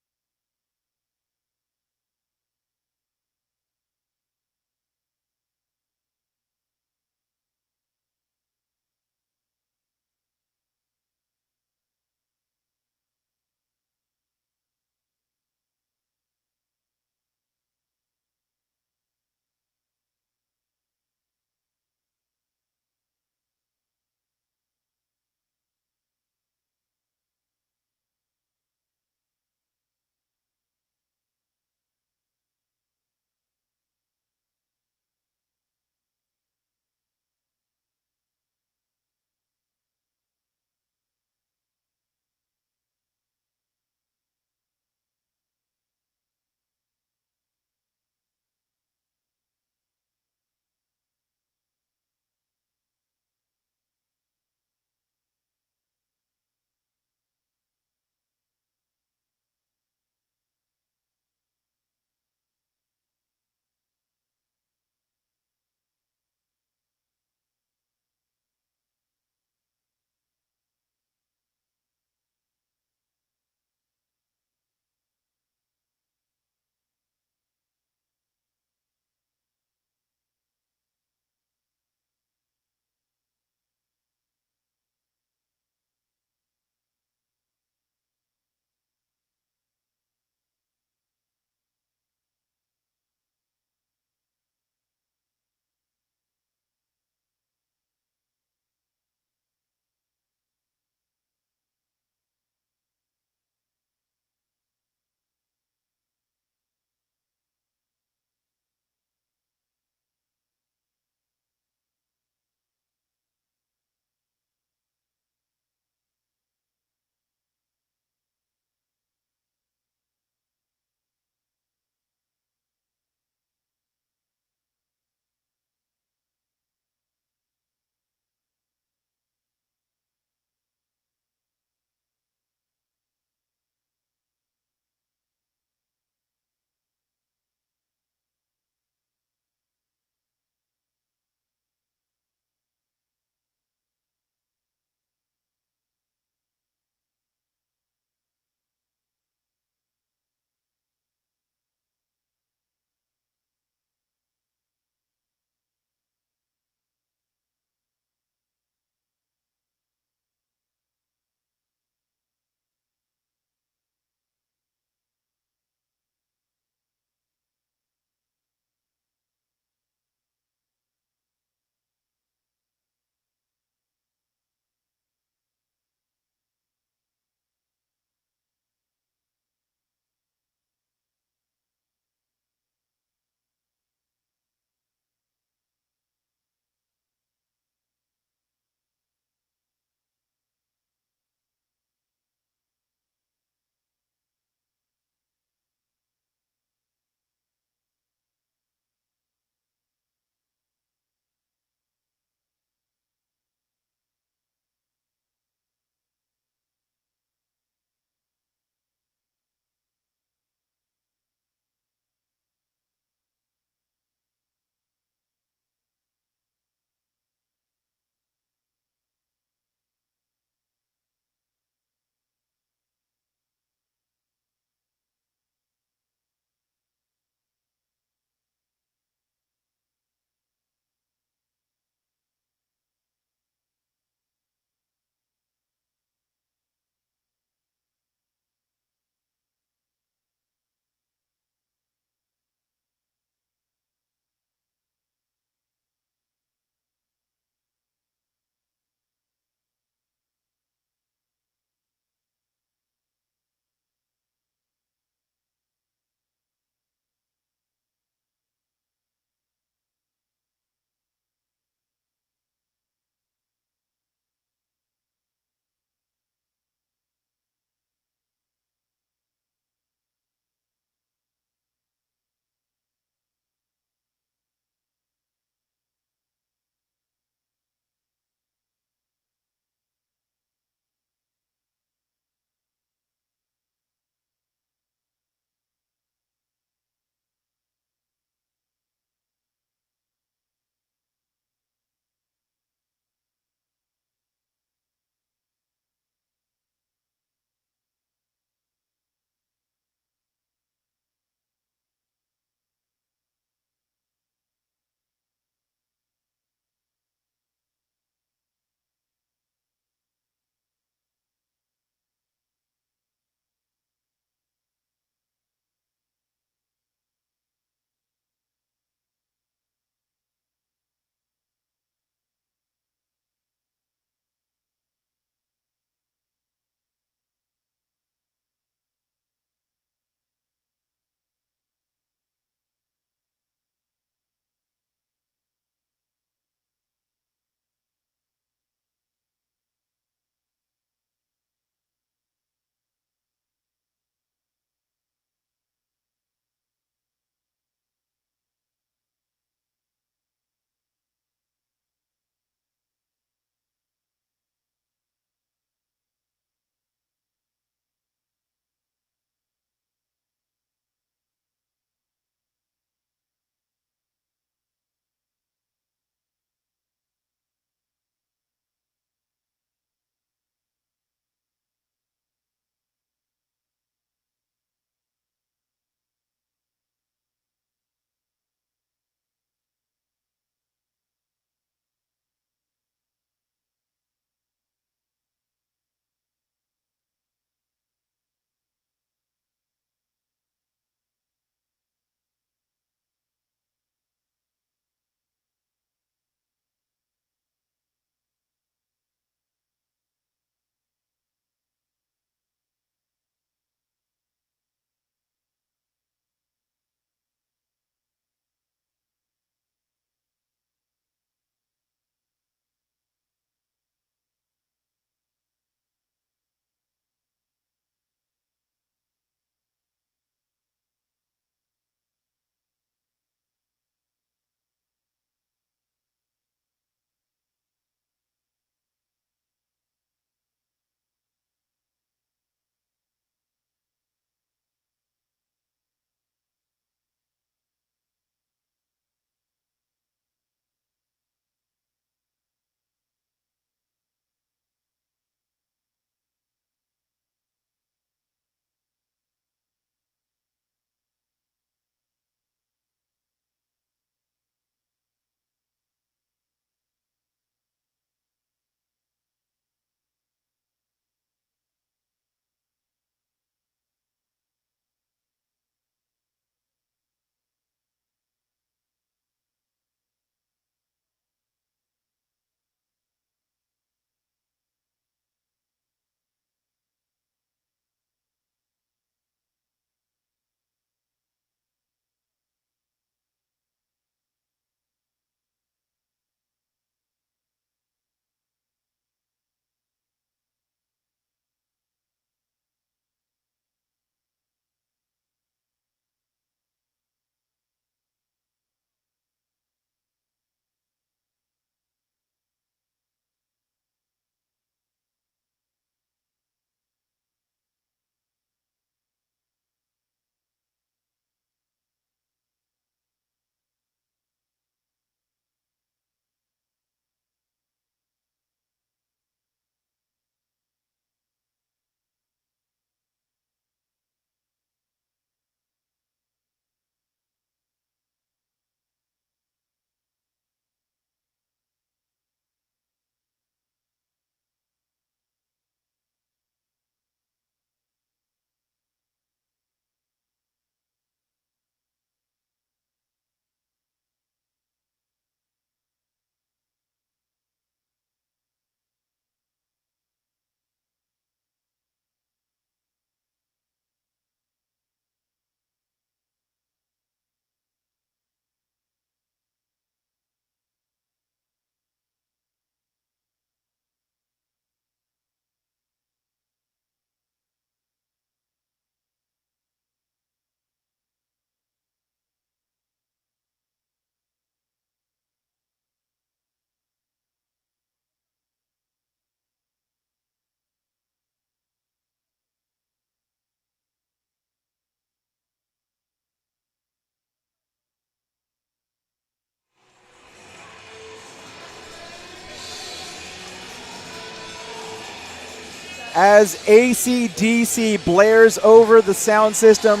as AC/DC blares over the sound system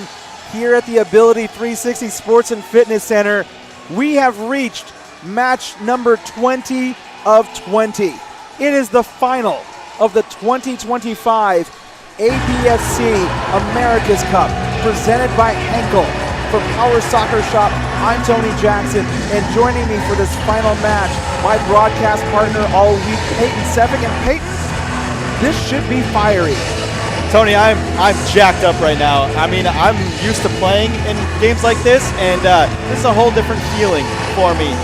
here at the Ability 360 Sports and Fitness Center. We have reached match number 20 of 20. It is the final of the 2025 APFC Americas Cup, presented by Henkel. For Power Soccer Shop, I'm Tony Jackson, and joining me for this final match, my broadcast partner all week, Peyton Seffick. And Peyton, this should be fiery. Tony, I'm jacked up right now. I mean, I'm used to playing in games like this, and this is a whole different feeling for me.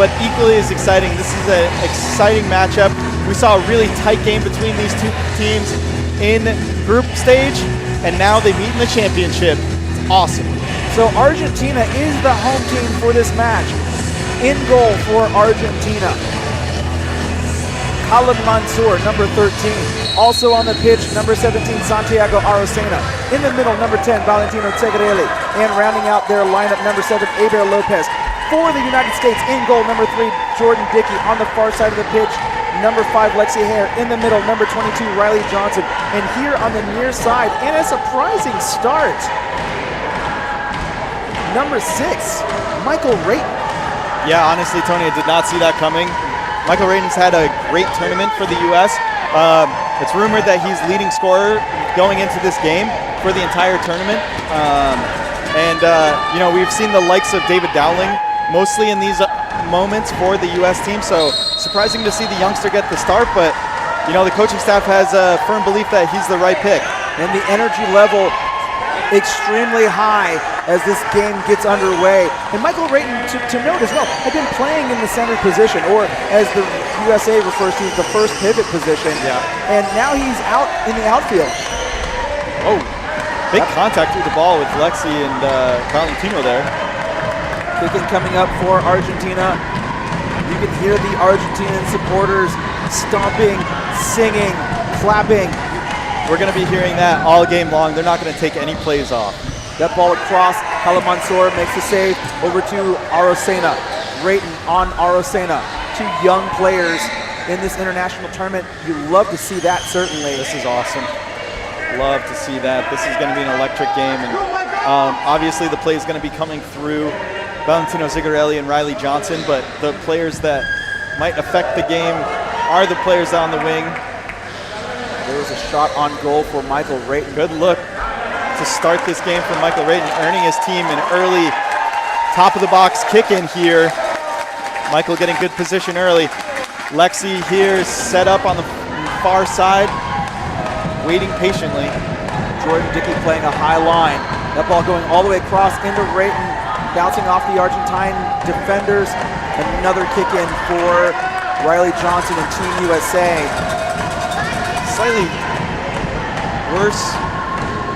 But equally as exciting, this is an exciting matchup. We saw a really tight game between these two teams in group stage, and now they meet in the championship. It's awesome. So Argentina is the home team for this match. In goal for Argentina, Khalid Mansour, number 13. Also on the pitch, number 17, Santiago Arocena. In the middle, number 10, Valentino Tegarelli. And rounding out their lineup, number 7, Aber Lopez. For the United States, in goal, number 3, Jordan Dickey. On the far side of the pitch, number 5, Lexi Hare. In the middle, number 22, Riley Johnson. And here on the near side, and a surprising start, number 6, Michael Rayton. Yeah, honestly, Tony, I did not see that coming. Michael Rayton's had a great tournament for the U.S. It's rumored that he's leading scorer going into this game for the entire tournament. You know, we've seen the likes of David Dowling mostly in these moments for the U.S. team, so surprising to see the youngster get the start, but, you know, the coaching staff has a firm belief that he's the right pick. And the energy level extremely high as this game gets underway. And Michael Rayton, to note as well, had been playing in the center position, or as the USA refers to, the first pivot position. Yeah. And now he's out in the outfield. Oh, big contact through the ball with Lexi and Valentino there. Kicking coming up for Argentina. You can hear the Argentinian supporters stomping, singing, clapping. We're going to be hearing that all game long. They're not going to take any plays off. That ball across, Khalid Mansour makes the save, over to Arocena. Rayton on Arocena. Two young players in this international tournament. You love to see that, certainly. This is awesome. Love to see that. This is going to be an electric game. And obviously the play is going to be coming through Valentino Zigarelli and Riley Johnson, but the players that might affect the game are the players on the wing. There was a shot on goal for Michael Rayton. Good look to start this game for Michael Rayton, earning his team an early top-of-the-box kick-in here. Michael getting good position early. Lexi here set up on the far side, waiting patiently. Jordan Dickey playing a high line. That ball going all the way across into Rayton, bouncing off the Argentine defenders. Another kick-in for Riley Johnson and Team USA. Slightly worse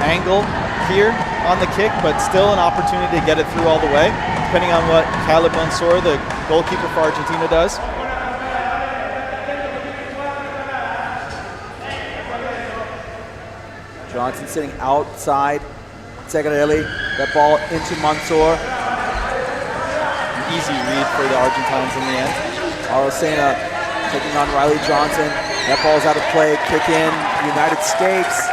angle here on the kick, but still an opportunity to get it through all the way, depending on what Khalid Mansour, the goalkeeper for Argentina, does. Johnson sitting outside. Segarelli, that ball into Mansour. An easy read for the Argentines in the end. Arocena taking on Riley Johnson. That ball's out of play, kick in, United States.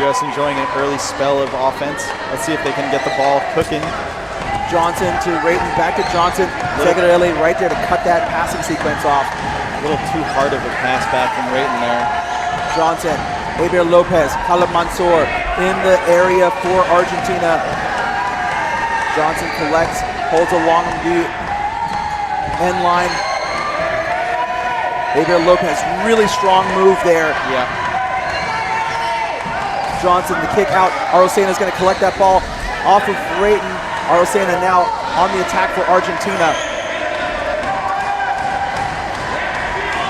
U.S. enjoying an early spell of offense. Let's see if they can get the ball cooking. Johnson to Rayton, back to Johnson. Segarelli right there to cut that passing sequence off. A little too hard of a pass back from Rayton there. Johnson, Aber Lopez, Khalid Mansour in the area for Argentina. Johnson collects, holds along the end line. Aber Lopez, really strong move there. Yeah. Johnson, the kick out. Arocena is going to collect that ball off of Rayton. Arocena now on the attack for Argentina.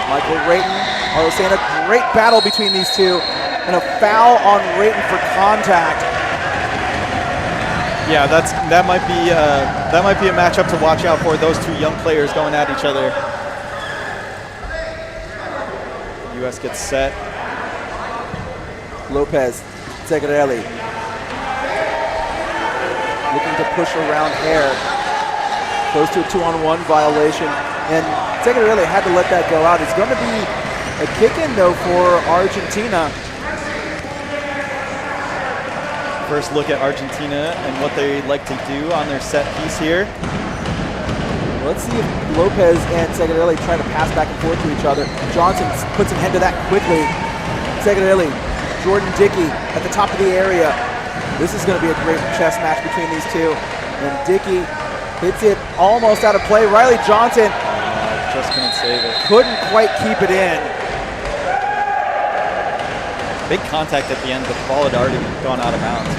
Michael Rayton, Arocena, great battle between these two. And a foul on Rayton for contact. Yeah, that might be a matchup to watch out for. Those two young players going at each other. U.S. gets set. Lopez, Segarelli, looking to push around Hare. Close to a 2-on-1 violation. And Segurelli had to let that go out. It's going to be a kick-in, though, for Argentina. First look at Argentina and what they like to do on their set piece here. Let's see if Lopez and Segurelli try to pass back and forth to each other. Johnson puts an end to that quickly. Segurelli, Jordan Dickey at the top of the area. This is going to be a great chess match between these two. And Dickey hits it almost out of play. Riley Johnson just couldn't save it. Couldn't quite keep it in. Big contact at the end, but the ball had already gone out of bounds.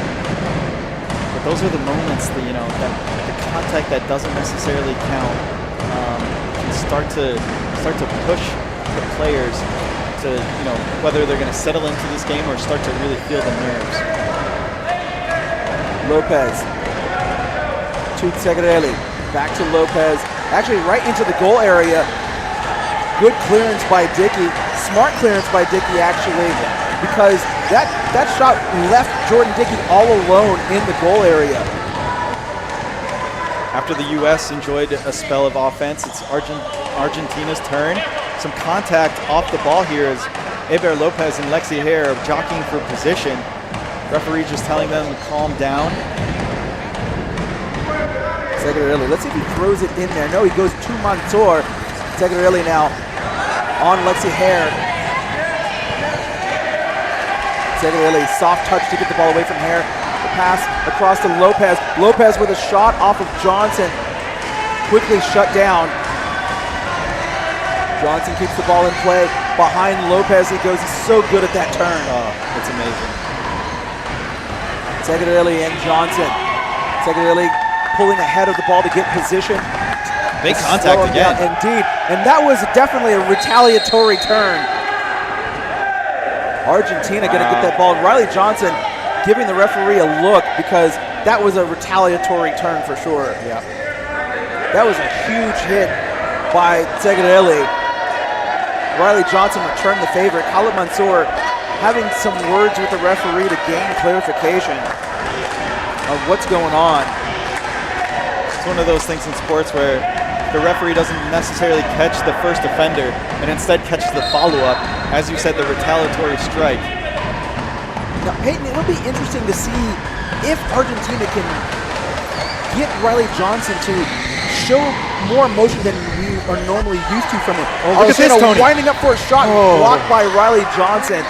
But those are the moments that, you know, that the contact that doesn't necessarily count can start to push the players to, you know, whether they're going to settle into this game or start to really feel the nerves. Lopez to Segurelli, back to Lopez, actually right into the goal area. Good clearance by Dickey, smart clearance by Dickey actually, because that shot left Jordan Dickey all alone in the goal area. After the U.S. enjoyed a spell of offense, it's Argentina's turn. Some contact off the ball here as Eber Lopez and Lexi Hare are jockeying for position. Referee just telling them to calm down. Segurelli, let's see if he throws it in there. No, he goes to Mansour. Segurelli now on Lexi Hare. Segurelli, soft touch to get the ball away from Hare. The pass across to Lopez. Lopez with a shot off of Johnson. Quickly shut down. Johnson keeps the ball in play. Behind Lopez he goes. He's so good at that turn. Oh, it's amazing. Segurelli and Johnson. Segurelli pulling ahead of the ball to get position. Big contact again. Indeed. And that was definitely a retaliatory turn. Argentina going to get that ball. Riley Johnson giving the referee a look because that was a retaliatory turn for sure. Yeah. That was a huge hit by Segurelli. Riley Johnson returned the favor. Khalid Mansour having some words with the referee to gain clarification of what's going on. It's one of those things in sports where the referee doesn't necessarily catch the first offender and instead catches the follow-up, as you said, the retaliatory strike. Now, Peyton, it'll be interesting to see if Argentina can get Riley Johnson to show more emotion than we are normally used to from him. Oh, look at this, Tony. Winding up for a shot blocked by Riley Johnson.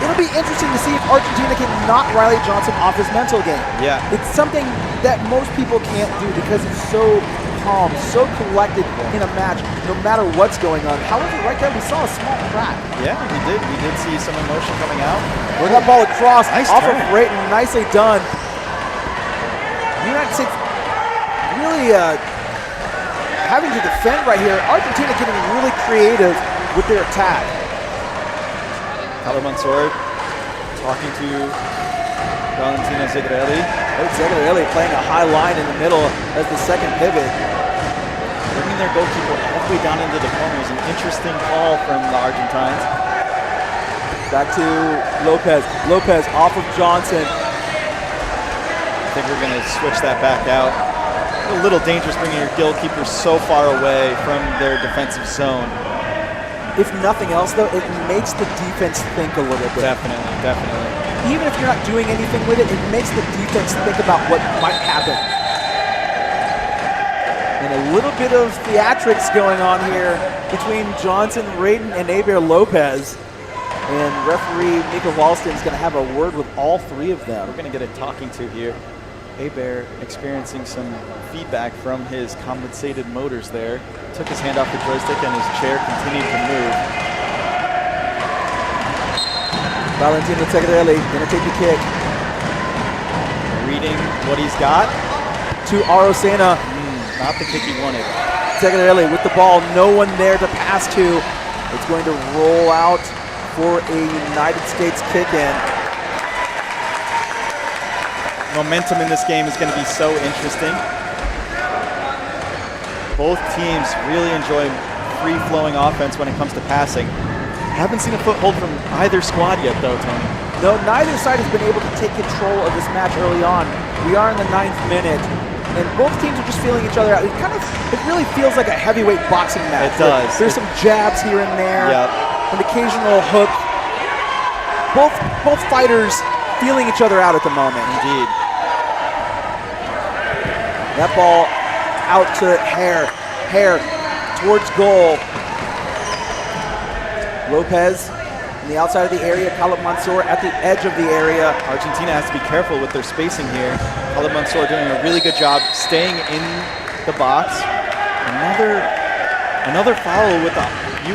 It'll be interesting to see if Argentina can knock Riley Johnson off his mental game. Yeah. It's something that most people can't do because he's so calm, so collected in a match, no matter what's going on. However, right there we saw a small crack. Yeah, we did. We did see some emotion coming out. Bring that ball across, Nice off turn. of Brayton, nicely done. The United States really having to defend right here. Argentina getting really creative with their attack. Khalid Mansour talking to Valentina Segurelli. Segurelli playing a high line in the middle as the second pivot. Bringing their goalkeeper all the way down into the corner is an interesting call from the Argentines. Back to Lopez. Lopez off of Johnson. I think we're going to switch that back out. A little dangerous bringing your goalkeeper so far away from their defensive zone. If nothing else, though, it makes the defense think a little bit. Definitely, definitely. Even if you're not doing anything with it, it makes the defense think about what might happen. And a little bit of theatrics going on here between Johnson, Radin, and Aber Lopez. And referee Mika Walston is going to have a word with all three of them. We're going to get a talking to here. Aber experiencing some feedback from his compensated motors there. Took his hand off the joystick and his chair continued to move. Valentino Segurelli going to take the kick. Reading what he's got. To Arosena. Not the kick he wanted. Segurelli with the ball, no one there to pass to. It's going to roll out for a United States kick-in. Momentum in this game is going to be so interesting. Both teams really enjoy free-flowing offense when it comes to passing. Haven't seen a foothold from either squad yet, though, Tony. No, neither side has been able to take control of this match early on. We are in the 9th minute. and both teams are just feeling each other out. It really feels like a heavyweight boxing match. It does. There's some jabs here and there, Yep. an occasional hook. Both fighters feeling each other out at the moment. Indeed. That ball out to Hare. Hare towards goal. Lopez on the outside of the area. Khalid Mansour at the edge of the area. Argentina has to be careful with their spacing here. Khalid Mansour doing a really good job staying in the box. Another foul with the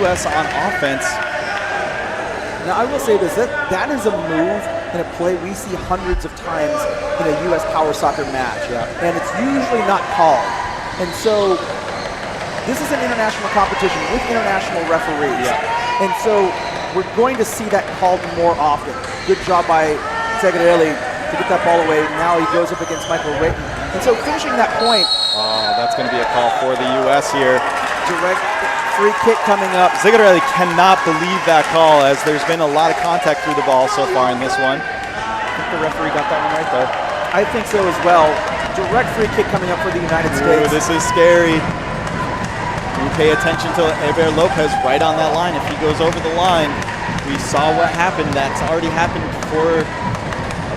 U.S. on offense. Now, I will say this, that is a move in a play we see hundreds of times in a U.S. power soccer match. Yeah. And it's usually not called. And so this is an international competition with international referees. Yeah. And so we're going to see that called more often. Good job by Segarelli to get that ball away. Now he goes up against Michael Rayton. And so finishing that point. Oh, that's going to be a call for the U.S. here. Direct free kick coming up. Zigarelli cannot believe that call, as there's been a lot of contact through the ball so far in this one. I think the referee got that one right though. I think so as well. Direct free kick coming up for the United States. Ooh, this is scary. We pay attention to Eber Lopez right on that line. If he goes over the line, we saw what happened. That's already happened before.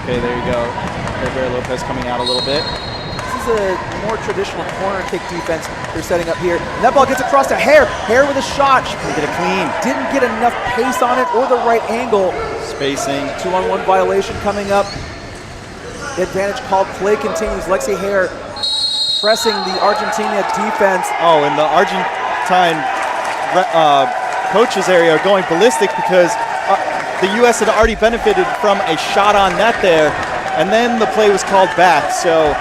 Okay, there you go. Eber Lopez coming out a little bit. This is a more traditional corner kick defense they're setting up here. And that ball gets across to Hare. Hare with a shot. She couldn't get it clean. Didn't get enough pace on it or the right angle. Spacing. 2-on-1 violation coming up. Advantage called. Play continues. Lexi Hare pressing the Argentina defense. Oh, and the Argentine coaches area are going ballistic because the U.S. had already benefited from a shot on net there, and then the play was called back. So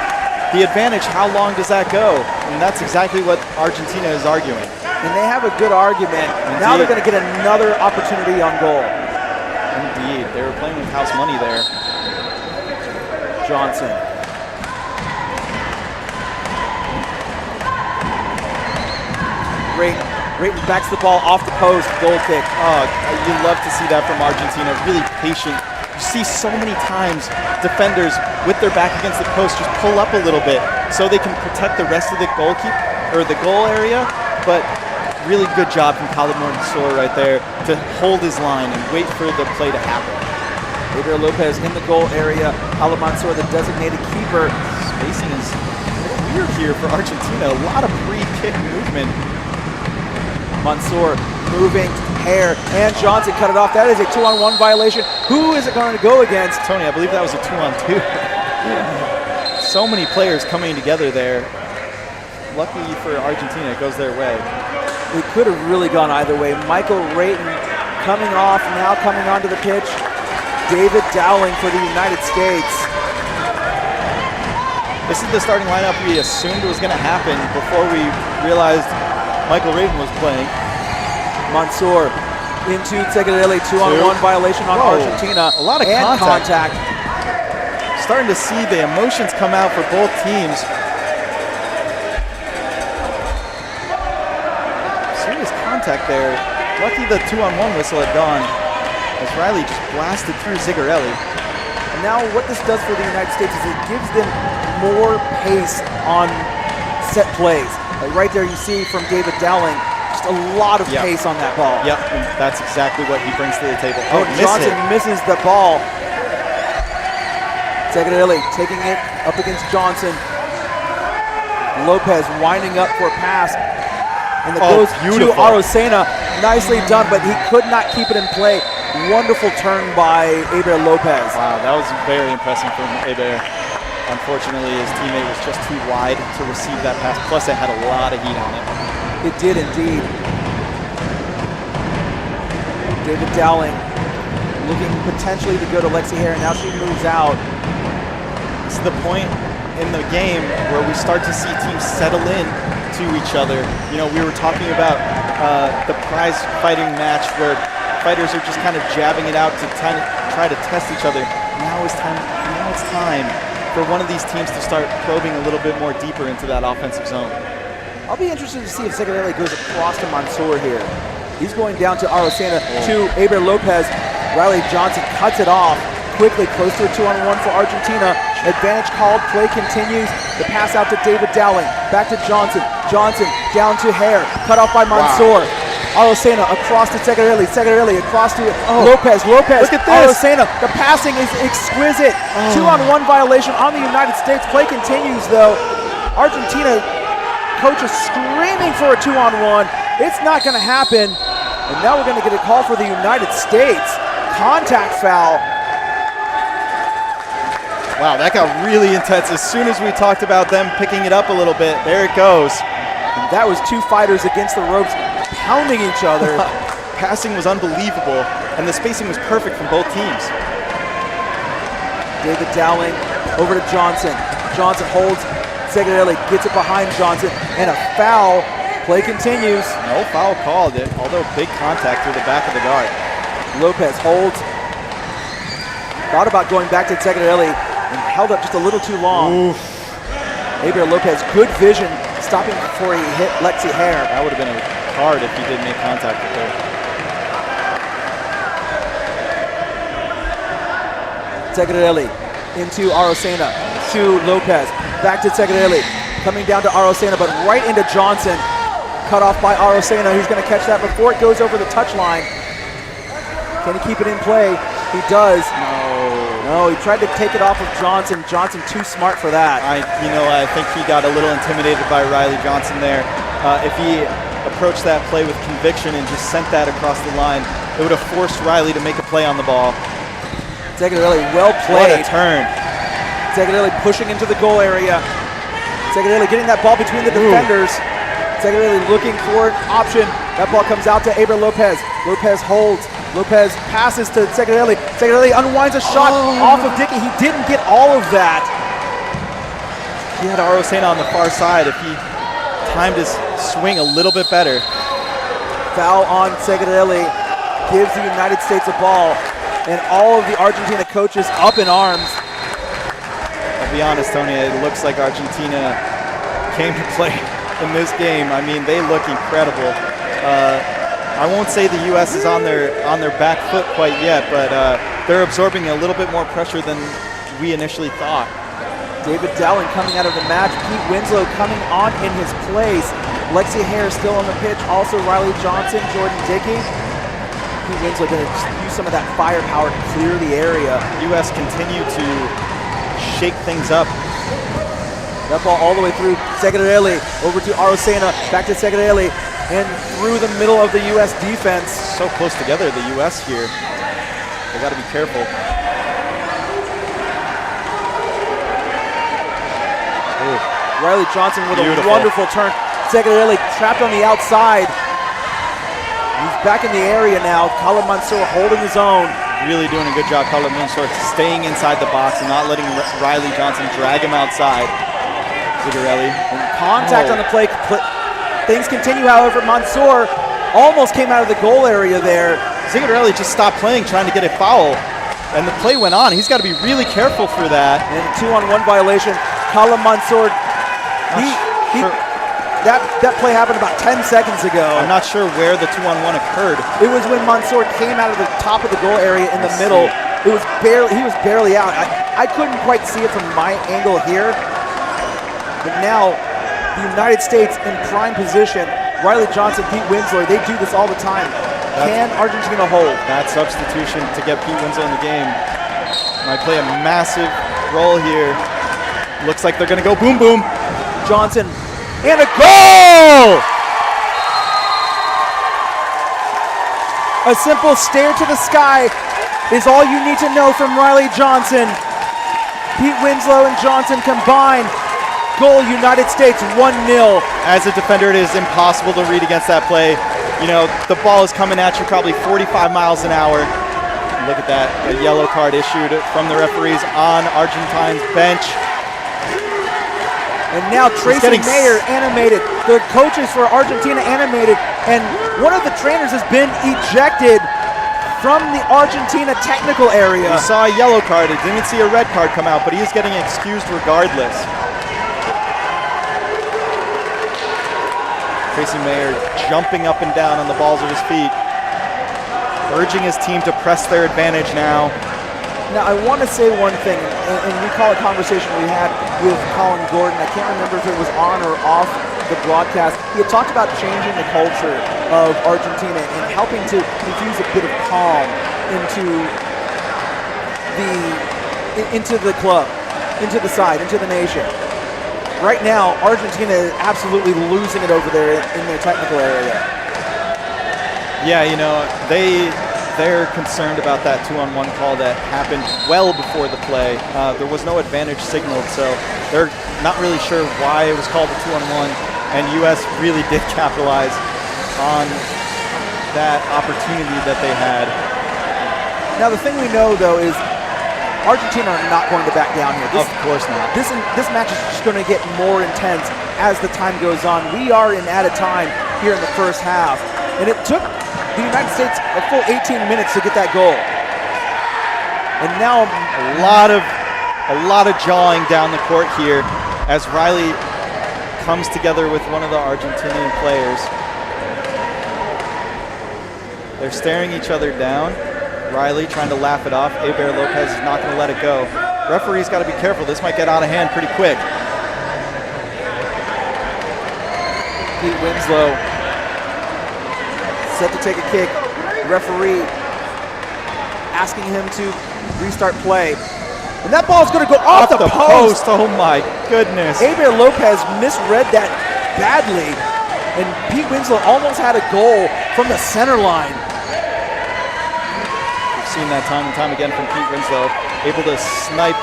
the advantage, how long does that go? And that's exactly what Argentina is arguing. And they have a good argument. Indeed. Now they're going to get another opportunity on goal. Indeed, they were playing with house money there. Johnson. Rayton backs the ball off the post, goal kick. Oh, you love to see that from Argentina, really patient. You see so many times defenders with their back against the post just pull up a little bit so they can protect the rest of the the goal area, but really good job from Khalid Mansour right there to hold his line and wait for the play to happen. Eber Lopez in the goal area. Khalid Mansour, the designated keeper. Spacing is weird here for Argentina. A lot of pre-kick movement. Mansour moving, Hare, and Johnson cut it off. That is a 2-on-1 violation. Who is it going to go against? Tony, I believe that was a 2-on-2. So many players coming together there. Lucky for Argentina, it goes their way. It could have really gone either way. Michael Rayton coming off, now coming onto the pitch. David Dowling for the United States. This is the starting lineup we assumed was going to happen before we realized Michael Rayton was playing. Mansour into Segarelli, 2-on-1 violation on Argentina. A lot of contact. Starting to see the emotions come out for both teams. Serious contact there. Lucky the 2-on-1 whistle had gone, as Riley just blasted through Zigarelli. And now what this does for the United States is it gives them more pace on set plays. Like right there you see from David Dowling, just a lot of pace on that ball. Yep, and that's exactly what he brings to the table. Oh, Johnson misses the ball. Segarelli taking it up against Johnson. Lopez winding up for a pass. And it goes to Arocena. Nicely done, but he could not keep it in play. Wonderful turn by Eber Lopez. Wow, that was very impressive from Eber. Unfortunately, his teammate was just too wide to receive that pass. Plus, it had a lot of heat on it. It did indeed. David Dowling looking potentially to go to Lexi Hare. Now she moves out. This is the point in the game where we start to see teams settle in to each other. You know, we were talking about the prize fighting match where fighters are just kind of jabbing it out to try to test each other. Now it's time for one of these teams to start probing a little bit more deeper into that offensive zone. I'll be interested to see if Segarelli goes across to Mansour here. He's going down to Arocena to Eber Lopez. Riley Johnson cuts it off. quickly, close to a 2-on-1 for Argentina. Advantage called, play continues. The pass out to David Dowling, back to Johnson. Johnson down to Hare, cut off by Mansour. Arocena across to Segarelli. Segarelli across to Lopez. Lopez. Look at this. Arocena. The passing is exquisite. 2-on-1 violation on the United States. Play continues though. Argentina coach is screaming for a 2-on-1. It's not going to happen. And now we're going to get a call for the United States. Contact foul. Wow, that got really intense. As soon as we talked about them picking it up a little bit, there it goes. And that was two fighters against the ropes, pounding each other. Passing was unbelievable, and the spacing was perfect from both teams. David Dowling over to Johnson. Johnson holds. Segarelli gets it behind Johnson, and a foul. Play continues. No foul called, although big contact through the back of the guard. Lopez holds. Thought about going back to Segarelli and held up just a little too long. Aber Lopez, good vision, stopping before he hit Lexi Hare. That would have been a card if he didn't make contact with her. Segarelli into Arocena, to Lopez, back to Segarelli, coming down to Arocena, but right into Johnson. Cut off by Arocena, who's going to catch that before it goes over the touchline. Can he keep it in play? He does. No, he tried to take it off of Johnson. Johnson too smart for that. I think he got a little intimidated by Riley Johnson there. If he approached that play with conviction and just sent that across the line, it would have forced Riley to make a play on the ball. Segarelli, well What played. a turn. Segarelli pushing into the goal area. Segarelli getting that ball between the defenders. Segarelli looking for an option. That ball comes out to Aber Lopez. Lopez holds. Lopez passes to Segarelli. Segarelli unwinds a shot off of Dickey. He didn't get all of that. He had Arocena on the far side. If he timed his swing a little bit better. Foul on Segarelli gives the United States a ball, and all of the Argentina coaches up in arms. I'll be honest, Tony, it looks like Argentina came to play in this game. I mean, they look incredible. I won't say the U.S. is on their back foot quite yet, but they're absorbing a little bit more pressure than we initially thought. David Dowling coming out of the match. Pete Winslow coming on in his place. Lexi Hare still on the pitch. Also Riley Johnson, Jordan Dickey. Pete Winslow going to use some of that firepower to clear the area. U.S. continue to shake things up. That ball all the way through Segarelli, over to Arocena, back to Segarelli, and through the middle of the U.S. defense. So close together, the U.S. here. They got to be careful. Ooh. Riley Johnson with Beautiful. a wonderful turn. Segarelli trapped on the outside. He's back in the area now. Khalid Mansour holding his own. Really doing a good job, Khalid Mansour, staying inside the box and not letting Riley Johnson drag him outside. Segarelli. And contact on the play. Things continue, however. Mansour almost came out of the goal area there. Segarelli just stopped playing, trying to get a foul, and the play went on. He's got to be really careful for that. And 2-on-1 violation. Khalid Mansour, that play happened about 10 seconds ago. I'm not sure where the 2-on-1 occurred. It was when Mansour came out of the top of the goal area in the middle. He was barely out. I couldn't quite see it from my angle here. But now the United States in prime position. Riley Johnson, Pete Winslow, they do this all the time. Can Argentina hold? That substitution to get Pete Winslow in the game might play a massive role here. Looks like they're going to go boom boom. Johnson, and a goal! A simple stare to the sky is all you need to know from Riley Johnson. Pete Winslow and Johnson combined. Goal, United States, 1-0. As a defender, it is impossible to read against that play. You know, the ball is coming at you probably 45 miles an hour. Look at that, a yellow card issued from the referees on Argentine's bench. And now Tracy Mayer animated. The coaches for Argentina animated. And one of the trainers has been ejected from the Argentina technical area. He saw a yellow card. He didn't see a red card come out, but he is getting excused regardless. Tracy Mayer jumping up and down on the balls of his feet, urging his team to press their advantage now. Now, I want to say one thing, and recall a conversation we had with Colin Gordon. I can't remember if it was on or off the broadcast. He had talked about changing the culture of Argentina and helping to infuse a bit of calm into the club, into the side, into the nation. Right now, Argentina is absolutely losing it over there in their technical area. Yeah, you know, they're concerned about that 2-on-1 call that happened well before the play. There was no advantage signaled, so they're not really sure why it was called a 2-on-1, and U.S. really did capitalize on that opportunity that they had. Now, the thing we know, though, is Argentina are not going to back down here. Of course not. This match is just going to get more intense as the time goes on. We are in added time here in the first half, and it took the United States a full 18 minutes to get that goal. And now a lot of jawing down the court here as Riley comes together with one of the Argentinian players. They're staring each other down. Riley trying to laugh it off. Eber Lopez is not going to let it go. Referee's got to be careful. This might get out of hand pretty quick. Pete Winslow set to take a kick. Referee asking him to restart play. And that ball is going to go off the post. Oh my goodness. Eber Lopez misread that badly, and Pete Winslow almost had a goal from the center line. We've seen that time and time again from Pete Winslow, able to snipe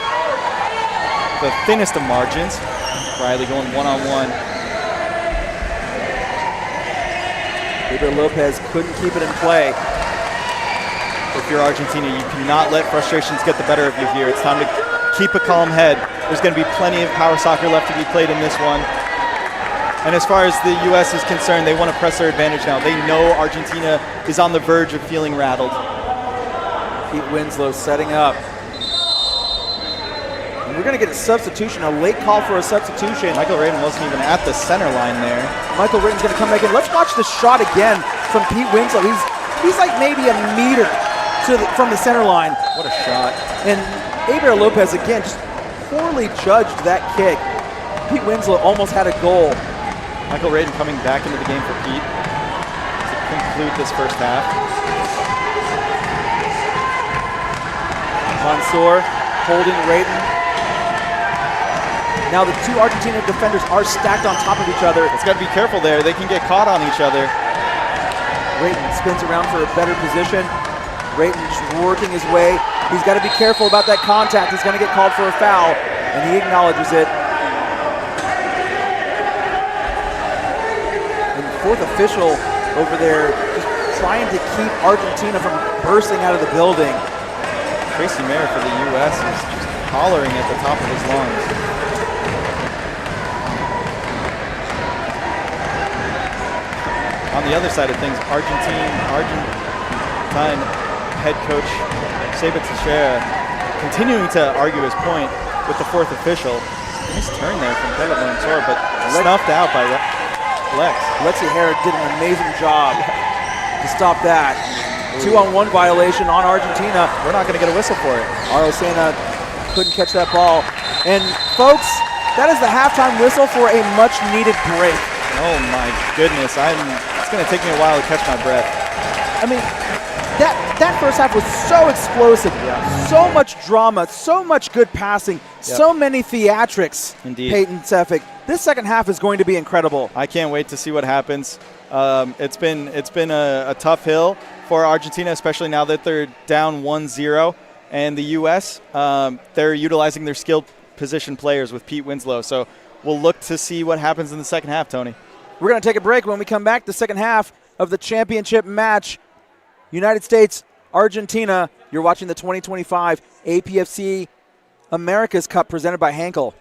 the thinnest of margins. Riley going one-on-one. Eber Lopez couldn't keep it in play. If you're Argentina, you cannot let frustrations get the better of you here. It's time to keep a calm head. There's going to be plenty of power soccer left to be played in this one. And as far as the U.S. is concerned, they want to press their advantage now. They know Argentina is on the verge of feeling rattled. Pete Winslow setting up. And we're going to get a substitution, a late call for a substitution. Michael Raiden wasn't even at the center line there. Michael Raiden's going to come back in. Let's watch the shot again from Pete Winslow. He's like maybe a meter from the center line. What a shot. And Eber Lopez, again, just poorly judged that kick. Pete Winslow almost had a goal. Michael Raiden coming back into the game for Pete to conclude this first half. Mansour holding Raiden. Now the two Argentina defenders are stacked on top of each other. It's got to be careful there. They can get caught on each other. Raiden spins around for a better position. Raiden just working his way. He's got to be careful about that contact. He's going to get called for a foul, and he acknowledges it. And the fourth official over there just trying to keep Argentina from bursting out of the building. Tracy Mayer for the U.S. is just hollering at the top of his lungs. On the other side of things, Argentine head coach Seba Teixeira continuing to argue his point with the fourth official. Nice turn there from Pele Mansour, but snuffed out by Lex. Lexi Herod did an amazing job to stop that. 2-on-1 violation on Argentina. We're not going to get a whistle for it. Arosena couldn't catch that ball. And folks, that is the halftime whistle for a much-needed break. Oh my goodness, it's going to take me a while to catch my breath. I mean, that first half was so explosive, so much drama, so much good passing, so many theatrics. Indeed. Peyton Sefik. This second half is going to be incredible. I can't wait to see what happens. It's been a tough hill for Argentina, especially now that they're down 1-0, and the U.S. They're utilizing their skilled position players with Pete Winslow. So we'll look to see what happens in the second half, Tony. We're going to take a break. When we come back, the second half of the championship match, United States, Argentina. You're watching the 2025 APFC Americas Cup presented by Henkel.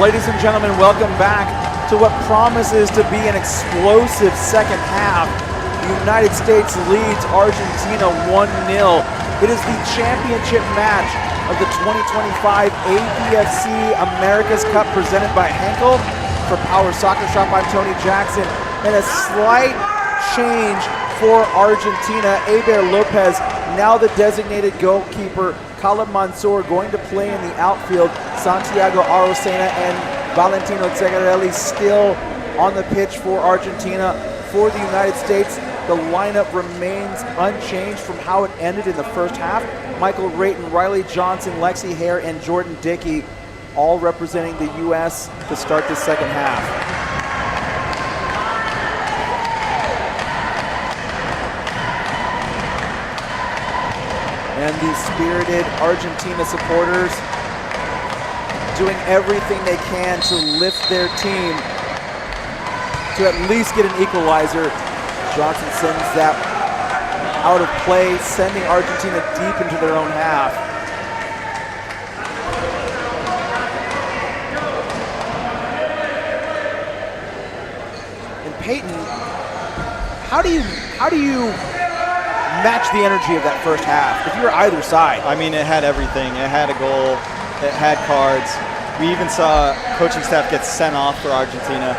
Ladies and gentlemen, welcome back to what promises to be an explosive second half. The United States leads Argentina 1-0. It is the championship match of the 2025 APFC Americas Cup presented by Henkel. For Power Soccer Shop, I'm Tony Jackson. And a slight change for Argentina. Aber Lopez, now the designated goalkeeper. Khalid Mansour going to play in the outfield. Santiago Arocena and Valentino Zegarelli still on the pitch for Argentina. For the United States, the lineup remains unchanged from how it ended in the first half. Michael Rayton, Riley Johnson, Lexi Hare, and Jordan Dickey all representing the U.S. to start the second half. And the spirited Argentina supporters doing everything they can to lift their team to at least get an equalizer. Johnson sends that out of play, sending Argentina deep into their own half. And Peyton, how do you match the energy of that first half if you're either side? I mean, it had everything. It had a goal. It had cards. We even saw coaching staff get sent off for Argentina.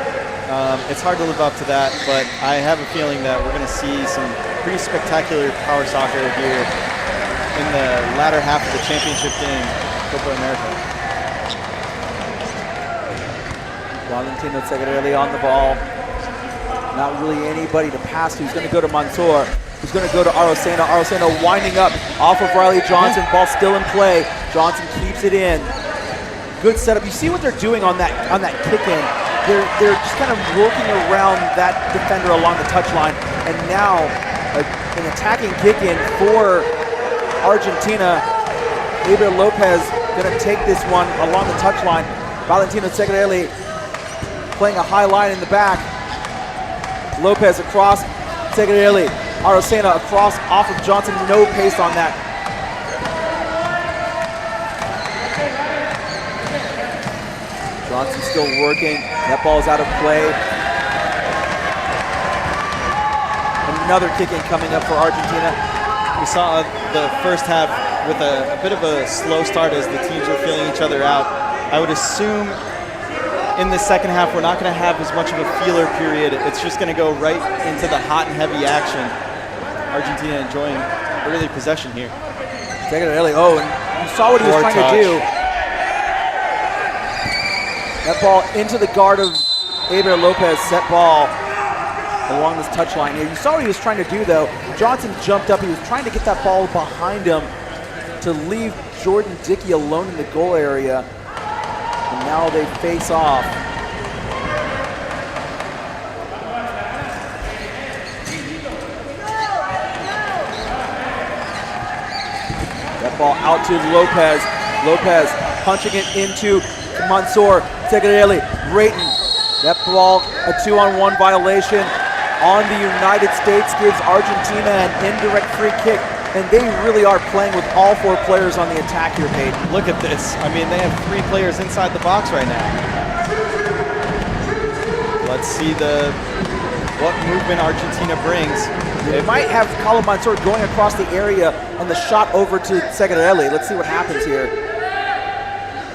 It's hard to live up to that, but I have a feeling that we're going to see some pretty spectacular power soccer here in the latter half of the championship game, Copa America. Valentino Zegarelli on the ball. Not really anybody to pass to. He's going to go to Mansour. He's going to go to Arocena. Arocena winding up off of Riley Johnson. Ball still in play. Johnson keeps it in. Good setup. You see what they're doing on that kick in. They're just kind of working around that defender along the touchline. And now an attacking kick in for Argentina. Aber Lopez going to take this one along the touchline. Valentino Zegarelli playing a high line in the back. Lopez across. Zegarelli. Arocena across off of Johnson. No pace on that. Johnson still working. That ball's out of play. Another kick in coming up for Argentina. We saw the first half with a bit of a slow start as the teams were feeling each other out. I would assume in the second half we're not going to have as much of a feeler period. It's just going to go right into the hot and heavy action. Argentina enjoying early possession here. Zegarelli, and you saw what he was trying to do. That ball into the guard of Aber Lopez, set ball along this touchline here. You saw what he was trying to do though. Johnson jumped up, he was trying to get that ball behind him to leave Jordan Dickey alone in the goal area. And now they face off. That ball out to Lopez. Lopez punching it into Mansour. Zegarelli, Rayton. That ball, a 2-on-1 violation on the United States, gives Argentina an indirect free kick. And they really are playing with all four players on the attack here, Peyton. Look at this. I mean, they have 3 players inside the box right now. Let's see what movement Argentina brings. They might have Khalid Mansour going across the area and the shot over to Zegarelli. Let's see what happens here.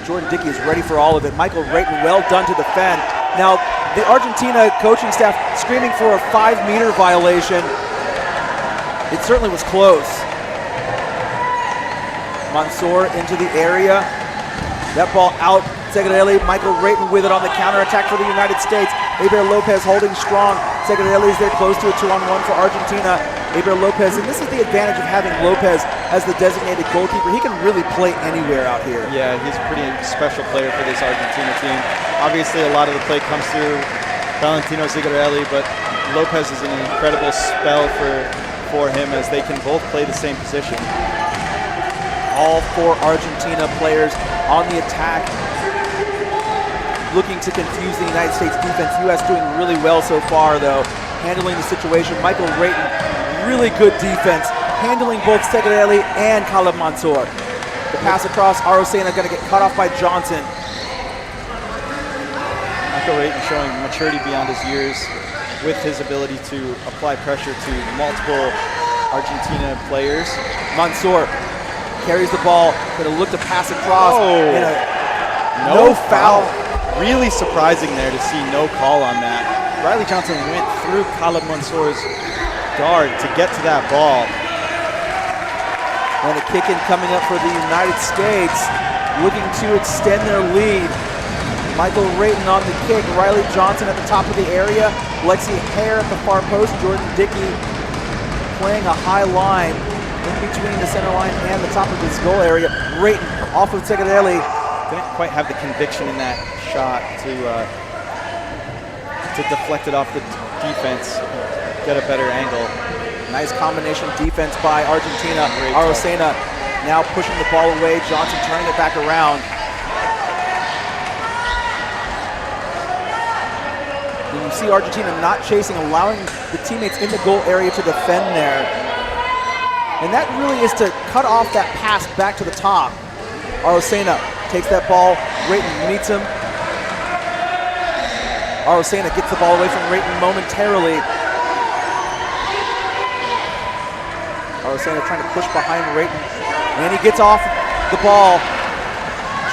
Jordan Dickey is ready for all of it. Michael Rayton, well done to defend. Now, the Argentina coaching staff screaming for a 5-meter violation. It certainly was close. Mansour into the area. That ball out. Zegarelli, Michael Rayton with it on the counterattack for the United States. Aber Lopez holding strong. Zegarelli is there close to a 2-on-1 for Argentina. Aber Lopez, and this is the advantage of having Lopez as the designated goalkeeper. He can really play anywhere out here. Yeah, he's a pretty special player for this Argentina team. Obviously, a lot of the play comes through Valentino Zegarelli, but Lopez is an incredible spell for him as they can both play the same position. All 4 Argentina players on the attack, looking to confuse the United States defense. U.S. doing really well so far, though, handling the situation. Michael Rayton, really good defense, handling both Zegarelli and Khalid Mansour. The pass across, Arocena going to get cut off by Johnson. Michael Rayton showing maturity beyond his years with his ability to apply pressure to multiple Argentina players. Mansour carries the ball, gonna look to pass across. Oh. And No foul. Really surprising there to see no call on that. Riley Johnson went through Khalid Mansour's guard to get to that ball. And a kick in coming up for the United States, looking to extend their lead. Michael Rayton on the kick, Riley Johnson at the top of the area, Lexi Hare at the far post, Jordan Dickey playing a high line in between the center line and the top of his goal area. Rayton off of Tegarelli. Didn't quite have the conviction in that shot to deflect it off the defense, get a better angle. Nice combination defense by Argentina. Great Arocena now pushing the ball away, Johnson turning it back around. You see Argentina not chasing, allowing the teammates in the goal area to defend there. And that really is to cut off that pass back to the top. Arocena takes that ball, Rayton meets him. Arocena gets the ball away from Rayton momentarily. Arocena trying to push behind Rayton, and he gets off the ball.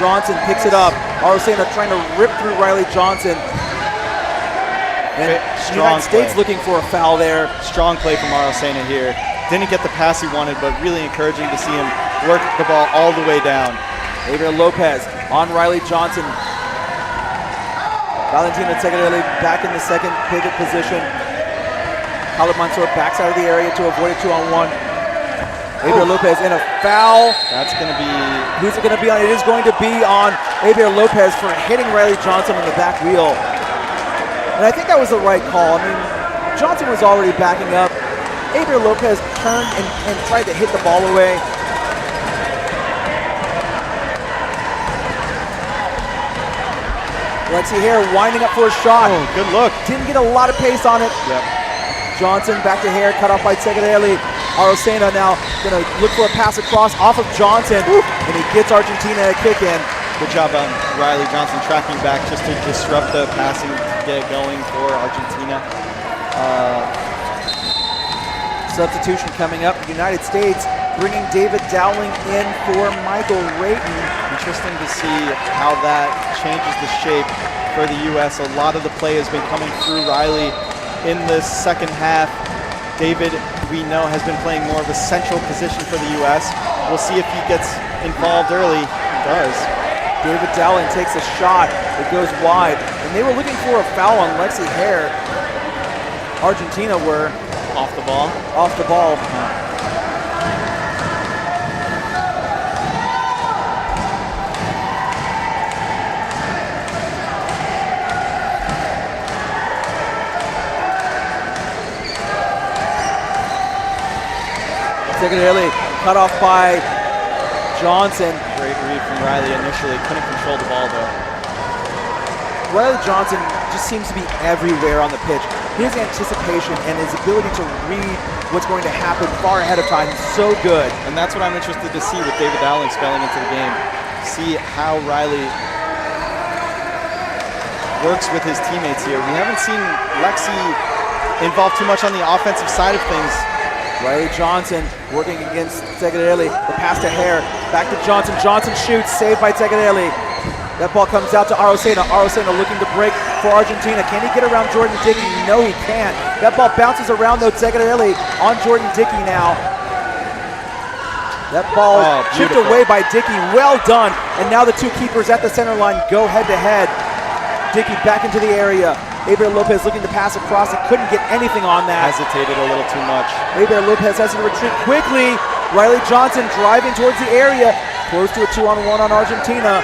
Johnson picks it up. Arocena trying to rip through Riley Johnson. And the United States looking for a foul there. Strong play from Arocena here. Didn't get the pass he wanted, but really encouraging to see him work the ball all the way down. Javier Lopez on Riley Johnson. Valentina Tegarelli back in the second pivot position. Khalid Mansour backs out of the area to avoid a 2-on-1. Javier Lopez in a foul. That's going to be... Who's it going to be on? It is going to be on Javier Lopez for hitting Riley Johnson on the back wheel. And I think that was the right call. I mean, Johnson was already backing up. Javier Lopez turned and tried to hit the ball away. Lexi Hare winding up for a shot. Oh, good look. Didn't get a lot of pace on it. Yep. Johnson back to Hare, cut off by Tegarelli. Arocena now gonna look for a pass across off of Johnson. And he gets Argentina a kick in. Good job on Riley Johnson tracking back just to disrupt the passing to get it going for Argentina. Substitution coming up. United States bringing David Dowling in for Michael Rayton. Interesting to see how that changes the shape for the U.S. A lot of the play has been coming through Riley in the second half. David, we know, has been playing more of a central position for the U.S. We'll see if he gets involved early. He does. David Dowling takes a shot. It goes wide. And they were looking for a foul on Lexi Hare. Argentina were Off the ball. off the ball. Tegarelli cut off by Johnson. Great read from Riley initially. Couldn't control the ball though. Riley Johnson just seems to be everywhere on the pitch. His anticipation and his ability to read what's going to happen far ahead of time is so good. And that's what I'm interested to see with David Dowling spelling into the game. See how Riley works with his teammates here. We haven't seen Lexi involved too much on the offensive side of things. Riley Johnson working against Tegarelli. The pass to Hare. Back to Johnson. Johnson shoots. Saved by Tegarelli. That ball comes out to Arocena. Arocena looking to break for Argentina. Can he get around Jordan Dickey? No, he can't. That ball bounces around though. Tegarelli on Jordan Dickey now. That ball chipped away by Dickey. Well done. And now the two keepers at the center line go head to head. Dickey back into the area. Javier Lopez looking to pass across. He couldn't get anything on that. Hesitated a little too much. Javier Lopez has to retreat quickly. Riley Johnson driving towards the area. Close to a 2-on-1 on Argentina.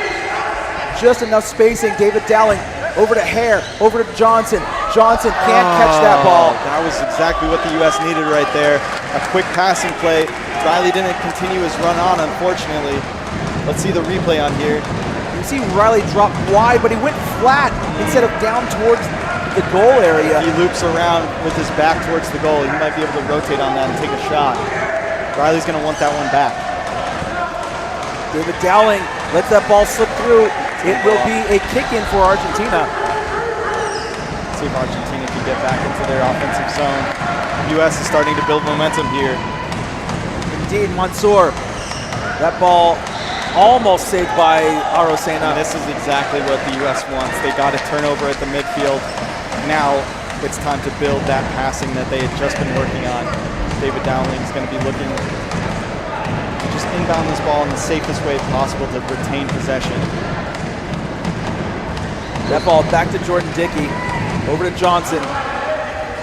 Just enough spacing. David Dowling over to Hare, over to Johnson. Johnson can't catch that ball. That was exactly what the U.S. needed right there. A quick passing play. Riley didn't continue his run on, unfortunately. Let's see the replay on here. You see Riley drop wide, but he went flat instead of down towards the goal area. He loops around with his back towards the goal. He might be able to rotate on that and take a shot. Riley's going to want that one back. David Dowling lets that ball slip through. It will be a kick in for Argentina. see if Argentina can get back into their offensive zone. U.S. is starting to build momentum here. Indeed, Mansour. That ball almost saved by Arocena. And this is exactly what the U.S. wants. They got a turnover at the midfield. Now it's time to build that passing that they had just been working on. David Dowling is going to be looking to just inbound this ball in the safest way possible to retain possession. That ball back to Jordan Dickey. Over to Johnson.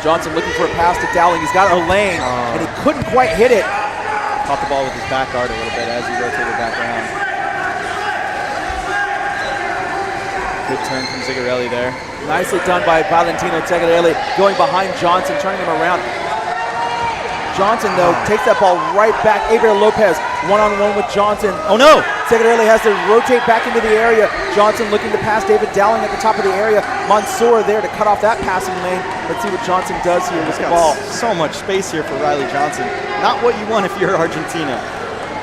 Johnson looking for a pass to Dowling. He's got a lane, and he couldn't quite hit it. Caught the ball with his back guard a little bit as he rotated back around. Good turn from Zigarelli there. Nicely done by Valentino Zigarelli, going behind Johnson, turning him around. Johnson, though, takes that ball right back. Aber Lopez, one-on-one with Johnson. Oh, no! Zigarelli has to rotate back into the area. Johnson looking to pass David Dowling at the top of the area. Mansour there to cut off that passing lane. Let's see what Johnson does here with the ball. So much space here for Riley Johnson. Not what you want if you're Argentina.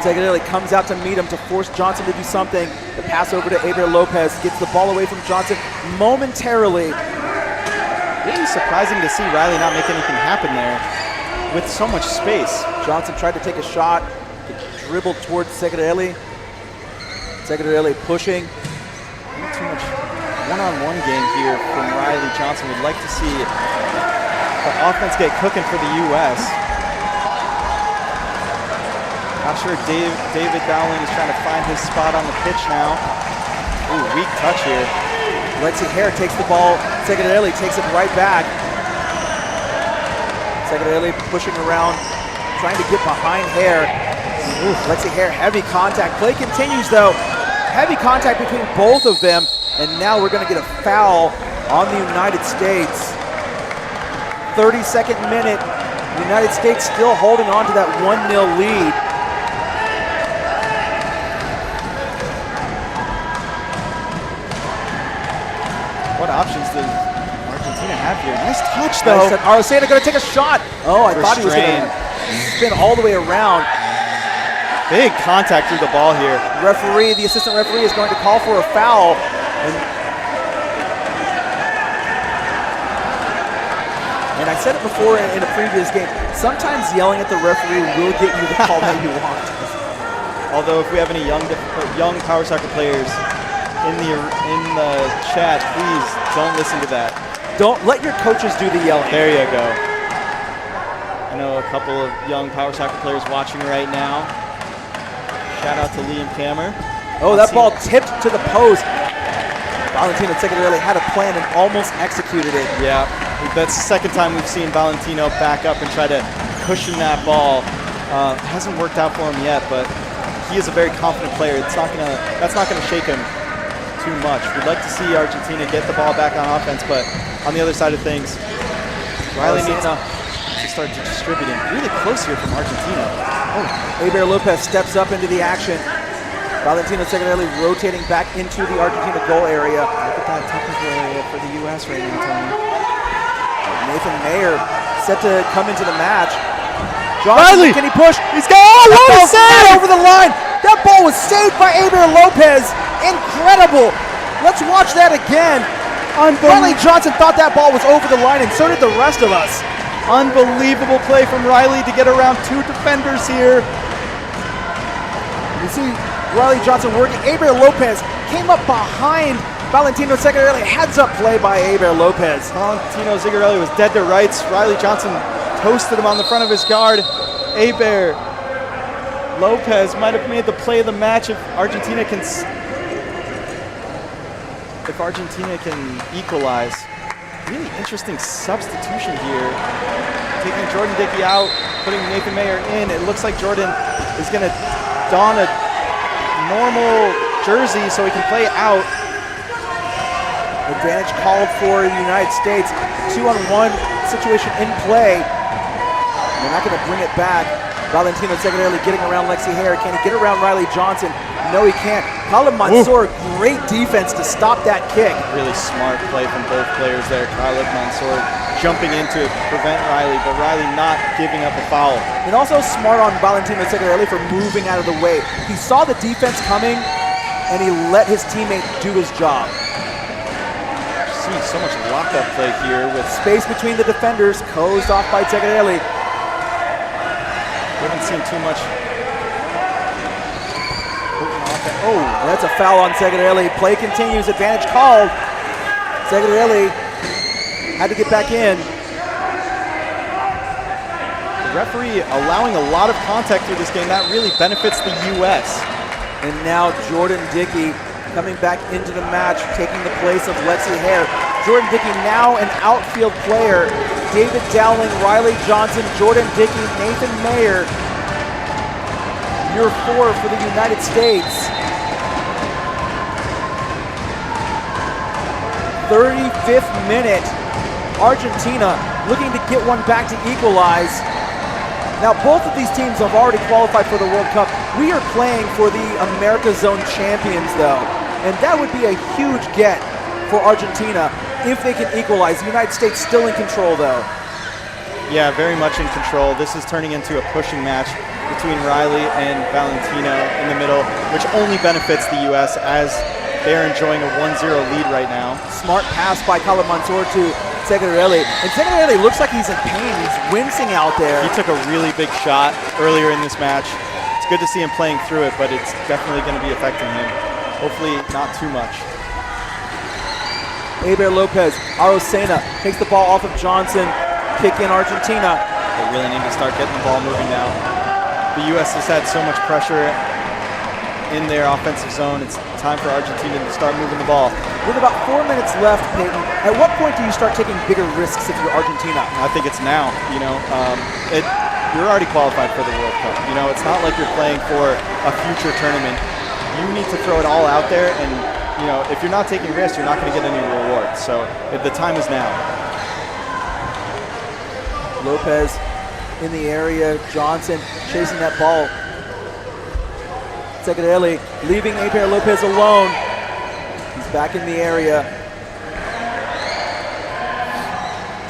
Zigarelli comes out to meet him to force Johnson to do something. The pass over to Aber Lopez, gets the ball away from Johnson momentarily. Really surprising to see Riley not make anything happen there with so much space. Johnson tried to take a shot, dribbled towards Zigarelli. Zigarelli pushing. Not too much one-on-one game here from Riley Johnson. We'd like to see the offense get cooking for the U.S. Not sure David Dowling is trying to find his spot on the pitch now. Ooh, weak touch here. Lexi Hare takes the ball. Zigarelli takes it right back. Zigarelli pushing around, trying to get behind Hare. Ooh, Lexi Hare, heavy contact. Play continues though. Heavy contact between both of them, and now we're going to get a foul on the United States. 32nd minute. The United States still holding on to that 1-0 lead. What options does Argentina have here? Nice touch though. Arocena going to take a shot. Oh, I thought he was going to spin all the way around. Big contact through the ball here. The assistant referee is going to call for a foul. And I said it before in a previous game, sometimes yelling at the referee will get you the call that you want. Although if we have any young power soccer players in the chat, please don't listen to that. Don't let your coaches do the yelling. There you go. I know a couple of young power soccer players watching right now. Shout out to Liam Kammer. Oh, that ball tipped to the post. Valentino Zigarelli had a plan and almost executed it. Yeah, that's the second time we've seen Valentino back up and try to cushion that ball. Hasn't worked out for him yet, but he is a very confident player. That's not gonna shake him too much. We'd like to see Argentina get the ball back on offense, but on the other side of things, Riley needs to start distributing. Really close here from Argentina. Oh, Aber Lopez steps up into the action. Valentino Zigarelli rotating back into the Argentina goal area. Look at that technical area for the U.S. right now, Tony. Nathan Mayer set to come into the match. Riley! Can he push? He's got what a save! Over the line. That ball was saved by Aber Lopez. Incredible. Let's watch that again. Riley Johnson thought that ball was over the line, and so did the rest of us. Unbelievable play from Riley to get around two defenders here. You see Riley Johnson working. Aber Lopez came up behind Valentino Zigarelli. Heads up play by Aber Lopez. Valentino Zigarelli was dead to rights. Riley Johnson toasted him on the front of his guard. Aber Lopez might have made the play of the match if Argentina can equalize. Really interesting substitution here. Taking Jordan Dickey out, putting Nathan Mayer in. It looks like Jordan is going to don a normal jersey so he can play out. Advantage called for the United States. 2-on-1 situation in play. They're not going to bring it back. Valentino Zigarelli getting around Lexi Hare. Can he get around Riley Johnson? No, he can't. Khalid Mansour, great defense to stop that kick. Really smart play from both players there. Khalid Mansour jumping into it to prevent Riley, but Riley not giving up a foul. And also smart on Valentino Zigarelli for moving out of the way. He saw the defense coming, and he let his teammate do his job. See see so much lockup play here with Space between the defenders, closed off by Zegarelli. We haven't seen too much. Oh, that's a foul on Zegarelli. Play continues, advantage called. Zegarelli had to get back in. The referee allowing a lot of contact through this game. That really benefits the U.S. And now Jordan Dickey coming back into the match, taking the place of Lexi Hare. Jordan Dickey now an outfield player. David Dowling, Riley Johnson, Jordan Dickey, Nathan Mayer. Year 4 for the United States. 35th minute. Argentina looking to get one back to equalize. Now both of these teams have already qualified for the World Cup. We are playing for the Americas Zone champions though. And that would be a huge get for Argentina if they can equalize. The United States still in control though. Yeah, very much in control. This is turning into a pushing match between Riley and Valentino in the middle, which only benefits the U.S. as they're enjoying a 1-0 lead right now. Smart pass by Khaled Mansour to Zegarelli. And Zegarelli looks like he's in pain. He's wincing out there. He took a really big shot earlier in this match. It's good to see him playing through it, but it's definitely going to be affecting him. Hopefully not too much. Eber Lopez, Arocena takes the ball off of Johnson. Kick in Argentina. They really need to start getting the ball moving now. The U.S. has had so much pressure in their offensive zone. It's time for Argentina to start moving the ball. With about 4 minutes left, Peyton, at what point do you start taking bigger risks if you're Argentina? I think it's now. You know, you're already qualified for the World Cup. You know, it's not like you're playing for a future tournament. You need to throw it all out there, and you know, if you're not taking risks, you're not going to get any reward. So the time is now. Lopez in the area, Johnson chasing that ball. Zegarelli leaving Eber Lopez alone. He's back in the area.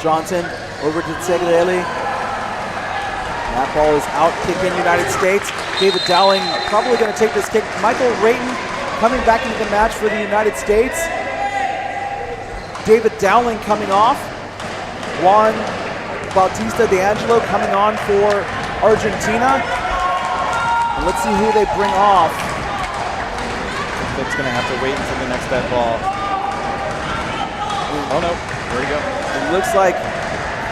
Johnson over to Zegarelli. That ball is out, kick in United States. David Dowling probably going to take this kick. Michael Rayton coming back into the match for the United States. David Dowling coming off. Juan Bautista D'Angelo coming on for Argentina. And let's see who they bring off. It's going to have to wait until the next dead ball. Oh no, there we go. It looks like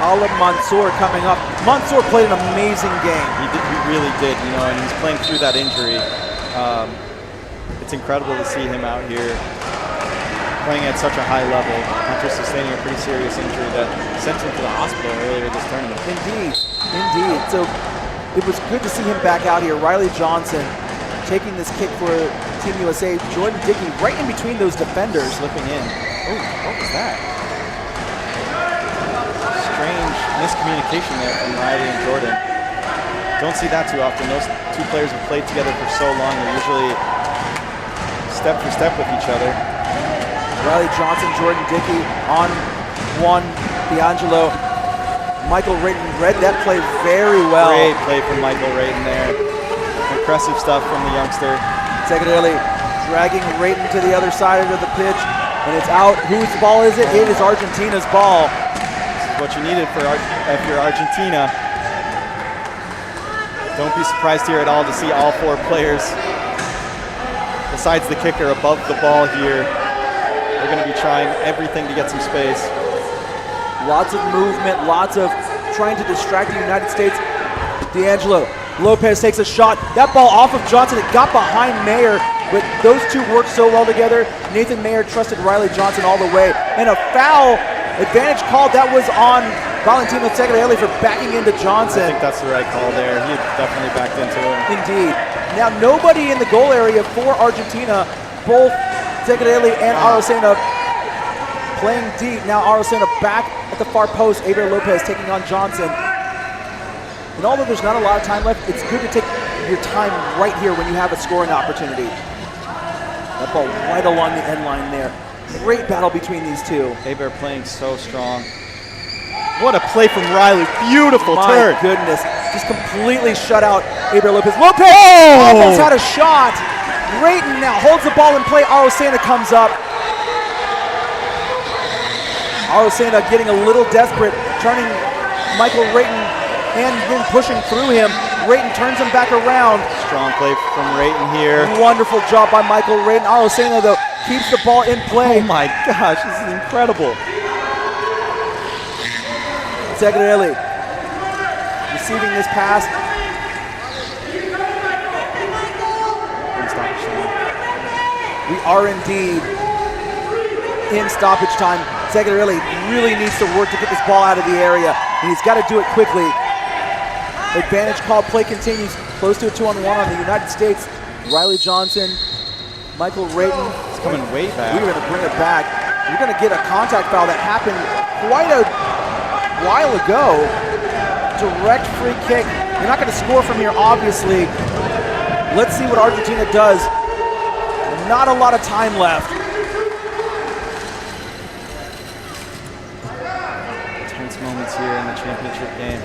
Khaled Mansour coming up. Mansour played an amazing game. He really did, you know, and he's playing through that injury. It's incredible to see him out here playing at such a high level after sustaining a pretty serious injury that sent him to the hospital earlier this tournament. Indeed, indeed. So it was good to see him back out here. Riley Johnson taking this kick for Team USA. Jordan Dickey right in between those defenders. Slipping in. Oh, what was that? Strange miscommunication there from Riley and Jordan. Don't see that too often. Those two players have played together for so long. They're usually step for step with each other. Riley Johnson, Jordan Dickey on Juan D'Angelo. Michael Rayton read that play very well. Great play from Michael Rayton there. Impressive stuff from the youngster. Zegarelli dragging Rayton to the other side of the pitch, and it's out. Whose ball is it? It is Argentina's ball. This is what you needed if you're Argentina. Don't be surprised here at all to see all four players, besides the kicker, above the ball here. They're going to be trying everything to get some space. Lots of movement, lots of trying to distract the United States. D'Angelo, Lopez takes a shot. That ball off of Johnson, it got behind Mayer, but those two worked so well together. Nathan Mayer trusted Riley Johnson all the way. And a foul, advantage called, that was on Valentino Zegarelli for backing into Johnson. I think that's the right call there. He definitely backed into him. Indeed. Now nobody in the goal area for Argentina, both Zegarelli and Arocena playing deep. Now Arocena back at the far post. Eber Lopez taking on Johnson. And although there's not a lot of time left, it's good to take your time right here when you have a scoring opportunity. That ball right along the end line there. Great battle between these two. Eber playing so strong. What a play from Riley. Beautiful turn. My goodness. Just completely shut out Eber Lopez. Lopez had a shot. Rayton now holds the ball in play. Arocena comes up. Arosena getting a little desperate, turning Michael Rayton and then pushing through him. Rayton turns him back around. Strong play from Rayton here. Wonderful job by Michael Rayton. Arosena, though, keeps the ball in play. Oh my gosh, this is incredible. Segrelli receiving this pass. We are indeed in stoppage time. Segrelli really needs to work to get this ball out of the area, and he's got to do it quickly. Advantage call, play continues. Close to a 2-on-1 on the United States. Riley Johnson, Michael Rayton. It's coming way back. We're going to bring it back. You're going to get a contact foul that happened quite a while ago. Direct free kick. You're not going to score from here, obviously. Let's see what Argentina does. Not a lot of time left. Tense moments here in the championship game.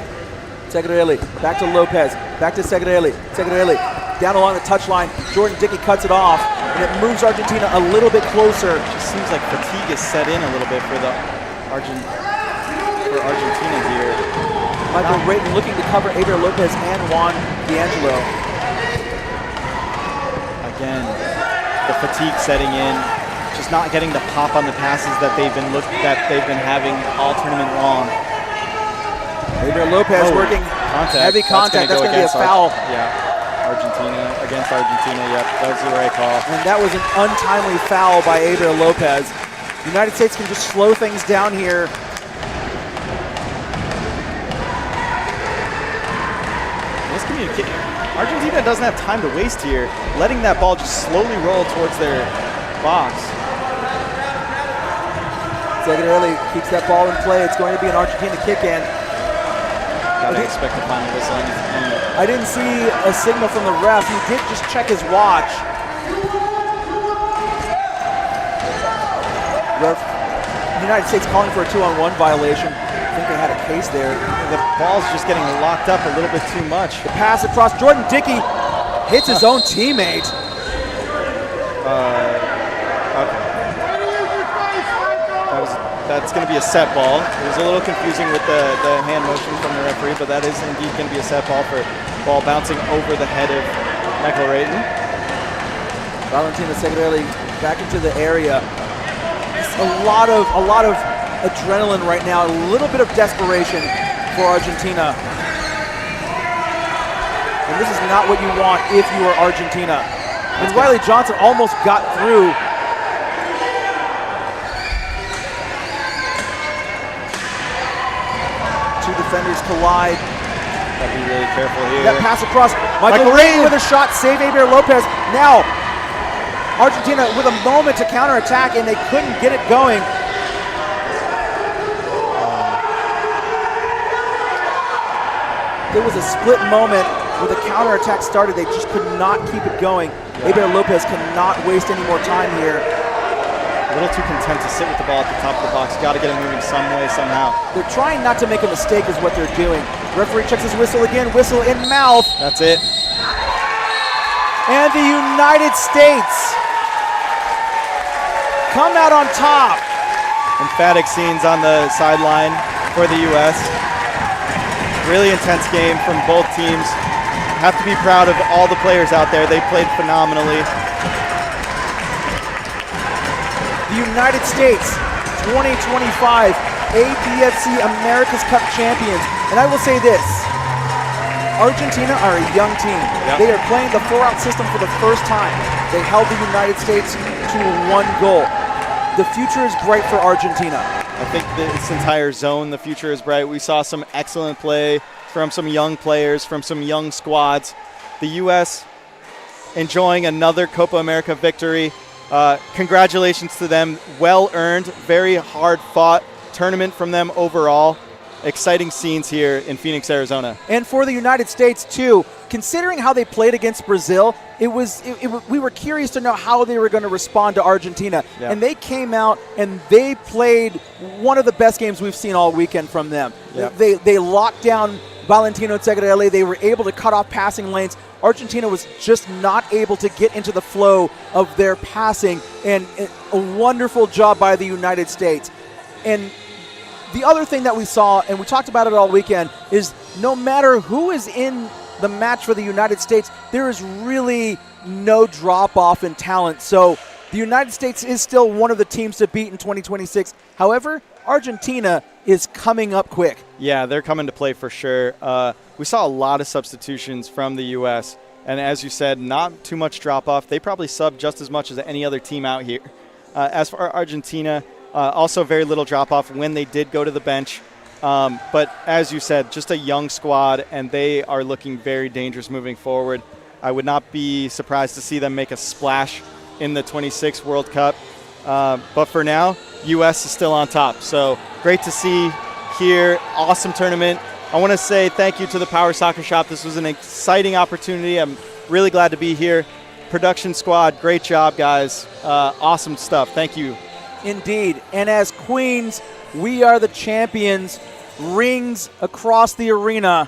Segrelli, back to Lopez, back to Segrelli. Segrelli down along the touchline. Jordan Dickey cuts it off, and it moves Argentina a little bit closer. It just seems like fatigue is set in a little bit for Argentina here. Michael Rayton looking to cover Aber Lopez and Juan D'Angelo. Again, the fatigue setting in, just not getting the pop on the passes that they've been having all tournament long. Aber Lopez working heavy contact. That's going to be a foul. Against Argentina. Yep, that was the right call. And that was an untimely foul by Aber Lopez. The United States can just slow things down here. Argentina doesn't have time to waste here, letting that ball just slowly roll towards their box. Segrelli keeps that ball in play. It's going to be an Argentina kick-in. Gotta expect the final whistle any minute. I didn't see a signal from the ref. He did just check his watch. The United States calling for a 2-on-1 violation. I think they had a case there. The ball's just getting locked up a little bit too much. The pass across. Jordan Dickey hits his own teammate. Okay. That's going to be a set ball. It was a little confusing with the hand motion from the referee, but that is indeed going to be a set ball for ball bouncing over the head of Michael Rayton. Valentina Segrelli back into the area. A lot of adrenaline right now, a little bit of desperation for Argentina. And this is not what you want if you are Argentina. And Riley Johnson almost got through. Two defenders collide. Gotta be really careful here. That pass across. Michael Rayton with a shot, save Aber Lopez. Now, Argentina with a moment to counterattack, and they couldn't get it going. There was a split moment where the counterattack started. They just could not keep it going. Aber Lopez cannot waste any more time here. A little too content to sit with the ball at the top of the box. Got to get it moving some way, somehow. They're trying not to make a mistake is what they're doing. Referee checks his whistle again. Whistle in mouth. That's it. And the United States come out on top. Emphatic scenes on the sideline for the U.S. Really intense game from both teams. Have to be proud of all the players out there. They played phenomenally. The United States 2025 APFC Americas Cup champions. And I will say this, Argentina are a young team. Yep. They are playing the 4-out system for the first time. They held the United States to 1 goal. The future is bright for Argentina. I think this entire zone, the future is bright. We saw some excellent play from some young players, from some young squads. The U.S. enjoying another Copa America victory. Congratulations to them. Well earned, very hard fought tournament from them overall. Exciting scenes here in Phoenix, Arizona. And for the United States too, considering how they played against Brazil, we were curious to know how they were going to respond to Argentina. Yeah. And they came out and they played one of the best games we've seen all weekend from them. Yep. They locked down Valentino Segrelli. They were able to cut off passing lanes. Argentina was just not able to get into the flow of their passing, and a wonderful job by the United States. And the other thing that we saw, and we talked about it all weekend, is no matter who is in the match for the United States, there is really no drop-off in talent. So the United States is still one of the teams to beat in 2026. However, Argentina is coming up quick. Yeah, they're coming to play for sure. We saw a lot of substitutions from the U.S., and as you said, not too much drop-off. They probably sub just as much as any other team out here. As for Argentina, also very little drop-off when they did go to the bench. But as you said, just a young squad, and they are looking very dangerous moving forward. I would not be surprised to see them make a splash in the 26 World Cup. But for now, U.S. is still on top. So great to see here. Awesome tournament. I want to say thank you to the Power Soccer Shop. This was an exciting opportunity. I'm really glad to be here. Production squad, great job, guys. Awesome stuff. Thank you. Indeed. And as Queens, we are the champions. Rings across the arena.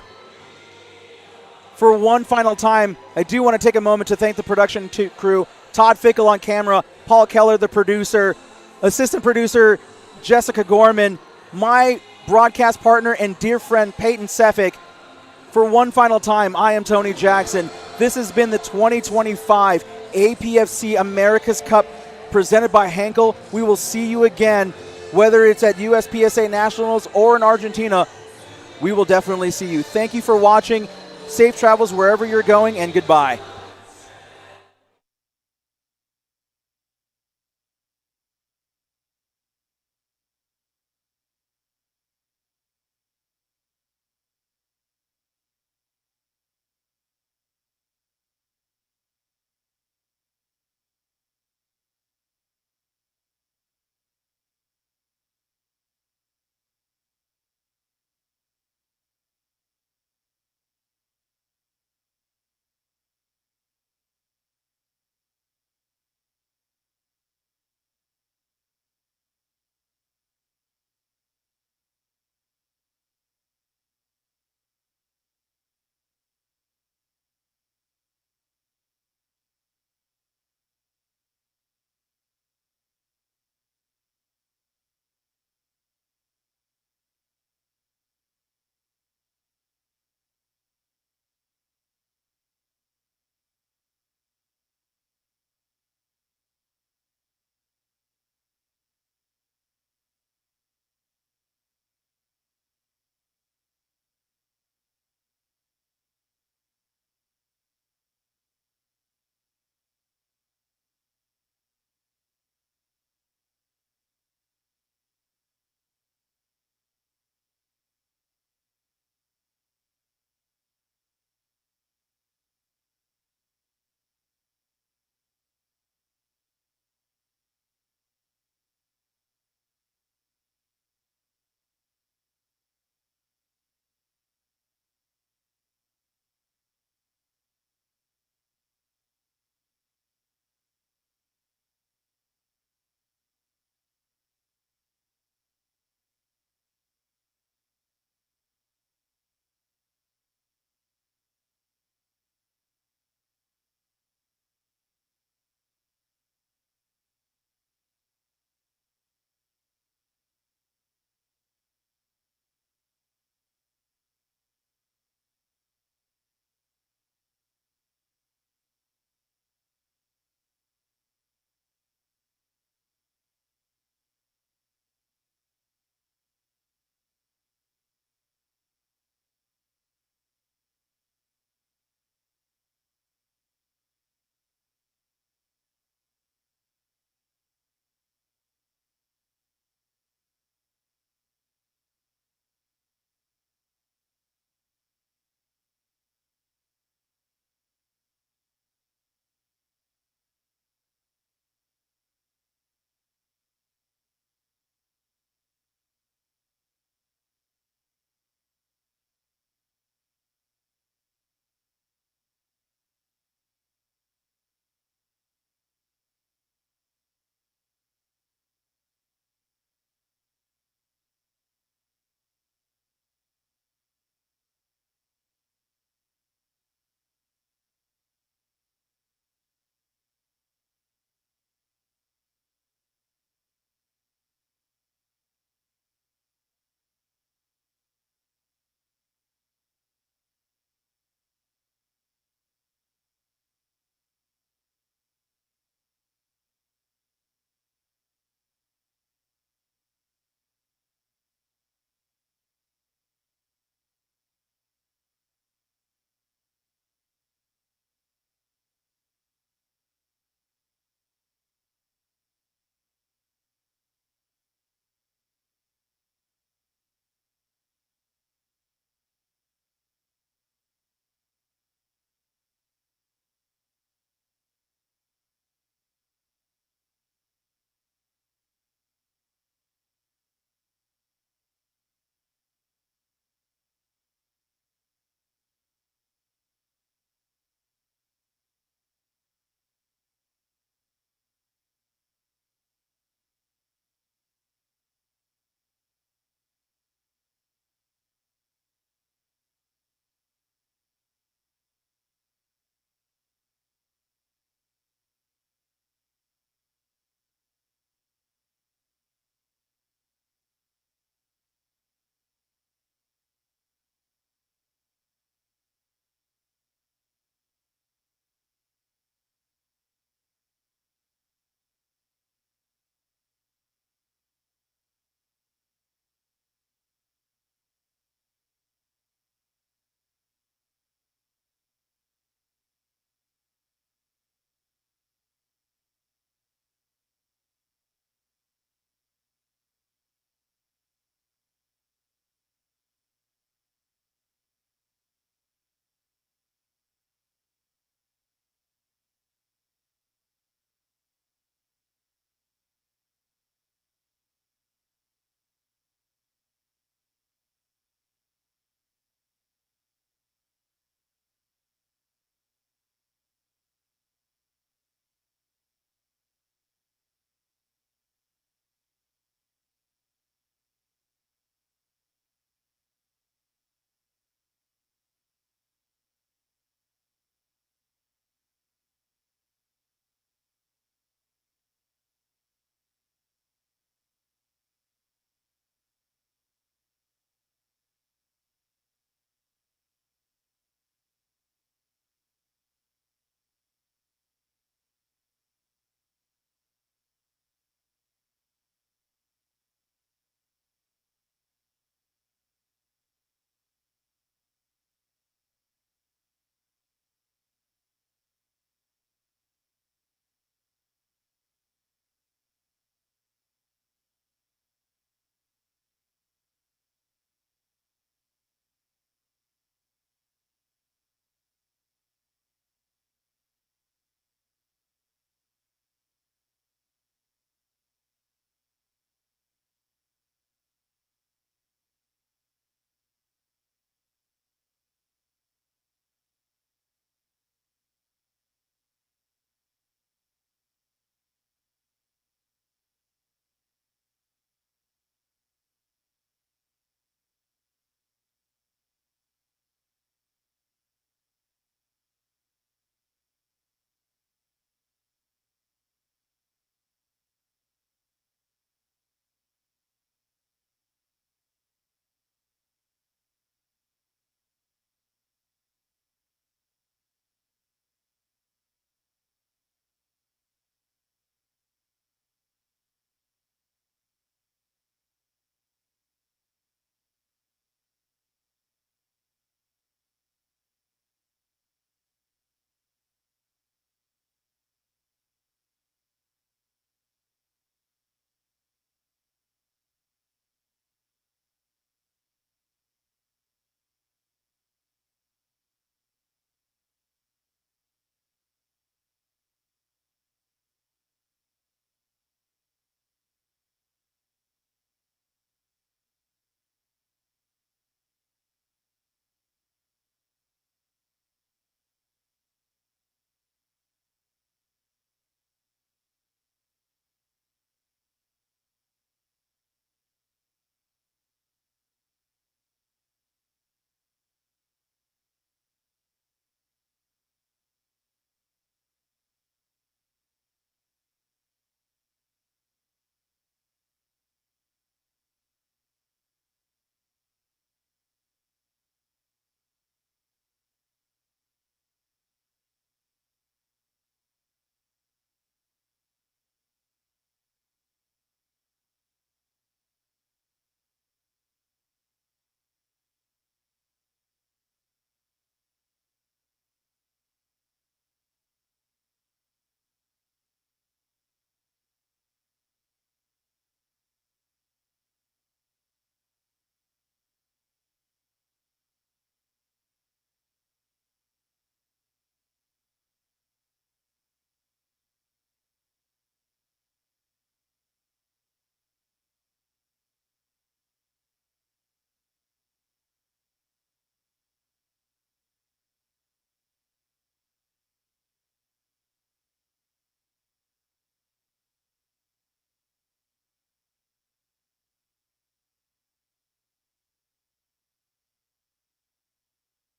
For one final time, I do want to take a moment to thank the production crew. Todd Fickle on camera, Paul Keller, the producer, assistant producer Jessica Gorman, my broadcast partner and dear friend Peyton Seffick. For one final time, I am Tony Jackson. This has been the 2025 APFC Americas Cup presented by Henkel. We will see you again, whether it's at USPSA Nationals or in Argentina. We will definitely see you. Thank you for watching. Safe travels wherever you're going, and goodbye.